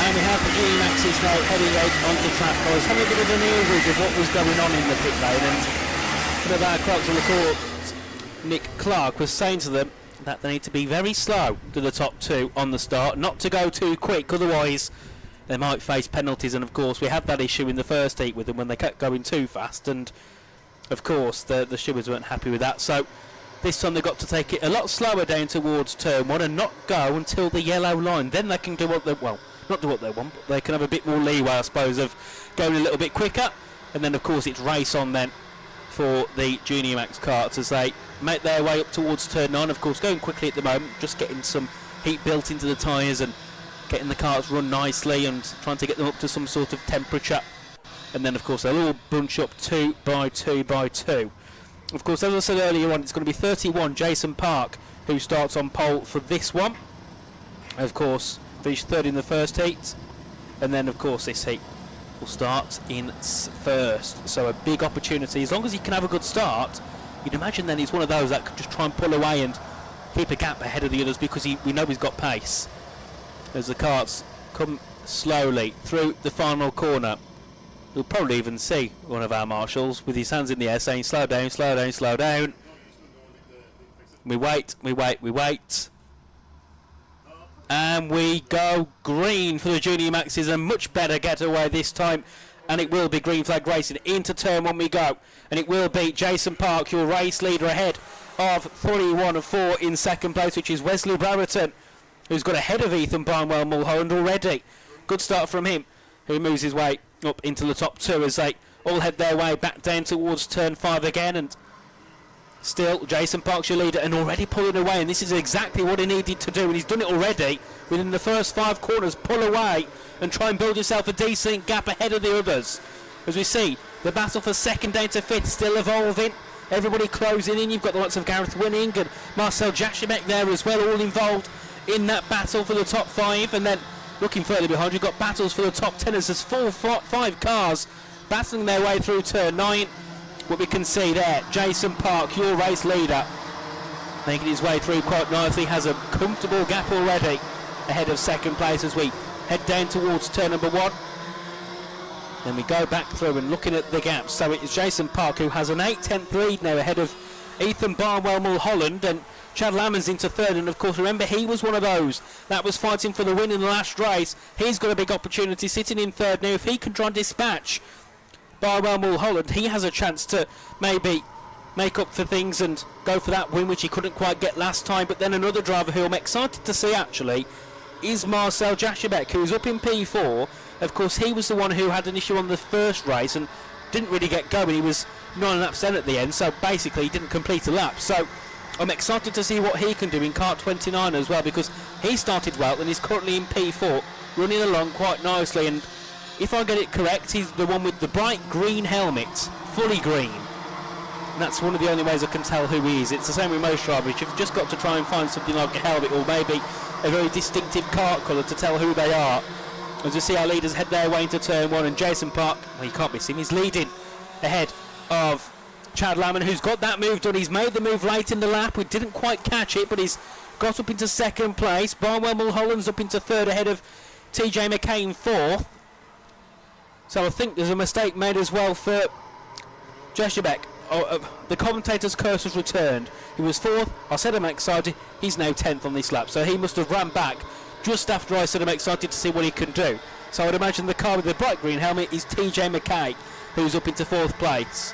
And we have the G-Maxes now heading out onto track. I was having a bit of an overview of what was going on in the pit lane, and one of our clerks on the court, Nick Clark, was saying to them that they need to be very slow to the top two on the start, not to go too quick, otherwise they might face penalties. And of course we had that issue in the first heat with them when they kept going too fast, and of course the Shivers weren't happy with that. So this time they've got to take it a lot slower down towards turn one and not go until the yellow line. Then they can do what they, well, not do what they want, but they can have a bit more leeway, I suppose, of going a little bit quicker. And then of course it's race on then for the Junior Max karts as they make their way up towards turn 9. Of course, going quickly at the moment, just getting some heat built into the tyres and getting the karts run nicely and trying to get them up to some sort of temperature. And then, of course, they'll all bunch up 2 by 2 by 2. Of course, as I said earlier on, it's going to be 31 Jason Park who starts on pole for this one. Of course, finished third in the first heat. And then, of course, this heat will start in first. So a big opportunity. As long as he can have a good start, you'd imagine then he's one of those that could just try and pull away and keep a gap ahead of the others because we know he's got pace. As the karts come slowly through the final corner, you'll probably even see one of our marshals with his hands in the air saying slow down, slow down, slow down. We wait, we wait, we wait. And we go green for the Junior Maxes. A much better getaway this time. And it will be green flag racing. Into turn 1 we go. And it will be Jason Park, your race leader, ahead of 31 and 4 in second place, which is Wesley Brereton, who's got ahead of Ethan Barnwell Mulholland already. Good start from him, who moves his way up into the top 2 as they all head their way back down towards turn 5 again. And still, Jason Park's your leader and already pulling away, and this is exactly what he needed to do, and he's done it already within the first 5 corners. Pull away and try and build yourself a decent gap ahead of the others. As we see, the battle for second down to 5th still evolving. Everybody closing in. You've got the likes of Gareth Winning and Marcel Jashimek there as well, all involved in that battle for the top 5. And then looking further behind, you've got battles for the top 10 as there's 5 cars battling their way through turn 9. What we can see there, Jason Park, your race leader, making his way through quite nicely, has a comfortable gap already ahead of second place as we head down towards turn number 1. Then we go back through and looking at the gaps. So it's Jason Park who has an 8/10 lead now ahead of Ethan Barnwell Mulholland, and Chad Lammons into third. And of course, remember, he was one of those that was fighting for the win in the last race. He's got a big opportunity sitting in third now. If he can try and dispatch Barnwell Mulholland, he has a chance to maybe make up for things and go for that win, which he couldn't quite get last time. But then another driver who I'm excited to see actually is Marcel Jashimek, who's up in P4. Of course, he was the one who had an issue on the first race and didn't really get going. He was 9 laps down at the end, so basically he didn't complete a lap. So I'm excited to see what he can do in kart 29 as well, because he started well and he's currently in P4, running along quite nicely. And if I get it correct, he's the one with the bright green helmet, fully green. And that's one of the only ways I can tell who he is. It's the same with most drivers. You've just got to try and find something like a helmet or maybe a very distinctive kart colour to tell who they are. As we see our leaders head their way into turn 1, and Jason Park, well, you can't miss him, he's leading ahead of Chad Lammon, who's got that move done. He's made the move late in the lap. We didn't quite catch it, but he's got up into second place. Barnwell Mulholland's up into third ahead of TJ McCain 4th. So I think there's a mistake made as well for Jashimek. The commentator's curse has returned. He was 4th. I said I'm excited. He's now 10th on this lap. So he must have ran back just after I said I'm excited to see what he can do. So I would imagine the car with the bright green helmet is TJ McKay, who's up into 4th place,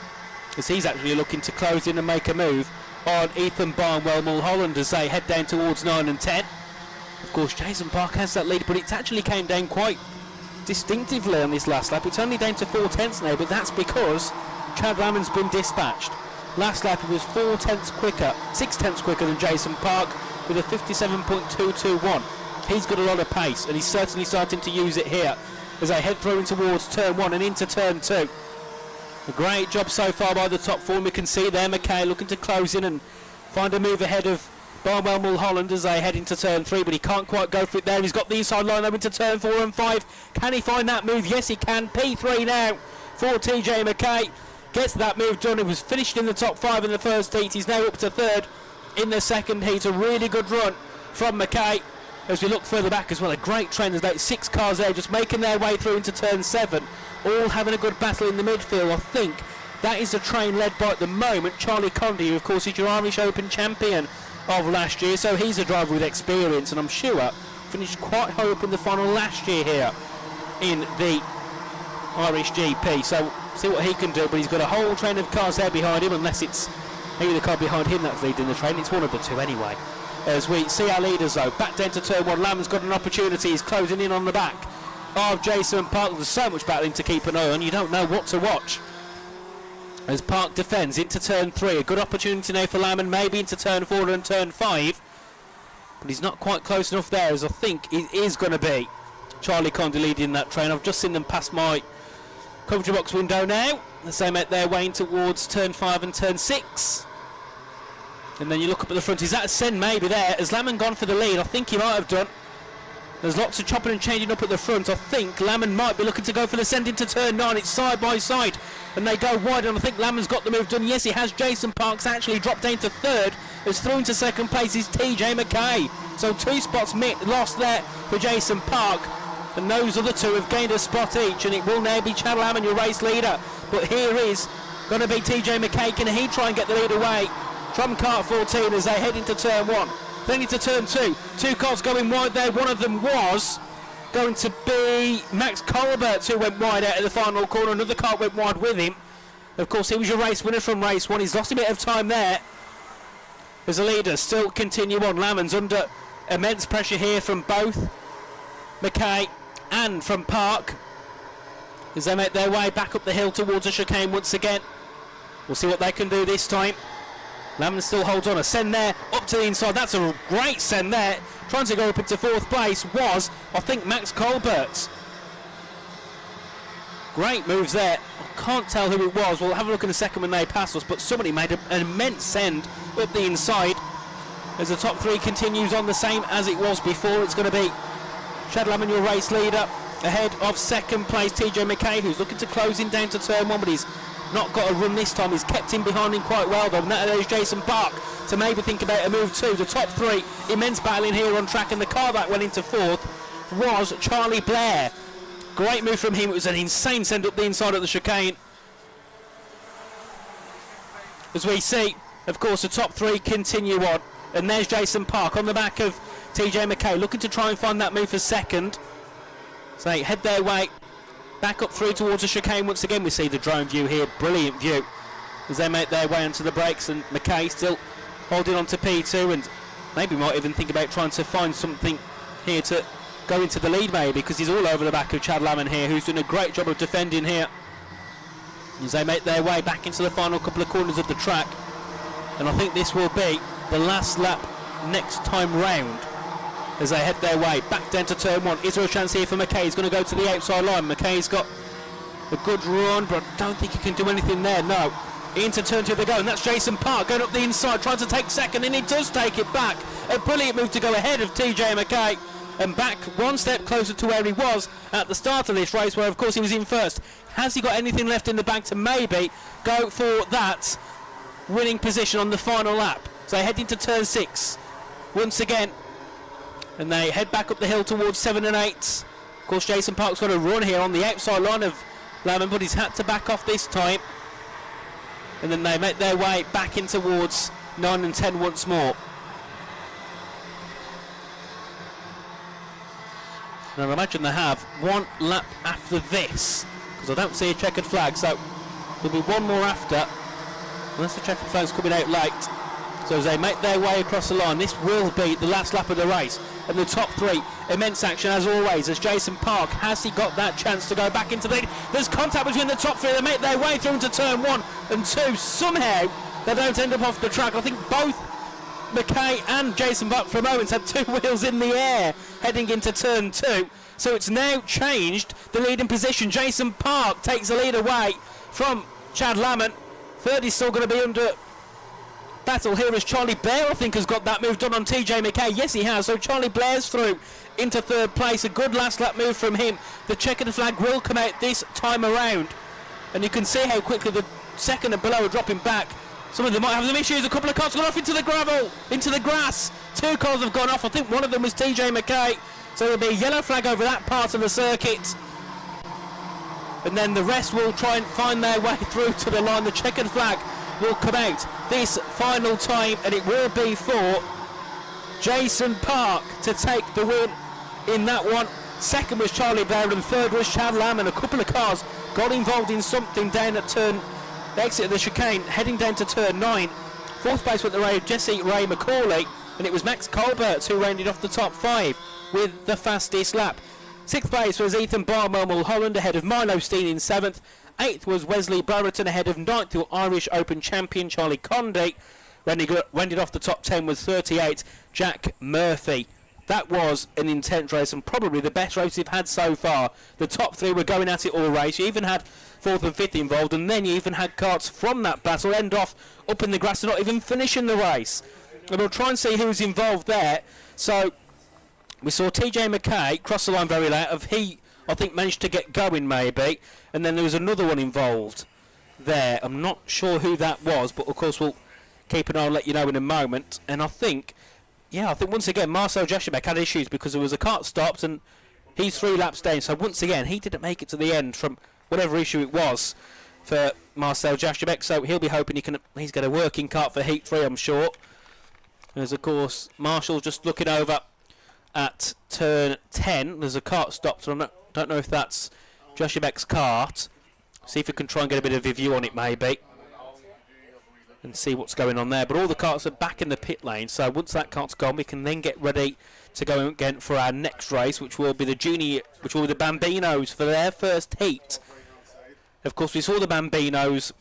as he's actually looking to close in and make a move on Ethan Barnwell Mulholland as they head down towards 9 and 10. Of course, Jason Park has that lead, but it actually came down quite distinctively on this last lap. It's only down to 4/10 now, but that's because Chad Lammon's been dispatched. Last lap he was 6/10 quicker than Jason Park with a 57.221. He's got a lot of pace, and he's certainly starting to use it here as they head through towards turn 1 and into turn 2. A great job so far by the top 4. We can see there McKay looking to close in and find a move ahead of Barnwell Mulholland as they head into turn 3, but he can't quite go for it there. He's got the inside line over into turn 4 and 5. Can he find that move? Yes, he can. P3 now for TJ McKay. Gets that move done. He was finished in the top 5 in the first heat. He's now up to 3rd in the second heat. A really good run from McKay. As we look further back as well, a great trend. There's like 6 cars there just making their way through into turn 7, all having a good battle in the midfield. I think that is the train led by, at the moment, Charlie Condy, who of course is your Irish Open champion of last year, so he's a driver with experience, and I'm sure finished quite high up in the final last year here in the Irish GP. So see what he can do, but he's got a whole train of cars there behind him, unless it's maybe the car behind him that's leading the train. It's one of the two anyway. As we see our leaders though, back down to turn 1, Lamb's got an opportunity, he's closing in on the back of Jason Park. There's so much battling to keep an eye on, you don't know what to watch. As Park defends into turn 3. A good opportunity now for Lamon, maybe into turn 4 and turn 5. But he's not quite close enough there, as I think it is going to be Charlie Condé leading that train. I've just seen them pass my commentary box window now as they make their way in towards turn 5 and turn 6. And then you look up at the front. Is that a send maybe there? Has Lamon gone for the lead? I think he might have done. There's lots of chopping and changing up at the front. I think Lamon might be looking to go for the send into turn 9. It's side by side and they go wide, and I think Lamon's got the move done. Yes, he has. Jason Parks actually dropped down to third. As through into second place is TJ McKay. So 2 spots lost there for Jason Park, and those other 2 have gained a spot each, and it will now be Chad Lamon, your race leader. But here is going to be TJ McKay. Can he try and get the lead away from kart 14 as they head into turn 1? Then into turn 2. 2 cars going wide there. One of them was going to be Max Colbert, who went wide out at the final corner. Another car went wide with him. Of course, he was your race winner from race 1. He's lost a bit of time there as a leader. Still continue on. Lamon's under immense pressure here from both McKay and from Park as they make their way back up the hill towards a chicane once again. We'll see what they can do this time. Lamon still holds on. A send there up to the inside. That's a great send there. Trying to go up into 4th place was, I think, Max Colbert's. Great moves there. I can't tell who it was. We'll have a look in a second when they pass us, but somebody made an immense send up the inside as the top 3 continues on the same as it was before. It's going to be Chad Lamon, your race leader, ahead of second place TJ McKay, who's looking to close in down to turn 1, but he's not got a run this time. He's kept him behind him quite well though, and that is Jason Park to maybe think about a move too. The top 3, immense battling here on track, and the car that went into 4th was Charlie Blair. Great move from him. It was an insane send up the inside of the chicane. As we see, of course, the top 3 continue on, and there's Jason Park on the back of TJ McKay, looking to try and find that move for second. So they head their way back up through towards the chicane. Once again, we see the drone view here, brilliant view, as they make their way onto the brakes, and McKay still holding on to P2, and maybe might even think about trying to find something here to go into the lead maybe, because he's all over the back of Chad Lamon here, who's doing a great job of defending here as they make their way back into the final couple of corners of the track. And I think this will be the last lap next time round as they head their way back down to turn 1. Is there a chance here for McKay? He's going to go to the outside line. McKay's got a good run, but I don't think he can do anything there. No. Into turn 2 they go, and that's Jason Park going up the inside, trying to take second, and he does take it back. A brilliant move to go ahead of TJ McKay and back one step closer to where he was at the start of this race, where of course he was in first. Has he got anything left in the bag to maybe go for that winning position on the final lap? So they head into turn 6 once again, and they head back up the hill towards 7 and 8. Of course, Jason Park's got a run here on the outside line of Lamon, but he's had to back off this time. And then they make their way back in towards 9 and 10 once more. And I imagine they have one lap after this, because I don't see a checkered flag, so there'll be one more after, unless the checkered flag's coming out late. So as they make their way across the line, this will be the last lap of the race. And the top 3, immense action as always, as Jason Park, has he got that chance to go back into the lead? There's contact between the top 3, they make their way through into turn 1 and 2. Somehow they don't end up off the track. I think both McKay and Jason Park for a moment had 2 wheels in the air heading into turn 2. So it's now changed the leading position. Jason Park takes the lead away from Chad Lamon. Third is still going to be under battle here as Charlie Blair, I think, has got that move done on TJ McKay. Yes, he has. So Charlie Blair's through into third place. A good last lap move from him. The checkered flag will come out this time around, and you can see how quickly the second and below are dropping back. Some of them might have some issues. A couple of cars gone off into the gravel, into the grass. 2 cars have gone off. I think one of them was TJ McKay. So there'll be a yellow flag over that part of the circuit, and then the rest will try and find their way through to the line. The checkered flag will come out this final time, and it will be for Jason Park to take the win in that one. Second was Charlie Blair, and third was Chad Lamon. A couple of cars got involved in something down at the exit of the chicane, heading down to turn 9. Fourth place went the Jesse Ray McCauley, and it was Max Colbert who rounded off the top 5 with the fastest lap. 6th place was Ethan Barmer, Mulholland, ahead of Milo Steen in 7th. 8th was Wesley Brereton ahead of 9th Irish Open champion Charlie Condit. Rounded off the top 10 was 38 Jack Murphy. That was an intense race and probably the best race we've had so far. The top 3 were going at it all race. You even had 4th and 5th involved, and then you even had karts from that battle end off up in the grass and not even finishing the race. And we'll try and see who's involved there. So we saw TJ McKay cross the line very late. He, I think, managed to get going maybe, and then there was another one involved there. I'm not sure who that was, but of course we'll keep an eye and let you know in a moment. And I think once again Marcel Jashibek had issues because there was a kart stopped and he's 3 laps down. So once again he didn't make it to the end from whatever issue it was for Marcel Jashibek. So he'll be hoping he's got a working kart for Heat 3, I'm sure. There's of course Marshall just looking over at turn 10. There's a kart stopped, so I don't know if that's Jashibek's kart. See if we can try and get a bit of a view on it maybe and see what's going on there. But all the karts are back in the pit lane, so once that kart's gone we can then get ready to go again for our next race, which will be the Bambinos for their first heat. Of course we saw the Bambinos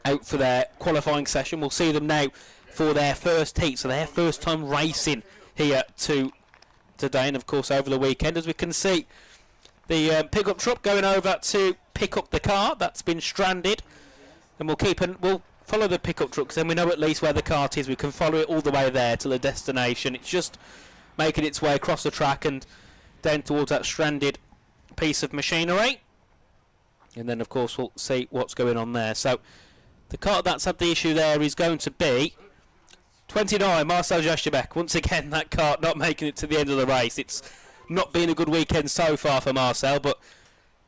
out for their qualifying session. We'll see them now for their first heat, so their first time racing here today and of course over the weekend. As we can see the pickup truck going over to pick up the car that's been stranded, and we'll follow the pickup truck, because then we know at least where the kart is. We can follow it all the way there to the destination. It's just making its way across the track and down towards that stranded piece of machinery, and then of course we'll see what's going on there. So the kart that's had the issue there is going to be 29 Marcel Jashibek. Once again that kart not making it to the end of the race. It's not been a good weekend so far for Marcel, but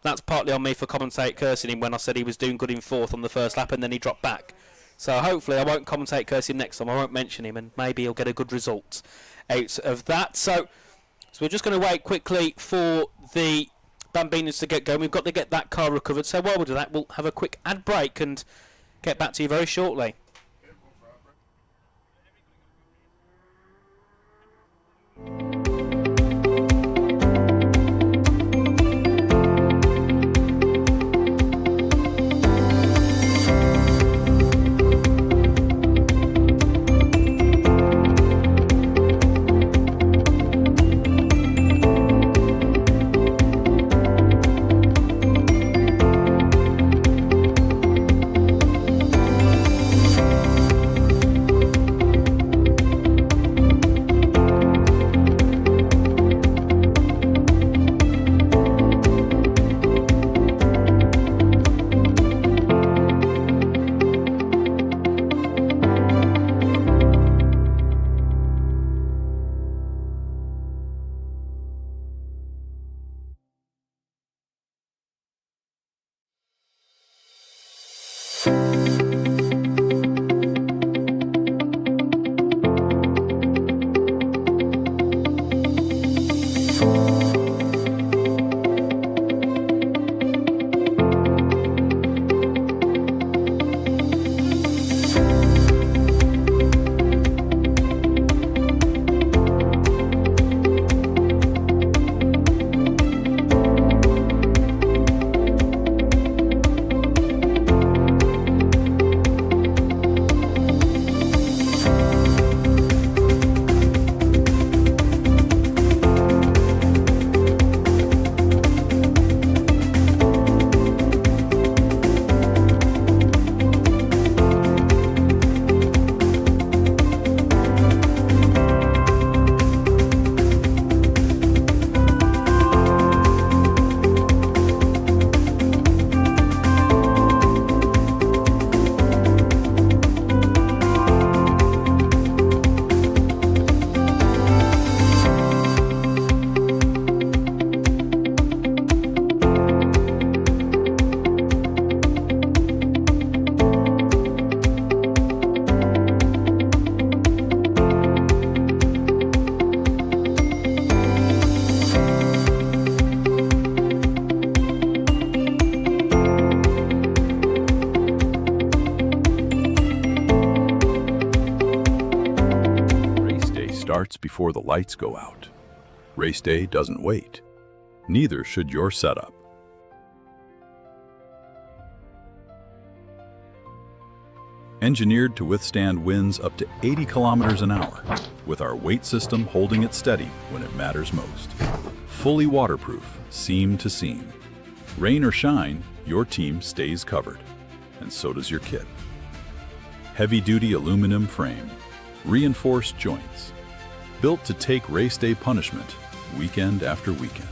that's partly on me for commentate cursing him when I said he was doing good in 4th on the first lap and then he dropped back. So hopefully I won't commentate curse him next time. I won't mention him, and maybe he'll get a good result out of that. So we're just going to wait quickly for the Bambinos to get going. We've got to get that car recovered. So while we do that, we'll have a quick ad break and get back to you very shortly. starts before the lights go out. Race day doesn't wait. Neither should your setup. engineered to withstand winds up to 80 kilometers an hour, with our weight system holding it steady when it matters most. Fully waterproof, seam to seam. Rain or shine, your team stays covered, and so does your kit. Heavy-duty aluminum frame, reinforced joints, built to take race day punishment weekend after weekend.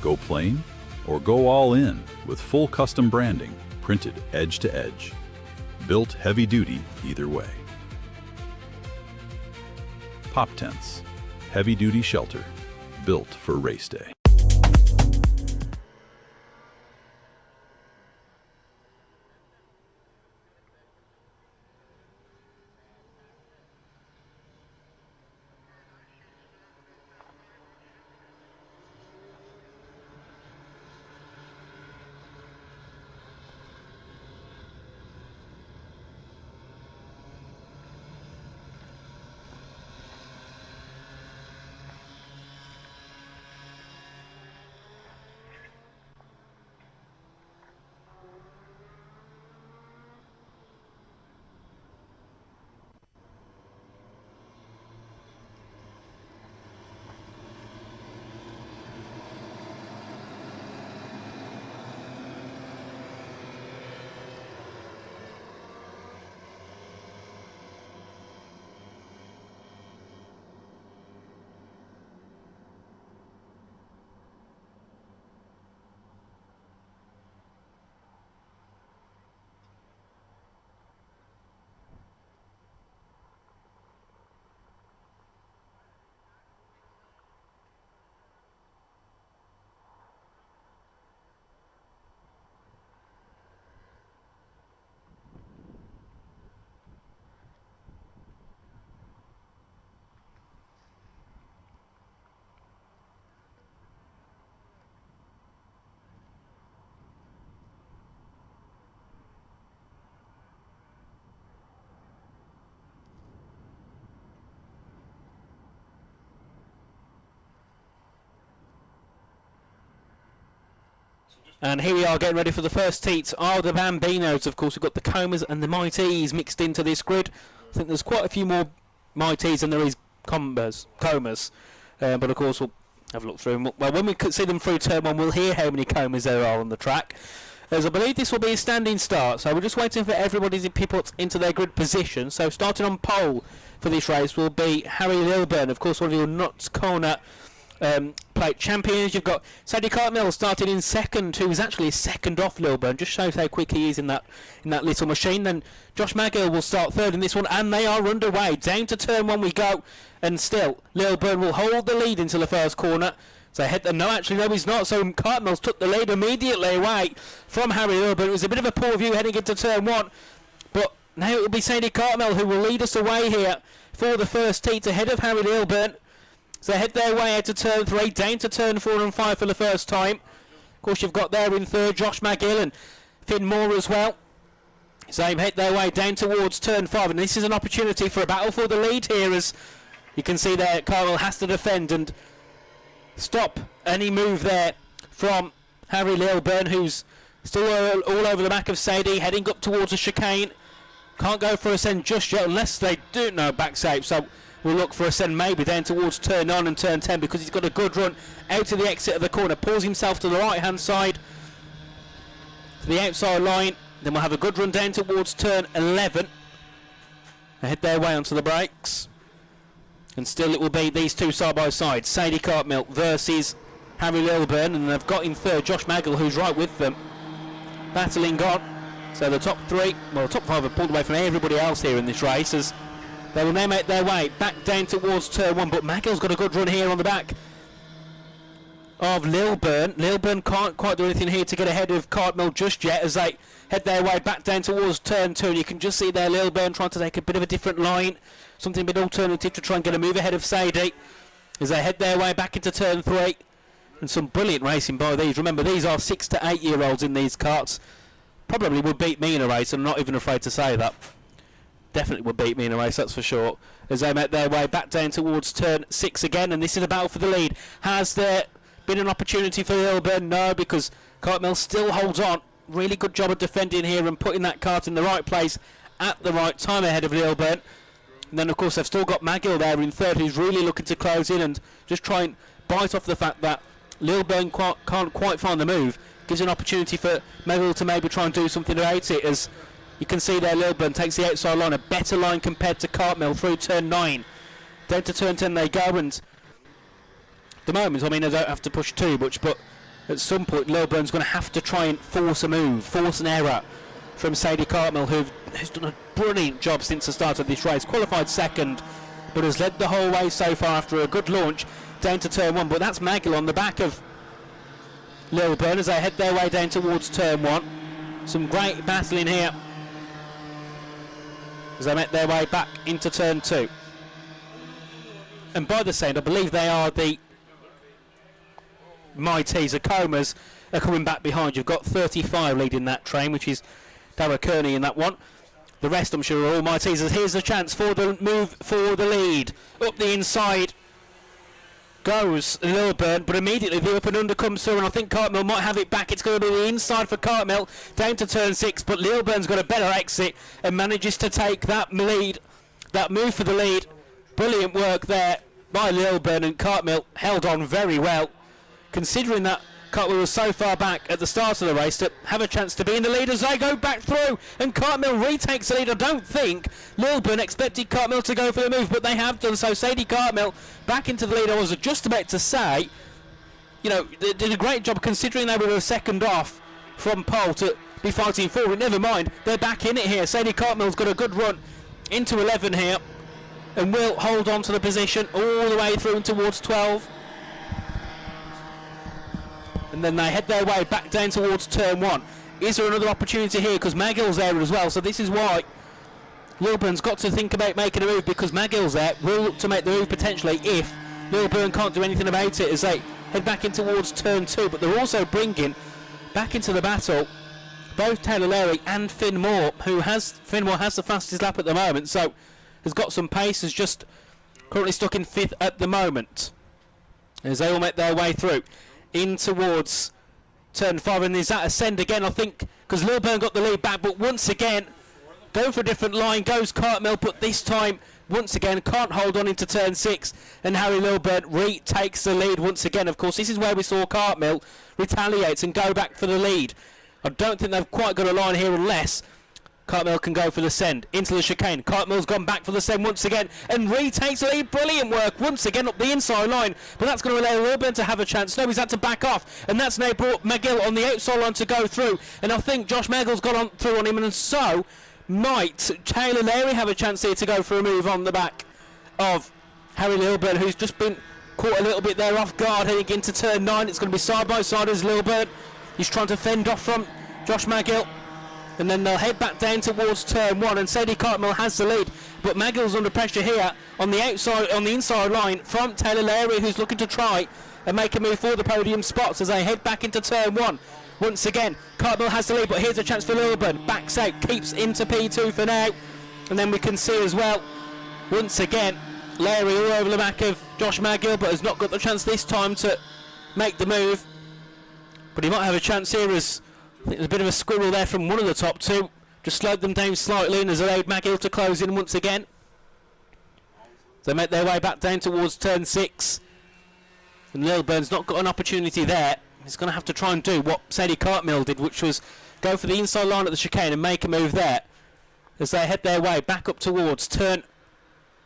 Go plain or go all in with full custom branding printed edge to edge. Built heavy-duty either way. Pop Tents, heavy-duty shelter, built for race day. And here we are getting ready for the first heats of the Bambinos. Of course, we've got the Comas and the Mighties mixed into this grid. I think there's quite a few more Mighties than there is Comas. But of course, we'll have a look through them. Well, when we see them through turn one, we'll hear how many Comas there are on the track. As I believe this will be a standing start, so we're just waiting for everybody to be put into their grid position. So starting on pole for this race will be Harry Lilburn, of course, one of your Notts Corner plate champions. You've got Sadie Cartmel starting in second, who was actually second off Lilburn. Just shows how quick he is in that little machine. Then Josh Magill will start third in this one, and they are underway. Down to turn one we go, and still Lilburn will hold the lead into the first corner. So no, he's not. So Cartmel's took the lead immediately away from Harry Lilburn. It was a bit of a poor view heading into turn one, but now it will be Sadie Cartmel who will lead us away here for the first heat ahead of Harry Lilburn. So they head their way out to turn 3, down to turn 4 and 5 for the first time. Of course, you've got there in third Josh Magill and Finn Moore as well. So they head their way down towards turn 5, and this is an opportunity for a battle for the lead here, as you can see there Carmel has to defend and stop any move there from Harry Lilburn, who's still all over the back of Sadie, heading up towards a chicane. Can't go for a send just yet unless they do know back safe. So we'll look for a send maybe down towards turn 9 and turn 10, because he's got a good run out to the exit of the corner. Pulls himself to the right hand side, to the outside line. Then we'll have a good run down towards turn 11. They head their way onto the brakes. And still it will be these two side by side. Sadie Cartmel versus Harry Lilburn. And they've got in third Josh Magill, who's right with them, battling on. So the top 3, well, the top 5 have pulled away from everybody else here in this race, as they will now make their way back down towards turn 1. But Magill's got a good run here on the back of Lilburn. Lilburn can't quite do anything here to get ahead of Cartmel just yet, as they head their way back down towards turn 2. And you can just see there Lilburn trying to take a bit of a different line, something a bit alternative to try and get a move ahead of Sadie, as they head their way back into turn 3. And some brilliant racing by these. Remember, these are 6 to 8 year olds in these karts. Probably would beat me in a race, I'm not even afraid to say that. Definitely would beat me in a race, that's for sure. As they make their way back down towards turn 6 again, and this is a battle for the lead. Has there been an opportunity for Lilburn? No, because Cartmel still holds on. Really good job of defending here and putting that kart in the right place at the right time ahead of Lilburn. And then, of course, they've still got Magill there in third, who's really looking to close in and just try and bite off the fact that Lilburn can't quite find the move. Gives an opportunity for Magill to maybe try and do something about it. As you can see there, Lilburn takes the outside line, a better line compared to Cartmill through turn 9. Down to turn 10 they go, and at the moment, I mean, they don't have to push too much, but at some point, Lilburn's going to have to try and force a move, force an error from Sadie Cartmill, who's done a brilliant job since the start of this race. Qualified second, but has led the whole way so far after a good launch down to turn 1. But that's Magill on the back of Lilburn as they head their way down towards turn 1. Some great battling here as they make their way back into turn 2. And by the sound, I believe they are the Mighties. Acomas are coming back behind. You've got 35 leading that train, which is Dara Kearney in that one. The rest, I'm sure, are all Mighties. Here's a chance for the move for the lead. Up the inside goes Lilburn, but immediately the up and under comes through, and I think Cartmill might have it back. It's going to be the inside for Cartmill down to turn 6, but Lilburn's got a better exit and manages to take that lead, that move for the lead. Brilliant work there by Lilburn, and Cartmill held on very well, considering that Cartmill was so far back at the start of the race to have a chance to be in the lead as they go back through, and Cartmill retakes the lead. I don't think Lilburn expected Cartmill to go for the move, but they have done so. Sadie Cartmill back into the lead. I was just about to say, you know, they did a great job considering they were a second off from pole to be fighting forward. Never mind, they're back in it here. Sadie Cartmill's got a good run into 11 here and will hold on to the position all the way through and towards 12. And then they head their way back down towards turn 1. Is there another opportunity here? Because Magill's there as well, so this is why Lilburn's got to think about making a move, because Magill's there, will look to make the move potentially if Lilburn can't do anything about it as they head back in towards turn 2. But they're also bringing back into the battle both Taylor Larry and Finn Moore, Finn Moore has the fastest lap at the moment, so has got some pace, is just currently stuck in 5th at the moment as they all make their way through in towards turn 5. And is that ascend again, I think, because Lilburn got the lead back, but once again going for a different line goes Cartmill, but this time once again can't hold on into turn 6, and Harry Lilburn retakes the lead once again. Of course, this is where we saw Cartmill retaliates and go back for the lead. I don't think they've quite got a line here unless Cartmill can go for the send into the chicane. Cartmill's gone back for the send once again and retakes the lead. Brilliant work once again up the inside line, but that's going to allow Lilburn to have a chance. No, he's had to back off, and that's now brought Magill on the outside line to go through, and I think Josh Magill's got on through on him, and so might Taylor Larry have a chance here to go for a move on the back of Harry Lilburn, who's just been caught a little bit there off guard heading into turn 9. It's going to be side by side as Lilburn. He's trying to fend off from Josh Magill, and then they'll head back down towards turn 1, and Sadie Cartmill has the lead, but Magill's under pressure here on the outside, on the inside line from Taylor Larry, who's looking to try and make a move for the podium spots as they head back into turn 1. Once again, Cartmill has the lead, but here's a chance for Lilburn. Backs out, keeps into P2 for now, and then we can see as well, once again, Larry all over the back of Josh Magill, but has not got the chance this time to make the move. But he might have a chance here, as I think there's a bit of a squirrel there from one of the top two. Just slowed them down slightly and has allowed Magill to close in once again. They make their way back down towards turn 6. And Lilburn's not got an opportunity there. He's going to have to try and do what Sadie Cartmill did, which was go for the inside line at the chicane and make a move there, as they head their way back up towards turn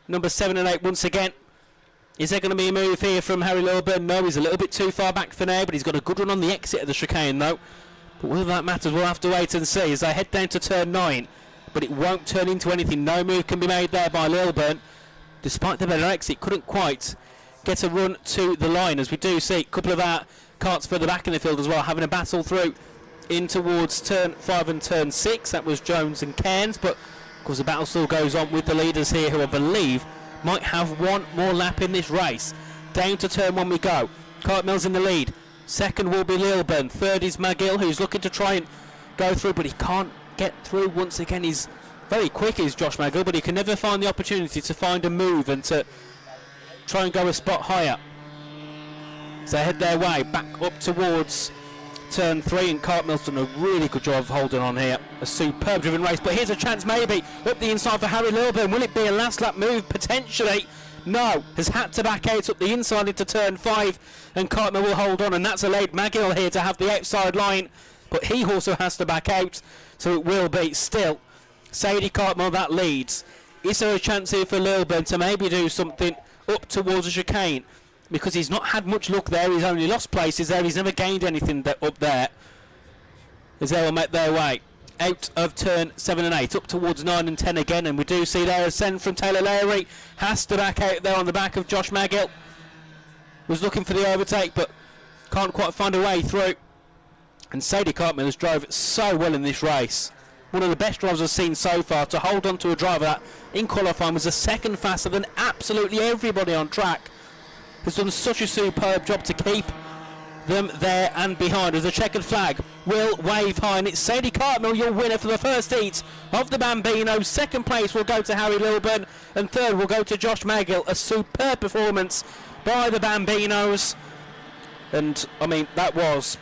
number 7 and 8 once again. Is there going to be a move here from Harry Lilburn? No, he's a little bit too far back for now, but he's got a good run on the exit of the chicane though. But whether that matters, we'll have to wait and see as they head down to turn 9. But it won't turn into anything. No move can be made there by Lilburn. Despite the better exit, couldn't quite get a run to the line, as we do see a couple of our carts further back in the field as well, having a battle through in towards turn 5 and turn 6. That was Jones and Cairns, but of course the battle still goes on with the leaders here, who I believe might have one more lap in this race. Down to turn 1 we go. Cartmill's in the lead. Second will be Lilburn. Third is Magill, who's looking to try and go through, but he can't get through once again. He's very quick, is Josh Magill, but he can never find the opportunity to find a move and to try and go a spot higher. So they head their way back up towards turn 3, and Cartmill's done a really good job of holding on here. A superb driven race, but here's a chance maybe up the inside for Harry Lilburn. Will it be a last lap move? Potentially. No, has had to back out up the inside into turn 5, and Cartmill will hold on, and that's allowed Magill here to have the outside line, but he also has to back out, so it will be still Sadie Cartmill that leads. Is there a chance here for Lilburn to maybe do something up towards the chicane? Because he's not had much luck there, he's only lost places there, he's never gained anything up there. As they will make their way out of turn 7 and 8, up towards 9 and 10 again, and we do see there a send from Taylor Lowry, has to back out there on the back of Josh Magill. Was looking for the overtake, but can't quite find a way through. And Sadie Cartmill has drove so well in this race. One of the best drivers I've seen so far, to hold on to a driver that in qualifying was a second faster than absolutely everybody on track. Has done such a superb job to keep them there and behind, as a checkered flag will wave high, and it's Sadie Cartmill, your winner for the first heat of the Bambinos. Second place will go to Harry Lilburn, and third will go to Josh Magill. A superb performance by the Bambinos, and I mean that was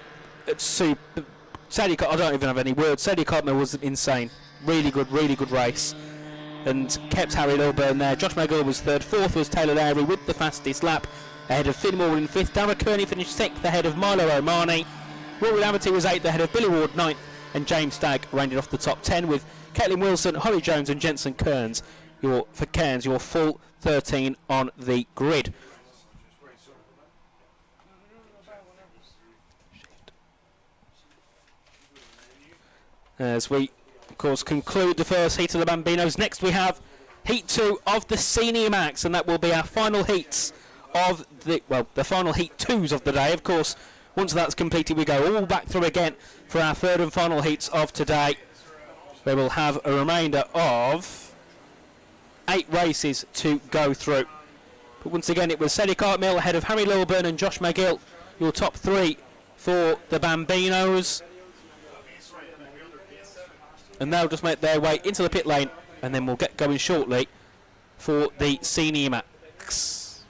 super. Sadie, I don't even have any words. Sadie Cartmill was insane. Really good race, and kept Harry Lilburn there. Josh Magill was third, fourth was Taylor Lowry with the fastest lap, ahead of Finn Moore in 5th. Darragh Kearney finished 6th ahead of Milo O'Mahony. Rory Laverty was 8th ahead of Billy Ward 9th, and James Stagg rounded off the top 10 with Caitlin Wilson, Holly Jones and Jensen Kearns. Your full 13 on the grid. As we, of course, conclude the first heat of the Bambinos, next we have Heat 2 of the Senior Max, and that will be our final heats of the final Heat 2s of the day. Of course, once that's completed, we go all back through again for our third and final heats of today. We will have a remainder of 8 races to go through. But once again, it was Sadie Cartmill ahead of Harry Lilburn and Josh Magill, your top 3 for the Bambinos. And they'll just make their way into the pit lane, and then we'll get going shortly for the Senior Max.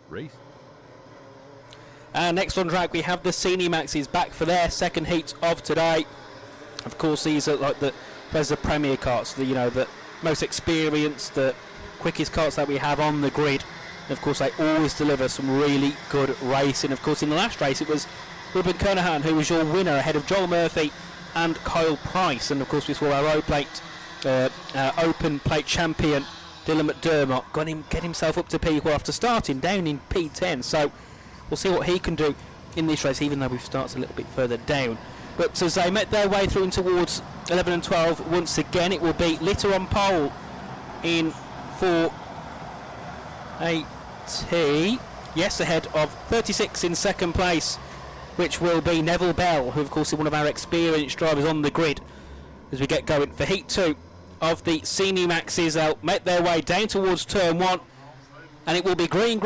Race. Next on track we have the Senior Maxes back for their second heat of today. Of course, these are like there's the Premier karts, the most experienced, the quickest karts that we have on the grid. And of course, they always deliver some really good racing. Of course, in the last race it was Ruben Kernahan who was your winner ahead of Joel Murphy and Kyle Price. And of course, we saw our open plate champion Dylan McDermott get himself up to P4 after starting down in P10. So we'll see what he can do in this race, even though we've started a little bit further down. But as they make their way through towards 11 and 12, once again it will be Litter on pole in for AT. Yes, ahead of 36 in second place, which will be Neville Bell, who of course is one of our experienced drivers on the grid. As we get going for Heat 2 of the Senior Maxes, they'll make their way down towards turn 1, and it will be green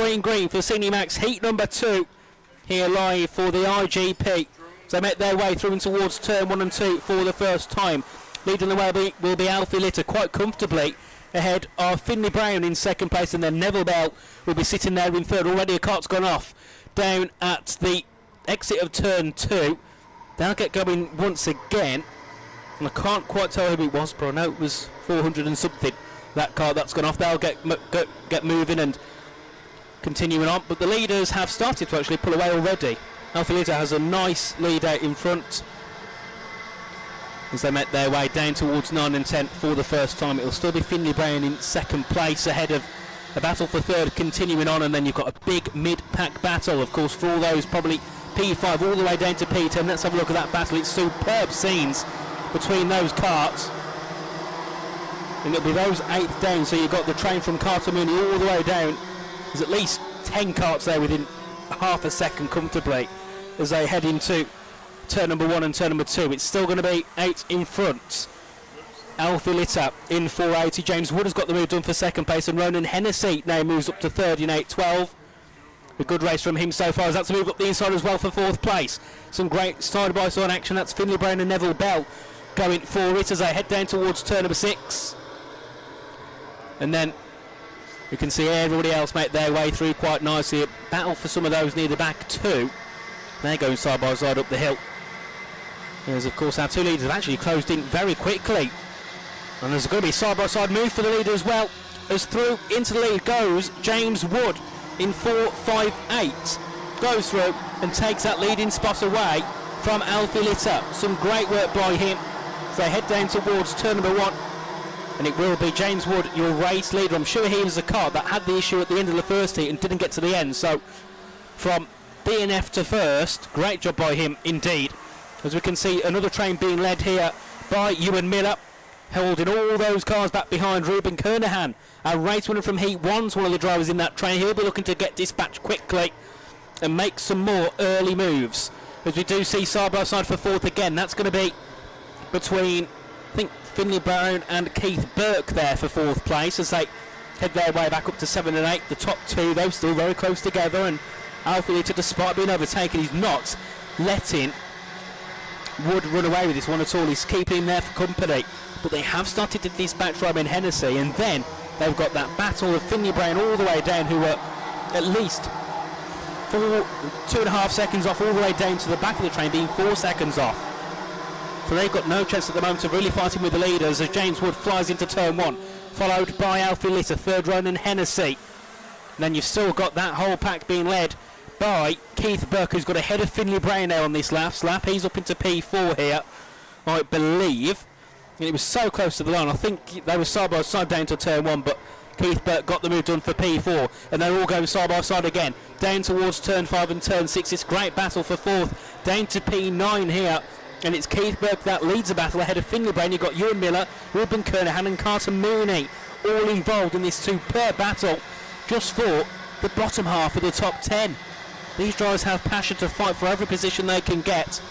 for Senior Max Heat number 2 here live for the IGP. So they make their way through and towards turn 1 and 2 for the first time. Leading the way will be Alfie Litter quite comfortably ahead of Finley Brown in second place, and then Neville Bell will be sitting there in third. Already a cart's gone off down at the exit of turn 2. They'll get going once again, and I can't quite tell who it was, but I know it was 400 and something, that car that's gone off. They'll get moving and continuing on, but the leaders have started to actually pull away already. Alfa Lita has a nice lead out in front as they make their way down towards 9 and 10 for the first time. It'll still be Finley Brown in second place ahead of a battle for third continuing on, and then you've got a big mid-pack battle, of course, for all those probably P5 all the way down to P10. Let's have a look at that battle. It's superb scenes between those carts, and it'll be those 8th down, so you've got the train from Carter-Mooney all the way down. There's at least 10 carts there within half a second comfortably as they head into turn number 1 and turn number 2. It's still going to be 8 in front. Alfa Lita in 480. James Wood has got the move done for second place, and Ronan Hennessy now moves up to third in 812. A good race from him so far, as that's a move up the inside as well for fourth place. Some great side-by-side action. That's Finley Brown and Neville Bell going for it as they head down towards turn number 6. And then you can see everybody else make their way through quite nicely. A battle for some of those near the back too. They're going side by side up the hill. As of course our two leaders have actually closed in very quickly. And there's going to be a side by side move for the leader as well. As through into the lead goes James Wood in 4.58. Goes through and takes that leading spot away from Alfa Lita. Some great work by him as they head down towards turn number 1. And it will be James Wood, your race leader. I'm sure he was the car that had the issue at the end of the first heat and didn't get to the end. So from DNF to first, great job by him indeed. As we can see, another train being led here by Ewan Miller, holding all those cars back behind. Ruben Kernahan, our race winner from Heat 1's one of the drivers in that train. He'll be looking to get dispatched quickly and make some more early moves. As we do see side by side for fourth again, that's going to be between, I think, Finley Brown and Keith Burke there for fourth place as they head their way back up to 7 and 8. The top two, though, still very close together, and Alfa Lita, despite being overtaken, he's not letting Wood run away with this one at all. He's keeping him there for company, but they have started to dispatch Robin Hennessy, and then they've got that battle of Finley Brown all the way down, who were at least 2.5 seconds off all the way down to the back of the train, being 4 seconds off. So they've got no chance at the moment of really fighting with the leaders as James Wood flies into turn 1, followed by Alfa Lita, third Ronan Hennessy. And then you've still got that whole pack being led by Keith Burke, who's got ahead of Finley Brown now on this last lap. He's up into P4 here, I believe. And it was so close to the line. I think they were side by side down to turn 1, but Keith Burke got the move done for P4, and they're all going side by side again down towards turn 5 and turn 6. It's great battle for fourth down to P9 here. And it's Keith Burke that leads the battle ahead of Finley Brown. You've got Ewan Miller, Ruben Kernahan and Carter Mooney all involved in this superb battle just for the bottom half of the top 10. These drivers have passion to fight for every position they can get.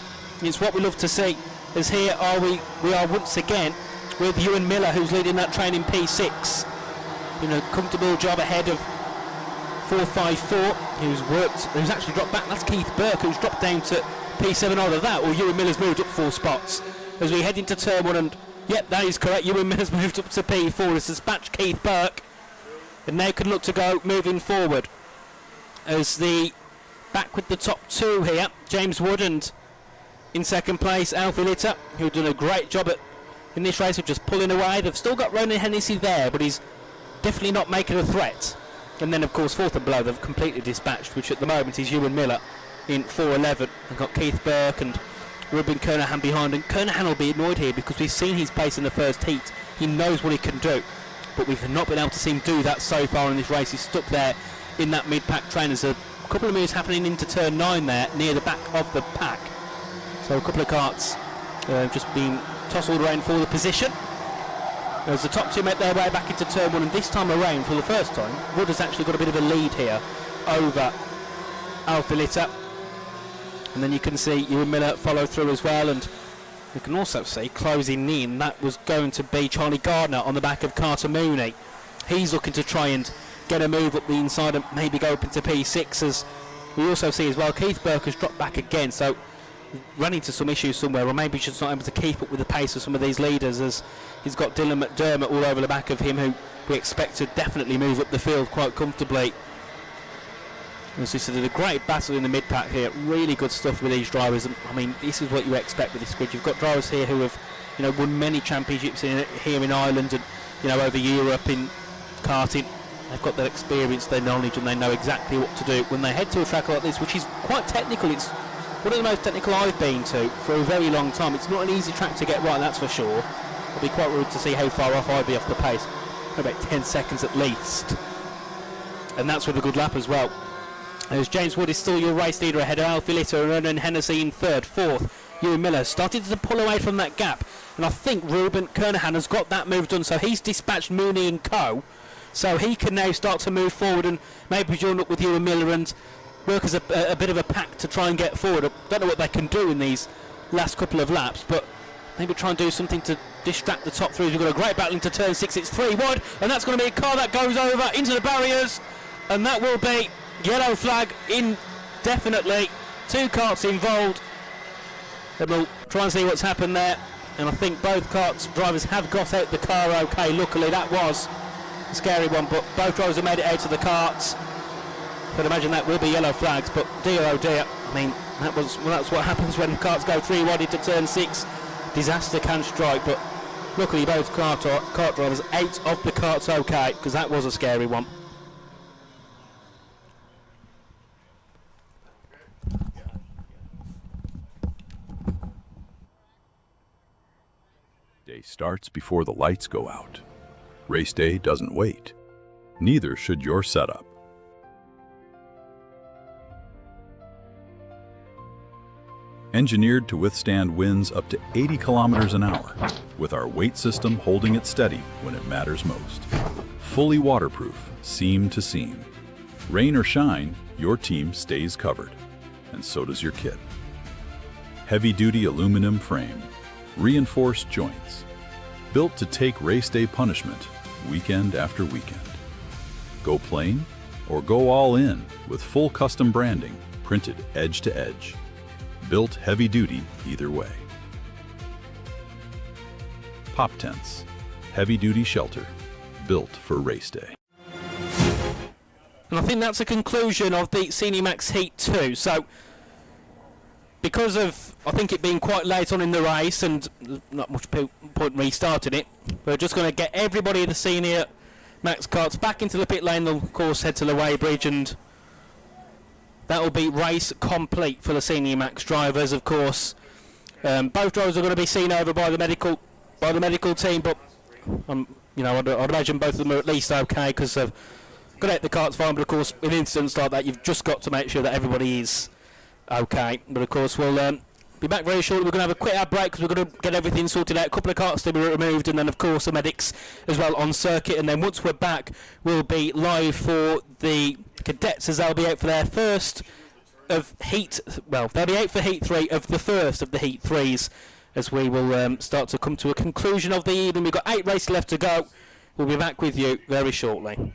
It's what we love to see, as here are we are once again with Ewan Miller, who's leading that train in P6. You know, comfortable job ahead of 4.54, who's actually dropped back. That's Keith Burke, who's dropped down to P7. Either that or Ewan Miller's moved up 4 spots as we head into turn 1, and yep, that is correct. Ewan Miller's moved up to P4 to dispatch Keith Burke, and now can look to go moving forward as the back with the top 2 here. James Wood, and in second place Alfa Lita, who've done a great job in this race of just pulling away. They've still got Ronan Hennessy there, but he's definitely not making a threat. And then of course fourth and below they've completely dispatched, which at the moment is Ewan Miller in 4.11. They've got Keith Burke and Ruben Kernahan behind, and Kernahan will be annoyed here because we've seen his pace in the first heat. He knows what he can do, but we've not been able to see him do that so far in this race. He's stuck there in that mid-pack train. There's a couple of moves happening into turn 9 there near the back of the pack, so a couple of carts just being tousled around for the position as the top 2 make their way back into turn 1, and this time around for the first time Wood has actually got a bit of a lead here over Alfa Lita. And then you can see Ewan Miller follow through as well, and you can also see closing in, that was going to be Charlie Gardner on the back of Carter Mooney. He's looking to try and get a move up the inside and maybe go up into P6, as we also see as well Keith Burke has dropped back again, so run into some issues somewhere, or maybe just not able to keep up with the pace of some of these leaders, as he's got Dylan McDermott all over the back of him, who we expect to definitely move up the field quite comfortably. As we said, a great battle in the mid-pack here. Really good stuff with these drivers. And, I mean, this is what you expect with this grid. You've got drivers here who have, won many championships here in Ireland and, over Europe in karting. They've got their experience, their knowledge, and they know exactly what to do when they head to a track like this, which is quite technical. It's one of the most technical I've been to for a very long time. It's not an easy track to get right, that's for sure. I'd be quite worried to see how far off I'd be off the pace. About 10 seconds at least. And that's with a good lap as well. As James Wood is still your race leader ahead of Alfie Litter and Ronan Hennessy in third. Fourth, Ewan Miller started to pull away from that gap. And I think Ruben Kernahan has got that move done, so he's dispatched Mooney and co. So he can now start to move forward and maybe join up with Ewan Miller and work as a bit of a pack to try and get forward. I don't know what they can do in these last couple of laps, but maybe try and do something to distract the top three. We've got a great battle into turn 6. It's 3 wide, and that's going to be a car that goes over into the barriers, and that will be yellow flag indefinitely. 2 karts involved. And we'll try and see what's happened there. And I think both karts drivers have got out the car okay. Luckily, that was a scary one, but both drivers have made it out of the karts. I'd imagine that will be yellow flags, but dear oh dear. I mean, that's what happens when karts go 3 wide into turn 6. Disaster can strike, but luckily both kart drivers out of the karts okay, because that was a scary one. Day starts before the lights go out. Race day doesn't wait. Neither should your setup. Engineered to withstand winds up to 80 kilometers an hour, with our weight system holding it steady when it matters most. Fully waterproof, seam to seam. Rain or shine, your team stays covered, and so does your kit. Heavy-duty aluminum frame, reinforced joints, built to take race day punishment weekend after weekend. Go plain or go all in with full custom branding printed edge to edge. Built heavy duty either way. Pop tents, heavy duty shelter, built for race day. And I think that's a conclusion of the Senior Max Heat 2. So, because of, I think, it being quite late on in the race and not much point restarting it, we're just going to get everybody in the Senior Max karts back into the pit lane. They'll, of course, head to the weighbridge, and that will be race complete for the Senior Max drivers, of course. Both drivers are going to be seen over by the medical team, but I'd imagine both of them are at least okay because they've got out the karts fine. But of course, in incidents like that, you've just got to make sure that everybody is okay. But of course, we'll be back very shortly. We're going to have a quick ad break because we're going to get everything sorted out. A couple of karts to be removed, and then of course the medics as well on circuit. And then once we're back, we'll be live for the cadets as they'll be out for their first of heat. Well, they'll be out for heat 3 of the first of the heat 3s as we will start to come to a conclusion of the evening. We've got 8 races left to go. We'll be back with you very shortly.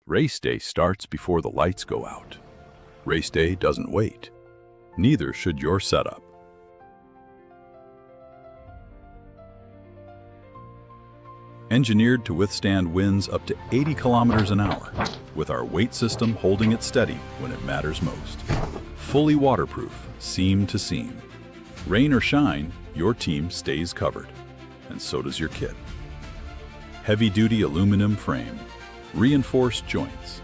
Race day starts before the lights go out. Race day doesn't wait. Neither should your setup. Engineered to withstand winds up to 80 kilometers an hour, with our weight system holding it steady when it matters most. Fully waterproof, seam to seam. Rain or shine, your team stays covered, and so does your kit. Heavy-duty aluminum frame, reinforced joints,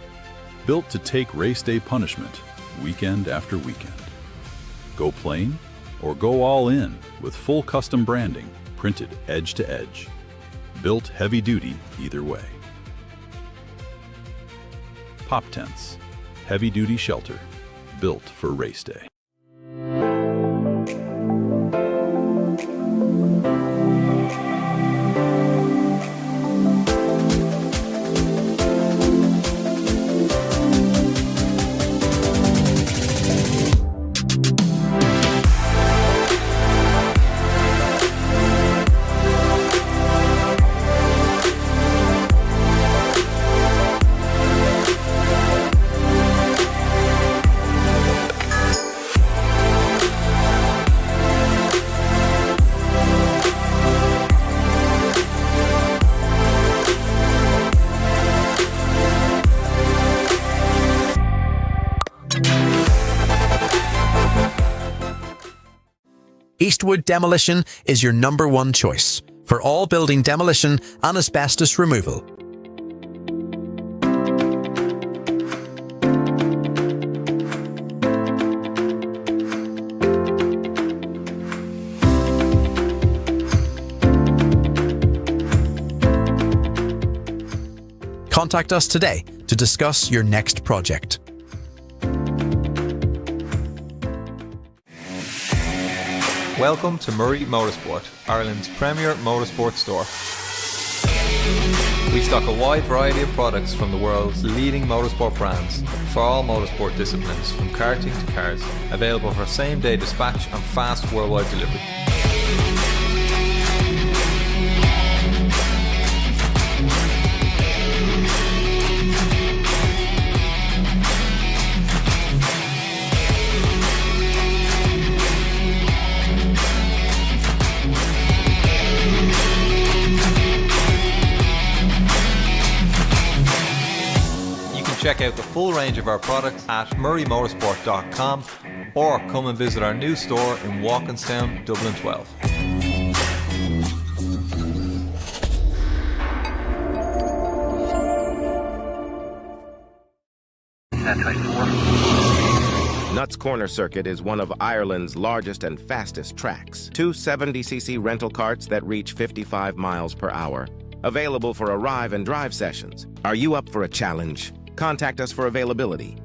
built to take race day punishment weekend after weekend. Go plain or go all in with full custom branding printed edge to edge. Built heavy-duty either way. Pop tents, heavy-duty shelter, built for race day. Eastwood Demolition is your #1 choice for all building demolition and asbestos removal. Contact us today to discuss your next project. Welcome to NI Motorsport, Ireland's premier motorsport store. We stock a wide variety of products from the world's leading motorsport brands for all motorsport disciplines, from karting to cars, available for same-day dispatch and fast worldwide delivery. Check out the full range of our products at murraymotorsport.com or come and visit our new store in Walkinstown, Dublin 12. Nuts Corner Circuit is one of Ireland's largest and fastest tracks. Two 70cc rental carts that reach 55 miles per hour. Available for arrive and drive sessions. Are you up for a challenge? Contact us for availability.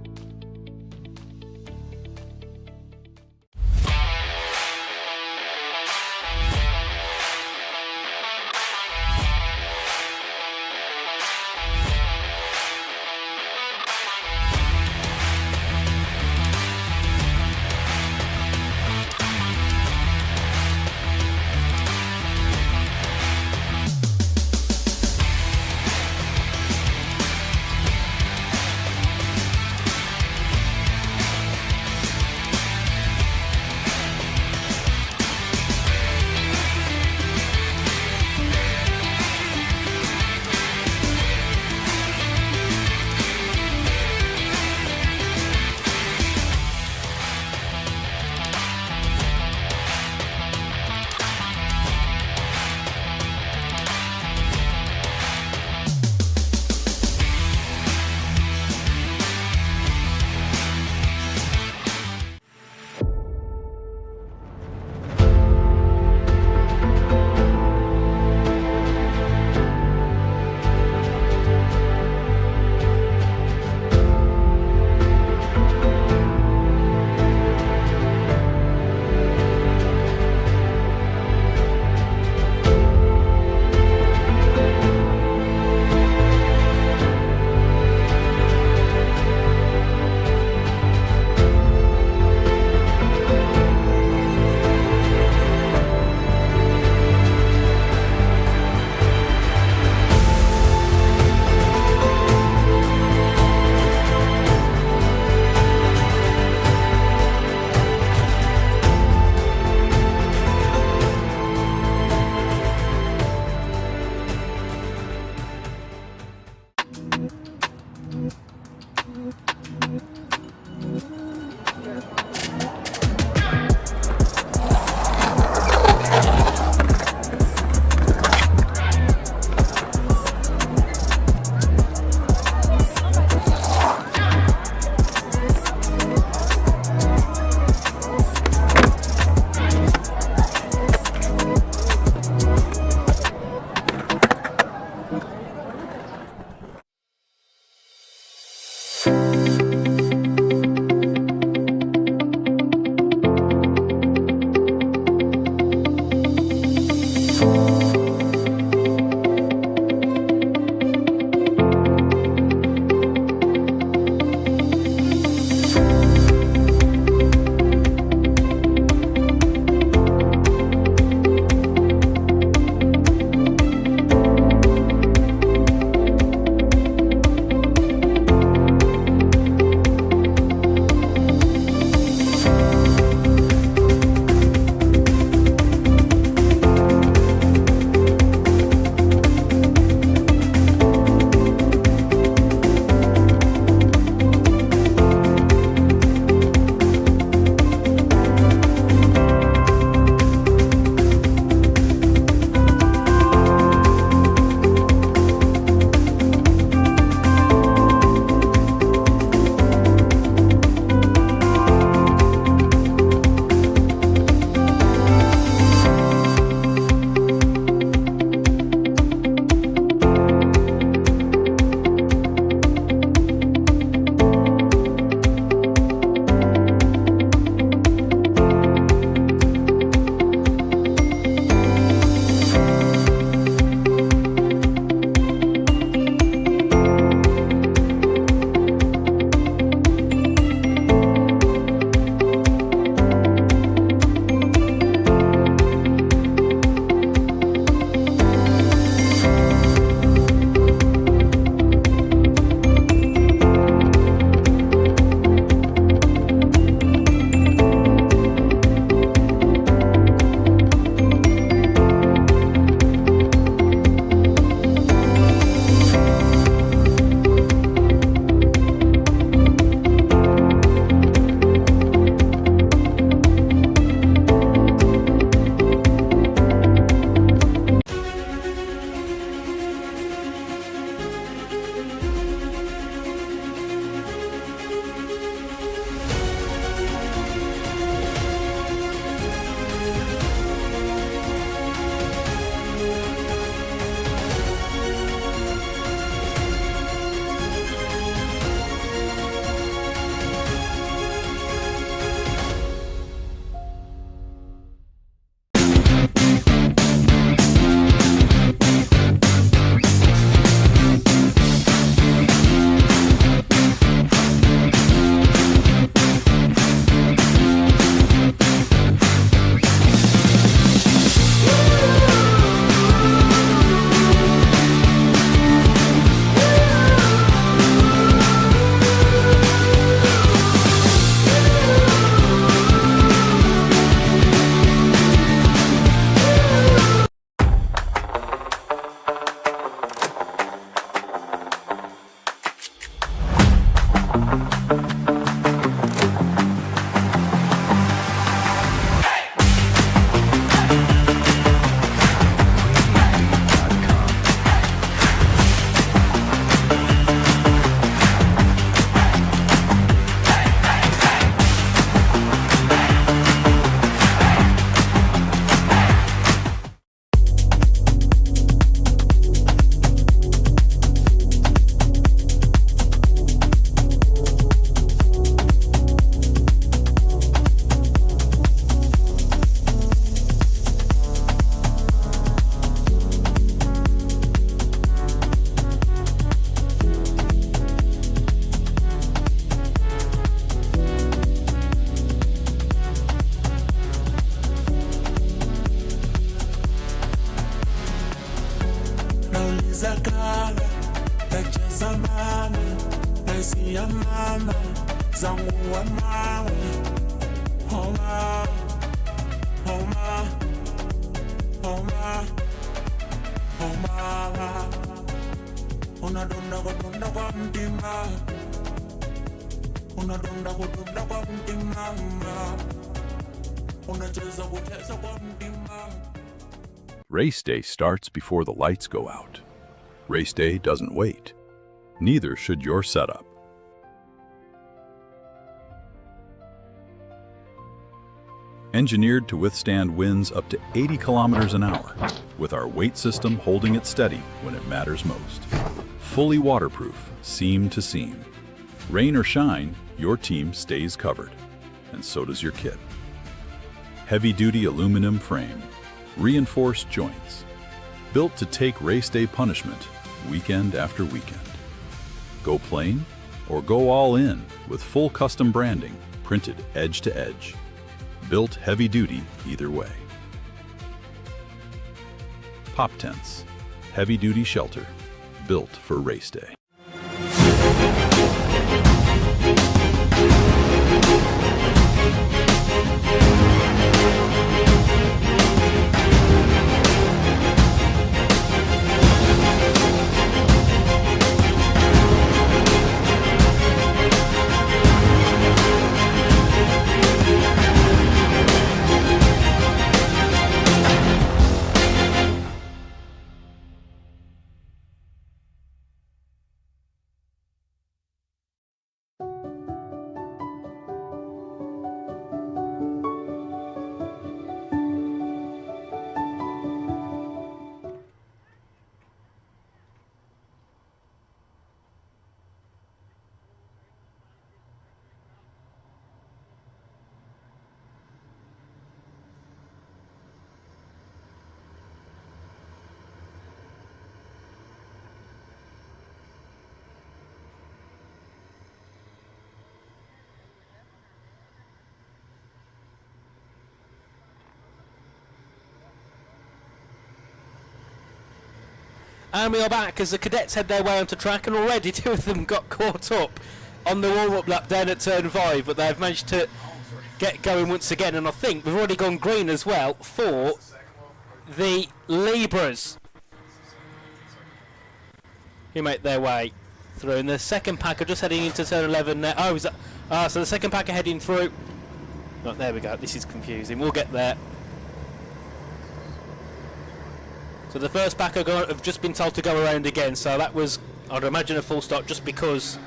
zakala zamani nasi ya mama zangu wa mawe homa homa homa homa unadonda kwa mtima unadonda kwa mtima unacheza kwa mtima. Race day starts before the lights go out. Race day doesn't wait. Neither should your setup. Engineered to withstand winds up to 80 kilometers an hour, with our weight system holding it steady when it matters most. Fully waterproof, seam to seam. Rain or shine, your team stays covered, and so does your kit. Heavy-duty aluminum frame, reinforced joints, built to take race day punishment weekend after weekend. Go plain or go all in with full custom branding printed edge to edge. Built heavy-duty either way. Pop tents, heavy-duty shelter, built for race day. And we are back as the cadets head their way onto track, and already two of them got caught up on the warm-up lap down at turn 5, but they've managed to get going once again, and I think we've already gone green as well for the Libras, who make their way through. And the second pack are just heading into turn 11 now. Oh, is that? So the second pack are heading through. Oh, there we go. This is confusing. We'll get there. So the first pack have just been told to go around again, so that was, I'd imagine, a full stop just because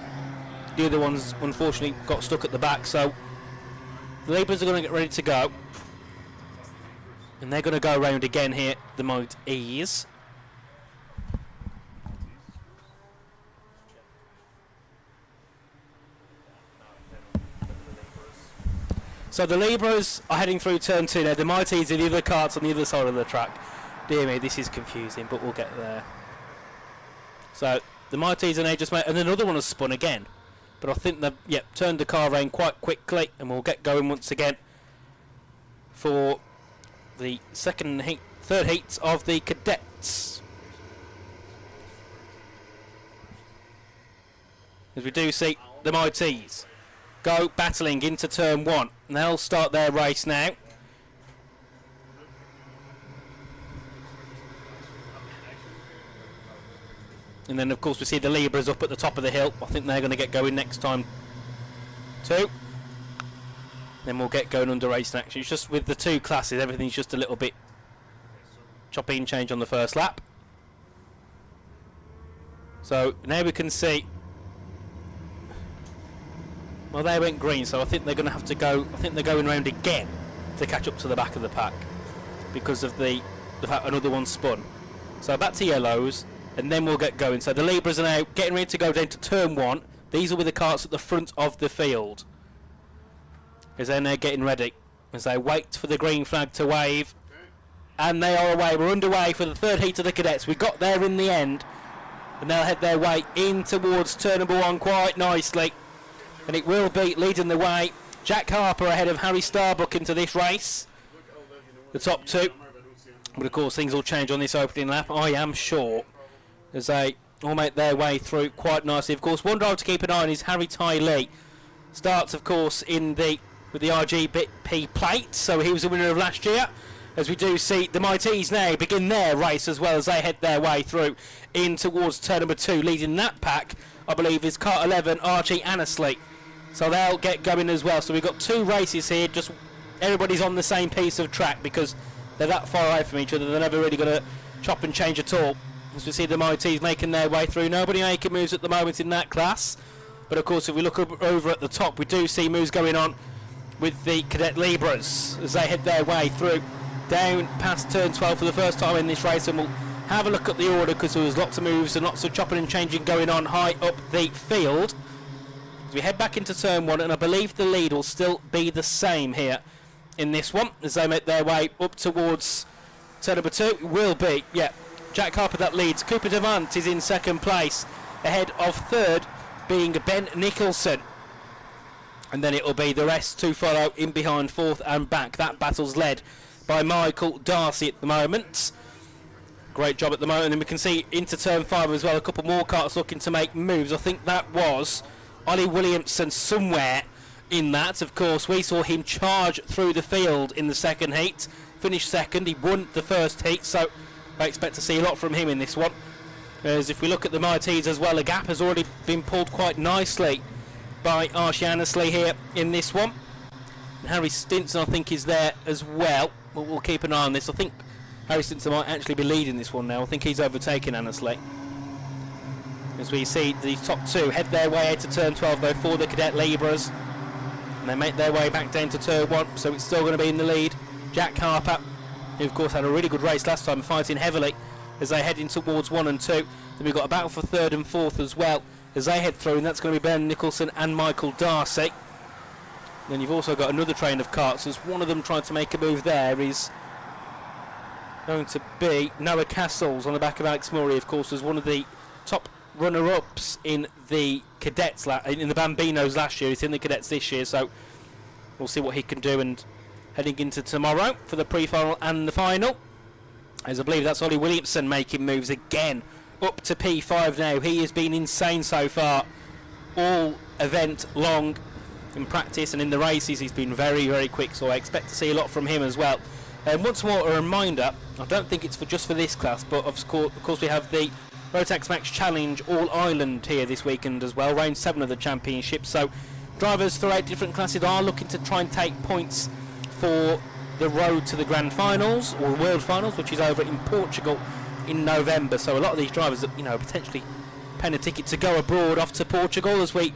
the other ones unfortunately got stuck at the back. So the Libras are going to get ready to go, and they're going to go around again here, the Mode E's. So the Libras are heading through turn 2 now. The Mighties are the other karts on the other side of the track. Dear me, this is confusing, but we'll get there. So the Mighties and they just made, and then another one has spun again. But I think they've turned the car around quite quickly, and we'll get going once again for the third heat of the cadets. As we do see the Mighties go battling into turn 1, and they'll start their race now. And then, of course, we see the Libras up at the top of the hill. I think they're going to get going next time too. Then we'll get going under race action. It's just with the two classes, everything's just a little bit choppy and change on the first lap. So now we can see. Well, they went green, so I think they're going to have to go. I think they're going round again to catch up to the back of the pack because of the fact another one spun. So back to yellows. And then we'll get going. So the Libras are now getting ready to go down to turn 1. These are with the karts at the front of the field, as they're now getting ready as they wait for the green flag to wave. And they are away. We're underway for the third heat of the cadets. We got there in the end, and they'll head their way in towards turn number 1 quite nicely. And it will be leading the way. Jack Harper ahead of Harry Starbuck into this race, the top two. But of course things will change on this opening lap, I am sure, as they all make their way through quite nicely. Of course, one driver to keep an eye on is Harry Ty Lee. Starts, of course, with the RGP plate, so he was the winner of last year. As we do see the Mighties now begin their race as well as they head their way through in towards turn number 2. Leading that pack, I believe, is Kart 11, Archie Annesley. So they'll get going as well. So we've got two races here, just everybody's on the same piece of track because they're that far away from each other. They're never really going to chop and change at all. As we see the Mighties making their way through. Nobody making moves at the moment in that class. But of course, if we look over at the top, we do see moves going on with the Cadet Libras as they head their way through down past turn 12 for the first time in this race. And we'll have a look at the order because there was lots of moves and lots of chopping and changing going on high up the field. As we head back into turn 1, and I believe the lead will still be the same here in this one as they make their way up towards turn number 2. Will be, Jack Harper that leads. Cooper Devant is in second place, ahead of third being Ben Nicholson. And then it'll be the rest to follow in behind, fourth and back. That battle's led by Michael Darcy at the moment. Great job at the moment. And then we can see into turn 5 as well, a couple more karts looking to make moves. I think that was Ollie Williamson somewhere in that. Of course, we saw him charge through the field in the second heat. Finished second. He won the first heat, so I expect to see a lot from him in this one. As if we look at the Mighties as well, a gap has already been pulled quite nicely by Archie Annesley here in this one. And Harry Stinson, I think, is there as well. But we'll keep an eye on this. I think Harry Stinson might actually be leading this one now. I think he's overtaken Annesley. As we see the top 2 head their way into turn 12 though for the Cadet Libras. And they make their way back down to turn 1, so it's still going to be in the lead. Jack Harper, who of course had a really good race last time, fighting heavily as they head in towards 1 and 2. Then we've got a battle for third and fourth as well as they head through, and that's going to be Ben Nicholson and Michael Darcy. Then you've also got another train of karts as one of them trying to make a move there is going to be Noah Castles on the back of Alex Murray, of course, as one of the top runner-ups in the cadets, in the Bambinos last year. He's in the cadets this year, so we'll see what he can do. And heading into tomorrow for the pre-final and the final, as I believe that's Ollie Williamson making moves again up to P5 now. He has been insane so far all event long in practice, and in the races he's been very, very quick, so I expect to see a lot from him as well. And once more a reminder, I don't think it's just for this class, but of course we have the Rotax Max Challenge All Ireland here this weekend as well, round 7 of the championship. So drivers throughout different classes are looking to try and take points for the road to the Grand Finals or World Finals, which is over in Portugal in November. So a lot of these drivers that, potentially paying a ticket to go abroad off to Portugal, as we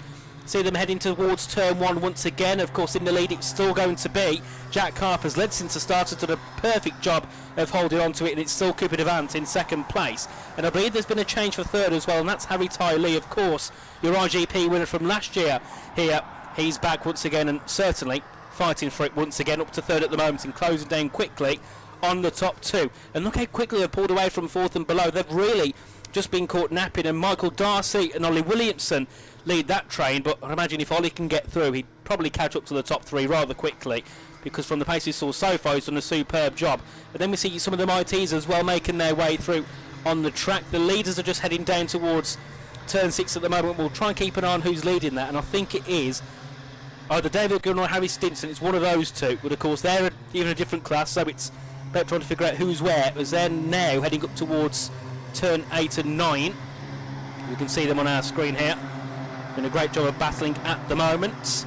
see them heading towards turn 1 once again. Of course, in the lead it's still going to be Jack Harper's led since the start, has done a perfect job of holding on to it, and it's still Cooper Devant in second place. And I believe there's been a change for third as well, and that's Harry Lee, of course, your RGP winner from last year here. He's back once again and certainly fighting for it once again, up to third at the moment and closing down quickly on the top 2. And look how quickly they've pulled away from fourth and below. They've really just been caught napping, and Michael Darcy and Ollie Williamson lead that train, but I imagine if Ollie can get through, he'd probably catch up to the top 3 rather quickly, because from the pace we saw so far, he's done a superb job. But then we see some of the Mighties as well making their way through on the track. The leaders are just heading down towards turn 6 at the moment. We'll try and keep an eye on who's leading that, and I think it is either David Gunn or Harry Stinson. It's one of those two, but of course they're even a different class, so it's about trying to figure out who's where, as they're now heading up towards turn 8 and 9. You can see them on our screen here. Doing a great job of battling at the moment.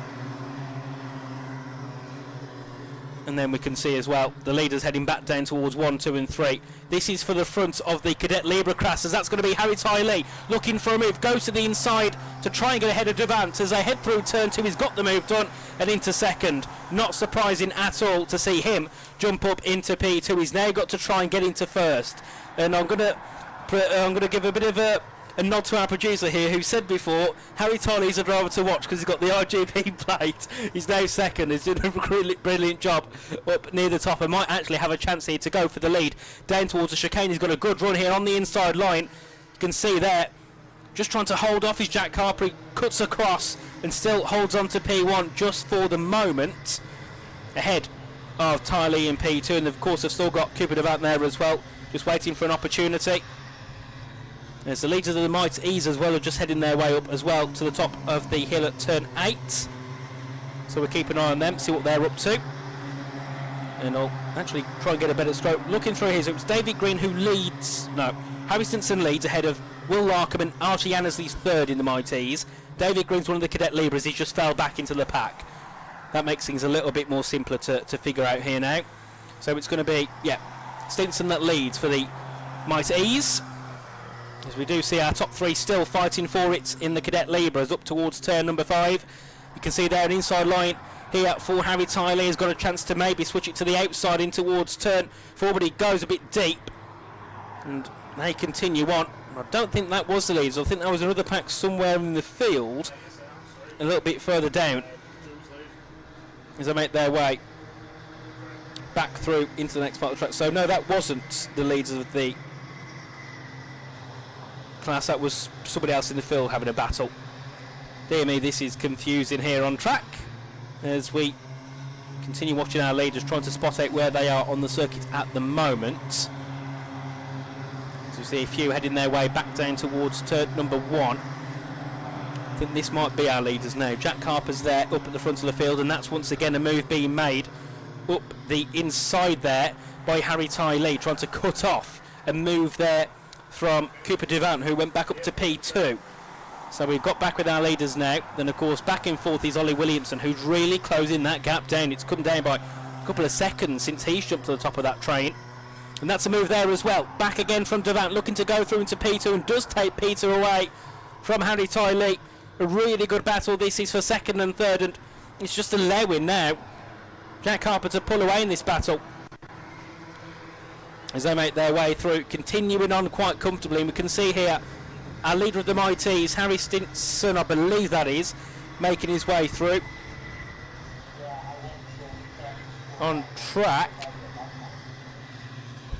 And then we can see as well the leaders heading back down towards 1, 2 and 3. This is for the front of the Cadet Libra class, as that's going to be Harry Lee looking for a move, goes to the inside to try and get ahead of Devant. As they head through turn 2, he's got the move done and into second. Not surprising at all to see him jump up into P2. He's now got to try and get into first. And I'm going to give a bit of a nod to our producer here, who said before Harry Lee's a driver to watch because he's got the RGP plate. He's now second. He's doing a really brilliant job up near the top and might actually have a chance here to go for the lead down towards the chicane. He's got a good run here on the inside line. You can see there, just trying to hold off his Jack Harper. He cuts across and still holds on to P1 just for the moment, ahead of Lee in P2. And of course they've still got Cooper Devant there as well, just waiting for an opportunity. As the leaders of the Mighties as well are just heading their way up as well to the top of the hill at turn 8. So we'll keep an eye on them, see what they're up to. And I'll actually try and get a better stroke. Looking through here, so it's David Green who leads. No, Harry Stinson leads ahead of Will Larkham and Archie Annesley's third in the Mighties. David Green's one of the Cadet Libras. He's just fell back into the pack. That makes things a little bit more simpler to figure out here now. So it's going to be, Stinson that leads for the Mighties. As we do see our top 3 still fighting for it in the Cadet Libras up towards turn number 5. You can see there an inside line here for Harry Lee. Has got a chance to maybe switch it to the outside in towards turn 4, but he goes a bit deep. And they continue on. I don't think that was the leaders. I think that was another pack somewhere in the field. a little bit further down as they make their way back through into the next part of the track. So no, that wasn't the leaders of the class, that was somebody else in the field having a battle. Dear me, this is confusing here on track as we continue watching our leaders trying to spot out where they are on the circuit at the moment. As we see a few heading their way back down towards turn number 1. I think this might be our leaders now. Jack Harper's there up at the front of the field, and that's once again a move being made up the inside there by Harry Ty Lee, trying to cut off a move there from Cooper Devant, who went back up to P2. So we've got back with our leaders now. Then of course back in fourth is Ollie Williamson, who's really closing that gap down. It's come down by a couple of seconds since he's jumped to the top of that train. And that's a move there as well. Back again from Devant, looking to go through into P2, and does take Peter away from Harry Ty Lee. A really good battle this is for second and third, and it's just allowing now Jack Harper to pull away in this battle as they make their way through, continuing on quite comfortably. And we can see here our leader of the Mighties, Harry Stinson, I believe that is, making his way through on track.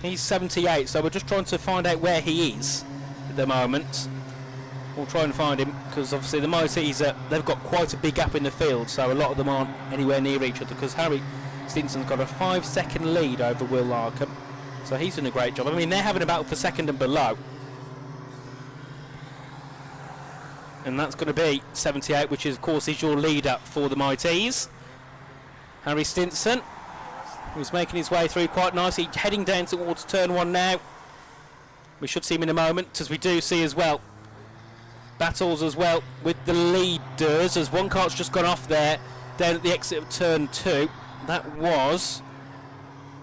He's 78, so we're just trying to find out where he is at the moment. We'll try and find him, because obviously the Mighties, they've got quite a big gap in the field, so a lot of them aren't anywhere near each other, because Harry Stinson's got a 5-second lead over Will Larkham, so he's doing a great job. I mean, they're having a battle for second and below, and that's going to be 78, which is, of course is your leader for the Mighties, Harry Stinson, who's making his way through quite nicely, heading down towards turn 1 now. We should see him in a moment, as we do see as well battles as well with the leaders, as one cart's just gone off there down at the exit of turn 2. That was,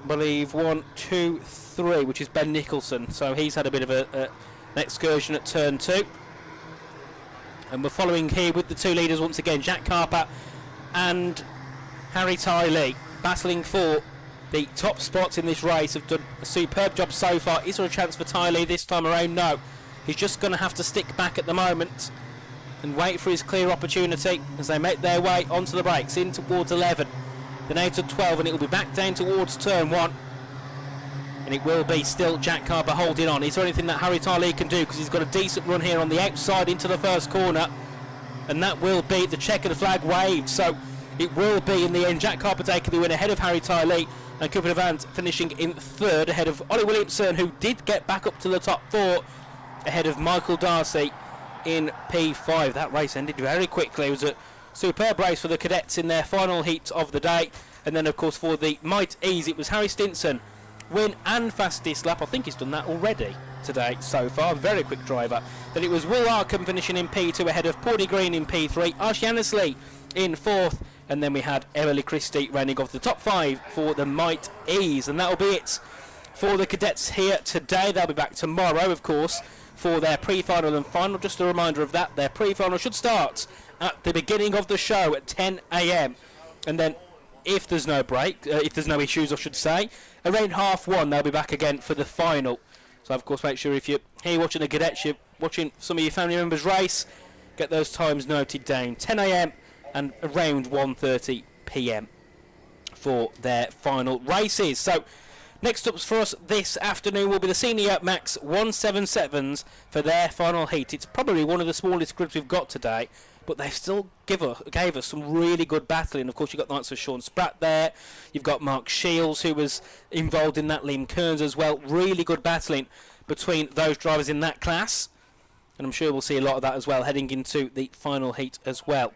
I believe, 1, 2, 3, which is Ben Nicholson, so he's had a bit of an excursion at turn 2. And we're following here with the two leaders once again, Jack Harper and Harry Ty Lee, battling for the top spots in this race. Have done a superb job so far. Is there a chance for Ty Lee this time around? No. He's just going to have to stick back at the moment and wait for his clear opportunity as they make their way onto the brakes in towards 11, then out to 12, and it will be back down towards turn 1, and it will be still Jack Harper holding on. Is there anything that Harry Ty Lee can do, because he's got a decent run here on the outside into the first corner, and that will be the checkered flag waved, so it will be in the end Jack Harper taking the win ahead of Harry Ty Lee, and Cooper Devant finishing in third ahead of Ollie Williamson, who did get back up to the top 4 ahead of Michael Darcy in P5. That race ended very quickly. It was a superb race for the cadets in their final heat of the day. And then of course for the Mighties, it was Harry Stinson, win and fastest lap. I think he's done that already today so far, very quick driver. Then it was Will Arkham finishing in P2 ahead of Paulie Green in P3, Ash Yannisley in 4th, and then we had Emily Christie rounding off the top 5 for the Mighties. And that'll be it for the cadets here today. They'll be back tomorrow, of course, for their pre-final and final. Just a reminder of that, their pre-final should start at the beginning of the show at 10 AM, and then if there's no break, if there's no issues I should say, around 1:30 they'll be back again for the final. So of course make sure if you're here watching the cadets, you're watching some of your family members race, get those times noted down, 10 AM and around 1:30 PM for their final races. So next up for us this afternoon will be the Senior Max 177s for their final heat. It's probably one of the smallest groups we've got today, but they still gave us some really good battling. Of course, you've got the likes of Sean Spratt there. You've got Mark Shields, who was involved in that, Liam Kearns as well. Really good battling between those drivers in that class. And I'm sure we'll see a lot of that as well heading into the final heat as well.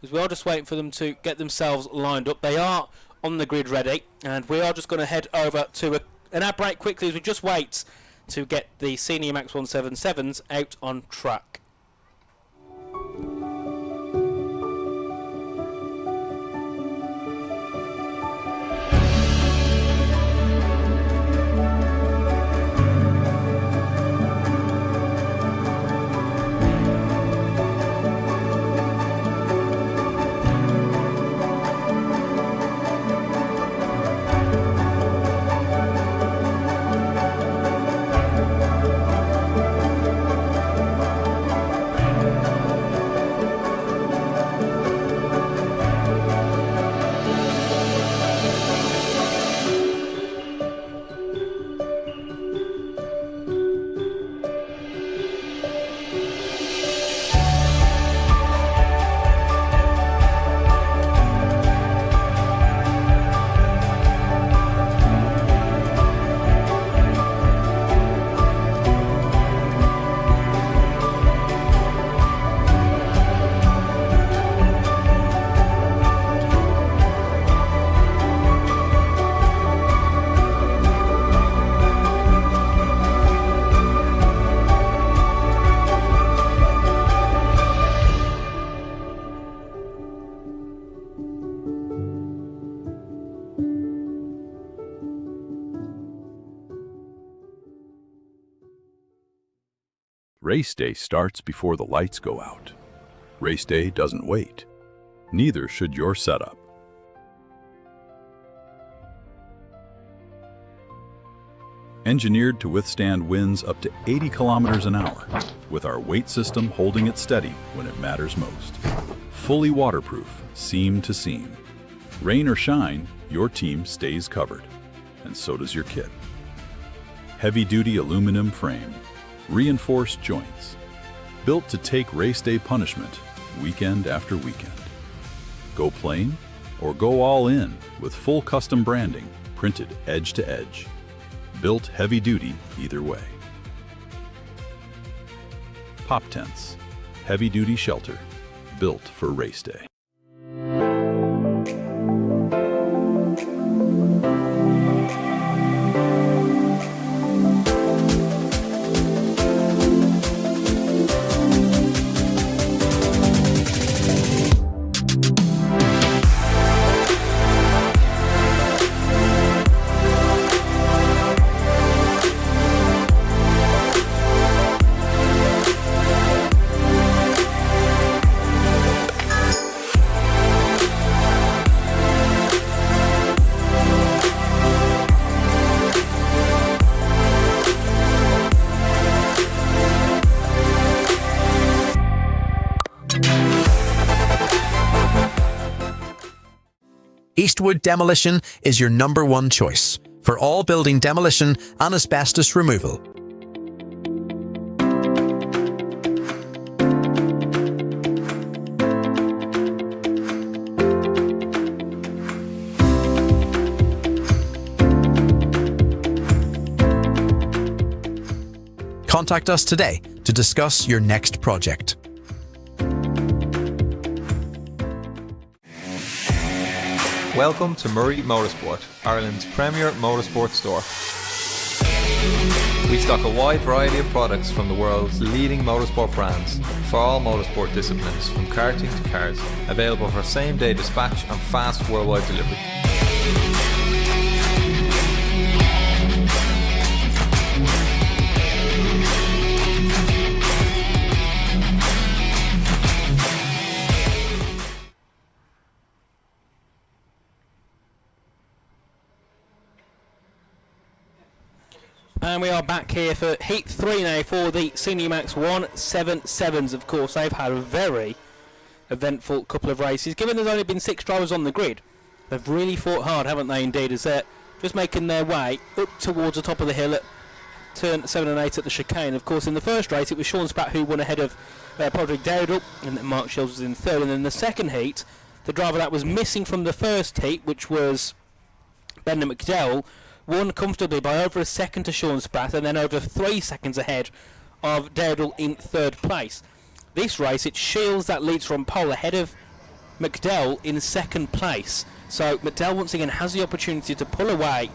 Because we are just waiting for them to get themselves lined up. They are on the grid ready, and we are just going to head over to an ad break quickly as we just wait to get the Senior Max 177s out on track. Race day starts before the lights go out. Race day doesn't wait. Neither should your setup. Engineered to withstand winds up to 80 kilometers an hour, with our weight system holding it steady when it matters most. Fully waterproof, seam to seam. Rain or shine, your team stays covered, and so does your kit. Heavy-duty aluminum frame, reinforced joints, built to take race day punishment weekend after weekend. Go plain or go all in with full custom branding printed edge to edge. Built heavy-duty either way. Pop tents, heavy-duty shelter, built for race day. Eastwood Demolition is your #1 choice for all building demolition and asbestos removal. Contact us today to discuss your next project. Welcome to NI Motorsport, Ireland's premier motorsport store. We stock a wide variety of products from the world's leading motorsport brands for all motorsport disciplines, from karting to cars, available for same-day dispatch and fast worldwide delivery. And we are back here for Heat 3 now for the CineMax 177s. Of course, they've had a very eventful couple of races. Given there's only been 6 drivers on the grid, they've really fought hard, haven't they, indeed, as they're just making their way up towards the top of the hill at turn 7 and 8 at the chicane. Of course, in the first race, it was Sean Spratt who won ahead of Padraig Dowdle, and then Mark Shields was in third. And in the second heat, the driver that was missing from the first heat, which was Brendan McDowell, won comfortably by over a second to Sean Spratt, and then over 3 seconds ahead of Dowdle in third place. This race, it's Shields that leads from pole ahead of McDowell in second place. So McDowell once again has the opportunity to pull away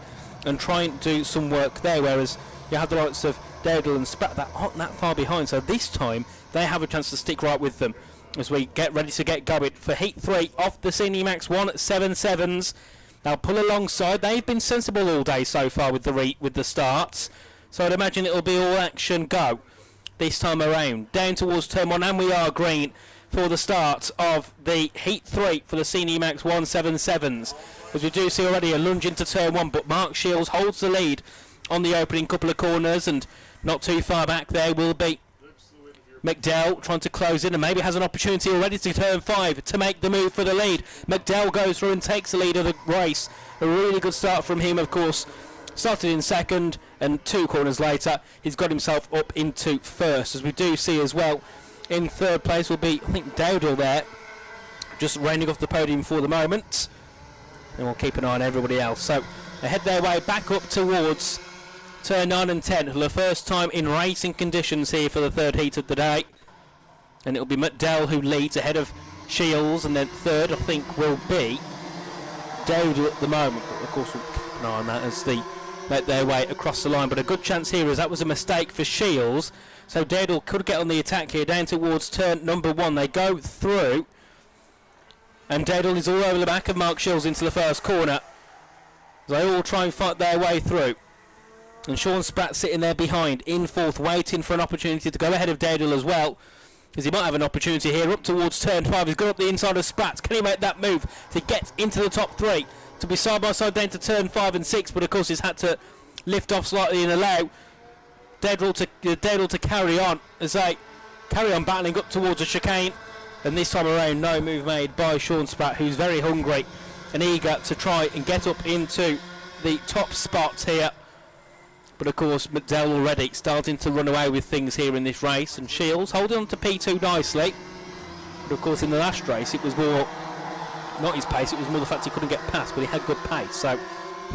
and try and do some work there, whereas you have the likes of Dowdle and Spratt that aren't that far behind. So this time they have a chance to stick right with them as we get ready to get going for Heat 3 of the CineMax 177s. They'll pull alongside. They've been sensible all day so far with the starts, so I'd imagine it'll be all action go this time around. Down towards turn 1, and we are green for the start of the Heat 3 for the CineMax 177s. As we do see already a lunge into turn 1, but Mark Shields holds the lead on the opening couple of corners, and not too far back there will be McDowell trying to close in, and maybe has an opportunity already to turn 5 to make the move for the lead. McDowell goes through and takes the lead of the race. A really good start from him, of course. Started in second, and 2 corners later he's got himself up into first. As we do see as well, in third place will be, I think, Dowdle there, just rounding off the podium for the moment. And we'll keep an eye on everybody else. So they head their way back up towards turn 9 and 10 for the first time in racing conditions here for the third heat of the day. And it'll be McDowell who leads ahead of Shields, and then third I think will be Dowdle at the moment. But of course we'll keep an eye on that as they make their way across the line. But a good chance here, as that was a mistake for Shields. So Dowdle could get on the attack here down towards turn number 1. They go through, and Dowdle is all over the back of Mark Shields into the first corner. They all try and fight their way through. And Sean Spratt sitting there behind, in fourth, waiting for an opportunity to go ahead of Dowdle as well, because he might have an opportunity here up towards turn 5. He's got up the inside of Spratt. Can he make that move to get into the top 3? To be side by side down to turn 5 and 6, but of course he's had to lift off slightly and allow Dowdle to carry on as they carry on battling up towards a chicane. And this time around, no move made by Sean Spratt, who's very hungry and eager to try and get up into the top spots here. But of course McDowell already starting to run away with things here in this race, and Shields holding on to P2 nicely. But of course in the last race it was more not his pace, it was more the fact he couldn't get past, but he had good pace. So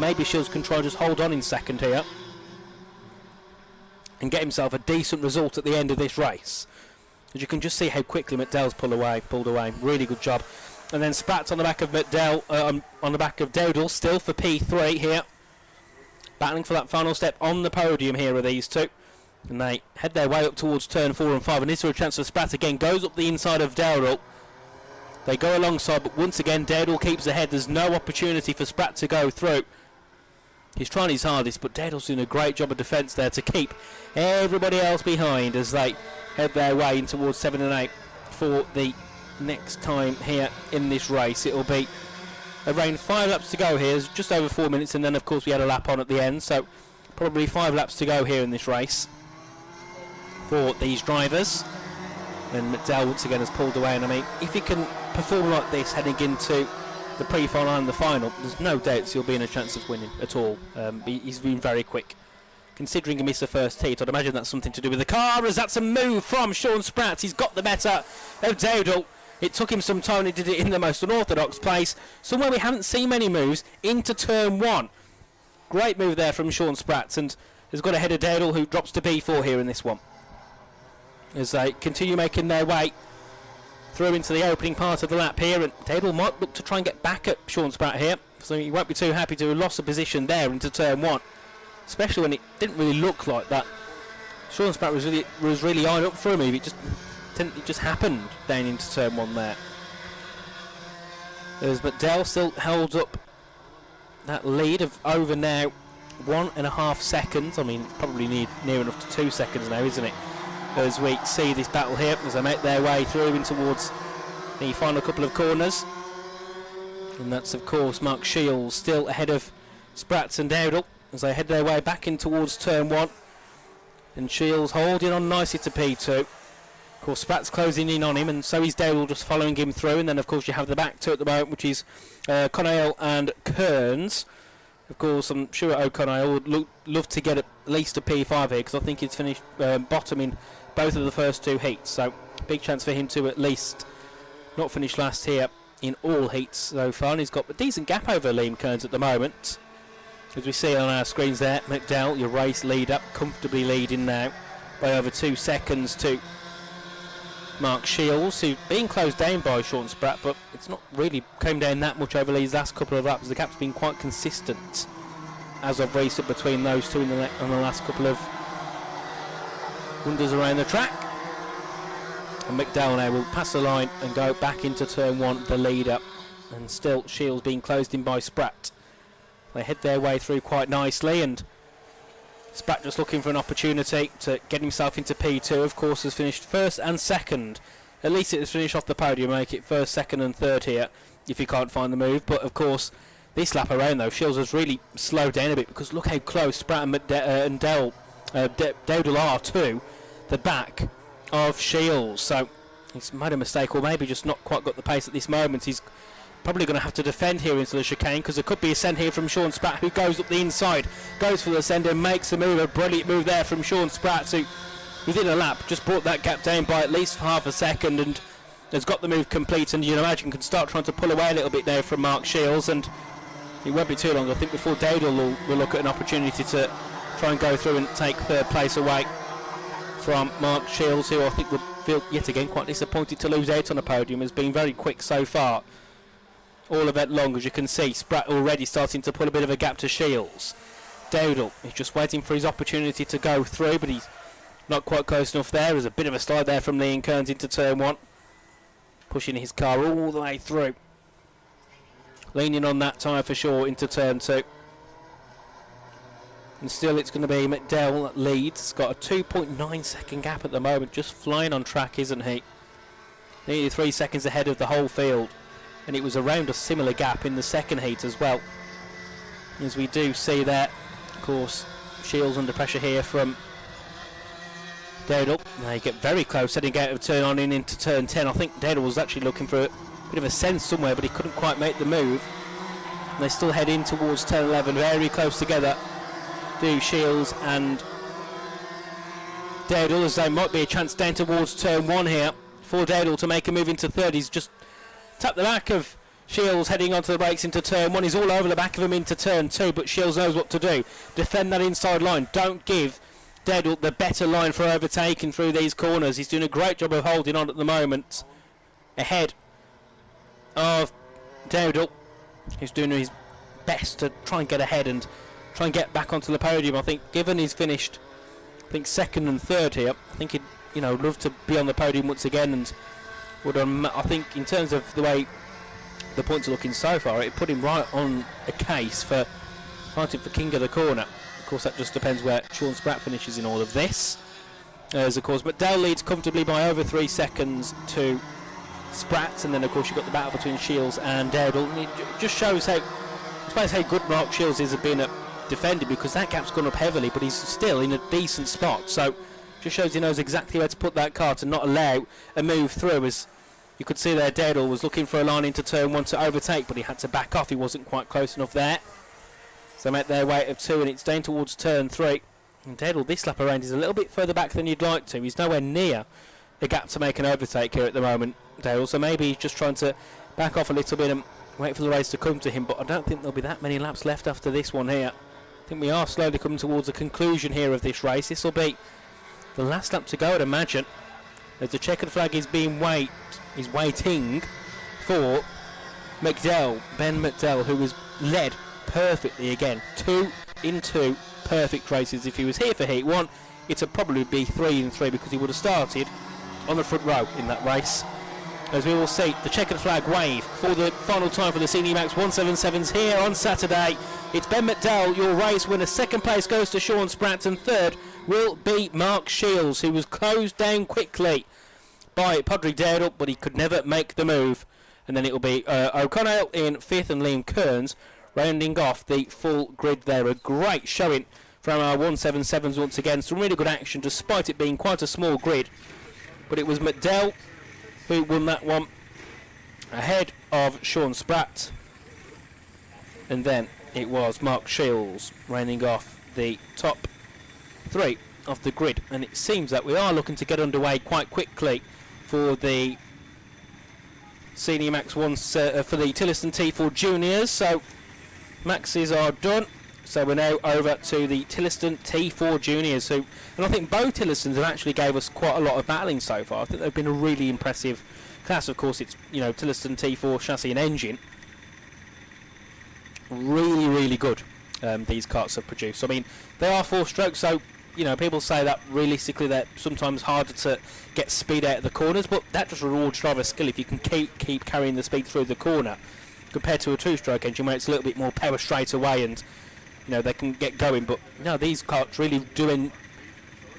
maybe Shields can try just hold on in second here and get himself a decent result at the end of this race. As you can just see how quickly McDowell's pulled away. Really good job. And then Spratt's on the back of McDowell, on the back of Dowdle, still for P3 here. Battling for that final step on the podium here are these two. And they head their way up towards turn 4 and 5. And this is a chance for Spratt again. Goes up the inside of Dowdle. They go alongside, but once again Dowdle keeps ahead. There's no opportunity for Spratt to go through. He's trying his hardest, but Dowdle's doing a great job of defence there to keep everybody else behind as they head their way in towards 7 and 8 for the next time here in this race. It'll be around 5 laps to go here, just over 4 minutes, and then of course we had a lap on at the end, so probably 5 laps to go here in this race for these drivers. And McDowell once again has pulled away, and I mean, if he can perform like this heading into the pre-final and the final, there's no doubts he'll be in a chance of winning at all. He's been very quick. Considering he missed the first heat, I'd imagine that's something to do with the car, as that's a move from Sean Spratt. He's got the better of Dowdle. It took him some time, he did it in the most unorthodox place, somewhere we haven't seen many moves, into turn 1. Great move there from Sean Spratt, and has got ahead of Dowdle, who drops to B4 here in this one. As they continue making their way through into the opening part of the lap here, and Dowdle might look to try and get back at Sean Spratt here, so he won't be too happy to have lost a position there into turn 1, especially when it didn't really look like that. Sean Spratt was really eyeing up for a move. It just happened down into turn 1 there. As McDowell still held up that lead of over now 1.5 seconds. I mean, probably near enough to 2 seconds now, isn't it? As we see this battle here as they make their way through in towards the final couple of corners. And that's of course Mark Shields still ahead of Spratt and Dowdle as they head their way back in towards turn 1. And Shields holding on nicely to P2. Of course Spratt's closing in on him, and so is Dowdle just following him through. And then of course you have the back two at the moment, which is Conail and Kearns. Of course, I'm sure O'Connell would love to get at least a P5 here, because I think he's finished bottom in both of the first 2 heats. So, big chance for him to at least not finish last here in all heats so far. And he's got a decent gap over Liam Kearns at the moment. As we see on our screens there, McDowell, your race leader, comfortably leading now by over 2 seconds to Mark Shields, who's being closed down by Sean Spratt, but it's not really come down that much over these last couple of laps. The gap's been quite consistent as of recent between those two in the last couple of wonders around the track. And McDowell now will pass the line and go back into turn 1, the leader, and still Shields being closed in by Spratt. They head their way through quite nicely, and Spratt just looking for an opportunity to get himself into P2. Of course has finished first and second. At least it has finished off the podium, make it first, second and third here if you can't find the move. But of course this lap around though, Shields has really slowed down a bit, because look how close Spratt and Dowdle are to the back of Shields. So he's made a mistake, or maybe just not quite got the pace at this moment. He's probably going to have to defend here into the chicane, because there could be a send here from Sean Spratt, who goes up the inside, goes for the send and makes a move. A brilliant move there from Sean Spratt, who within a lap just brought that gap down by at least half a second and has got the move complete. And you can imagine can start trying to pull away a little bit now from Mark Shields, and it won't be too long, I think, before Dowdle will look at an opportunity to try and go through and take third place away from Mark Shields, who I think would feel yet again quite disappointed to lose out on a podium. Has been very quick so far all event long. As you can see, Spratt already starting to pull a bit of a gap to Shields. Dowdle is just waiting for his opportunity to go through, but he's not quite close enough there. There's a bit of a slide there from Liam Kearns into turn 1, pushing his car all the way through, leaning on that tyre for sure into turn 2. And still it's going to be McDowell that leads. He's got a 2.9 second gap at the moment, just flying on track, isn't he? Nearly 3 seconds ahead of the whole field. And it was around a similar gap in the second heat as well. As we do see that, of course, Shields under pressure here from Dowdle. They get very close, heading out of turn on in into turn 10. I think Dowdle was actually looking for a bit of a sense somewhere, but he couldn't quite make the move. And they still head in towards turn 11, very close together. Do Shields and Dowdle, as there might be a chance down towards turn 1 here for Dowdle to make a move into third. He's just tapped the back of Shields heading onto the brakes into turn 1. He's all over the back of him into turn 2, but Shields knows what to do. Defend that inside line. Don't give Dowdle the better line for overtaking through these corners. He's doing a great job of holding on at the moment. Ahead of Dowdle, who's doing his best to try and get ahead and try and get back onto the podium. I think given he's finished, I think second and third here, I think he'd love to be on the podium once again, and would I think in terms of the way the points are looking so far, it put him right on a case for fighting for king of the corner. Of course, that just depends where Sean Spratt finishes in all of this. As of course McDowell leads comfortably by over 3 seconds to Spratt, and then of course you've got the battle between Shields and Dowdle. And it just shows how, I suppose, how good Mark Shields is at being a defender, because that gap's gone up heavily, but he's still in a decent spot. So just shows he knows exactly where to put that car to not allow a move through. As you could see there, Dowdle was looking for a line into turn 1 to overtake, but he had to back off. He wasn't quite close enough there. So they make their way of 2, and it's down towards turn 3. And Dowdle this lap around is a little bit further back than you'd like to. He's nowhere near a gap to make an overtake here at the moment, Dowdle. So maybe he's just trying to back off a little bit and wait for the race to come to him. But I don't think there'll be that many laps left after this one here. I think we are slowly coming towards a conclusion here of this race. This will be the last lap to go, I'd imagine, as the checkered flag is being waiting for McDowell, Ben McDowell, who was led perfectly again. 2 in 2 perfect races. If he was here for heat 1, it'd probably be 3 in 3, because he would have started on the front row in that race. As we will see the checkered flag wave for the final time for the Senior Max 177s here on Saturday. It's Ben McDowell, your race winner. Second place goes to Sean Spratt, and third will be Mark Shields, who was closed down quickly by Padraig Dowdle, but he could never make the move. And then it will be O'Connell in 5th and Liam Kearns rounding off the full grid there. A great showing from our 177s once again. Some really good action despite it being quite a small grid. But it was McDowell who won that one ahead of Sean Spratt. And then it was Mark Shields rounding off the top 3 of the grid. And it seems that we are looking to get underway quite quickly for the Senior Max 1 for the Tillotson T4 Juniors. So Maxes are done. So we're now over to the Tillotson T4 Juniors, and I think both Tillotsons have actually gave us quite a lot of battling so far. I think they've been a really impressive class. Of course, it's Tillotson T4 chassis and engine. Really, really good. These karts have produced. I mean, they are 4-stroke, so people say that realistically they're sometimes harder to get speed out of the corners, but that just rewards driver skill if you can keep carrying the speed through the corner, compared to a 2-stroke engine where it's a little bit more power straight away and they can get going. But these karts really do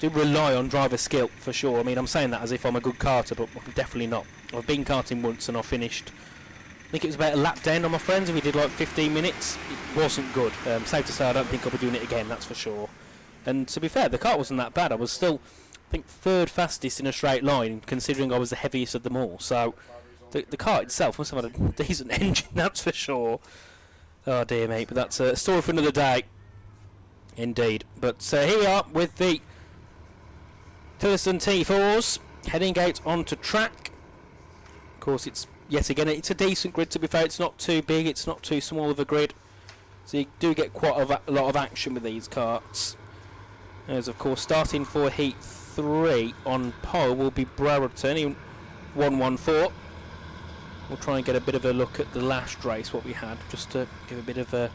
rely on driver skill for sure. I mean, I'm saying that as if I'm a good karter, but I'm definitely not. I've been karting once and I finished, I think it was about a lap down on my friends, and we did like 15 minutes. It wasn't good. Safe to say I don't think I'll be doing it again, that's for sure. And to be fair, the kart wasn't that bad. I was still, I think, 3rd fastest in a straight line, considering I was the heaviest of them all. So the kart itself must have had a decent engine, that's for sure. Oh dear mate, but that's a story for another day, indeed. But here we are with the Tillotson T4s heading out onto track. Of course, it's yet again it's a decent grid, to be fair. It's not too big, it's not too small of a grid, so you do get quite a lot of action with these karts. As of course, starting for heat 3 on pole will be Brereton in 114. We'll try and get a bit of a look at the last race, what we had, just to give a bit of a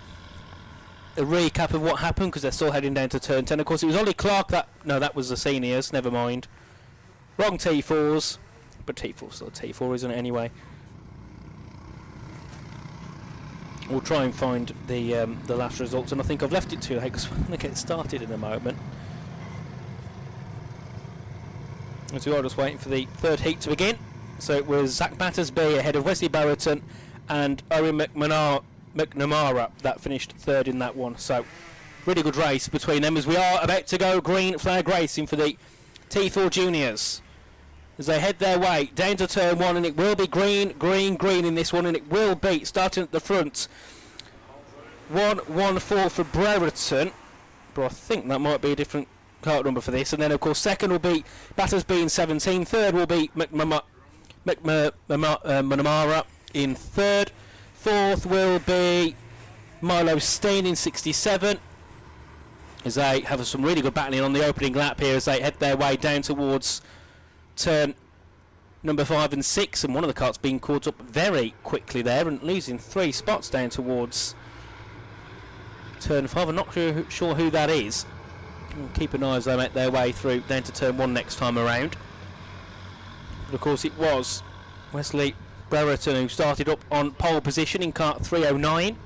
recap of what happened, because they're still heading down to turn 10. Of course, it was Ollie Clark that was the seniors, never mind. Wrong T4s, but T4's still a T4, isn't it, anyway? we'll try and find the last results, and I think I've left it too late because we're going to get started in a moment. As we are just waiting for the third heat to begin. So it was Zach Battersby ahead of Wesley Brereton and Owen McNamara that finished third in that one. So really good race between them as we are about to go green flag racing for the T4 Juniors. As they head their way down to turn one, and it will be green in this one, and it will be starting at the front. 1-1-4 for Brereton, but I think that might be a different kart number for this. And then of course second will be Battersby in 17, third will be McNamara in third, fourth will be Milo Steen in 67, as they have some really good battling on the opening lap here as they head their way down towards turn number 5 and 6, and one of the karts being caught up very quickly there and losing 3 spots down towards turn 5. I'm not sure who that is. We'll keep an eye as they make their way through down to turn 1 next time around. But of course it was Wesley Brereton who started up on pole position in kart 309.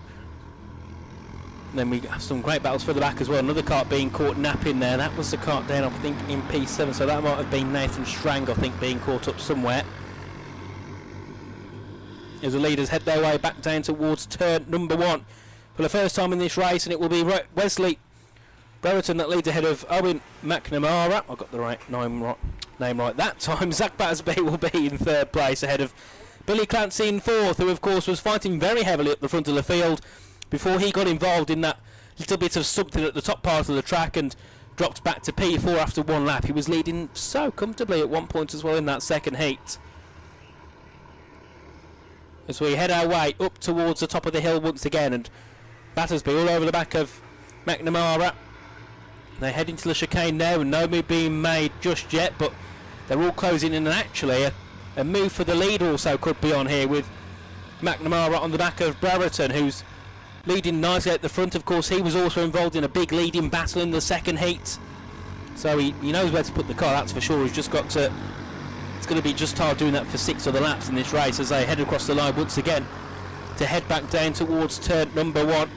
And then we have some great battles further back as well. Another kart being caught napping there. That was the kart down, I think, in P7. So that might have been Nathan Strang, I think, being caught up somewhere. As the leaders head their way back down towards turn number 1 for the first time in this race, and it will be Wesley Brereton that leads ahead of Owen McNamara. I got the right name right that time. Zach Battersby will be in third place ahead of Billy Clancy in fourth, who of course was fighting very heavily at the front of the field before he got involved in that little bit of something at the top part of the track and dropped back to P4 after one lap. He was leading so comfortably at one point as well in that second heat. As we head our way up towards the top of the hill once again, and Battersby all over the back of McNamara. They head into the chicane now, and no move being made just yet, but they're all closing in, and actually a move for the lead also could be on here with McNamara on the back of Brereton, who's leading nicely at the front. Of course, he was also involved in a big leading battle in the second heat, so he knows where to put the car, that's for sure. He's just got to, it's going to be just hard doing that for 6 other laps in this race as they head across the line once again to head back down towards turn number 1.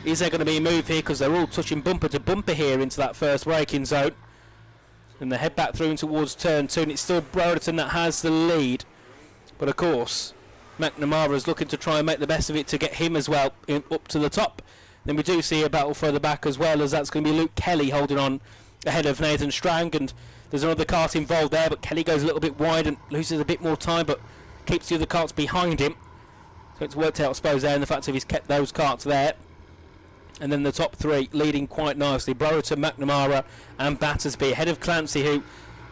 Is there going to be a move here, because they're all touching bumper to bumper here into that first braking zone, and they head back through towards turn 2, and it's still Brereton that has the lead, but of course McNamara is looking to try and make the best of it to get him as well up to the top. Then we do see a battle further back as well, as that's going to be Luke Kelly holding on ahead of Nathan Strang, and there's another kart involved there, but Kelly goes a little bit wide and loses a bit more time, but keeps the other karts behind him. So it's worked out, I suppose, there in the fact that he's kept those karts there. And then the top 3 leading quite nicely: Brereton, McNamara and Battersby ahead of Clancy, who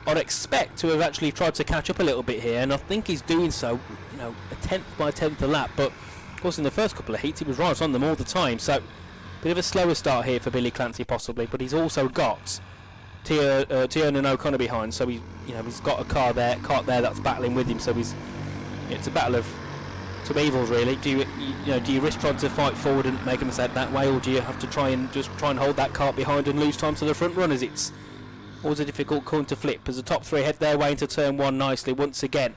I'd expect to have actually tried to catch up a little bit here, and I think he's doing so, you know, a 10th by 10th a lap, but of course in the first couple of heats he was right on them all the time, so a bit of a slower start here for Billy Clancy possibly, but he's also got Tiernan O'Connor behind, so he's got a car there that's battling with him, so it's a battle of some evils really. Do you risk trying to fight forward and make a mistake that way, or do you have to try and hold that kart behind and lose time to the front runners? It's always a difficult coin to flip as the top 3 head their way into turn 1 nicely once again.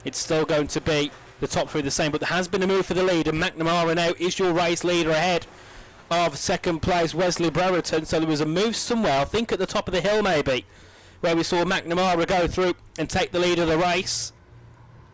It's still going to be the top 3 the same, but there has been a move for the lead, and McNamara now is your race leader ahead of second place Wesley Brereton. So there was a move somewhere, I think at the top of the hill maybe, where we saw McNamara go through and take the lead of the race.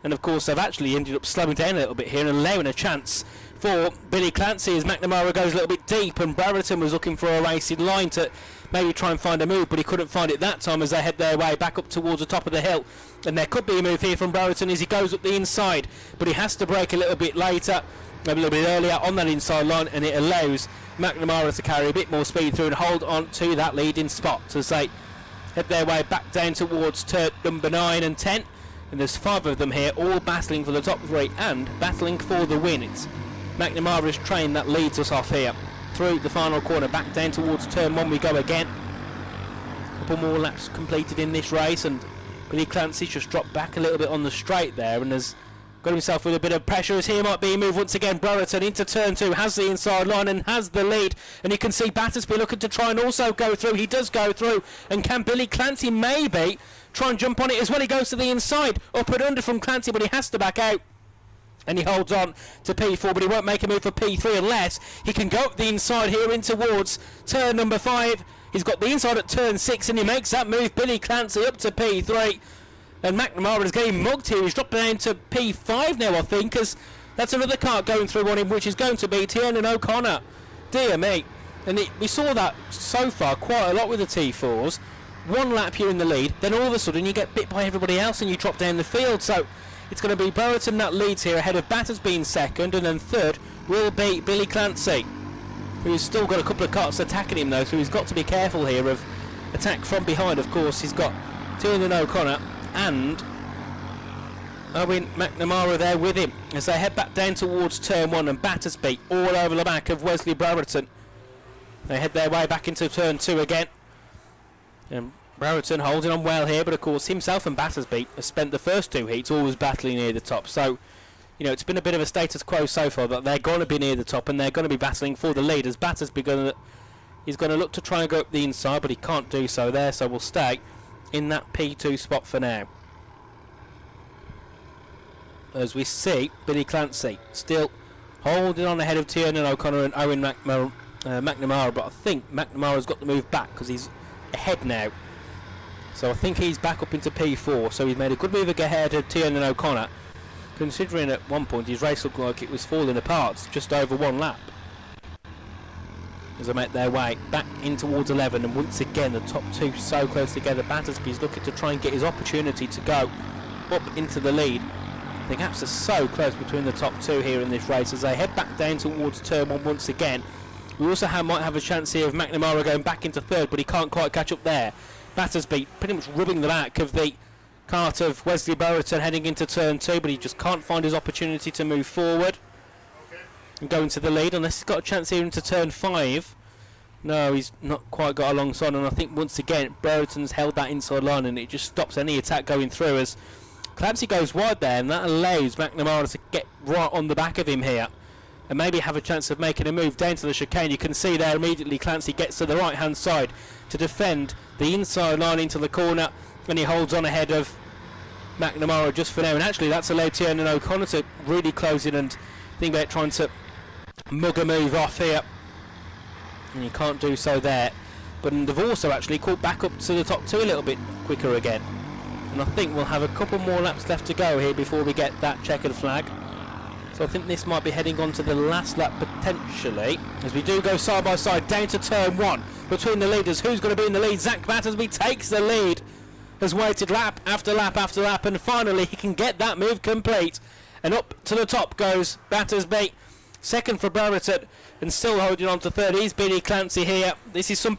And of course they've actually ended up slowing down a little bit here and allowing a chance for Billy Clancy as McNamara goes a little bit deep, and Brereton was looking for a racing line to maybe try and find a move, but he couldn't find it that time as they head their way back up towards the top of the hill. And there could be a move here from Brereton as he goes up the inside, but he has to brake a little bit later, maybe a little bit earlier on that inside line, and it allows McNamara to carry a bit more speed through and hold on to that leading spot as they head their way back down towards turn number 9 and 10. And there's 5 of them here, all battling for the top 3 and battling for the win. It's McNamara's train that leads us off here through the final corner, back down towards turn 1 we go again. A couple more laps completed in this race, and Billy Clancy just dropped back a little bit on the straight there and has got himself with a bit of pressure as here might be a move once again. Brereton into turn 2, has the inside line and has the lead, and you can see Battersby looking to try and also go through. He does go through, and can Billy Clancy maybe try and jump on it as well? He goes to the inside, up and under from Clancy, but he has to back out And he holds on to P4, but he won't make a move for P3 unless he can go up the inside here in towards turn number 5. He's got the inside at turn 6 and he makes that move. Billy Clancy up to P3. And McNamara is getting mugged here. He's dropped down to P5 now, I think, as that's another kart going through on him, which is going to be Tiernan O'Connor. Dear me. And we saw that so far quite a lot with the T4s. One lap you're in the lead, then all of a sudden you get bit by everybody else and you drop down the field. So it's going to be Brereton that leads here, ahead of Battersby in second, and then third will be Billy Clancy, who's still got a couple of karts attacking him though, so he's got to be careful here of attack from behind. Of course, he's got Tiernan O'Connor and Owen McNamara there with him as they head back down towards turn 1, and Battersby all over the back of Wesley Brereton. They head their way back into turn 2 again, and Brereton holding on well here, but of course himself and Battersby have spent the first 2 heats always battling near the top. So, you know, it's been a bit of a status quo so far that they're going to be near the top and they're going to be battling for the lead, as Battersby he's going to look to try and go up the inside, but he can't do so there, so we'll stay in that P2 spot for now. As we see Billy Clancy still holding on ahead of Tiernan O'Connor and Owen McNamara, but I think McNamara's got to move back because he's ahead now. So I think he's back up into P4, so he's made a good move ahead of Tiernan O'Connor, considering at one point his race looked like it was falling apart just over 1 lap. As they make their way back in towards 11, and once again the top 2 so close together. Battersby's looking to try and get his opportunity to go up into the lead. The gaps are so close between the top 2 here in this race as they head back down towards turn 1 once again. We also might have a chance here of McNamara going back into third, but he can't quite catch up there. Battersby pretty much rubbing the back of the kart of Wesley Brereton heading into turn 2, but he just can't find his opportunity to move forward and go into the lead unless he's got a chance here into turn 5. No, he's not quite got alongside, and I think once again Brereton's held that inside line and it just stops any attack going through as Clancy goes wide there, and that allows McNamara to get right on the back of him here and maybe have a chance of making a move down to the chicane. You can see there immediately Clancy gets to the right hand side to defend the inside line into the corner, and he holds on ahead of McNamara just for now, and actually that's allowed Tiernan O'Connor to really close in and think about trying to mug a move off here, and you can't do so there. But they've also actually caught back up to the top 2 a little bit quicker again, and I think we'll have a couple more laps left to go here before we get that checkered flag. So I think this might be heading on to the last lap potentially, as we do go side by side down to turn 1 between the leaders. Who's going to be in the lead? Zach Battersby takes the lead, has waited lap after lap after lap, and finally he can get that move complete, and up to the top goes Battersby. Second for Brereton, and still holding on to third is Billy Clancy here. This is some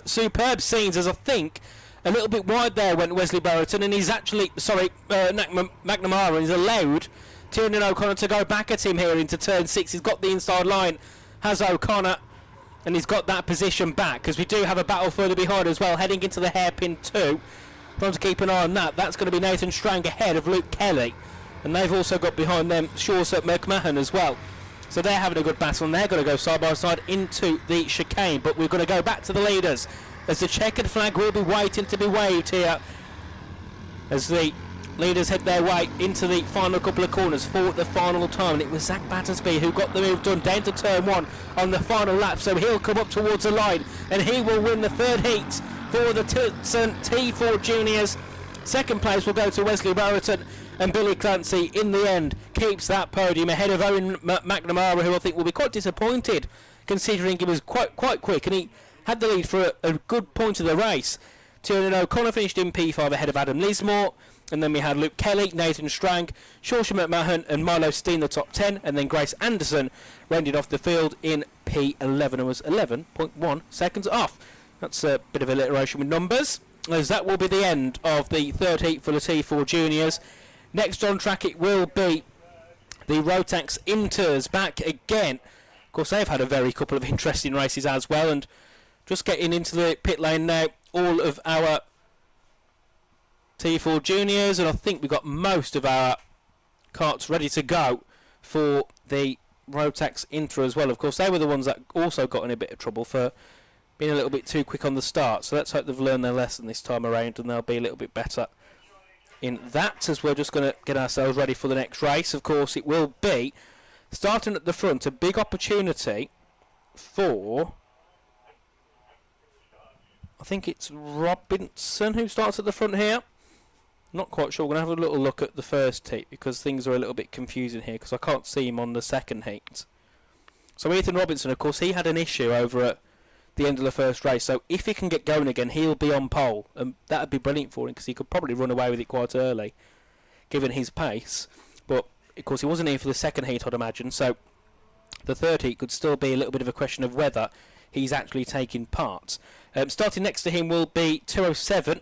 superb scenes, as I think a little bit wide there went Wesley Brereton, and he's actually McNamara, and he's allowed Tiernan O'Connor to go back at him here into turn 6. He's got the inside line, has O'Connor, and he's got that position back, because we do have a battle further behind as well, heading into the hairpin 2. Trying to keep an eye on that. That's going to be Nathan Strang ahead of Luke Kelly, and they've also got behind them Shawsett McMahon as well. So they're having a good battle, and they're going to go side by side into the chicane. But we're going to go back to the leaders as the checkered flag will be waiting to be waved here, as the leaders head their way into the final couple of corners for the final time. And it was Zach Battersby who got the move done down to turn 1 on the final lap, so he'll come up towards the line and he will win the third heat for the T4 juniors. Second place will go to Wesley Brereton, and Billy Clancy in the end keeps that podium ahead of Owen McNamara, who I think will be quite disappointed considering he was quite quick and he had the lead for a good point of the race. Tiernan O'Connor finished in P5 ahead of Adam Lismore, and then we had Luke Kelly, Nathan Strang, Shawsett McMahon and Milo Steen the top 10, and then Grace Anderson rounded off the field in P11 and was 11.1 seconds off. That's a bit of alliteration with numbers, as that will be the end of the third heat for the T4 juniors. Next on track it will be the Rotax Inters back again. Of course they've had a very couple of interesting races as well, and just getting into the pit lane now, all of our T4 juniors, and I think we've got most of our karts ready to go for the Rotax Inter as well. Of course they were the ones that also got in a bit of trouble for being a little bit too quick on the start, so let's hope they've learned their lesson this time around and they'll be a little bit better in that, as we're just going to get ourselves ready for the next race. Of course, it will be, starting at the front, a big opportunity for, I think it's Robinson who starts at the front here. Not quite sure. We're going to have a little look at the first heat because things are a little bit confusing here because I can't see him on the second heat. So Ethan Robinson, of course, he had an issue over at the end of the first race, so if he can get going again, he'll be on pole, and that would be brilliant for him because he could probably run away with it quite early given his pace. But of course he wasn't here for the second heat, I'd imagine, so the third heat could still be a little bit of a question of whether he's actually taking part. Starting next to him will be 207,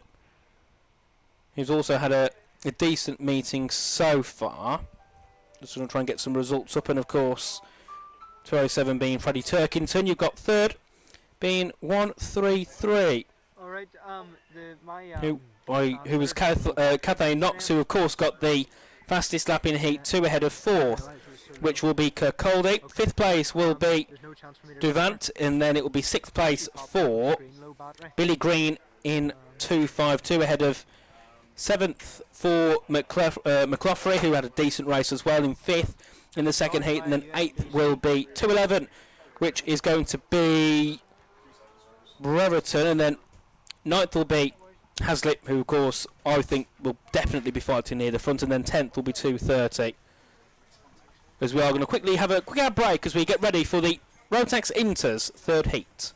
who's also had a decent meeting so far. Just going to try and get some results up, and of course 207 being Freddie Turkington. You've got third being 133. All right. Who was Cathay Knox, who of course got the fastest lap in heat 2 ahead of fourth, which will be Kirkcaldy. Fifth place will be Duvant, and then it will be sixth place for Billy Green in 252 ahead of seventh for McCloughery, who had a decent race as well, in fifth in the second heat, and then eighth will be 211, which is going to be Brereton, and then ninth will be Hazlitt, who of course I think will definitely be fighting near the front, and then 10th will be 230. As we are going to quickly have a quick ad break as we get ready for the Rotax Inters third heat.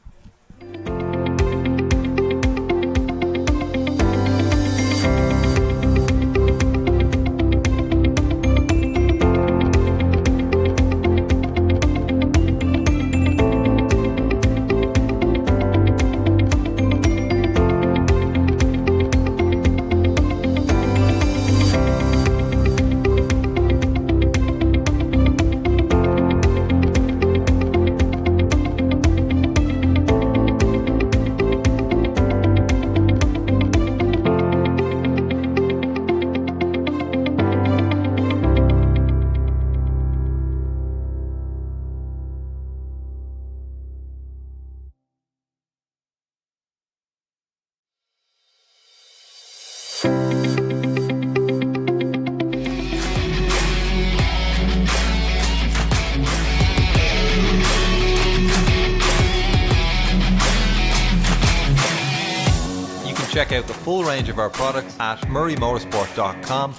Check out the full range of our products at murraymotorsport.com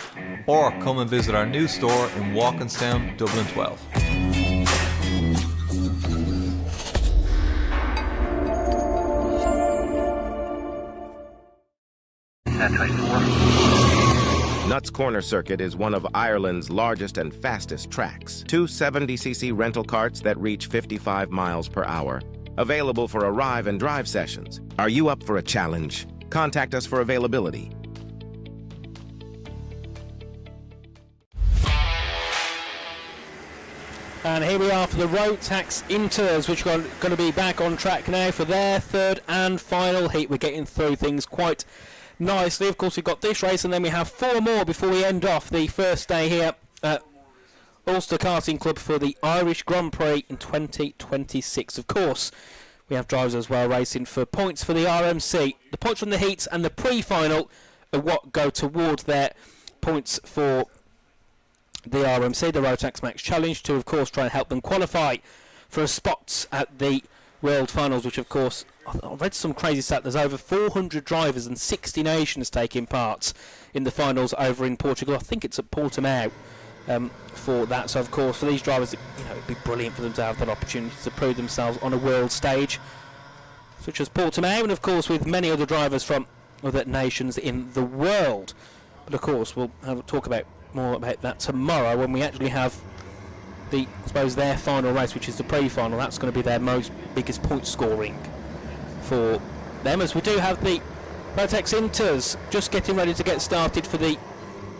or come and visit our new store in Walkinstown, Dublin 12. Nuts Corner Circuit is one of Ireland's largest and fastest tracks. Two 70cc rental carts that reach 55 miles per hour. Available for arrive and drive sessions. Are you up for a challenge? Contact us for availability. And here we are for the Rotax Inters, which are going to be back on track now for their third and final heat. We're getting through things quite nicely. Of course, we've got this race, and then we have 4 more before we end off the first day here at Ulster Karting Club for the Irish Grand Prix in 2026. Of course, we have drivers as well racing for points for the RMC. The points from the heats and the pre-final are what go towards their points for the RMC, the Rotax Max Challenge, to of course try and help them qualify for spots at the World Finals, which of course, I read some crazy stat, there's over 400 drivers and 60 nations taking part in the finals over in Portugal. I think it's at Portimao for that. So of course for these drivers, it'd be brilliant for them to have that opportunity to prove themselves on a world stage such as Portimao, and of course with many other drivers from other nations in the world. But of course we'll talk about more about that tomorrow when we actually have I suppose their final race, which is the pre-final. That's going to be their biggest point scoring for them, as we do have the Rotax Inters just getting ready to get started for the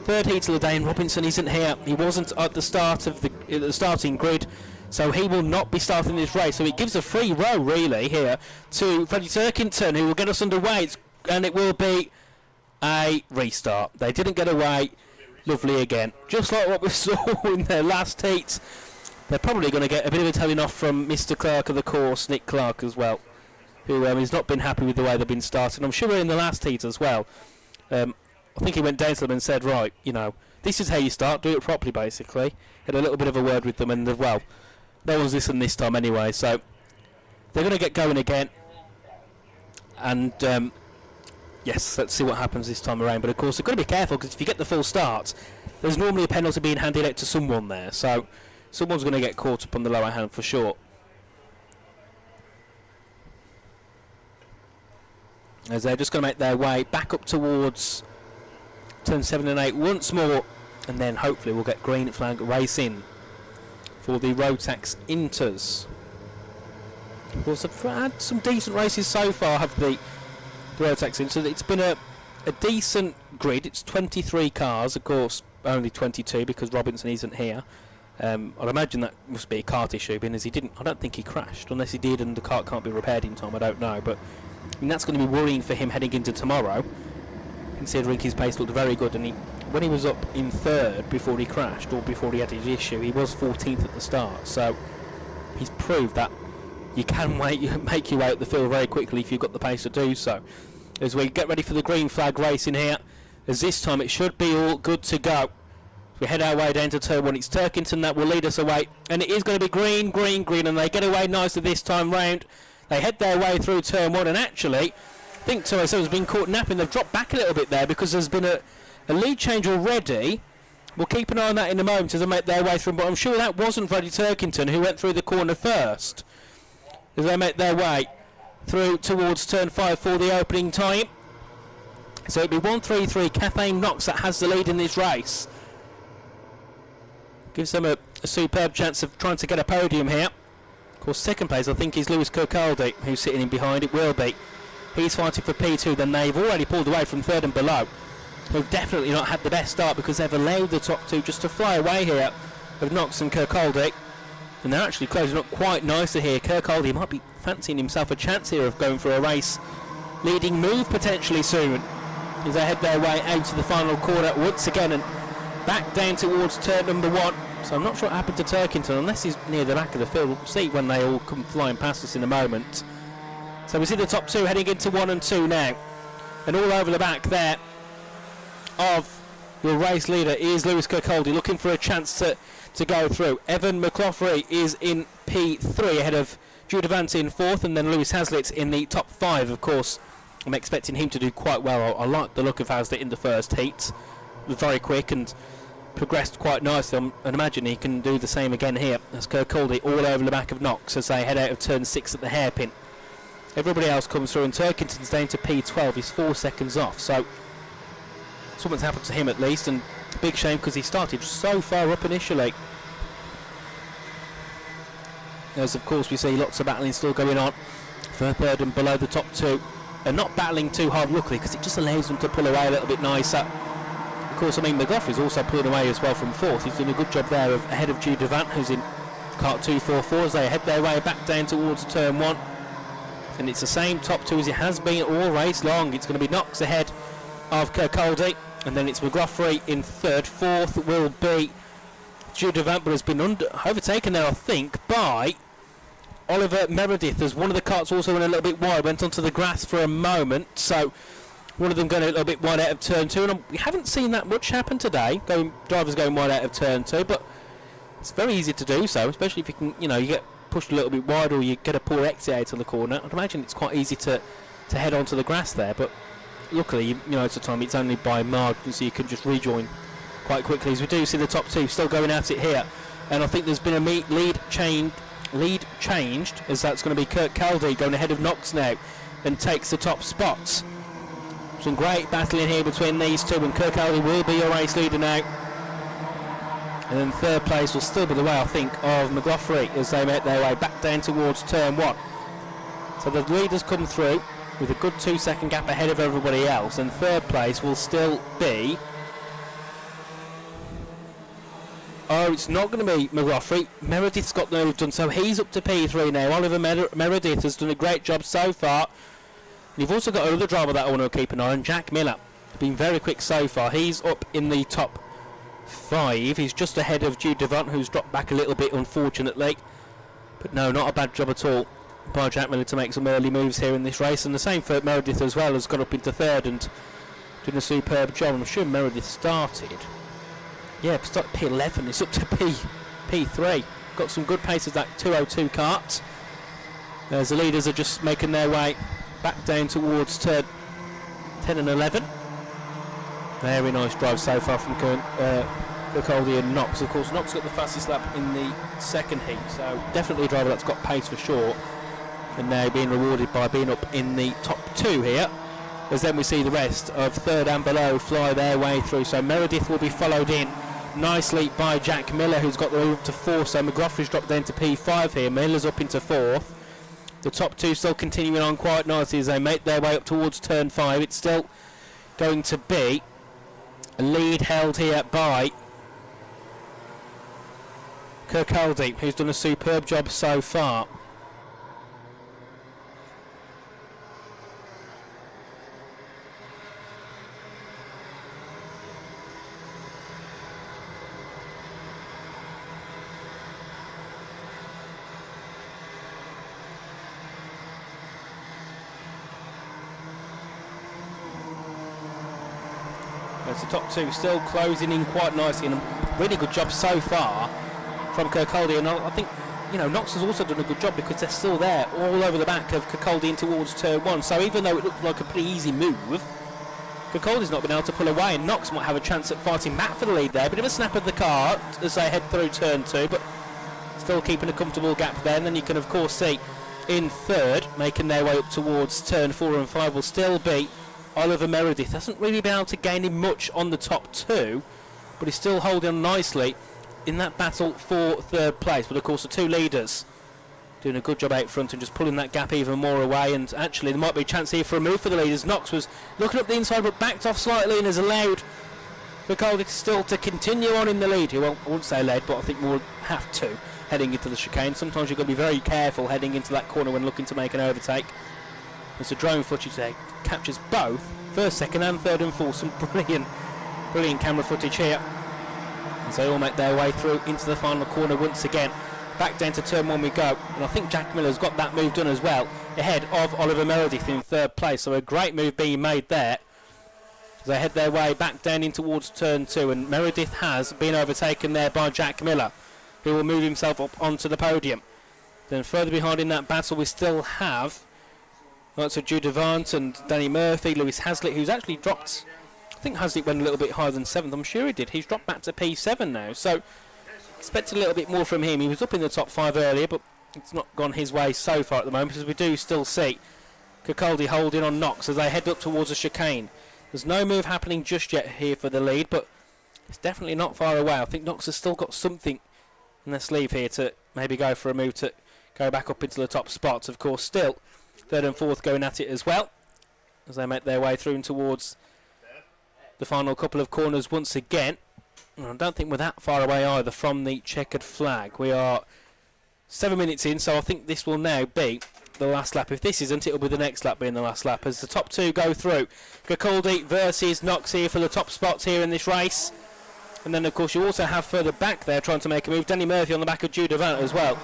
third heat of the day, and Robinson isn't here. He wasn't at the start of the starting grid, so he will not be starting this race. So it gives a free row really here to Freddie Turkington, who will get us underway, and it will be a restart. They didn't get away. Lovely again, just like what we saw in their last heat. They're probably going to get a bit of a telling off from Mr. Clark of the course, Nick Clark as well, who has not been happy with the way they've been starting. I'm sure in the last heat as well. I I think he went down to them and said, right, you know, this is how you start, do it properly, basically. Had a little bit of a word with them, and well, no one's listened this time anyway, so they're going to get going again. And yes, let's see what happens this time around. But of course, they've got to be careful, because if you get the full start, there's normally a penalty being handed out to someone there, so someone's going to get caught up on the lower hand for sure. As they're just going to make their way back up towards turn 7 and 8 once more, and then hopefully we'll get green flag racing for the Rotax Inters. Of course, they've had some decent races so far, have the Rotax Inters. It's been a decent grid. It's 23 cars, of course, only 22 because Robinson isn't here. I'd imagine that must be a kart issue, being as he didn't. I don't think he crashed, unless he did and the kart can't be repaired in time. I don't know, but I mean, that's going to be worrying for him heading into tomorrow, considering his pace looked very good. And when he was up in third before he crashed, or before he had his issue, he was 14th at the start. So he's proved that you can make your way up the field very quickly if you've got the pace to do so. As we get ready for the green flag racing here, as this time it should be all good to go. We head our way down to turn 1. It's Turkington that will lead us away, and it is going to be green, green, green, and they get away nicely this time round. They head their way through turn 1, and actually, I think Toyo's been caught napping. They've dropped back a little bit there because there's been a lead change already. We'll keep an eye on that in a moment as they make their way through, but I'm sure that wasn't Freddie Turkington who went through the corner first, as they make their way through towards turn 5 for the opening time. So it'll be 1-3-3 Cathay Knox that has the lead in this race. Gives them a superb chance of trying to get a podium here. Of course, second place I think is Lewis Kirkcaldy, who's sitting in behind. It will be. He's fighting for P2. Then they've already pulled away from third and below, who've definitely not had the best start because they've allowed the top two just to fly away here of Knox and Kirkcaldy. And they're actually closing up quite nicely here. Kirkcaldy might be fancying himself a chance here of going for a race leading move potentially soon, as they head their way out to the final corner once again and back down towards turn number 1. So I'm not sure what happened to Turkington unless he's near the back of the field. We'll see when they all come flying past us in a moment. So we see the top two heading into 1 and 2 now, and all over the back there of your race leader is Lewis Kirkcaldy, looking for a chance to go through. Evan McLaughlin is in P3 ahead of Jude Vance in 4th, and then Lewis Hazlitt in the top 5. Of course, I'm expecting him to do quite well. I like the look of Hazlitt in the first heat. It was very quick and progressed quite nicely. I imagine he can do the same again here, as Kirkcaldy all over the back of Knox as they head out of turn 6 at the hairpin. Everybody else comes through, and Turkington's down to P12. He's 4 seconds off, so something's happened to him at least, and a big shame because he started so far up initially. As of course we see lots of battling still going on for third and below the top two, and not battling too hard luckily, because it just allows them to pull away a little bit nicer. Of course, I mean, McLaughlin's also pulling away as well from 4th. He's doing a good job there ahead of Jude Devant, who's in kart 244, as they head their way back down towards turn 1. And it's the same top two as it has been all race long. It's going to be Knox ahead of Kirkcaldy, and then it's McLaughlin in 3rd. 4th will be Jude Devant, but has been overtaken there, I think, by Oliver Meredith, as one of the karts also went a little bit wide, went onto the grass for a moment, so one of them going a little bit wide out of turn 2, and we haven't seen that much happen today, drivers going wide out of turn 2, but it's very easy to do so, especially if you can, you get pushed a little bit wide or you get a poor exit out of the corner. I'd imagine it's quite easy to head onto the grass there, but luckily, at the time it's only by margin, so you can just rejoin quite quickly, as we do see the top two still going at it here. And I think there's been a lead changed, as that's going to be Kirkcaldy going ahead of Knox now and takes the top spots. Some great battling here between these two, and Kirkcaldy will be your race leader now. And then 3rd place will still be the way, I think, of McLaughlin as they make their way back down towards turn 1. So the leaders come through with a good 2-second gap ahead of everybody else, and 3rd place will still be... Oh, it's not going to be McLaughlin. Meredith's got the move done, so he's up to P3 now. Oliver Meredith has done a great job so far. And you've also got another driver that I want to keep an eye on, Jack Miller. Been very quick so far. He's up in the top 5. He's just ahead of Jude Devant, who's dropped back a little bit, unfortunately. But no, not a bad job at all by Jack Miller to make some early moves here in this race. And the same for Meredith as well, has got up into 3rd and doing a superb job. I'm sure Meredith started. Yeah, started P11. It's up to P3. Got some good pace of that 202 kart. As the leaders are just making their way back down towards turn 10 and 11. Very nice drive so far from Kirkcaldy and Knox. Of course, Knox got the fastest lap in the second heat, so definitely a driver that's got pace for sure. And now being rewarded by being up in the top 2 here. As then we see the rest of third and below fly their way through. So Meredith will be followed in nicely by Jack Miller, who's got the move up to 4. So McGoffrey's dropped down to P5 here. Miller's up into 4th. The top 2 still continuing on quite nicely as they make their way up towards turn 5. It's still going to be a lead held here by Kirkcaldy, who's done a superb job so far. As the top 2 still closing in quite nicely, and a really good job so far from Kirkcaldy. And I think, you know, Knox has also done a good job because they're still there all over the back of Kirkcaldy in towards turn 1. So even though it looked like a pretty easy move, Kirkcaldy's not been able to pull away, and Knox might have a chance at fighting back for the lead there. Bit of a snap of the car as they head through turn 2, but still keeping a comfortable gap there. And then you can of course see in third, making their way up towards turn 4 and 5, will still be Oliver Meredith. Hasn't really been able to gain him much on the top 2, but he's still holding on nicely in that battle for third place. But of course the 2 leaders doing a good job out front and just pulling that gap even more away. And actually there might be a chance here for a move for the leaders. Knox was looking up the inside but backed off slightly and has allowed Kirkcaldy still to continue on in the lead. I won't say led, but I think we'll have to heading into the chicane. Sometimes you've got to be very careful heading into that corner when looking to make an overtake. There's a drone footage there, captures both first, second and third and fourth. Some brilliant camera footage here as they all make their way through into the final corner once again. Back down to turn 1 we go, and I think Jack Miller's got that move done as well, ahead of Oliver Meredith in third place. So a great move being made there as they head their way back down in towards turn 2, and Meredith has been overtaken there by Jack Miller, who will move himself up onto the podium. Then further behind in that battle we still have lots of Jude Devant and Danny Murphy, Lewis Hazlitt, who's actually dropped. I think Hazlitt went a little bit higher than 7th. I'm sure he did. He's dropped back to P7 now, so expect a little bit more from him. He was up in the top 5 earlier, but it's not gone his way so far at the moment, because we do still see Kirkcaldy holding on Knox as they head up towards the chicane. There's no move happening just yet here for the lead, but it's definitely not far away. I think Knox has still got something in their sleeve here to maybe go for a move to go back up into the top spots. Of course, still third and fourth going at it as well as they make their way through and towards the final couple of corners once again. And I don't think we're that far away either from the checkered flag. We are 7 minutes in, so I think this will now be the last lap. If this isn't, it'll be the next lap being the last lap as the top 2 go through. Kirkcaldy versus Knox here for the top spots here in this race. And then of course you also have further back there trying to make a move, Danny Murphy on the back of Jude Devant as well.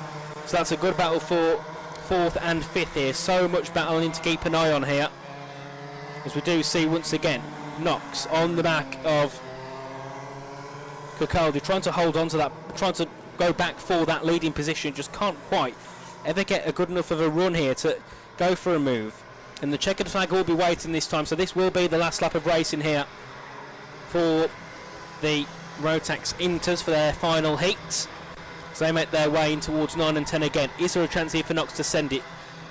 So that's a good battle for 4th and 5th here. So much battling to keep an eye on here, as we do see once again Knox on the back of Kirkcaldy trying to hold on to that, trying to go back for that leading position, just can't quite ever get a good enough of a run here to go for a move. And the checkered flag will be waiting this time, so this will be the last lap of racing here for the Rotax Inters for their final heats. So they make their way in towards 9 and 10 again. Is there a chance here for Knox to send it?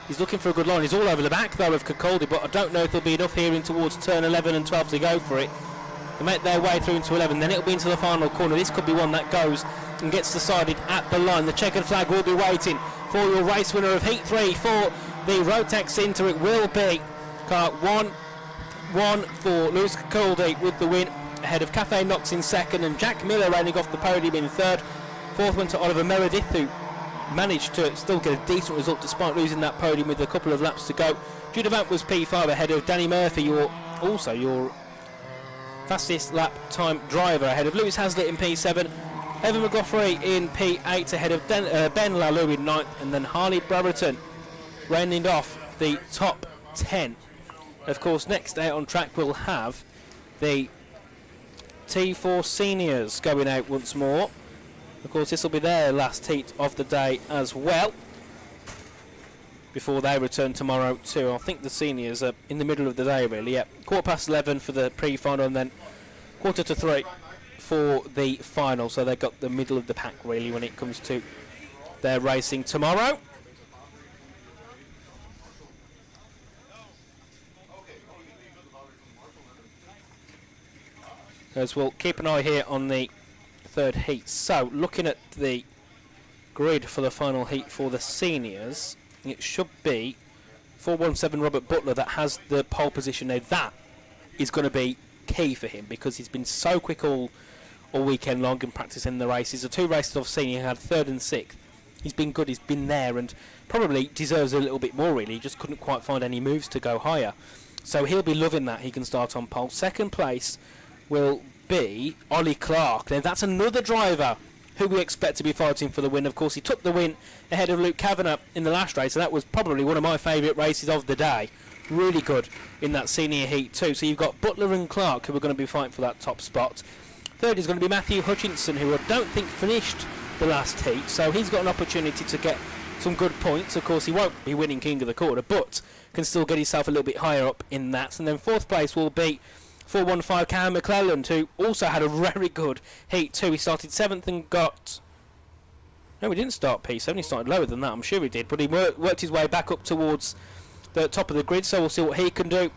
He's looking for a good line. He's all over the back though of Kirkcaldy, but I don't know if there'll be enough here in towards turn 11 and 12 to go for it. They make their way through into 11, then it'll be into the final corner. This could be one that goes and gets decided at the line. The checkered flag will be waiting for your race winner of Heat 3 for the Rotax Inter. It will be car 1 for Lewis Kirkcaldy with the win, ahead of Cafe Knox in second and Jack Miller rounding off the podium in third. Fourth went to Oliver Meredith, who managed to still get a decent result despite losing that podium with a couple of laps to go. Jude Devant was P5 ahead of Danny Murphy, your fastest lap time driver, ahead of Lewis Hazlitt in P7, Evan McGoffrey in P8 ahead of Ben Lalou in 9th, and then Harley Brereton rounding off the top 10. Of course, next out on track we'll have the T4 seniors going out once more. Of course, this will be their last heat of the day as well, before they return tomorrow too. I think the seniors are in the middle of the day, really. Yeah, 11:15 for the pre-final, and then 2:45 for the final. So they've got the middle of the pack, really, when it comes to their racing tomorrow. As we'll keep an eye here on the third heat. So, looking at the grid for the final heat for the seniors, it should be 417 Robert Butler that has the pole position. Now, that is going to be key for him, because he's been so quick all weekend long in practice in the races. The 2 races I've seen, he had 3rd and 6th. He's been good, he's been there, and probably deserves a little bit more, really. He just couldn't quite find any moves to go higher. So he'll be loving that. He can start on pole. Second place will be Ollie Clark. Now, that's another driver who we expect to be fighting for the win. Of course, he took the win ahead of Luke Kavanagh in the last race, and that was probably one of my favourite races of the day. Really good in that senior heat too. So you've got Butler and Clark who are going to be fighting for that top spot. Third is going to be Matthew Hutchinson, who I don't think finished the last heat, so he's got an opportunity to get some good points. Of course, he won't be winning King of the Quarter, but can still get himself a little bit higher up in that. And then 4th place will be 415 Cam McClelland, who also had a very good heat too. He started 7th and got... No, he didn't start P7, he started lower than that, I'm sure he did, but he worked his way back up towards the top of the grid, so we'll see what he can do.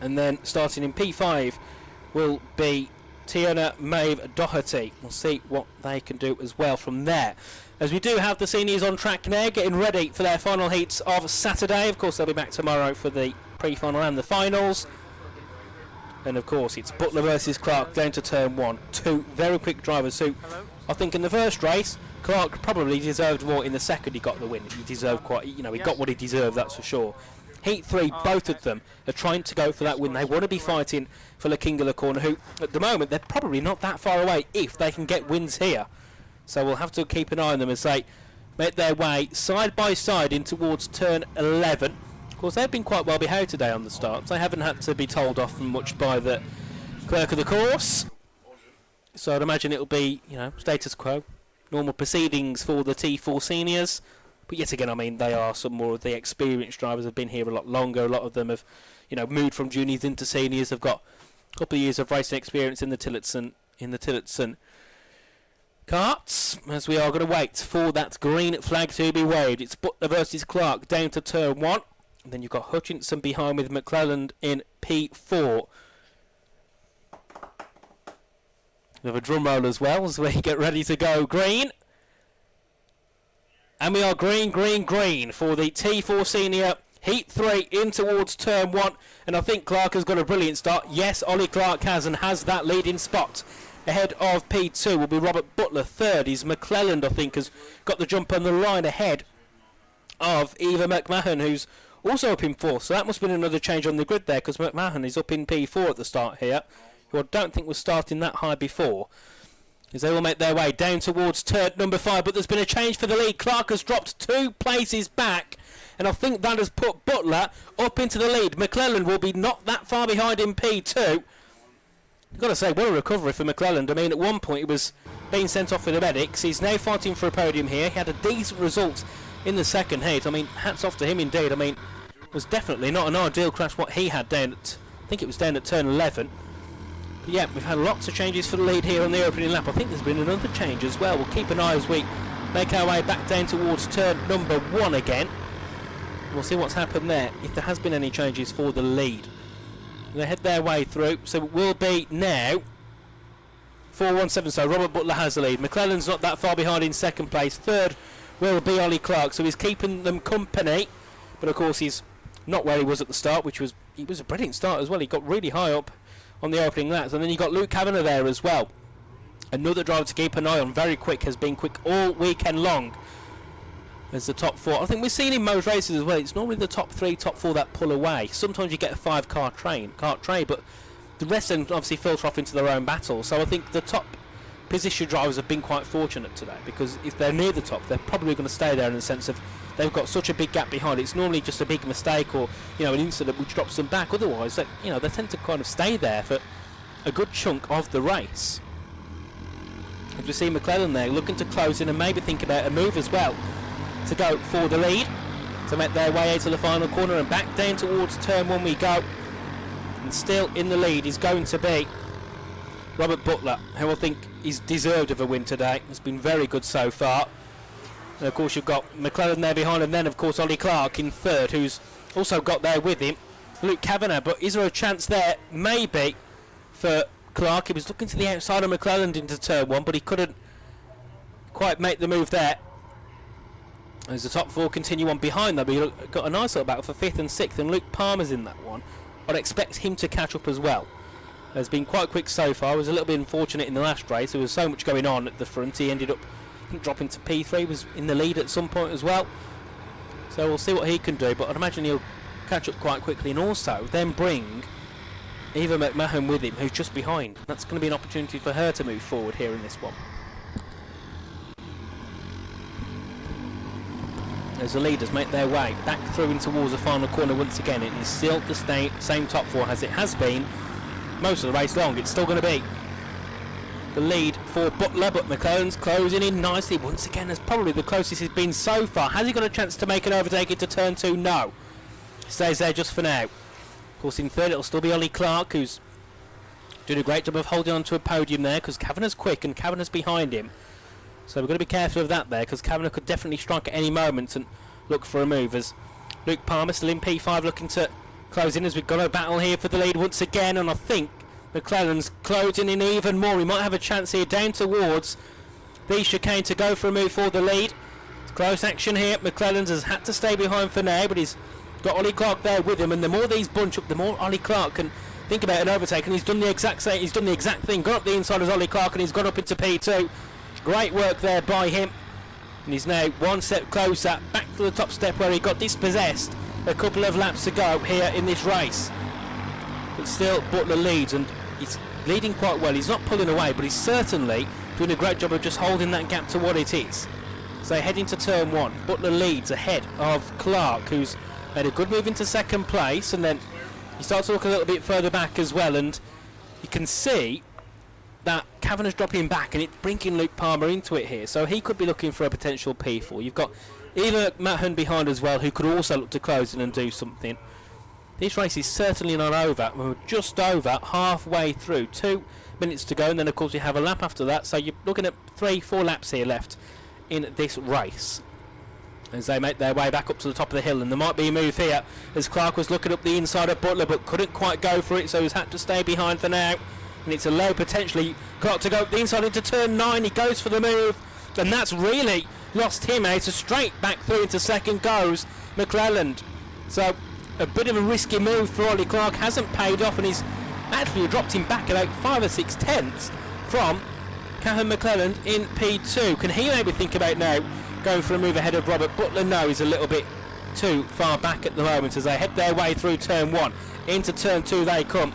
And then starting in P5 will be Tiana Maeve Doherty. We'll see what they can do as well from there. As we do have the seniors on track now, getting ready for their final heats of Saturday. Of course, they'll be back tomorrow for the pre-final and the finals. And of course, it's Butler versus Clark down to turn 1. 2 very quick drivers who, I think in the first race, Clark probably deserved more. In the second, he got the win. He deserved quite, he got what he deserved, that's for sure. Heat 3, both of them are trying to go for that win. They want to be fighting for the King of the Corner, who, at the moment, they're probably not that far away if they can get wins here. So we'll have to keep an eye on them as they make their way side by side in towards turn 11. Of course, they've been quite well behaved today on the starts. They haven't had to be told off much by the clerk of the course. So I'd imagine it'll be, status quo. Normal proceedings for the T4 seniors. But yet again, I mean, they are some more of the experienced drivers, have been here a lot longer. A lot of them have, moved from juniors into seniors. Have got a couple of years of racing experience in the Tillotson karts. As we are going to wait for that green flag to be waved. It's Butler versus Clark down to turn 1. And then you've got Hutchinson behind with McClelland in P4. We have a drum roll as well as we get ready to go green. And we are green, green, green for the T4 Senior Heat 3 in towards turn 1. And I think Clark has got a brilliant start. Yes, Ollie Clark has, and has that leading spot. Ahead of P2 will be Robert Butler. Third is McClelland, I think, has got the jump on the line ahead of Eva McMahon, who's also up in 4th. So that must have been another change on the grid there, because McMahon is up in P4 at the start here, who I don't think was starting that high before. As they will make their way down towards turn number 5, but there's been a change for the lead. Clark has dropped 2 places back, and I think that has put Butler up into the lead. McClelland will be not that far behind in P2. I've got to say, what a recovery for McClelland. I mean, at one point he was being sent off with the medics. He's now fighting for a podium here. He had a decent result in the second heat. I mean, hats off to him indeed. I mean, it was definitely not an ideal crash what he had down at, I think it was down at turn 11. But yeah, we've had lots of changes for the lead here on the opening lap. I think there's been another change as well. We'll keep an eye as we make our way back down towards turn number 1 again. We'll see what's happened there, if there has been any changes for the lead. They head their way through, so it will be now 417, so Robert Butler has the lead. McClelland's not that far behind in second place. Third will be Ollie Clark, so he's keeping them company, but of course he's not where he was at the start, which was, he was a brilliant start as well. He got really high up on the opening laps, and then you got Luke Kavanagh there as well. Another driver to keep an eye on, very quick, has been quick all weekend long as the top 4. I think we've seen in most races as well, it's normally the top 3, top 4 that pull away. Sometimes you get a 5-car kart tray, but the rest then obviously filter off into their own battle. So I think the top position drivers have been quite fortunate today, because if they're near the top, they're probably going to stay there in the sense of they've got such a big gap behind. It's normally just a big mistake or an incident which drops them back. Otherwise, they tend to kind of stay there for a good chunk of the race. As we see McClellan there looking to close in and maybe think about a move as well to go for the lead. So make their way into the final corner and back down towards turn 1 we go. And still in the lead is going to be Robert Butler, who I think is deserved of a win today. It's been very good so far. And of course you've got McClellan there behind, and then of course Ollie Clark in third, who's also got there with him Luke Kavanagh. But is there a chance there? Maybe for Clark. He was looking to the outside of McClellan into turn 1, but he couldn't quite make the move there. As the top 4 continue on behind them, we've got a nice little battle for 5th and 6th, and Luke Palmer's in that one. I'd expect him to catch up as well. Has been quite quick so far. Was a little bit unfortunate in the last race. There was so much going on at the front. He ended up, I think, dropping to P3. Was in the lead at some point as well. So we'll see what he can do. But I'd imagine he'll catch up quite quickly, and also then bring Eva McMahon with him, who's just behind. That's going to be an opportunity for her to move forward here in this one. As the leaders make their way back through in towards the final corner once again, it is still the same top 4 as it has been most of the race long. It's still going to be the lead for Butler, but McClellan's closing in nicely once again. That's probably the closest he's been so far. Has he got a chance to make an overtake into turn 2? No. Stays there just for now. Of course, in third it'll still be Ollie Clark, who's doing a great job of holding on to a podium there, because Kavanagh's quick and Kavanagh's behind him. So we've got to be careful of that there, because Kavanagh could definitely strike at any moment and look for a move. As Luke Palmer still in P5 looking to close in, as we've got a battle here for the lead once again, and I think McClellan's closing in even more. He might have a chance here down towards the chicane to go for a move for the lead. It's close action here. McClellan's has had to stay behind for now, but he's got Ollie Clark there with him, and the more these bunch up, the more Ollie Clark can think about an overtake, and he's done the exact same. He's done the exact thing. Gone up the inside as Ollie Clark, and he's gone up into P2. Great work there by him, and he's now one step closer back to the top step where he got dispossessed a couple of laps ago here in this race. But still Butler leads, and he's leading quite well. He's not pulling away, but he's certainly doing a great job of just holding that gap to what it is. So heading to turn 1, Butler leads ahead of Clark, who's made a good move into second place, and then he starts to look a little bit further back as well, and you can see that Kavanagh's dropping back, and it's bringing Luke Palmer into it here, so he could be looking for a potential P4. You've got Eva McMahon behind as well, who could also look to close in and do something. This race is certainly not over. We're just over halfway through, 2 minutes to go, and then of course we have a lap after that, so you're looking at 3-4 laps here left in this race as they make their way back up to the top of the hill. And there might be a move here, as Clark was looking up the inside of Butler but couldn't quite go for it, so he's had to stay behind for now. And it's a low potentially. Got to go up the inside into turn 9. He goes for the move, and that's really lost him out. So straight back through into second goes McClellan. So a bit of a risky move for Ollie Clark, hasn't paid off, and he's actually dropped him back about 5 or 6 tenths from Cahan McClellan in P2. Can he maybe think about now going for a move ahead of Robert Butler? No, he's a little bit too far back at the moment as they head their way through turn 1. Into turn 2 they come.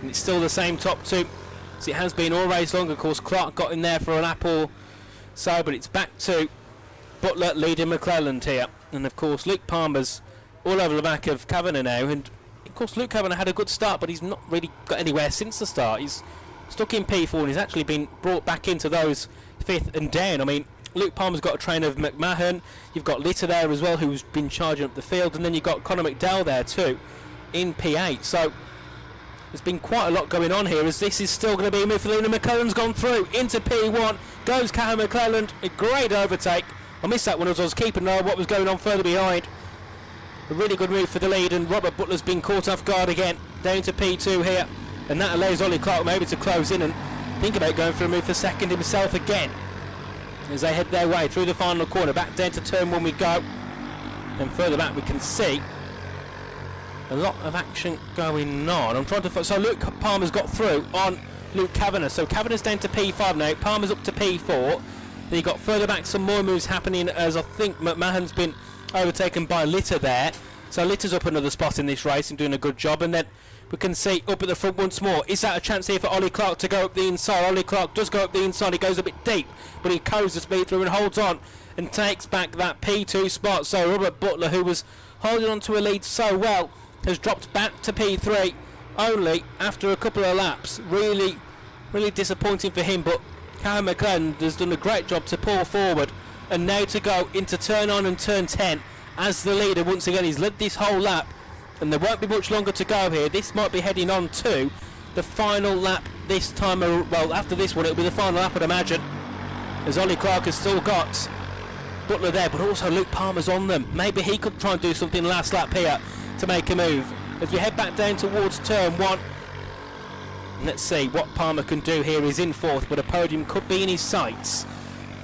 And it's still the same top 2 as it has been all race long. Of course, Clark got in there for a lap or so, but it's back to Butler leading McClellan here. And of course, Luke Palmer's all over the back of Kavanagh now. And of course, Luke Kavanagh had a good start, but he's not really got anywhere since the start. He's stuck in P4, and he's actually been brought back into those 5th and down. I mean, Luke Palmer's got a train of McMahon. You've got Litter there as well, who's been charging up the field. And then you've got Conor McDowell there too in P8. So there's been quite a lot going on here, as this is still going to be a move for the lead. McClellan's gone through into P1. Goes Cahan McClellan. A great overtake. I missed that one as I was keeping an eye on what was going on further behind. A really good move for the lead, and Robert Butler's been caught off guard again. Down to P2 here. And that allows Ollie Clark maybe to close in and think about going for a move for second himself again, as they head their way through the final corner. Back down to turn 1 we go. And further back we can see a lot of action going on. I'm trying to... So Luke Palmer's got through on Luke Kavanagh. So Kavanagh's down to P5 now. Palmer's up to P4. Then you got further back some more moves happening, as I think McMahon's been overtaken by Litter there. So Litter's up another spot in this race and doing a good job. And then we can see up at the front once more. Is that a chance here for Ollie Clark to go up the inside? Ollie Clark does go up the inside. He goes a bit deep, but he cows the speed through and holds on and takes back that P2 spot. So Robert Butler, who was holding on to a lead so well, has dropped back to P3. only after a couple of laps. Really disappointing for him, but Callum McLaren has done a great job to pull forward, and now to go into turn 9 and turn 10 as the leader once again. He's led this whole lap, and there won't be much longer to go here. This might be heading on to the final lap this time. Well, after this one it'll be the final lap, I'd imagine, as Ollie Clark has still got Butler there, but also Luke Palmer's on them. Maybe he could try and do something last lap here to make a move. As we head back down towards turn 1, let's see what Palmer can do here. He's in 4th, but a podium could be in his sights,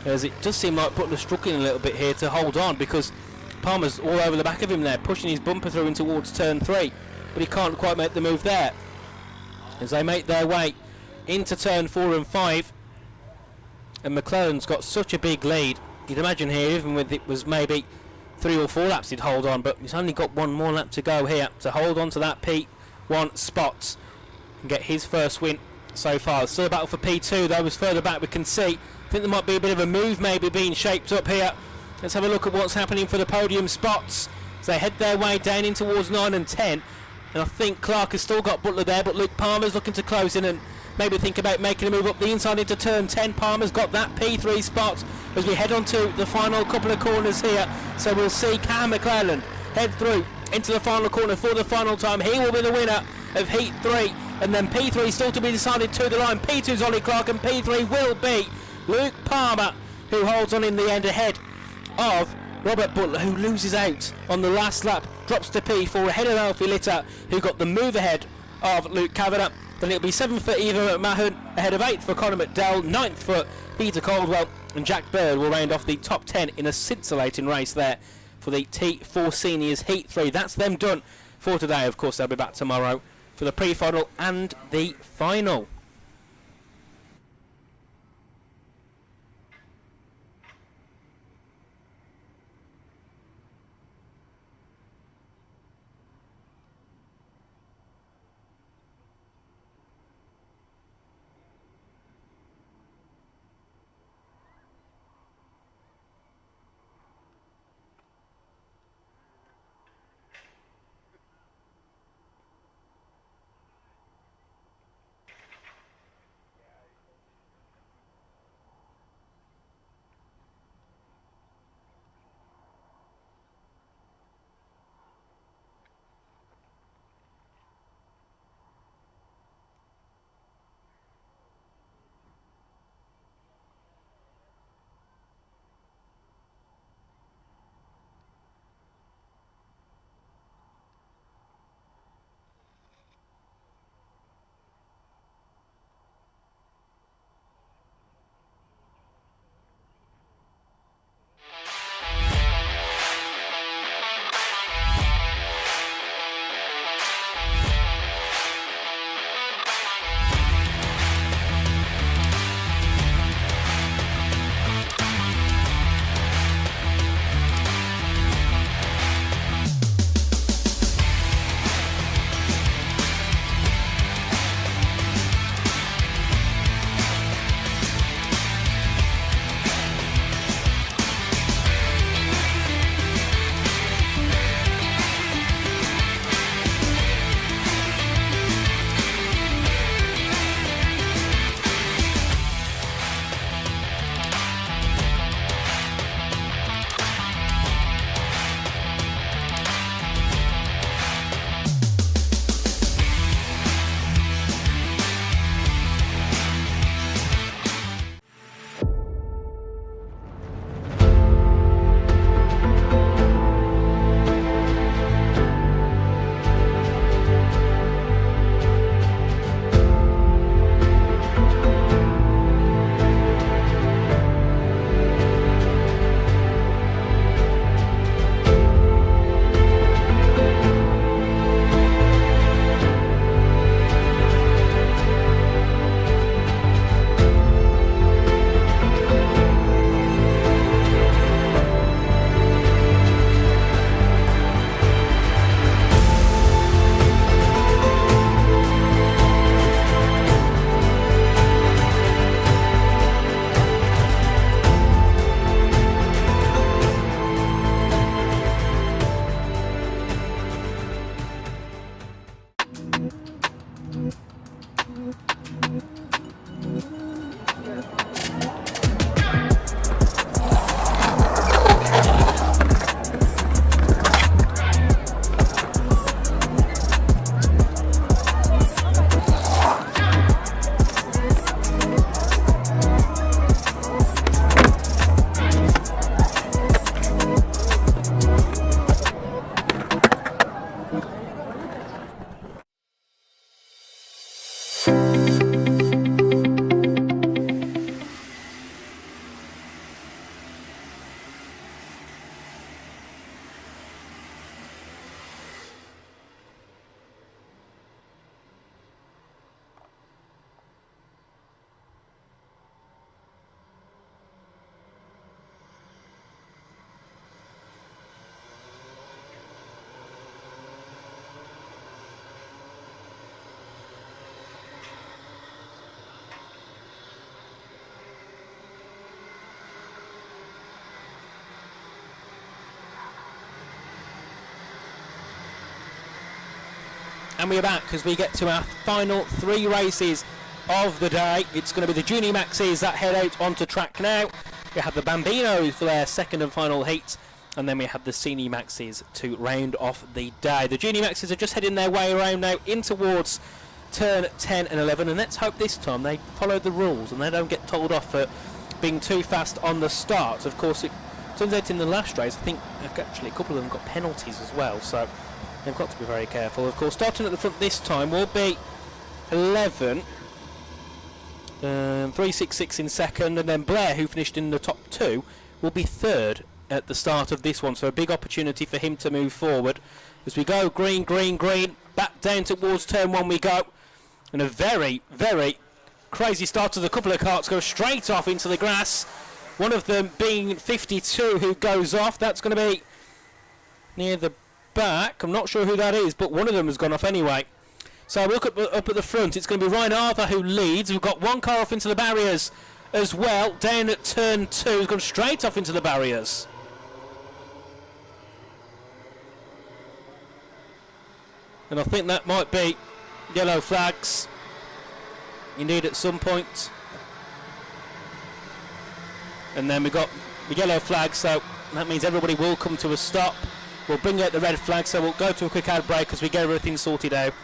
as it does seem like Butler's struggling a little bit here to hold on, because Palmer's all over the back of him there, pushing his bumper through in towards turn 3, but he can't quite make the move there. As they make their way into turn 4 and 5, and McLaren's got such a big lead. You'd imagine here, even with it was maybe 3 or 4 laps, he'd hold on, but he's only got one more lap to go here to hold on to that P1 spot and get his first win so far. There's still a battle for P2 though, as further back we can see. I think there might be a bit of a move maybe being shaped up here. Let's have a look at what's happening for the podium spots as they head their way down in towards 9 and 10. And I think Clark has still got Butler there, but Luke Palmer's looking to close in and maybe think about making a move up the inside into turn 10. Palmer's got that P3 spot as we head on to the final couple of corners here. So we'll see Cam McClelland head through into the final corner for the final time. He will be the winner of Heat 3, and then P3 still to be decided to the line. P2's Ollie Clark, and P3 will be Luke Palmer, who holds on in the end ahead of Robert Butler, who loses out on the last lap, drops to P4 ahead of Alfie Litter, who got the move ahead of Luke Kavanagh. Then it'll be 7th for Eva McMahon, ahead of 8th for Conor McDowell, 9th for Peter Caldwell, and Jack Bird will round off the top 10 in a scintillating race there for the T4 Seniors Heat 3. That's them done for today. Of course, they'll be back tomorrow for the pre-final and the final. And we are back as we get to our final 3 races of the day. It's going to be the Junior Maxes that head out onto track now. We have the Bambinos for their second and final heat, and then we have the Senior Maxes to round off the day. The Junior Maxes are just heading their way around now in towards turn 10 and 11, and let's hope this time they follow the rules and they don't get told off for being too fast on the start. Of course, it turns out in the last race, I think actually a couple of them got penalties as well, so they've got to be very careful. Of course, starting at the front this time will be 11, 366 in second, and then Blair, who finished in the top 2, will be third at the start of this one, so a big opportunity for him to move forward. As we go green, green, green, back down towards turn 1 we go, and a very, very crazy start as a couple of karts go straight off into the grass, one of them being 52 who goes off. That's going to be near the back. I'm not sure who that is, but one of them has gone off anyway. So look up at the front, it's going to be Ryan Arthur who leads. We've got one car off into the barriers as well, down at turn 2, has gone straight off into the barriers. And I think that might be yellow flags, indeed, at some point. And then we've got the yellow flag, so that means everybody will come to a stop. We'll bring out the red flag, so we'll go to a quick ad break as we get everything sorted out.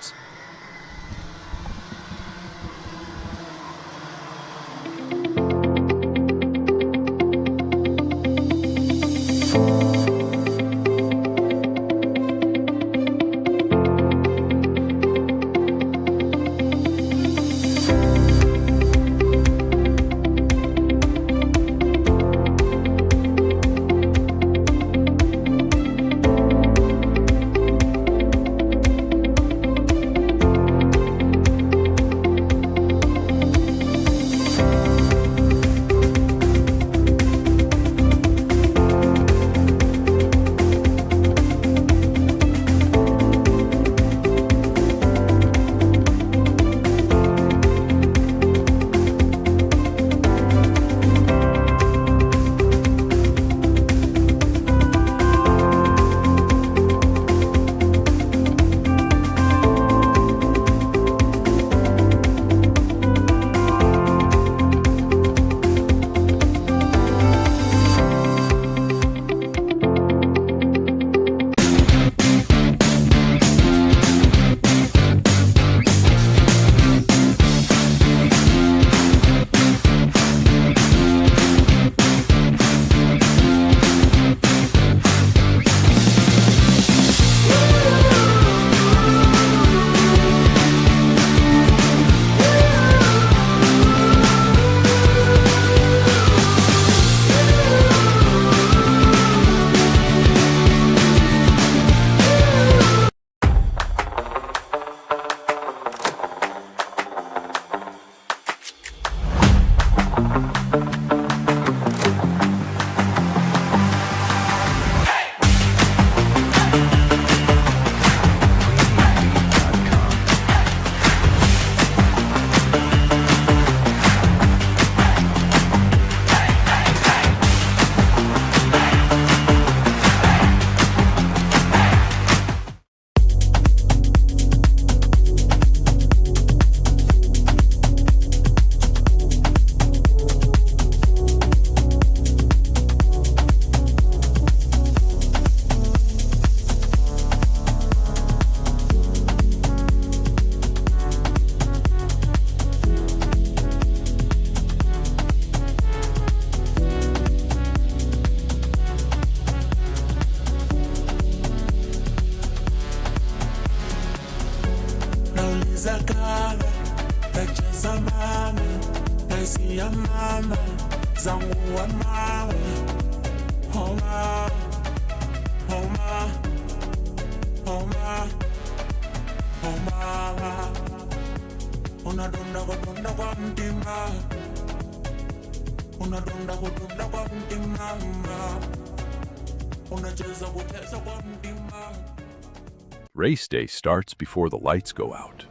Race day starts before the lights go out.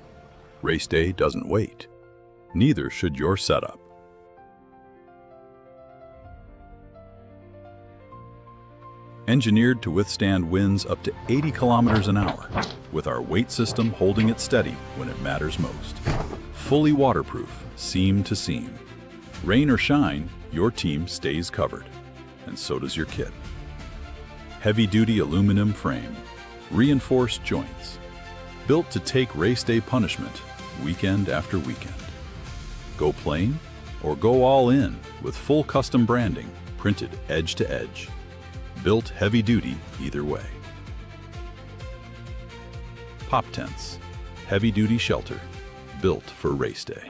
Race day doesn't wait. Neither should your setup. Engineered to withstand winds up to 80 kilometers an hour, with our weight system holding it steady when it matters most. Fully waterproof, seam to seam. Rain or shine, your team stays covered, and so does your kit. Heavy-duty aluminum frame, reinforced joints, built to take race day punishment weekend after weekend. Go plain or go all in with full custom branding printed edge to edge. Built heavy-duty either way. Pop tents, heavy-duty shelter, built for race day.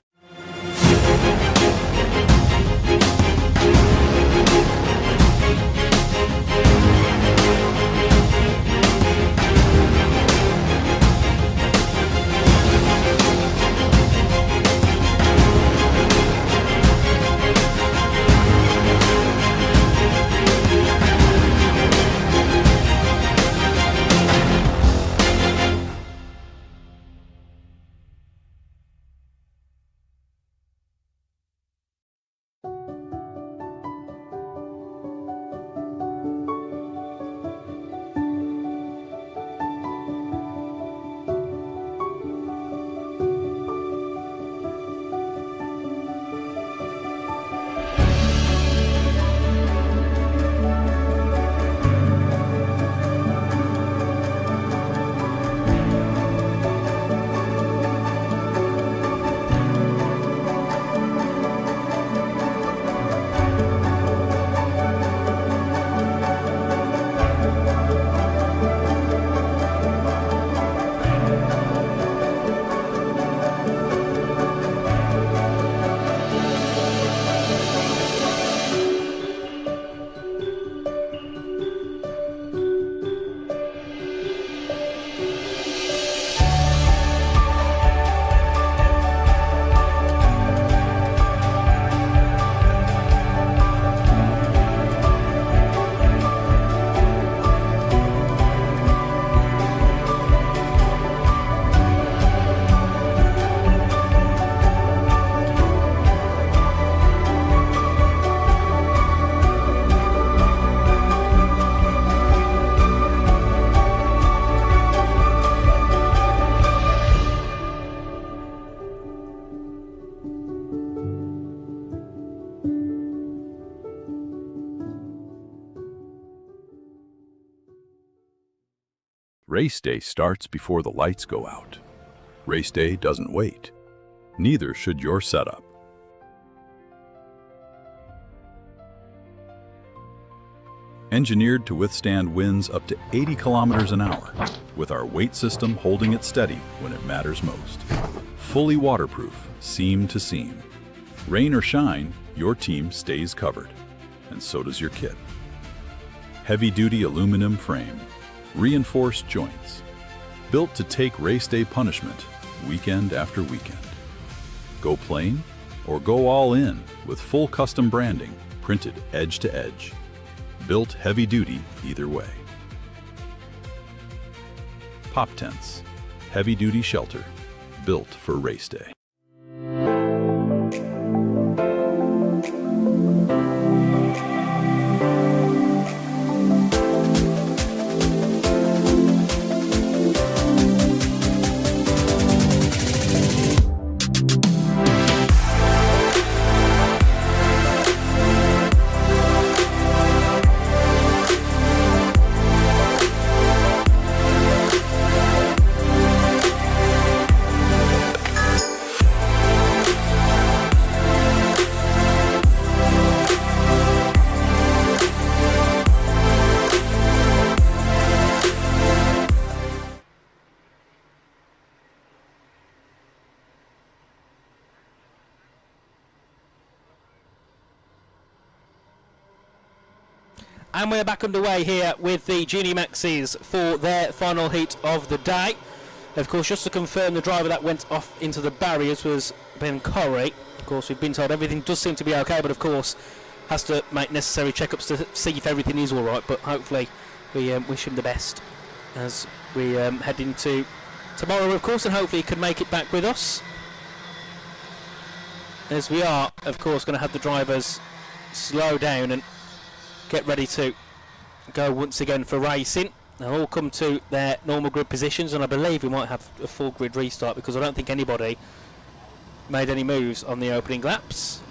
Race day starts before the lights go out. Race day doesn't wait. Neither should your setup. Engineered to withstand winds up to 80 kilometers an hour, with our weight system holding it steady when it matters most. Fully waterproof, seam to seam. Rain or shine, your team stays covered, and so does your kit. Heavy-duty aluminum frame, reinforced joints, built to take race day punishment weekend after weekend. Go plain or go all in with full custom branding printed edge to edge. Built heavy-duty either way. Pop tents, heavy-duty shelter, built for race day. And we're back underway here with the Junior Maxis for their final heat of the day. Of course, just to confirm, the driver that went off into the barriers was Ben Corrie. Of course, we've been told everything does seem to be okay, but of course has to make necessary checkups to see if everything is all right. But hopefully we wish him the best as we head into tomorrow, of course, and hopefully he can make it back with us. As we are, of course, going to have the drivers slow down and get ready to go once again for racing. They'll all come to their normal grid positions, and I believe we might have a full grid restart because I don't think anybody made any moves on the opening laps.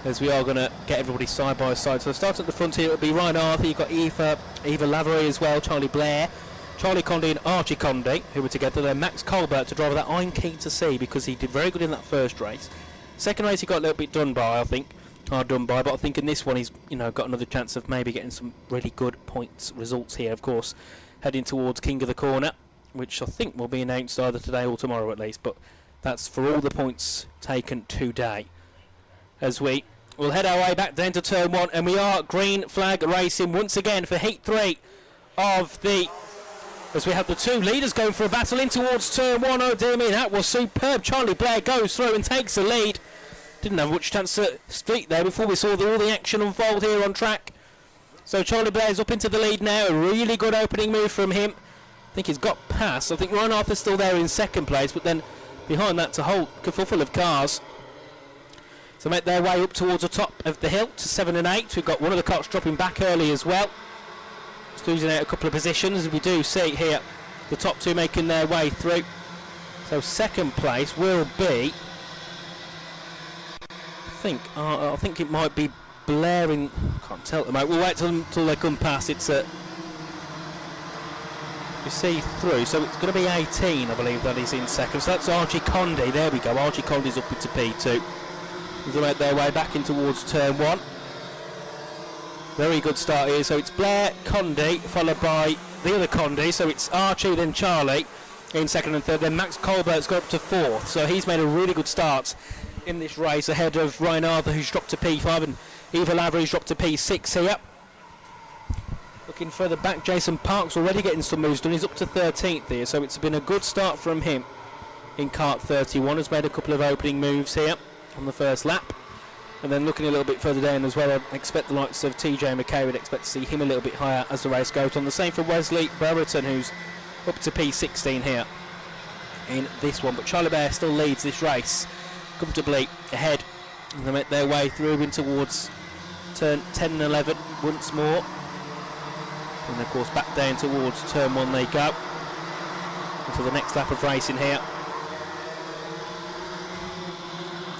As we are going to get everybody side by side. So start at the front here, it'll be Ryan Arthur, you've got Eva Lavery as well, Charlie Blair, Charlie Condé and Archie Condé, who were together. Then Max Colbert to driver that I'm keen to see because he did very good in that first race. Second race he got a little bit done by, I think. Hard done by, but I think in this one he's got another chance of maybe getting some really good points results here, of course. Heading towards King of the Corner, which I think will be announced either today or tomorrow at least, but that's for all the points taken today. As we will head our way back down to turn 1, and we are green flag racing once again for heat 3 of the, as we have the two leaders going for a battle in towards turn 1. Oh dear me, that was superb. Charlie Blair goes through and takes the lead. Didn't have much chance to speak there before we saw all the action unfold here on track. So Charlie Blair's up into the lead now. A really good opening move from him. I think he's got past. I think Ryan Arthur's still there in second place, but then behind that's a whole kerfuffle of cars. So make their way up towards the top of the hill to 7 and 8. We've got one of the carts dropping back early as well. Just losing out a couple of positions, as we do see here the top two making their way through. So second place will be, I think it might be Blair in, can't tell at the moment. We'll wait till they come past. It's you see through, so it's going to be 18, I believe, that is in second. So that's Archie Condé. There we go. Archie Condé's up into P2. They make their way back in towards turn 1. Very good start here. So it's Blair, Condé, followed by the other Condé. So it's Archie, then Charlie in second and third. Then Max Colbert's got up to fourth. So he's made a really good start in this race ahead of Ryan Arthur, who's dropped to P5, and Eva Lavery's dropped to P6 here. Looking further back, Jason Parks already getting some moves done. He's up to 13th here. So it's been a good start from him in kart 31. Has made a couple of opening moves here on the first lap, and then looking a little bit further down as well, I expect the likes of TJ McKay, would expect to see him a little bit higher as the race goes on. The same for Wesley Brereton, who's up to P16 here in this one, but Charlie Blair still leads this race comfortably ahead, and they make their way through in towards turn 10 and 11 once more, and of course back down towards turn 1 they go until the next lap of racing here.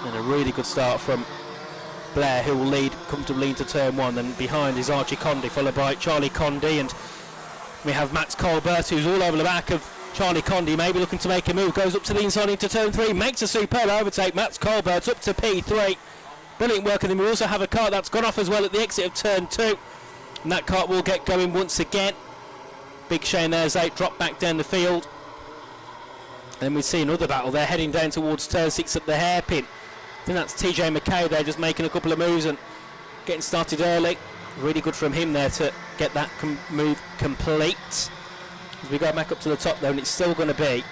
And a really good start from Blair, who will lead comfortably into turn 1. Then behind is Archie Condé, followed by Charlie Condé, and we have Max Colbert, who's all over the back of Charlie Condé, maybe looking to make a move. Goes up to the inside into turn 3, makes a superb overtake. Max Colbert up to P3. Brilliant work, and then we also have a kart that's gone off as well at the exit of turn 2. And that kart will get going once again. Big Shane there's 8, drop back down the field. And then we see another battle there heading down towards turn 6 at the hairpin. I think that's TJ McKay there, just making a couple of moves and getting started early. Really good from him there to get that move complete. As we go back up to the top though, and it's still going to be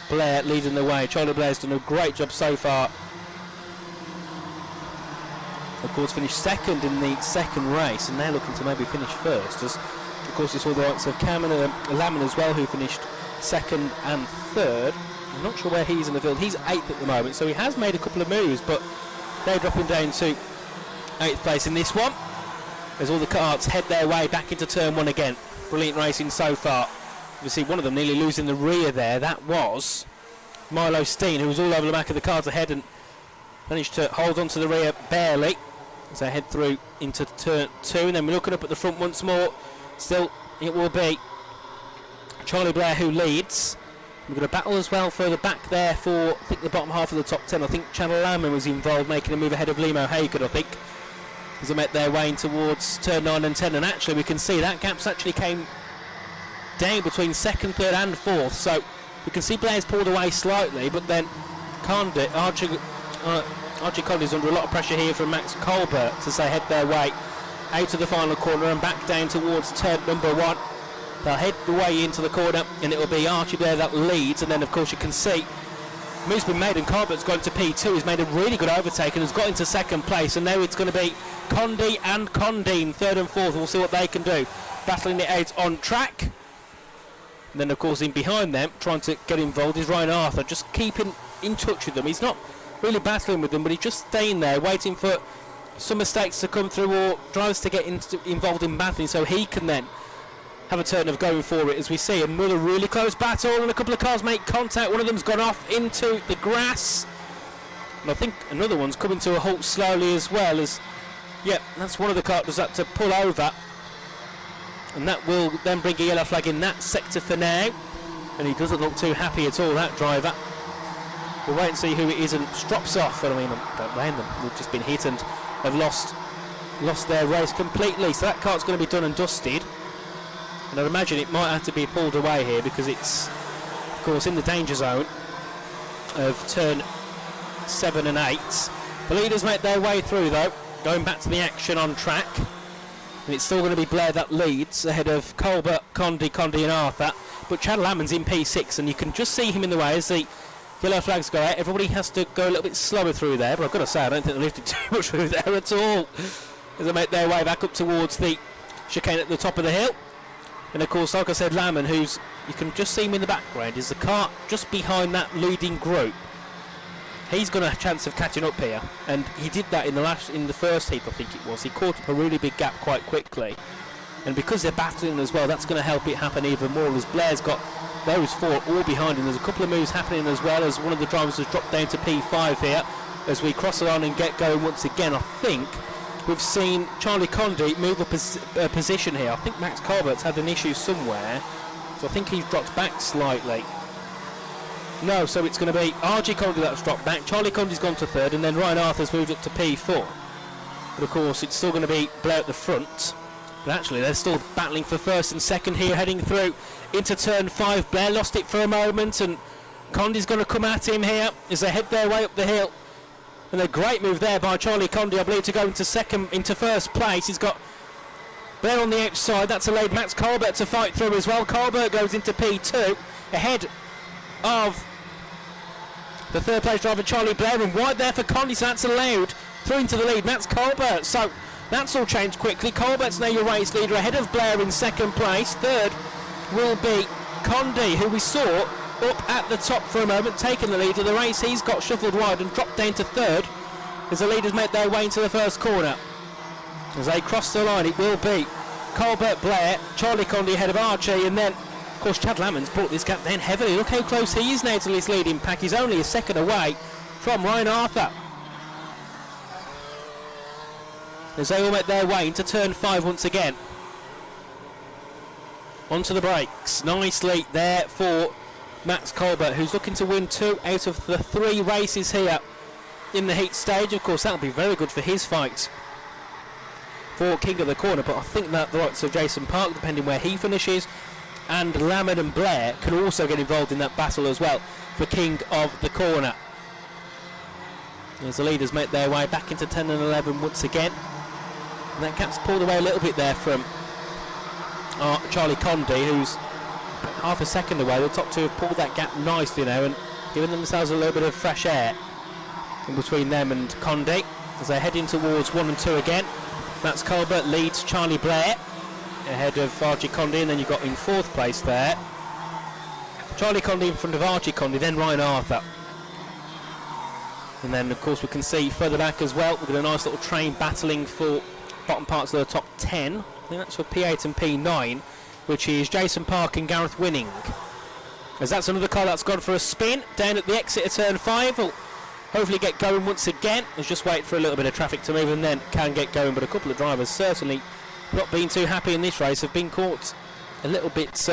Blair leading the way. Charlie Blair's done a great job so far. Of course, finished second in the second race, and they're looking to maybe finish first. As of course, you saw the likes of Cameron Lamon as well, who finished second and third. I'm not sure where he's in the field. He's 8th at the moment, so he has made a couple of moves, but they're dropping down to 8th place in this one, as all the karts head their way back into turn 1 again. Brilliant racing so far. You see one of them nearly losing the rear there. That was Milo Steen, who was all over the back of the cars ahead and managed to hold on to the rear barely as they head through into turn 2. And then we're looking up at the front once more. Still, it will be Charlie Blair who leads. We've got a battle as well further back there for, I think, the bottom half of the top 10. I think Channel Lamon was involved, making a move ahead of Limo Hagen, I think, as they met their way in towards turn 9 and 10. And actually, we can see that gap's actually came down between second, third and fourth. So we can see Blair's pulled away slightly, but then Archie Condé's under a lot of pressure here from Max Colbert as they head their way out of the final corner and back down towards turn number 1. They'll head the way into the corner, and it will be Archie there that leads. And then, of course, you can see move's been made, and Colbert's gone to P2. He's made a really good overtake and has got into second place. And now it's going to be Condé and Condine, third and fourth. We'll see what they can do, battling it out on track. And then, of course, in behind them, trying to get involved is Ryan Arthur, just keeping in touch with them. He's not really battling with them, but he's just staying there, waiting for some mistakes to come through or drivers to get involved in battling, so he can then have a turn of going for it. As we see another really close battle, and a couple of cars make contact. One of them's gone off into the grass, and I think another one's coming to a halt slowly as well. As that's one of the cars that's had to pull over, and that will then bring a yellow flag in that sector for now, and he doesn't look too happy at all, that driver. We'll wait and see who it is and drops off. I mean, don't blame them, they've just been hit and have lost their race completely. So that cart's going to be done and dusted, and I'd imagine it might have to be pulled away here because it's, of course, in the danger zone of turn 7 and 8. The leaders make their way through though, going back to the action on track, and it's still going to be Blair that leads ahead of Colbert, Condy and Arthur, but Chad Lamon's in P6, and you can just see him in the way as the yellow flags go out. Everybody has to go a little bit slower through there, but I've got to say I don't think they lifted too much through there at all as they make their way back up towards the chicane at the top of the hill. And of course, like I said, Lamon, who's, you can just see him in the background, is the car just behind that leading group. He's got a chance of catching up here, and he did that in the first heat, I think it was. He caught up a really big gap quite quickly, and because they're battling as well, that's going to help it happen even more, as Blair's got those four all behind him. There's a couple of moves happening as well, as one of the drivers has dropped down to P5 here. As we cross the line and get going once again, I think we've seen Charlie Condy move a position here. I think Max Colbert's had an issue somewhere, so I think he's dropped back slightly. No, so it's going to be RG Condy that's dropped back. Charlie Condy's gone to third, and then Ryan Arthur's moved up to P4. But of course, it's still going to be Blair at the front. But actually, they're still battling for first and second here, heading through into turn 5. Blair lost it for a moment, and Condy's going to come at him here as they head their way up the hill. And a great move there by Charlie Condy, I believe, to go into first place. He's got Blair on the outside. That's allowed Max Colbert to fight through as well. Colbert goes into P2 ahead of the third place driver Charlie Blair, and wide there for Condy, so that's allowed through into the lead Max Colbert. So that's all changed quickly. Colbert's now your race leader ahead of Blair in second place. Third will be Condy, who we saw up at the top for a moment, taking the lead of the race. He's got shuffled wide and dropped down to third as the leaders make their way into the first corner. As they cross the line, it will be Colbert, Blair, Charlie Condy ahead of Archie, and then of course Chad Lamon's brought this gap down heavily. Look how close he is now to his leading pack. He's only a second away from Ryan Arthur as they all make their way into turn 5 once again. Onto the brakes nicely there for Max Colbert, who's looking to win 2 out of the 3 races here in the heat stage. Of course, that'll be very good for his fight for King of the Corner, but I think that the likes of Jason Park, depending where he finishes, and Lamon and Blair can also get involved in that battle as well for King of the Corner. As the leaders make their way back into 10 and 11 once again, and that gap's pulled away a little bit there from Charlie Condy, who's half a second away. The top two have pulled that gap nicely now and given themselves a little bit of fresh air in between them and Condy as they're heading towards 1 and 2 again. Max Colbert leads Charlie Blair ahead of Archie Condy, and then you've got in 4th place there Charlie Condy in front of Archie Condy, then Ryan Arthur. And then of course we can see further back as well, we've got a nice little train battling for bottom parts of the top 10. I think that's for P8 and P9, which is Jason Park and Gareth Winning. As that's another car that's gone for a spin down at the exit of turn 5. Will hopefully get going once again. Let's just wait for a little bit of traffic to move and then can get going. But a couple of drivers certainly not being too happy in this race, have been caught a little bit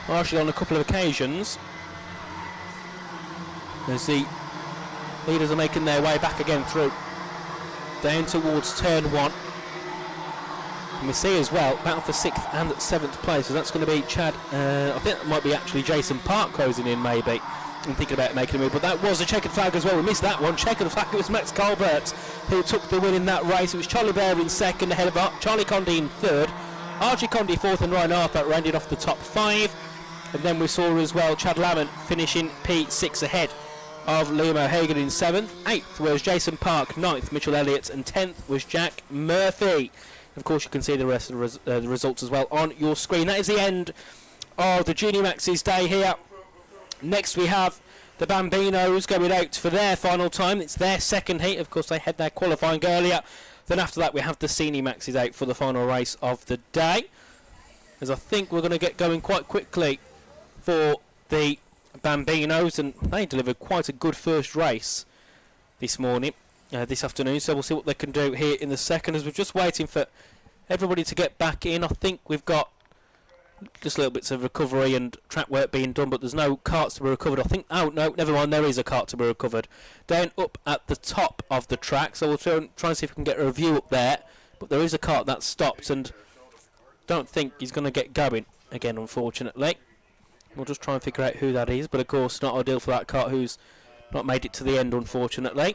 harshly on a couple of occasions. As the leaders are making their way back again through down towards turn 1. And we see as well battle for 6th and 7th place, so that's going to be Chad, I think that might be actually Jason Park closing in maybe. I'm thinking about making a move, but that was a checkered flag as well. We missed that one. Checkered flag, it was Max Colbert who took the win in that race. It was Charlie Blair in 2nd ahead of Charlie Condy in 3rd, Archie Condy 4th, and Ryan Arthur rounded off the top 5. And then we saw as well Chad Lamont finishing P6 ahead of Liam O'Hagan in 7th. 8th was Jason Park, 9th Mitchell Elliott, and 10th was Jack Murphy. Of course, you can see the rest of the results as well on your screen. That is the end of the Junior Max's day here. Next we have the Bambinos going out for their final time. It's their second heat. Of course, they had their qualifying earlier. Then after that, we have the Senior Maxes out for the final race of the day. As I think we're going to get going quite quickly for the Bambinos, and they delivered quite a good first race this morning, this afternoon. So we'll see what they can do here in the second, as we're just waiting for everybody to get back in. I think we've got just little bits of recovery and track work being done, but there's no carts to be recovered. I think, oh no, never mind, there is a cart to be recovered down up at the top of the track, so we'll try and see if we can get a review up there. But there is a cart that stopped, and don't think he's going to get going again, unfortunately. We'll just try and figure out who that is, but of course not ideal for that cart who's not made it to the end, unfortunately.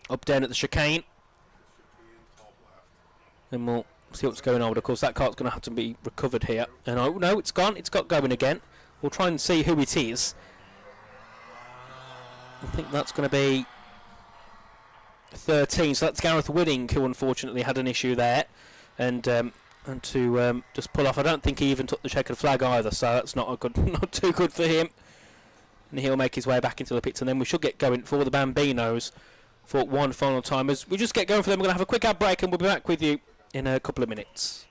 Up down at the chicane, and we'll see what's going on. But of course that cart's going to have to be recovered here. And oh no, it's gone. It's got going again. We'll try and see who it is. I think that's going to be 13. So that's Gareth Winning, who unfortunately had an issue there, and to just pull off. I don't think he even took the checkered flag either, so that's not too good for him. And he'll make his way back into the pits, and then we should get going for the Bambinos for one final time. As we just get going for them, we're going to have a quick ad break, and we'll be back with you in a couple of minutes.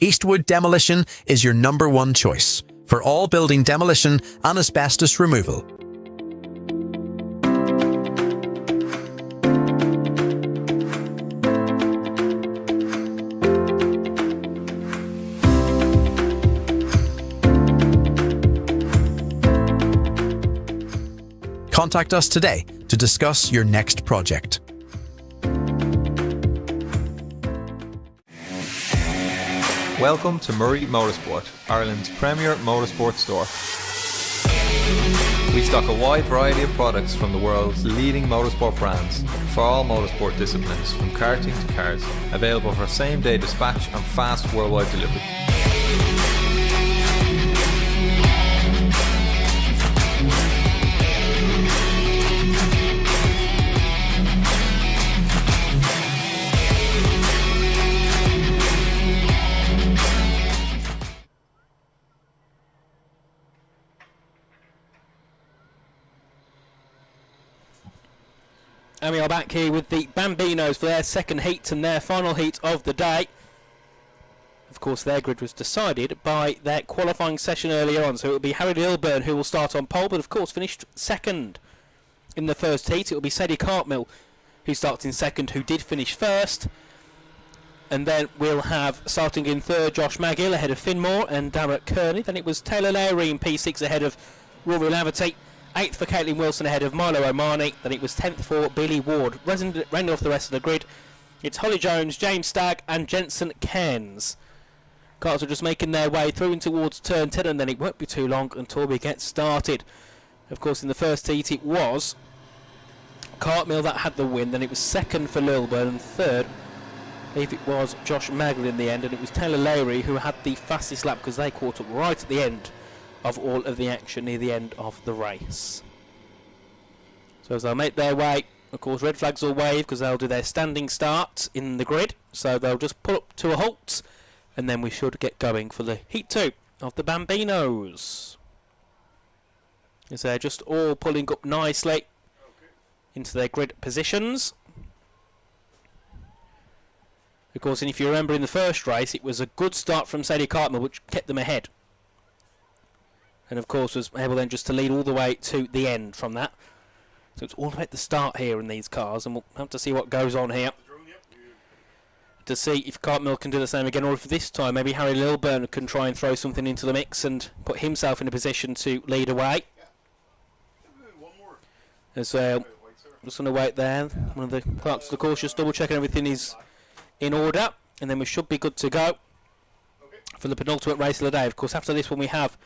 Eastwood Demolition is your #1 choice for all building demolition and asbestos removal. Contact us today to discuss your next project. Welcome to NI Motorsport, Ireland's premier motorsport store. We stock a wide variety of products from the world's leading motorsport brands for all motorsport disciplines, from karting to cars, available for same-day dispatch and fast worldwide delivery. And we are back here with the Bambinos for their second heat and their final heat of the day. Of course, their grid was decided by their qualifying session earlier on, so it will be Harry Lilburn who will start on pole, but of course finished second in the first heat. It will be Sadie Cartmill who starts in second, who did finish first. And then we'll have, starting in third, Josh Magill ahead of Finmore and Darragh Kearney. Then it was Taylor Lowry in P6 ahead of Rory Laverty. 8th for Caitlin Wilson ahead of Milo O'Mahony. Then it was 10th for Billy Ward. Rounding off the rest of the grid, it's Holly Jones, James Stagg and Jensen Cairns. Cars are just making their way through and towards turn 10, and then it won't be too long until we get started. Of course, in the first heat it was Cartmill that had the win. Then it was second for Lilburn, and third, I believe it was Josh Magill in the end, and it was Taylor Lowry who had the fastest lap because they caught up right at the end of all of the action near the end of the race. So as they'll make their way, of course red flags will wave because they'll do their standing start in the grid, so they'll just pull up to a halt, and then we should get going for the heat 2 of the Bambinos. As they're just all pulling up nicely into their grid positions. Of course, and if you remember in the first race, it was a good start from Sadie Cartmill which kept them ahead. and of course was able then just to lead all the way to the end from that. So it's all about the start here in these cars, and we'll have to see what goes on here to see if Cartmill can do the same again, or if this time maybe Harry Lilburn can try and throw something into the mix and put himself in a position to lead away. As just going to wait there. One of the clerks of the course just double checking everything is in order, and then we should be good to go for the penultimate race of the day. Of course, after this one we have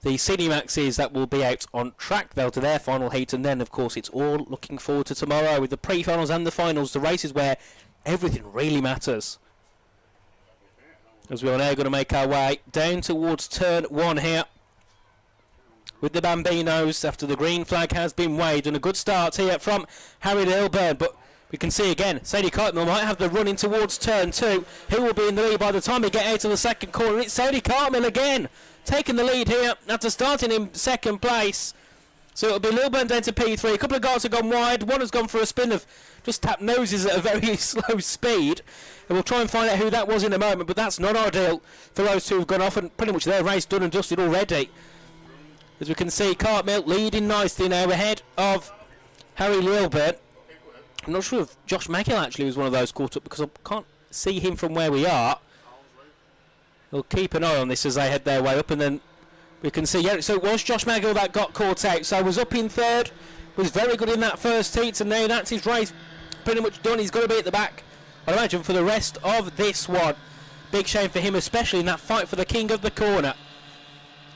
the Senior Maxes that will be out on track. They'll do their final heat, and then of course it's all looking forward to tomorrow with the pre-finals and the finals, the races where everything really matters. As we are now going to make our way down towards turn 1 here with the Bambinos after the green flag has been waved, and a good start here from Harry Lilburn, but we can see again Sadie Cartmill might have the run in towards turn 2. Who will be in the lead by the time we get out of the second corner? It's Sadie Cartmill again taking the lead here after starting in second place. So it'll be Lilburn down to P3. A couple of guys have gone wide. One has gone for a spin of just tap noses at a very slow speed. And we'll try and find out who that was in a moment, but that's not ideal for those two who've gone off, and pretty much their race done and dusted already. As we can see, Cartmill leading nicely now ahead of Harry Lilburn. I'm not sure if Josh Magill actually was one of those caught up, because I can't see him from where we are. We'll keep an eye on this as they head their way up, and then we can see, yeah, so it was Josh Magill that got caught out. So was up in third, was very good in that first heat, and now that's his race pretty much done. He's got to be at the back, I imagine, for the rest of this one. Big shame for him, especially in that fight for the king of the corner.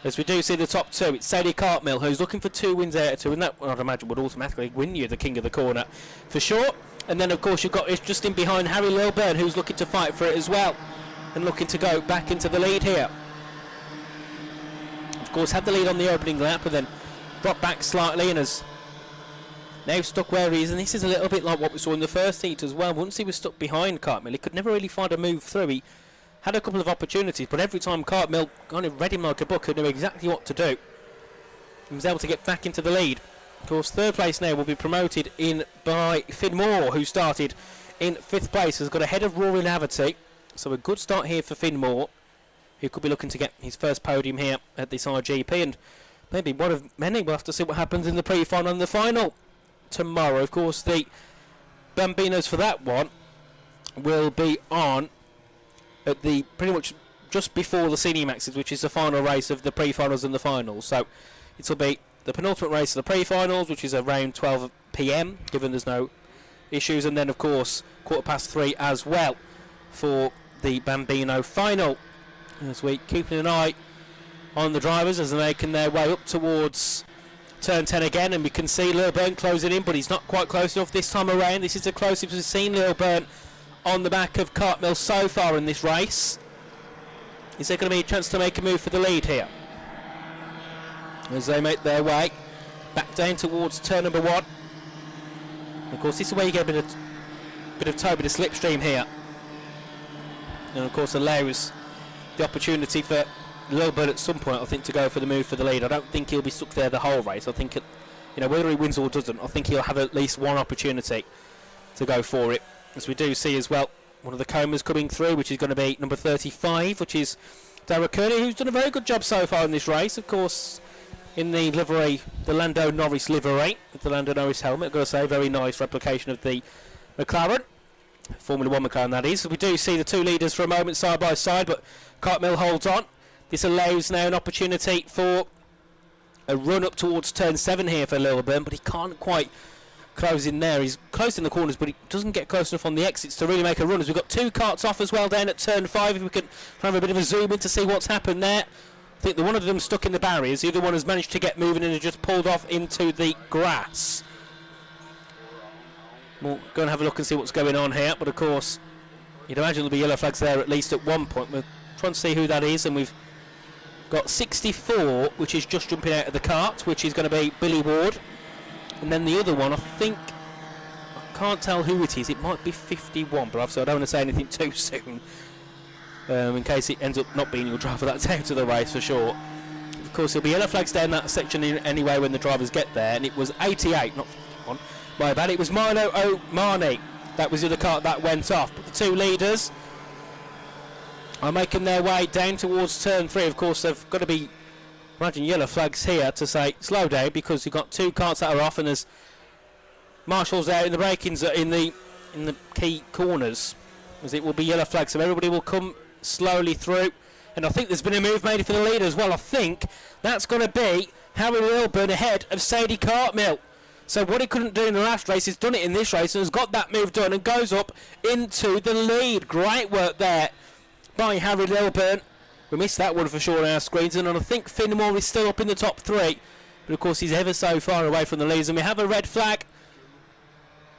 As we do see the top two, it's Sadie Cartmill who's looking for 2 wins out of 2, and that, I'd imagine, would automatically win you the king of the corner for sure. And then of course you've got it's just in behind Harry Lilburn, who's looking to fight for it as well, and looking to go back into the lead here. Of course had the lead on the opening lap, and then dropped back slightly and has now stuck where he is. And this is a little bit like what we saw in the first heat as well. Once he was stuck behind Cartmill, he could never really find a move through. He had a couple of opportunities, but every time Cartmill kind of read him like a book and knew exactly what to do, he was able to get back into the lead. Of course, third place now will be promoted in by Finn Moore, who started in 5th place, has got ahead of Rory Laverty. So a good start here for Finn Moore, who could be looking to get his first podium here at this IGP, and maybe one of many. We'll have to see what happens in the pre-final and the final tomorrow. Of course, the Bambinos for that one will be on at the pretty much just before the Senior Maxes, which is the final race of the pre-finals and the finals. So it'll be the penultimate race of the pre-finals, which is around 12 PM, given there's no issues, and then of course 3:15 as well for the Bambino final. As we keeping an eye on the drivers as they're making their way up towards turn 10 again, and we can see Lilburn closing in, but he's not quite close enough this time around. This is the closest we've seen Lilburn on the back of Cartmill so far in this race. Is there going to be a chance to make a move for the lead here as they make their way back down towards turn number 1? Of course, this is where you get a bit of tow, bit of slipstream here, and of course allows the opportunity for Lilburn at some point, I think, to go for the move for the lead. I don't think he'll be stuck there the whole race. I think whether he wins or doesn't, I think he'll have at least one opportunity to go for it. As we do see as well, one of the comas coming through, which is going to be number 35, which is Dara Kearney, who's done a very good job so far in this race. Of course, in the livery, the Lando Norris livery, with the Lando Norris helmet. I've got to say, very nice replication of the McLaren, Formula 1 McLaren that is. We do see the two leaders for a moment side by side, but Cartmill holds on. This allows now an opportunity for a run up towards turn 7 here for Lilburn, but he can't quite close in there. He's close in the corners, but he doesn't get close enough on the exits to really make a run, as we've got 2 carts off as well down at turn 5. If we can have a bit of a zoom in to see what's happened there. I think the one of them stuck in the barriers, the other one has managed to get moving and has just pulled off into the grass. We'll go and have a look and see what's going on here, but of course you'd imagine there'll be yellow flags there at least at one point. We're trying to see who that is, and we've got 64, which is just jumping out of the cart, which is going to be Billy Ward. And then the other one, I think, I can't tell who it is. It might be 51, but obviously I don't want to say anything too soon, in case it ends up not being your driver that's out of the race for sure. Of course, there'll be yellow flags down that section anyway when the drivers get there, and it was 88, not 51. My bad, it was Milo O'Marney. That was the other cart that went off. But the two leaders are making their way down towards turn 3. Of course, they've got to be Imagine yellow flags here to say slow down, because you've got two carts that are off and there's marshals out in the break-ins in the key corners, as it will be yellow flags, so everybody will come slowly through. And I think there's been a move made for the leader as well. I think that's going to be Harry Lilburn ahead of Sadie Cartmill. So what he couldn't do in the last race, he's done it in this race and has got that move done and goes up into the lead. Great work there by Harry Lilburn. We missed that one for sure on our screens, and I think Finnemore is still up in the top three, but of course he's ever so far away from the leads. And we have a red flag,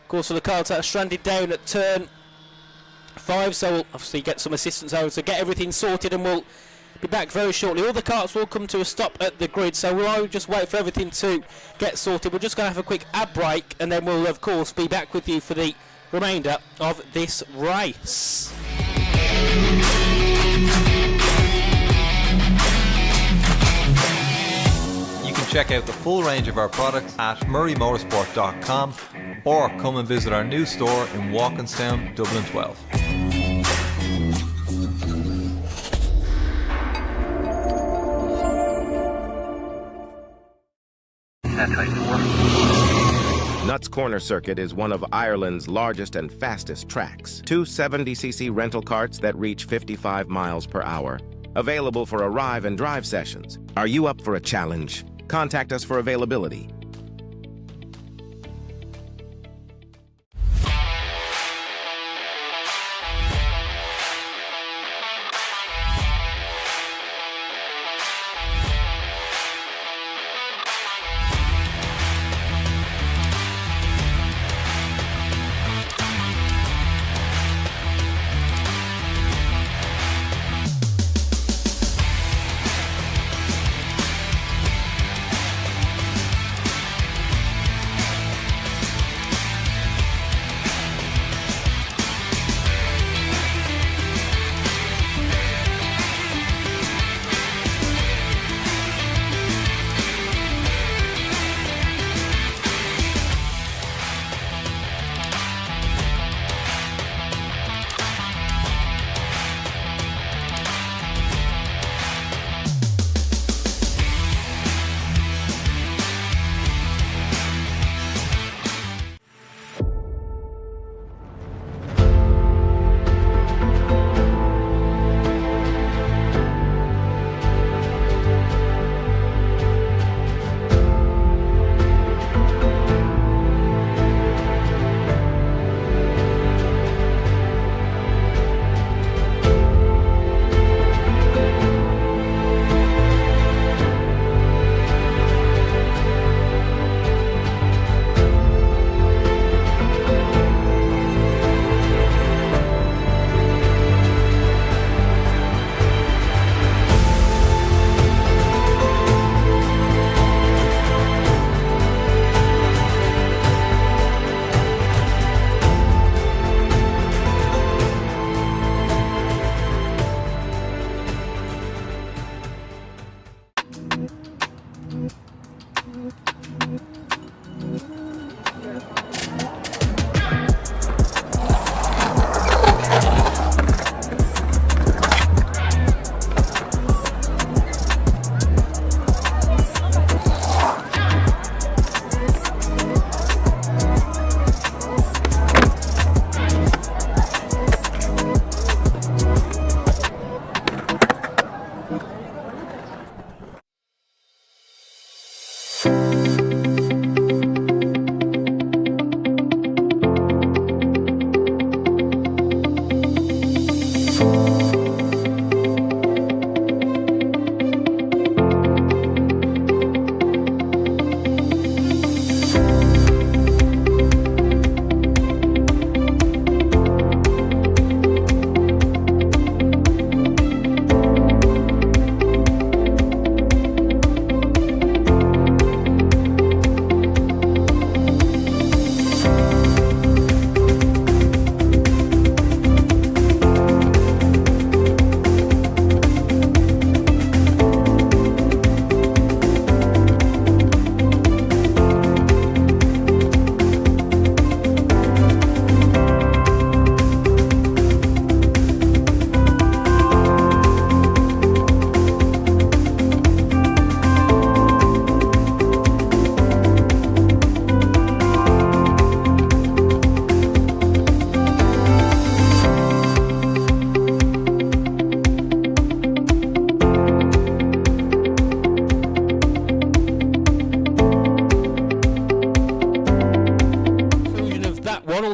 of course, for the cars that are stranded down at turn 5, so we'll obviously get some assistance over to get everything sorted, and we'll be back very shortly. All the carts will come to a stop at the grid, so we'll just wait for everything to get sorted. We're just going to have a quick ad break, and then we'll of course be back with you for the remainder of this race. You can check out the full range of our products at murraymotorsport.com, or come and visit our new store in Walkinstown, Dublin 12. Nuts Corner Circuit is one of Ireland's largest and fastest tracks. Two 70cc rental carts that reach 55 miles per hour. Available for arrive and drive sessions. Are you up for a challenge? Contact us for availability.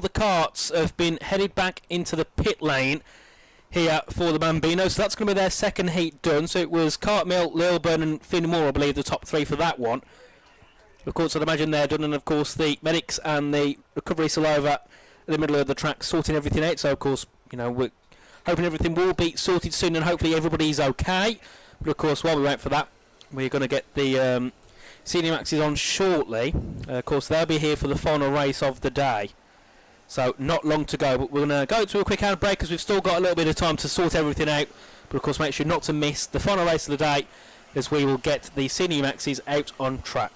all the karts have been headed back into the pit lane here for the Bambinos. So that's going to be their second heat done. So it was Cartmill, Lilburn and Finn Moore, I believe, the top three for that one. Of course, I'd imagine they're done, and of course the medics and the recovery still over in the middle of the track sorting everything out. So of course, you know, we're hoping everything will be sorted soon and hopefully everybody's okay. But of course, while we wait for that, we're going to get the senior maxes on shortly. Of course, they'll be here for the final race of the day. So not long to go, but we're going to go to a quick hand break because we've still got a little bit of time to sort everything out. But of course, make sure not to miss the final race of the day as we will get the senior maxes out on track.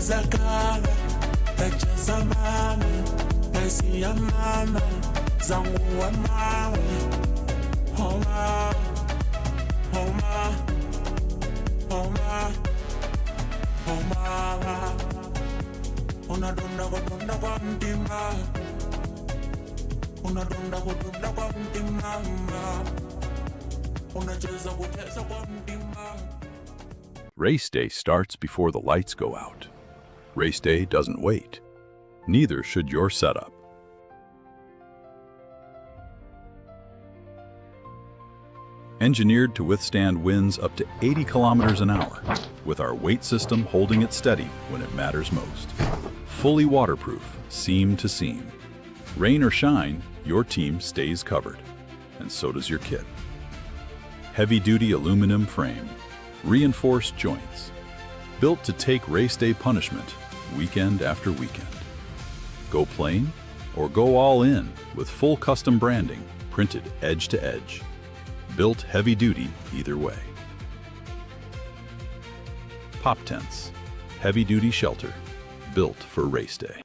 zakala echazamana esiyamama zangu wa mawe homa homa homa homa unadonda kwa mtima unadonda kwa mtima unacheza kucheza kwa mtima. Race day starts before the lights go out. Race day doesn't wait. Neither should your setup. Engineered to withstand winds up to 80 kilometers an hour, with our weight system holding it steady when it matters most. Fully waterproof, seam to seam. Rain or shine, your team stays covered, and so does your kit. Heavy-duty aluminum frame, reinforced joints, built to take race day punishment weekend after weekend. Go plain or go all in with full custom branding printed edge to edge. Built heavy-duty either way. Pop tents, heavy-duty shelter, built for race day.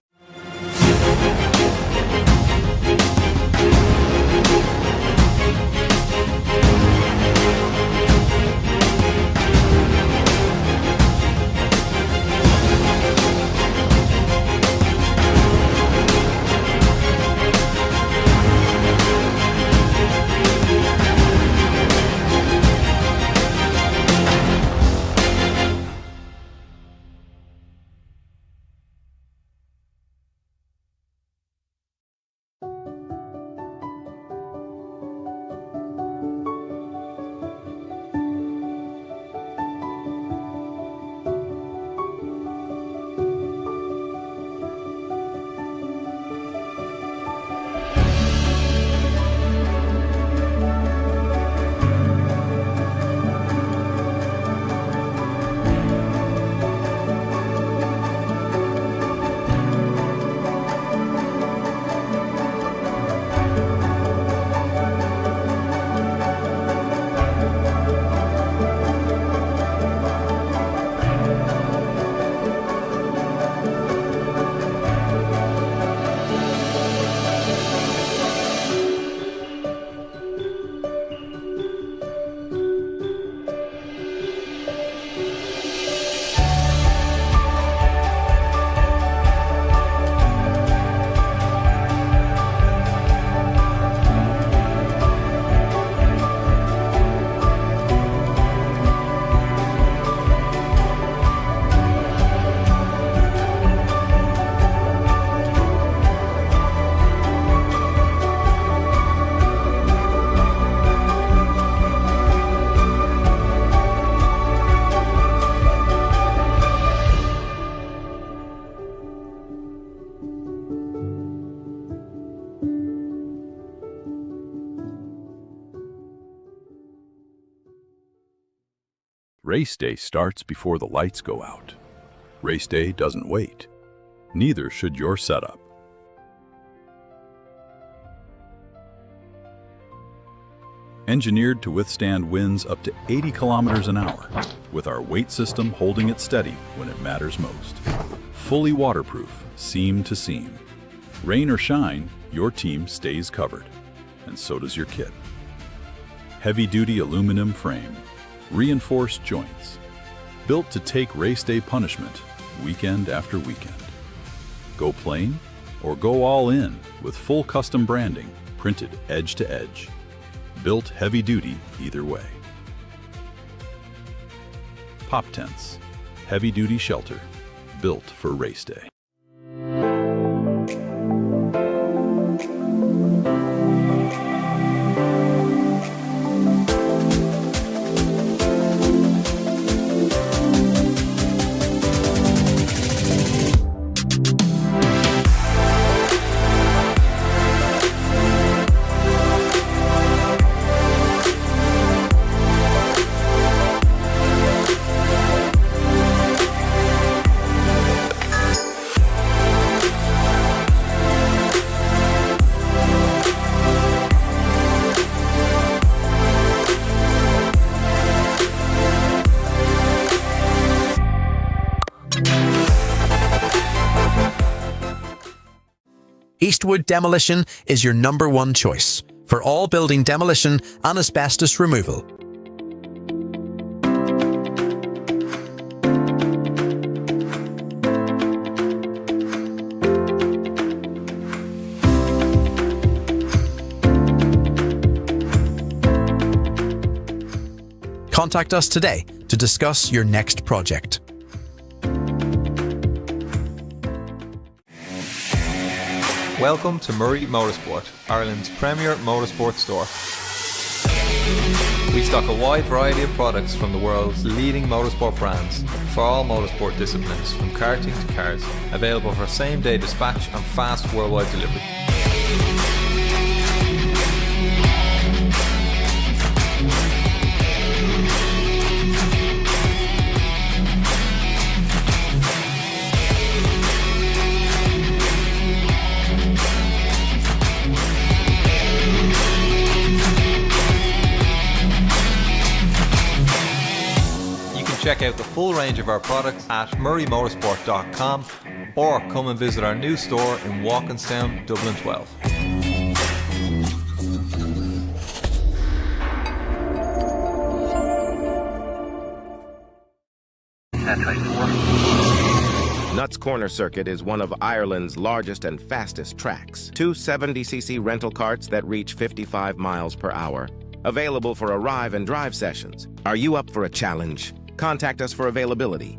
Race day starts before the lights go out. Race day doesn't wait. Neither should your setup. Engineered to withstand winds up to 80 kilometers an hour, with our weight system holding it steady when it matters most. Fully waterproof, seam to seam. Rain or shine, your team stays covered, and so does your kit. Heavy-duty aluminum frame, reinforced joints, built to take race day punishment weekend after weekend. Go plain or go all in with full custom branding printed edge to edge. Built heavy duty either way. Pop tents, heavy duty shelter, built for race day. Eastwood Demolition is your #1 choice for all building demolition and asbestos removal. Contact us today to discuss your next project. Welcome to Murray Motorsport, Ireland's premier motorsport store. We stock a wide variety of products from the world's leading motorsport brands for all motorsport disciplines, from karting to cars, available for same-day dispatch and fast worldwide delivery. Check out the full range of our products at murraymotorsport.com or come and visit our new store in Walkinstown, Dublin 12. Nuts Corner Circuit is one of Ireland's largest and fastest tracks. Two 70cc rental carts that reach 55 miles per hour. Available for arrive and drive sessions. Are you up for a challenge? Contact us for availability.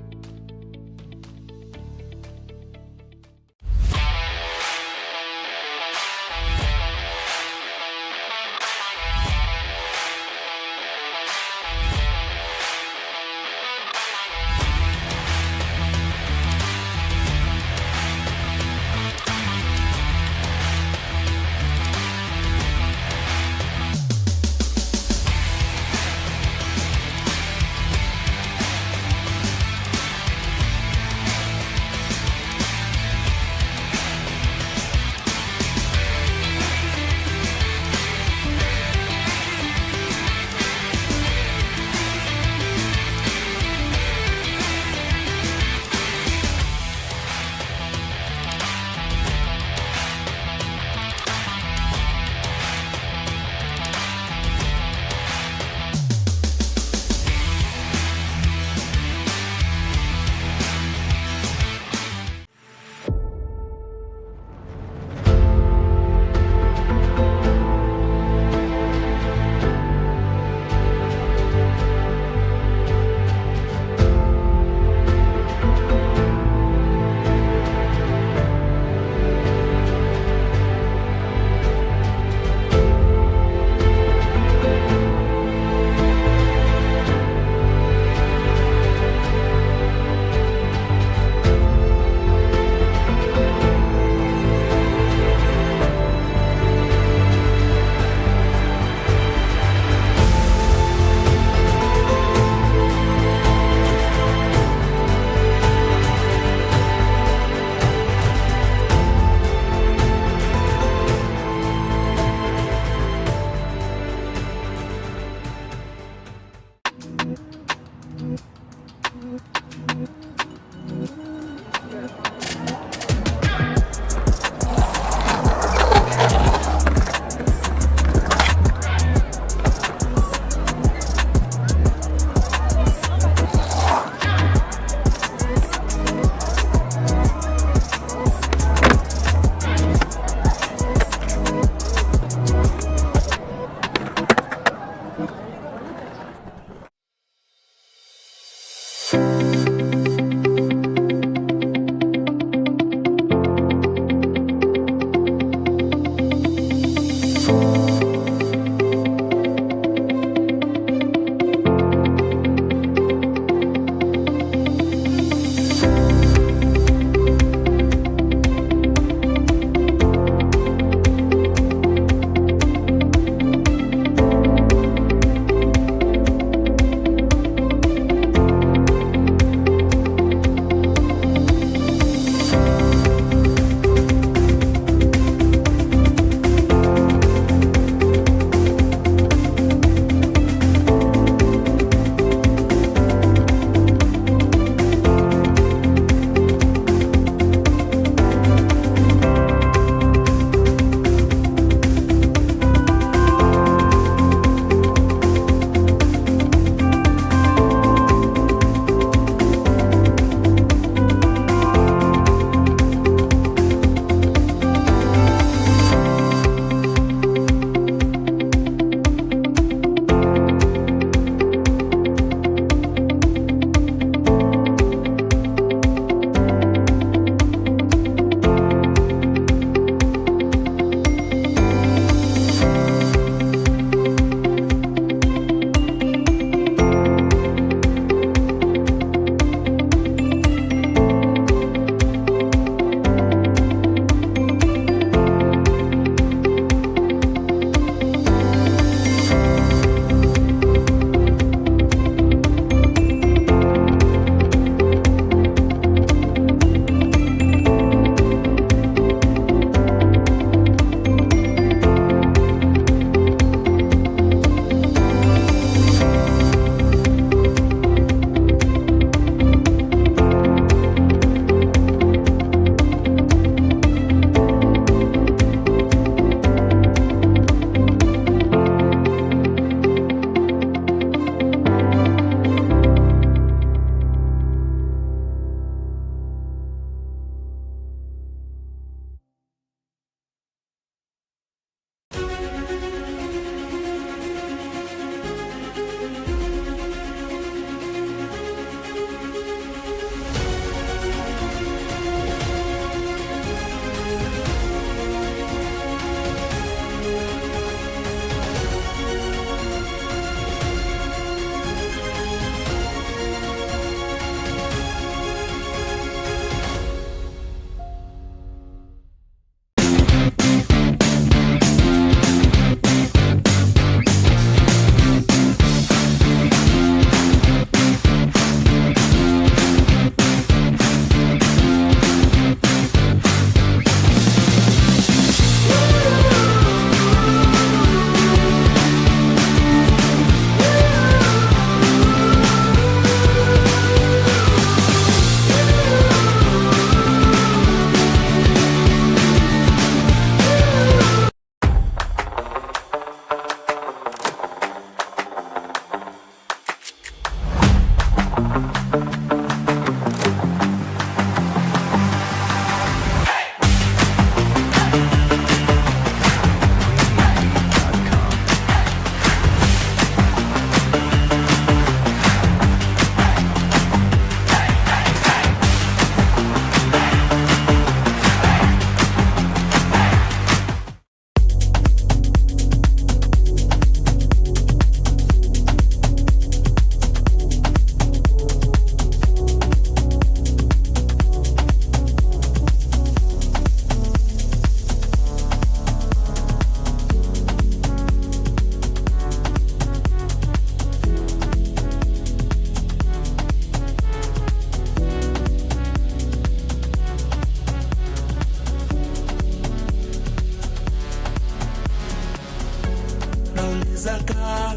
nauliza kala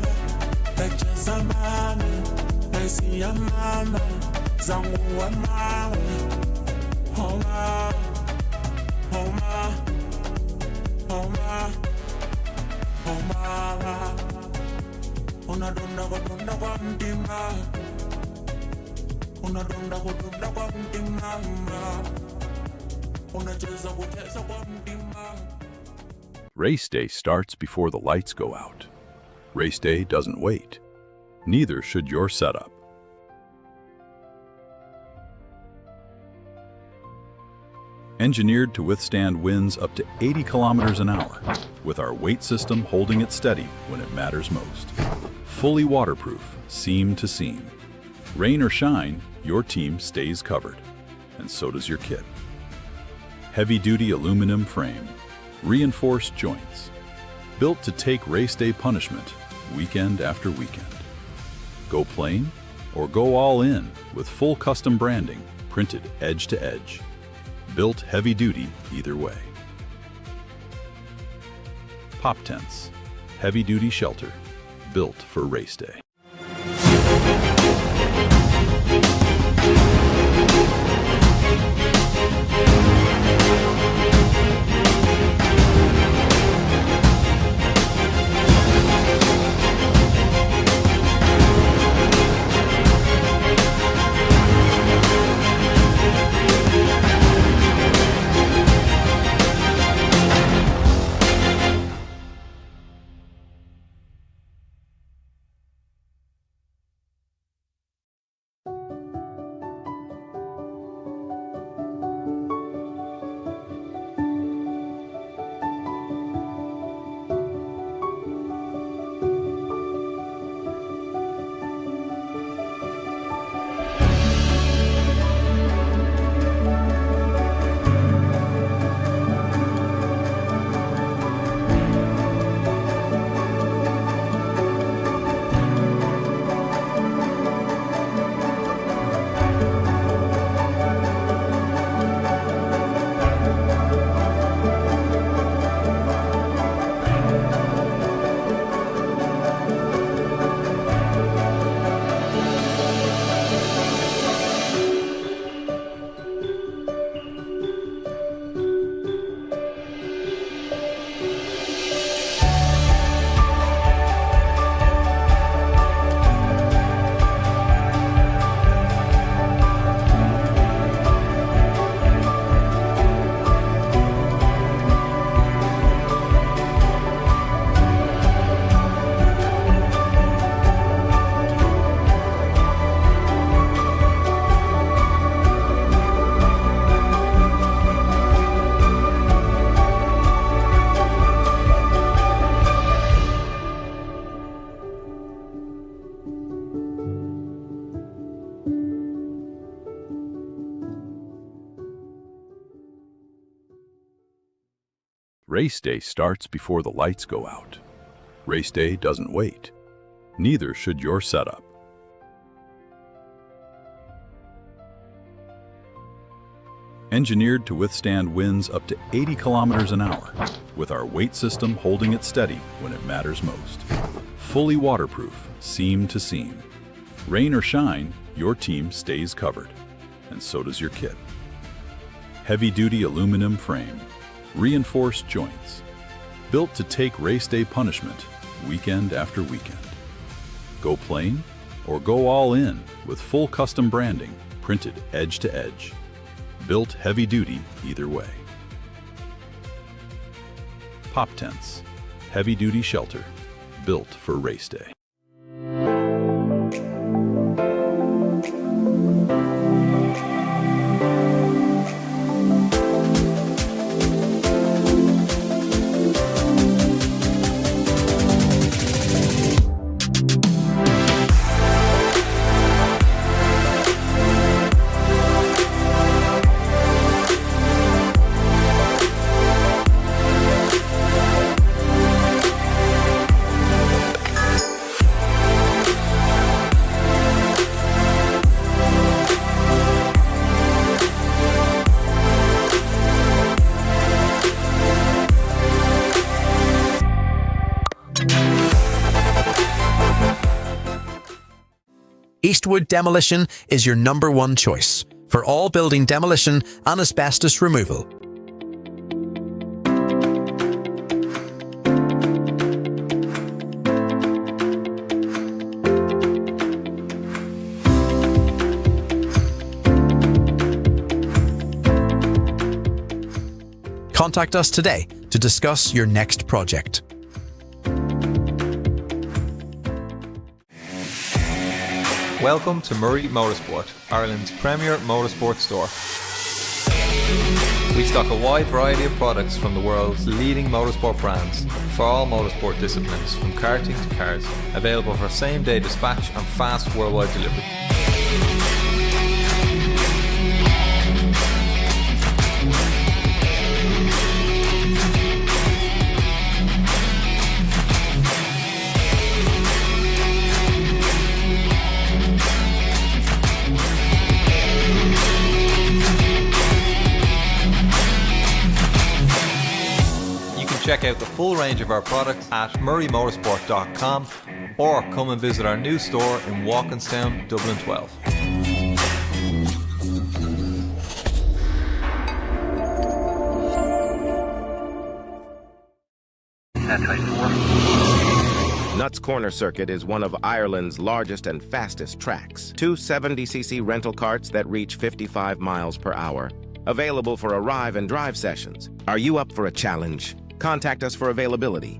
najaza mama naisia mama zangu wa mawe homa homa homa homa unadonda kwa mtima unadonda kwa mtima unacheza kwa mtima. Race day starts before the lights go out. Race day doesn't wait. Neither should your setup. Engineered to withstand winds up to 80 kilometers an hour, with our weight system holding it steady when it matters most. Fully waterproof, seam to seam. Rain or shine, your team stays covered, and so does your kit. Heavy-duty aluminum frame, reinforced joints, built to take race day punishment weekend after weekend. Go plain or go all in with full custom branding printed edge to edge. Built heavy-duty either way. Pop tents, heavy-duty shelter, built for race day. Race day starts before the lights go out. Race day doesn't wait. Neither should your setup. Engineered to withstand winds up to 80 kilometers an hour, with our weight system holding it steady when it matters most. Fully waterproof, seam to seam. Rain or shine, your team stays covered, and so does your kit. Heavy-duty aluminum frame, reinforced joints, built to take race day punishment weekend after weekend. Go plain or go all in with full custom branding printed edge to edge. Built heavy duty either way. Pop tents, heavy duty shelter, built for race day. Eastwood Demolition is your #1 choice for all building demolition and asbestos removal. Contact us today to discuss your next project. Welcome to NI Motorsport, Ireland's premier motorsport store. We stock a wide variety of products from the world's leading motorsport brands for all motorsport disciplines, from karting to cars, available for same-day dispatch and fast worldwide delivery. Check out the full range of our products at murraymotorsport.com or come and visit our new store in Walkinstown, Dublin 12. Nuts Corner Circuit is one of Ireland's largest and fastest tracks. Two 70cc rental carts that reach 55 miles per hour. Available for arrive and drive sessions. Are you up for a challenge? Contact us for availability.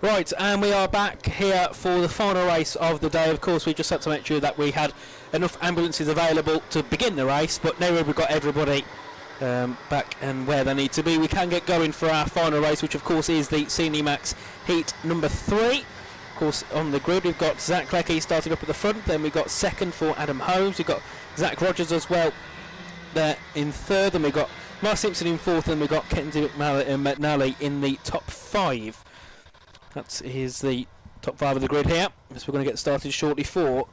Right, and we are back here for the final race of the day. Of course, we just had to make sure that we had enough ambulances available to begin the race, but now we've got everybody back and where they need to be. We can get going for our final race, which of course is the NI Max Heat number 3. Of course, on the grid we've got Zach Leckie starting up at the front, then we've got second for Adam Holmes, we've got Zach Rogers as well there in third, and we've got Mark Simpson in fourth, and we've got Kenzie McNally in the top 5. That is the top 5 of the grid here. So we're going to get started shortly for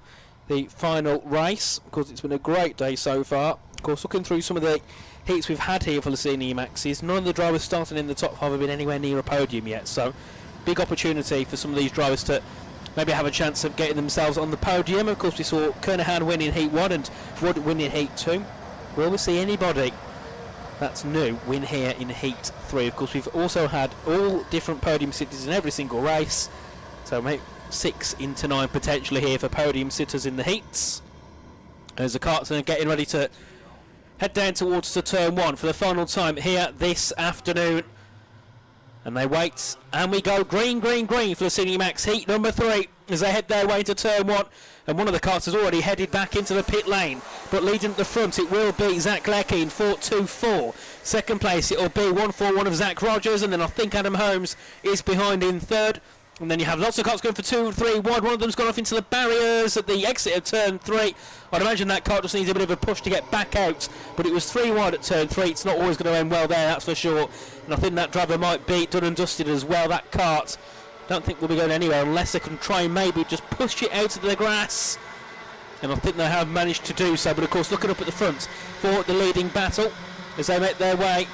the final race. Of course, it's been a great day so far. Of course, looking through some of the heats we've had here for the NI Maxes, none of the drivers starting in the top 5 have been anywhere near a podium yet. So, big opportunity for some of these drivers to maybe have a chance of getting themselves on the podium. Of course, we saw Kernahan win in Heat 1 and Wood win in Heat 2. Will we see anybody that's new win here in Heat 3? Of course, we've also had all different podium sitters in every single race, so maybe 6 into 9 potentially here for podium sitters in the heats. As the karts are getting ready to head down towards the turn 1 for the final time here this afternoon. And they wait, and we go green, green, green for the NI Max Heat number 3 as they head their way to turn 1. And one of the cars has already headed back into the pit lane, but leading at the front it will be Zach Leckie in 4.24. Second place it will be 1.41 of Zach Rogers, and then I think Adam Holmes is behind in third. And then you have lots of cars going for 2, 3 wide. One of them's gone off into the barriers at the exit of turn 3. I'd imagine that car just needs a bit of a push to get back out, but it was 3 wide at turn 3. It's not always going to end well there, that's for sure. And I think that driver might be done and dusted as well. That kart, don't think we'll be going anywhere unless they can try and maybe just push it out of the grass. And I think they have managed to do so. But of course, looking up at the front for the leading battle as they make their way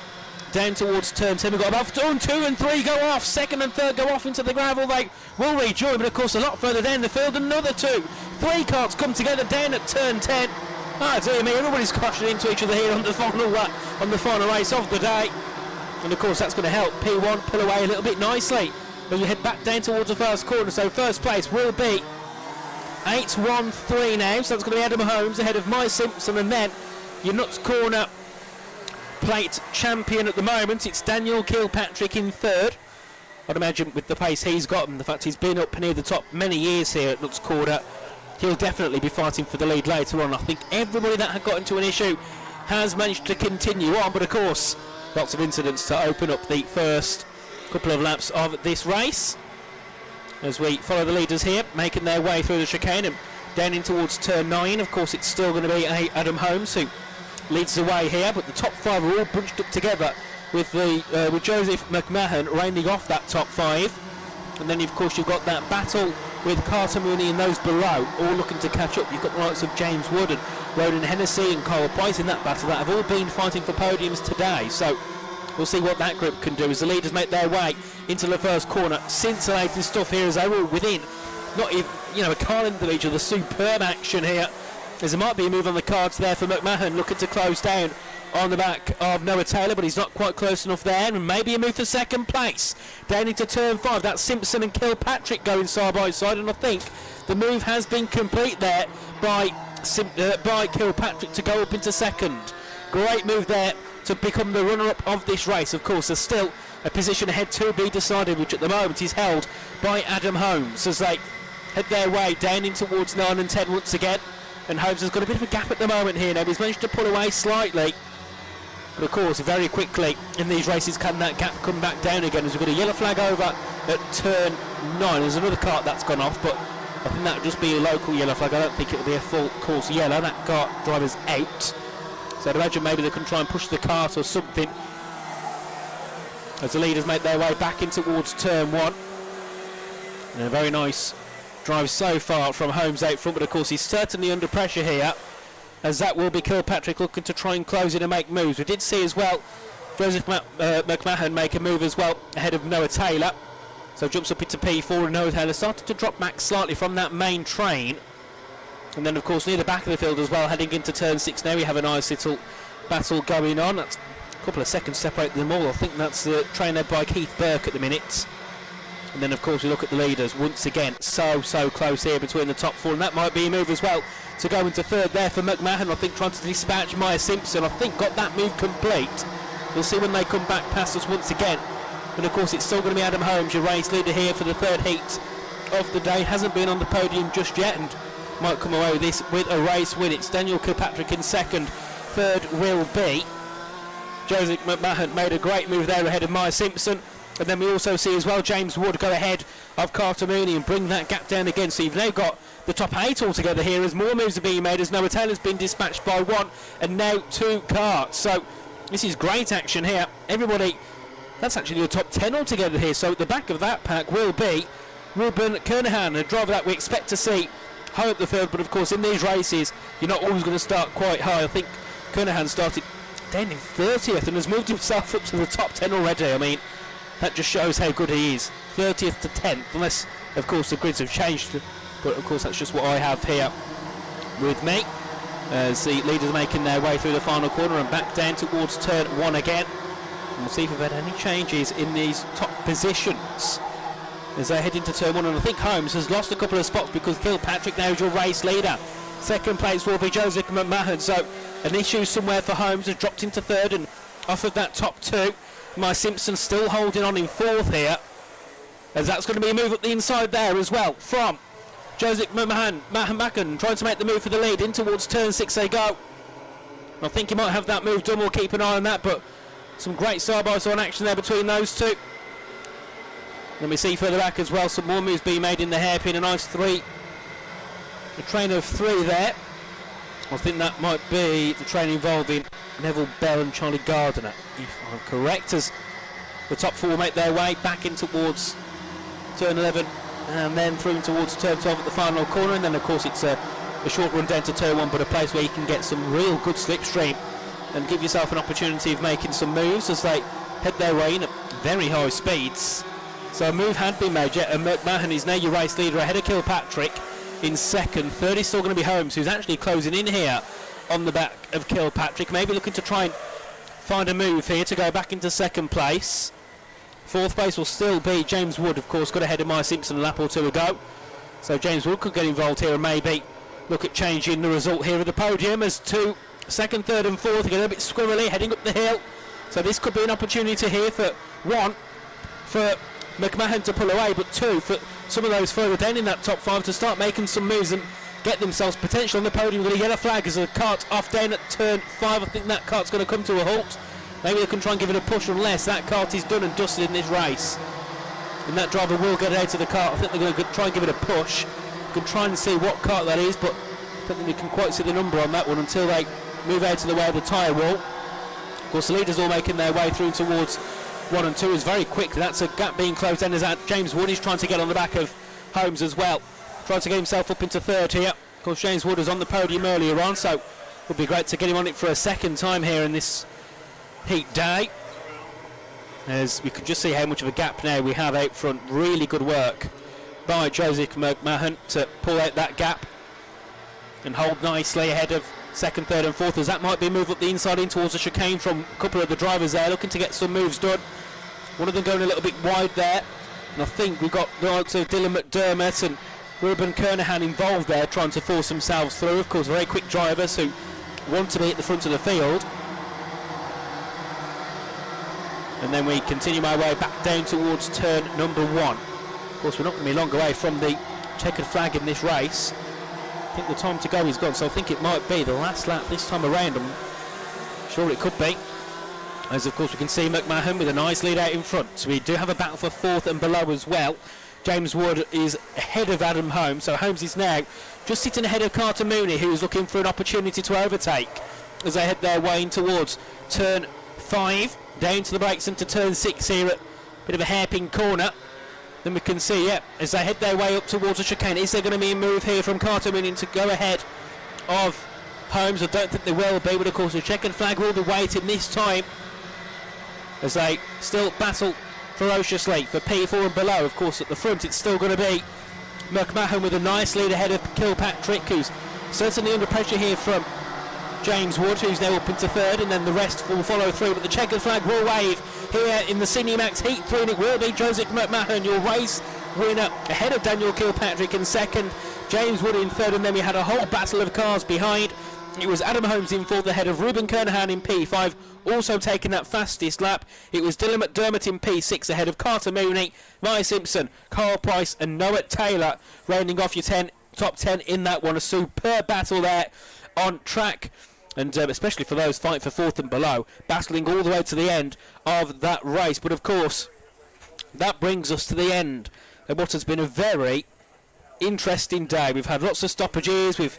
down towards turn 10. We've got about 2 and 3 go off. Second and third go off into the gravel. They will rejoin, but of course a lot further down the field, another 2. 3 karts come together down at turn 10. Ah, dear me, everybody's crashing into each other here on the final race of the day. And of course that's going to help P1 pull away a little bit nicely as we head back down towards the first corner. So first place will be 8.13 now, so that's going to be Adam Holmes ahead of Mike Simpson, and then your Nuts Corner plate champion at the moment, it's Daniel Kilpatrick in third. I'd imagine with the pace he's got and the fact he's been up near the top many years here at Nuts Corner, he'll definitely be fighting for the lead later on. I think everybody that had got into an issue has managed to continue on, but of course lots of incidents to open up the first couple of laps of this race as we follow the leaders here making their way through the chicane and down in towards turn 9. Of course it's still going to be Adam Holmes who leads the way here, but the top 5 are all bunched up together with Joseph McMahon reigning off that top 5. And then of course you've got that battle with Carter Mooney and those below all looking to catch up. You've got the likes of James Wood and Ronan Hennessy and Kyle Price in that battle that have all been fighting for podiums today. So we'll see what that group can do as the leaders make their way into the first corner. Scintillating stuff here as they were within not even a car into each other. Superb action here as there might be a move on the cards there for McMahon looking to close down on the back of Noah Taylor, but he's not quite close enough there, and maybe a move for second place down into turn 5. That's Simpson and Kilpatrick going side by side, and I think the move has been complete there by Kilpatrick to go up into second. Great move there to become the runner-up of this race. Of course there's still a position ahead to be decided, which at the moment is held by Adam Holmes as they head their way down in towards 9 and 10 once again. And Holmes has got a bit of a gap at the moment here now. He's managed to pull away slightly. But of course, very quickly in these races can that gap come back down again as we've got a yellow flag over at turn 9. There's another kart that's gone off, but I think that would just be a local yellow flag. I don't think it'll be a full course yellow. That kart driver's out. So I'd imagine maybe they can try and push the kart or something as the leaders make their way back in towards turn 1. And a very nice drive so far from Holmes out front, but of course he's certainly under pressure here as that will be Kilpatrick looking to try and close it and make moves. We did see as well Joseph McMahon make a move as well ahead of Noah Taylor, so jumps up into P4 and Noah Taylor started to drop back slightly from that main train. And then of course near the back of the field as well, heading into turn 6 now, we have a nice little battle going on. That's a couple of seconds separate them all. I think that's the train led by Keith Burke at the minute. And then of course we look at the leaders once again, so close here between the top 4, and that might be a move as well to go into third there for McMahon. I think trying to dispatch Maya Simpson, I think got that move complete. We'll see when they come back past us once again And of course it's still going to be Adam Holmes, your race leader here for the third heat of the day. Hasn't been on the podium just yet and might come away with this with a race win. It's Daniel Kilpatrick in second. Third will be Joseph McMahon. Made a great move there ahead of Maya Simpson. And then we also see as well James Wood go ahead of Carter Mooney and bring that gap down again. So you've now got the top 8 altogether here as more moves are being made, as Noah Taylor's been dispatched by 1 and now 2 karts. So this is great action here. Everybody, that's actually the top 10 altogether here. So at the back of that pack will be Ruben Kernahan, a driver that we expect to see high up the field. But of course in these races you're not always going to start quite high. I think Kernahan started down in 30th and has moved himself up to the top 10 already. I mean, that just shows how good he is. 30th to 10th, unless of course the grids have changed, but of course that's just what I have here with me as the leaders making their way through the final corner and back down towards turn 1 again. And we'll see if we've had any changes in these top positions as they head into turn 1. And I think Holmes has lost a couple of spots because Kilpatrick now is your race leader. Second place will be Joseph McMahon, so an issue somewhere for Holmes, has dropped into third and off of that top 2. My Simpson still holding on in 4th here, as that's going to be a move up the inside there as well from Joseph McMahon trying to make the move for the lead. In towards turn 6 they go. I think he might have that move done. We'll keep an eye on that, but some great side-by-side action there between those two. Then we see further back as well some more moves being made in the hairpin. A nice 3, a train of 3 there. I think that might be the train involving Neville Bell and Charlie Gardiner, if I'm correct, as the top 4 make their way back in towards turn 11 and then through towards turn 12 at the final corner. And then of course it's a short run down to turn 1, but a place where you can get some real good slipstream and give yourself an opportunity of making some moves as they head their way in at very high speeds. So a move had been made yet, and McMahon is now your race leader ahead of Kilpatrick in second. Third is still going to be Holmes, who's actually closing in here on the back of Kilpatrick, maybe looking to try and find a move here to go back into second place. 4th place will still be James Wood, of course, got ahead of Maya Simpson a lap or 2 ago. So James Wood could get involved here and maybe look at changing the result here at the podium, as 2, 2nd, 3rd and 4th get a bit squirrely heading up the hill. So this could be an opportunity here for 1, for McMahon to pull away, but 2, for some of those further down in that top 5 to start making some moves and get themselves potential on the podium. We're going to get a flag as a kart off down at turn 5. I think that kart's going to come to a halt. Maybe they can try and give it a push, unless that kart is done and dusted in this race. And that driver will get out of the kart. I think they're going to try and give it a push. We can try and see what kart that is, but I don't think we can quite see the number on that one until they move out of the way of the tyre wall. Of course, the leaders all making their way through towards 1 and 2 is very quick. That's a gap being closed in as that James Wood is trying to get on the back of Holmes as well. Trying to get himself up into 3rd here. Of course, James Wood was on the podium earlier on, so it would be great to get him on it for a second time here in this heat day. As we can just see how much of a gap now we have out front. Really good work by Joseph McMahon to pull out that gap and hold nicely ahead of 2nd, 3rd and 4th, as that might be a move up the inside in towards the chicane from a couple of the drivers there looking to get some moves done. One of them going a little bit wide there, and I think we've got the likes of Dylan McDermott and Ruben Kernahan involved there trying to force themselves through. Of course, very quick drivers who want to be at the front of the field. And then we continue our way back down towards turn number 1. Of course, we're not going to be long away from the checkered flag in this race. I think the time to go is gone, so I think it might be the last lap this time around. I'm sure it could be, as of course we can see McMahon with a nice lead out in front. So we do have a battle for 4th and below as well. James Wood is ahead of Adam Holmes, so Holmes is now just sitting ahead of Carter Mooney, who is looking for an opportunity to overtake as they head their way in towards turn 5, down to the brakes into turn 6 here at a bit of a hairpin corner. Then we can see, as they head their way up towards the chicane, is there going to be a move here from Carter Mooney to go ahead of Holmes? I don't think there will be, but of course the checkered flag will be waiting this time as they still battle ferociously for P4 and below. Of course, at the front it's still going to be McMahon with a nice lead ahead of Kilpatrick, who's certainly under pressure here from James Wood, who's now up into 3rd, and then the rest will follow through. But the checkered flag will wave here in the Cinemax Heat 3, and it will be Joseph McMahon, your race winner, ahead of Daniel Kilpatrick in 2nd, James Wood in 3rd, and then we had a whole battle of cars behind It was Adam Holmes in fourth ahead of Ruben Kernahan in P5, also taking that fastest lap. It was Dylan McDermott in P6 ahead of Carter Mooney, Maya Simpson, Carl Price and Noah Taylor, rounding off your top 10 in that one. A superb battle there on track, and especially for those fighting for fourth and below, battling all the way to the end of that race. But of course, that brings us to the end of what has been a very interesting day. We've had lots of stoppages. We've,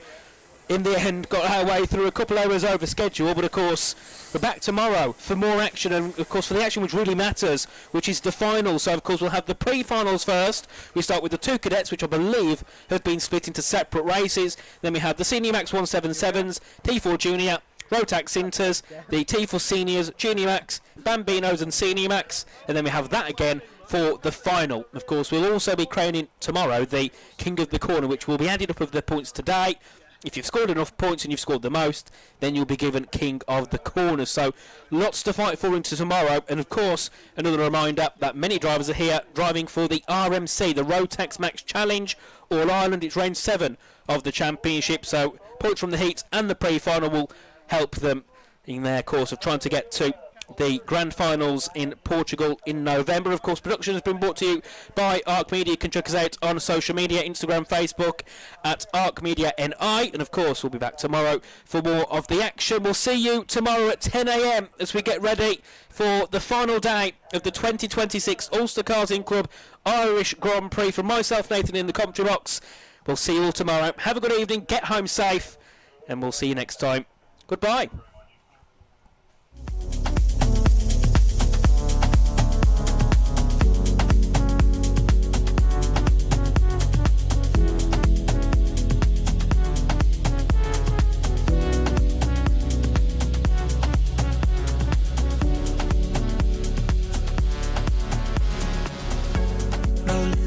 in the end, got our way through a couple hours over schedule, but of course we're back tomorrow for more action, and of course for the action which really matters, which is the finals. So of course we'll have the pre-finals first. We start with the two cadets, which I believe have been split into separate races. Then we have the Senior Max 177s, T4 Junior, Rotax Inters, the T4 Seniors, Junior Max, Bambinos and Senior Max, and then we have that again for the final. Of course we'll also be crowning tomorrow the King of the Corner, which will be added up of the points today. If you've scored enough points and you've scored the most, then you'll be given King of the Corner. So lots to fight for into tomorrow. And of course, another reminder that many drivers are here driving for the RMC, the Rotax Max Challenge All Ireland. It's round 7 of the championship. So points from the heats and the pre-final will help them in their course of trying to get to the grand finals in Portugal in November. Of course, production has been brought to you by Arc Media. You can check us out on social media, Instagram, Facebook at Arc Media NI, and of course we'll be back tomorrow for more of the action. We'll see you tomorrow at 10 a.m. as we get ready for the final day of the 2026 Ulster Karting Club Irish Grand Prix. From myself, Nathan, in the commentary box, we'll see you all tomorrow. Have a good evening, get home safe, and we'll see you next time. Goodbye.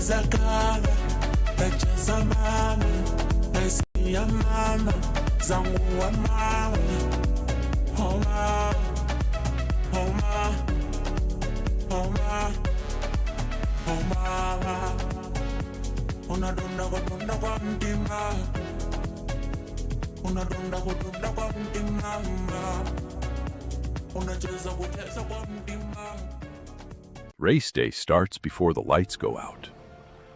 Zakala, lecha mama, nasiya mama, zangu wa mama, homa, homa, homa, homa, unadonda kwa mtima, unadonda kwa mtima, unacheza kwa mtima. Race day starts before the lights go out.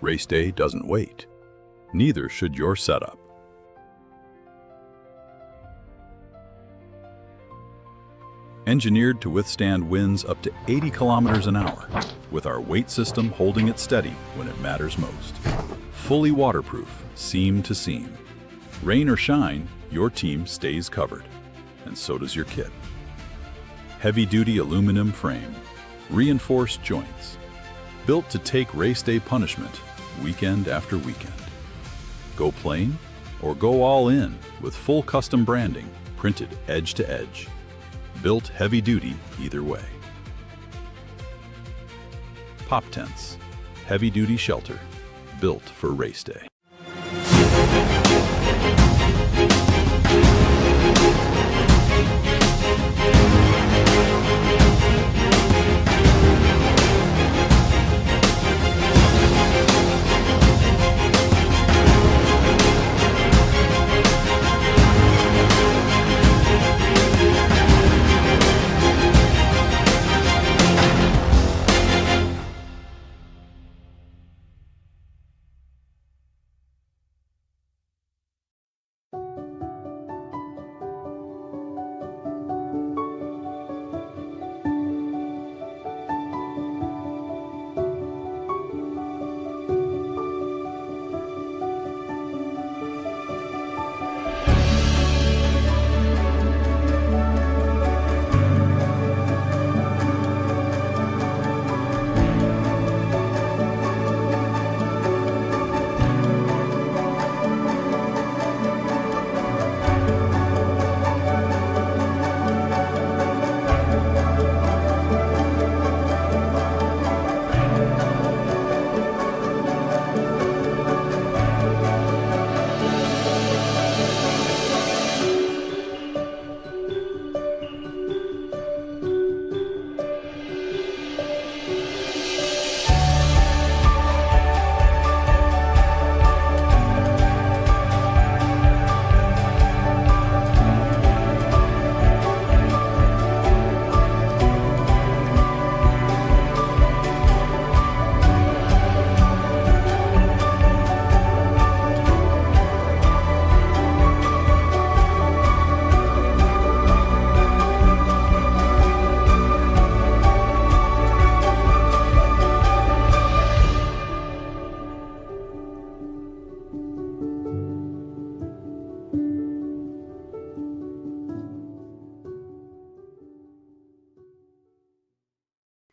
Race day doesn't wait. Neither should your setup. Engineered to withstand winds up to 80 kilometers an hour, with our weight system holding it steady when it matters most. Fully waterproof, seam to seam. Rain or shine, your team stays covered, and so does your kit. Heavy-duty aluminum frame, reinforced joints, built to take race day punishment weekend after weekend. Go plain or go all in with full custom branding printed edge to edge. Built heavy duty either way. Pop tents, heavy duty shelter, built for race day.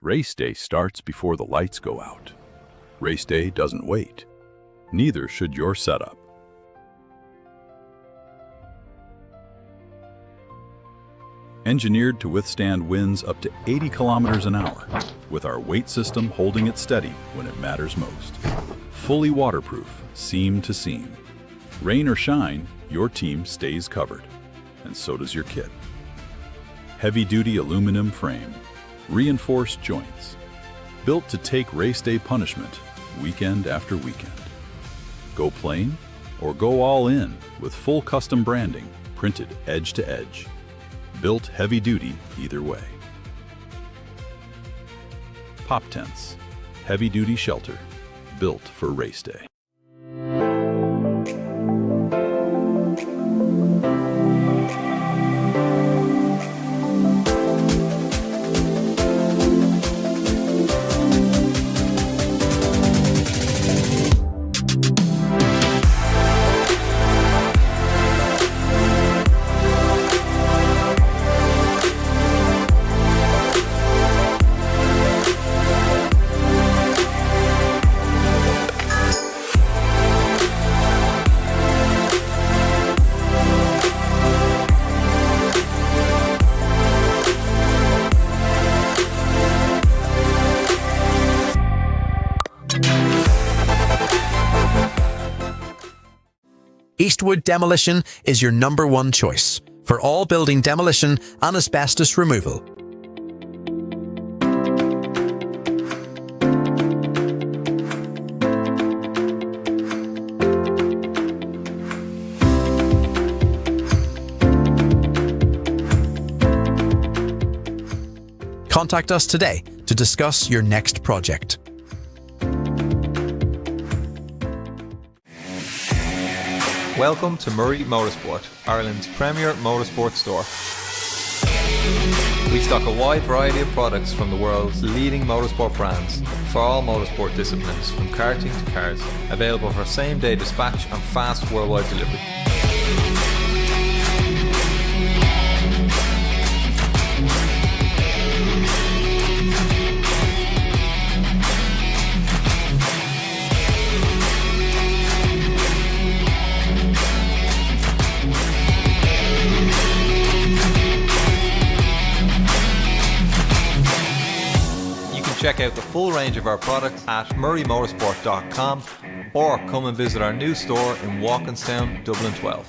Race day starts before the lights go out. Race day doesn't wait. Neither should your setup. Engineered to withstand winds up to 80 kilometers an hour, with our weight system holding it steady when it matters most. Fully waterproof, seam to seam. Rain or shine, your team stays covered, and so does your kit. Heavy-duty aluminum frame, reinforced joints, built to take race day punishment weekend after weekend. Go plain or go all in with full custom branding printed edge to edge. Built heavy-duty either way. Pop tents, heavy-duty shelter, built for race day. Eastwood Demolition is your #1 choice for all building demolition and asbestos removal. Contact us today to discuss your next project. Welcome to NI Motorsport, Ireland's premier motorsport store. We stock a wide variety of products from the world's leading motorsport brands for all motorsport disciplines, from karting to cars, available for same-day dispatch and fast worldwide delivery. Check out the full range of our products at murraymotorsport.com or come and visit our new store in Walkinstown, Dublin 12.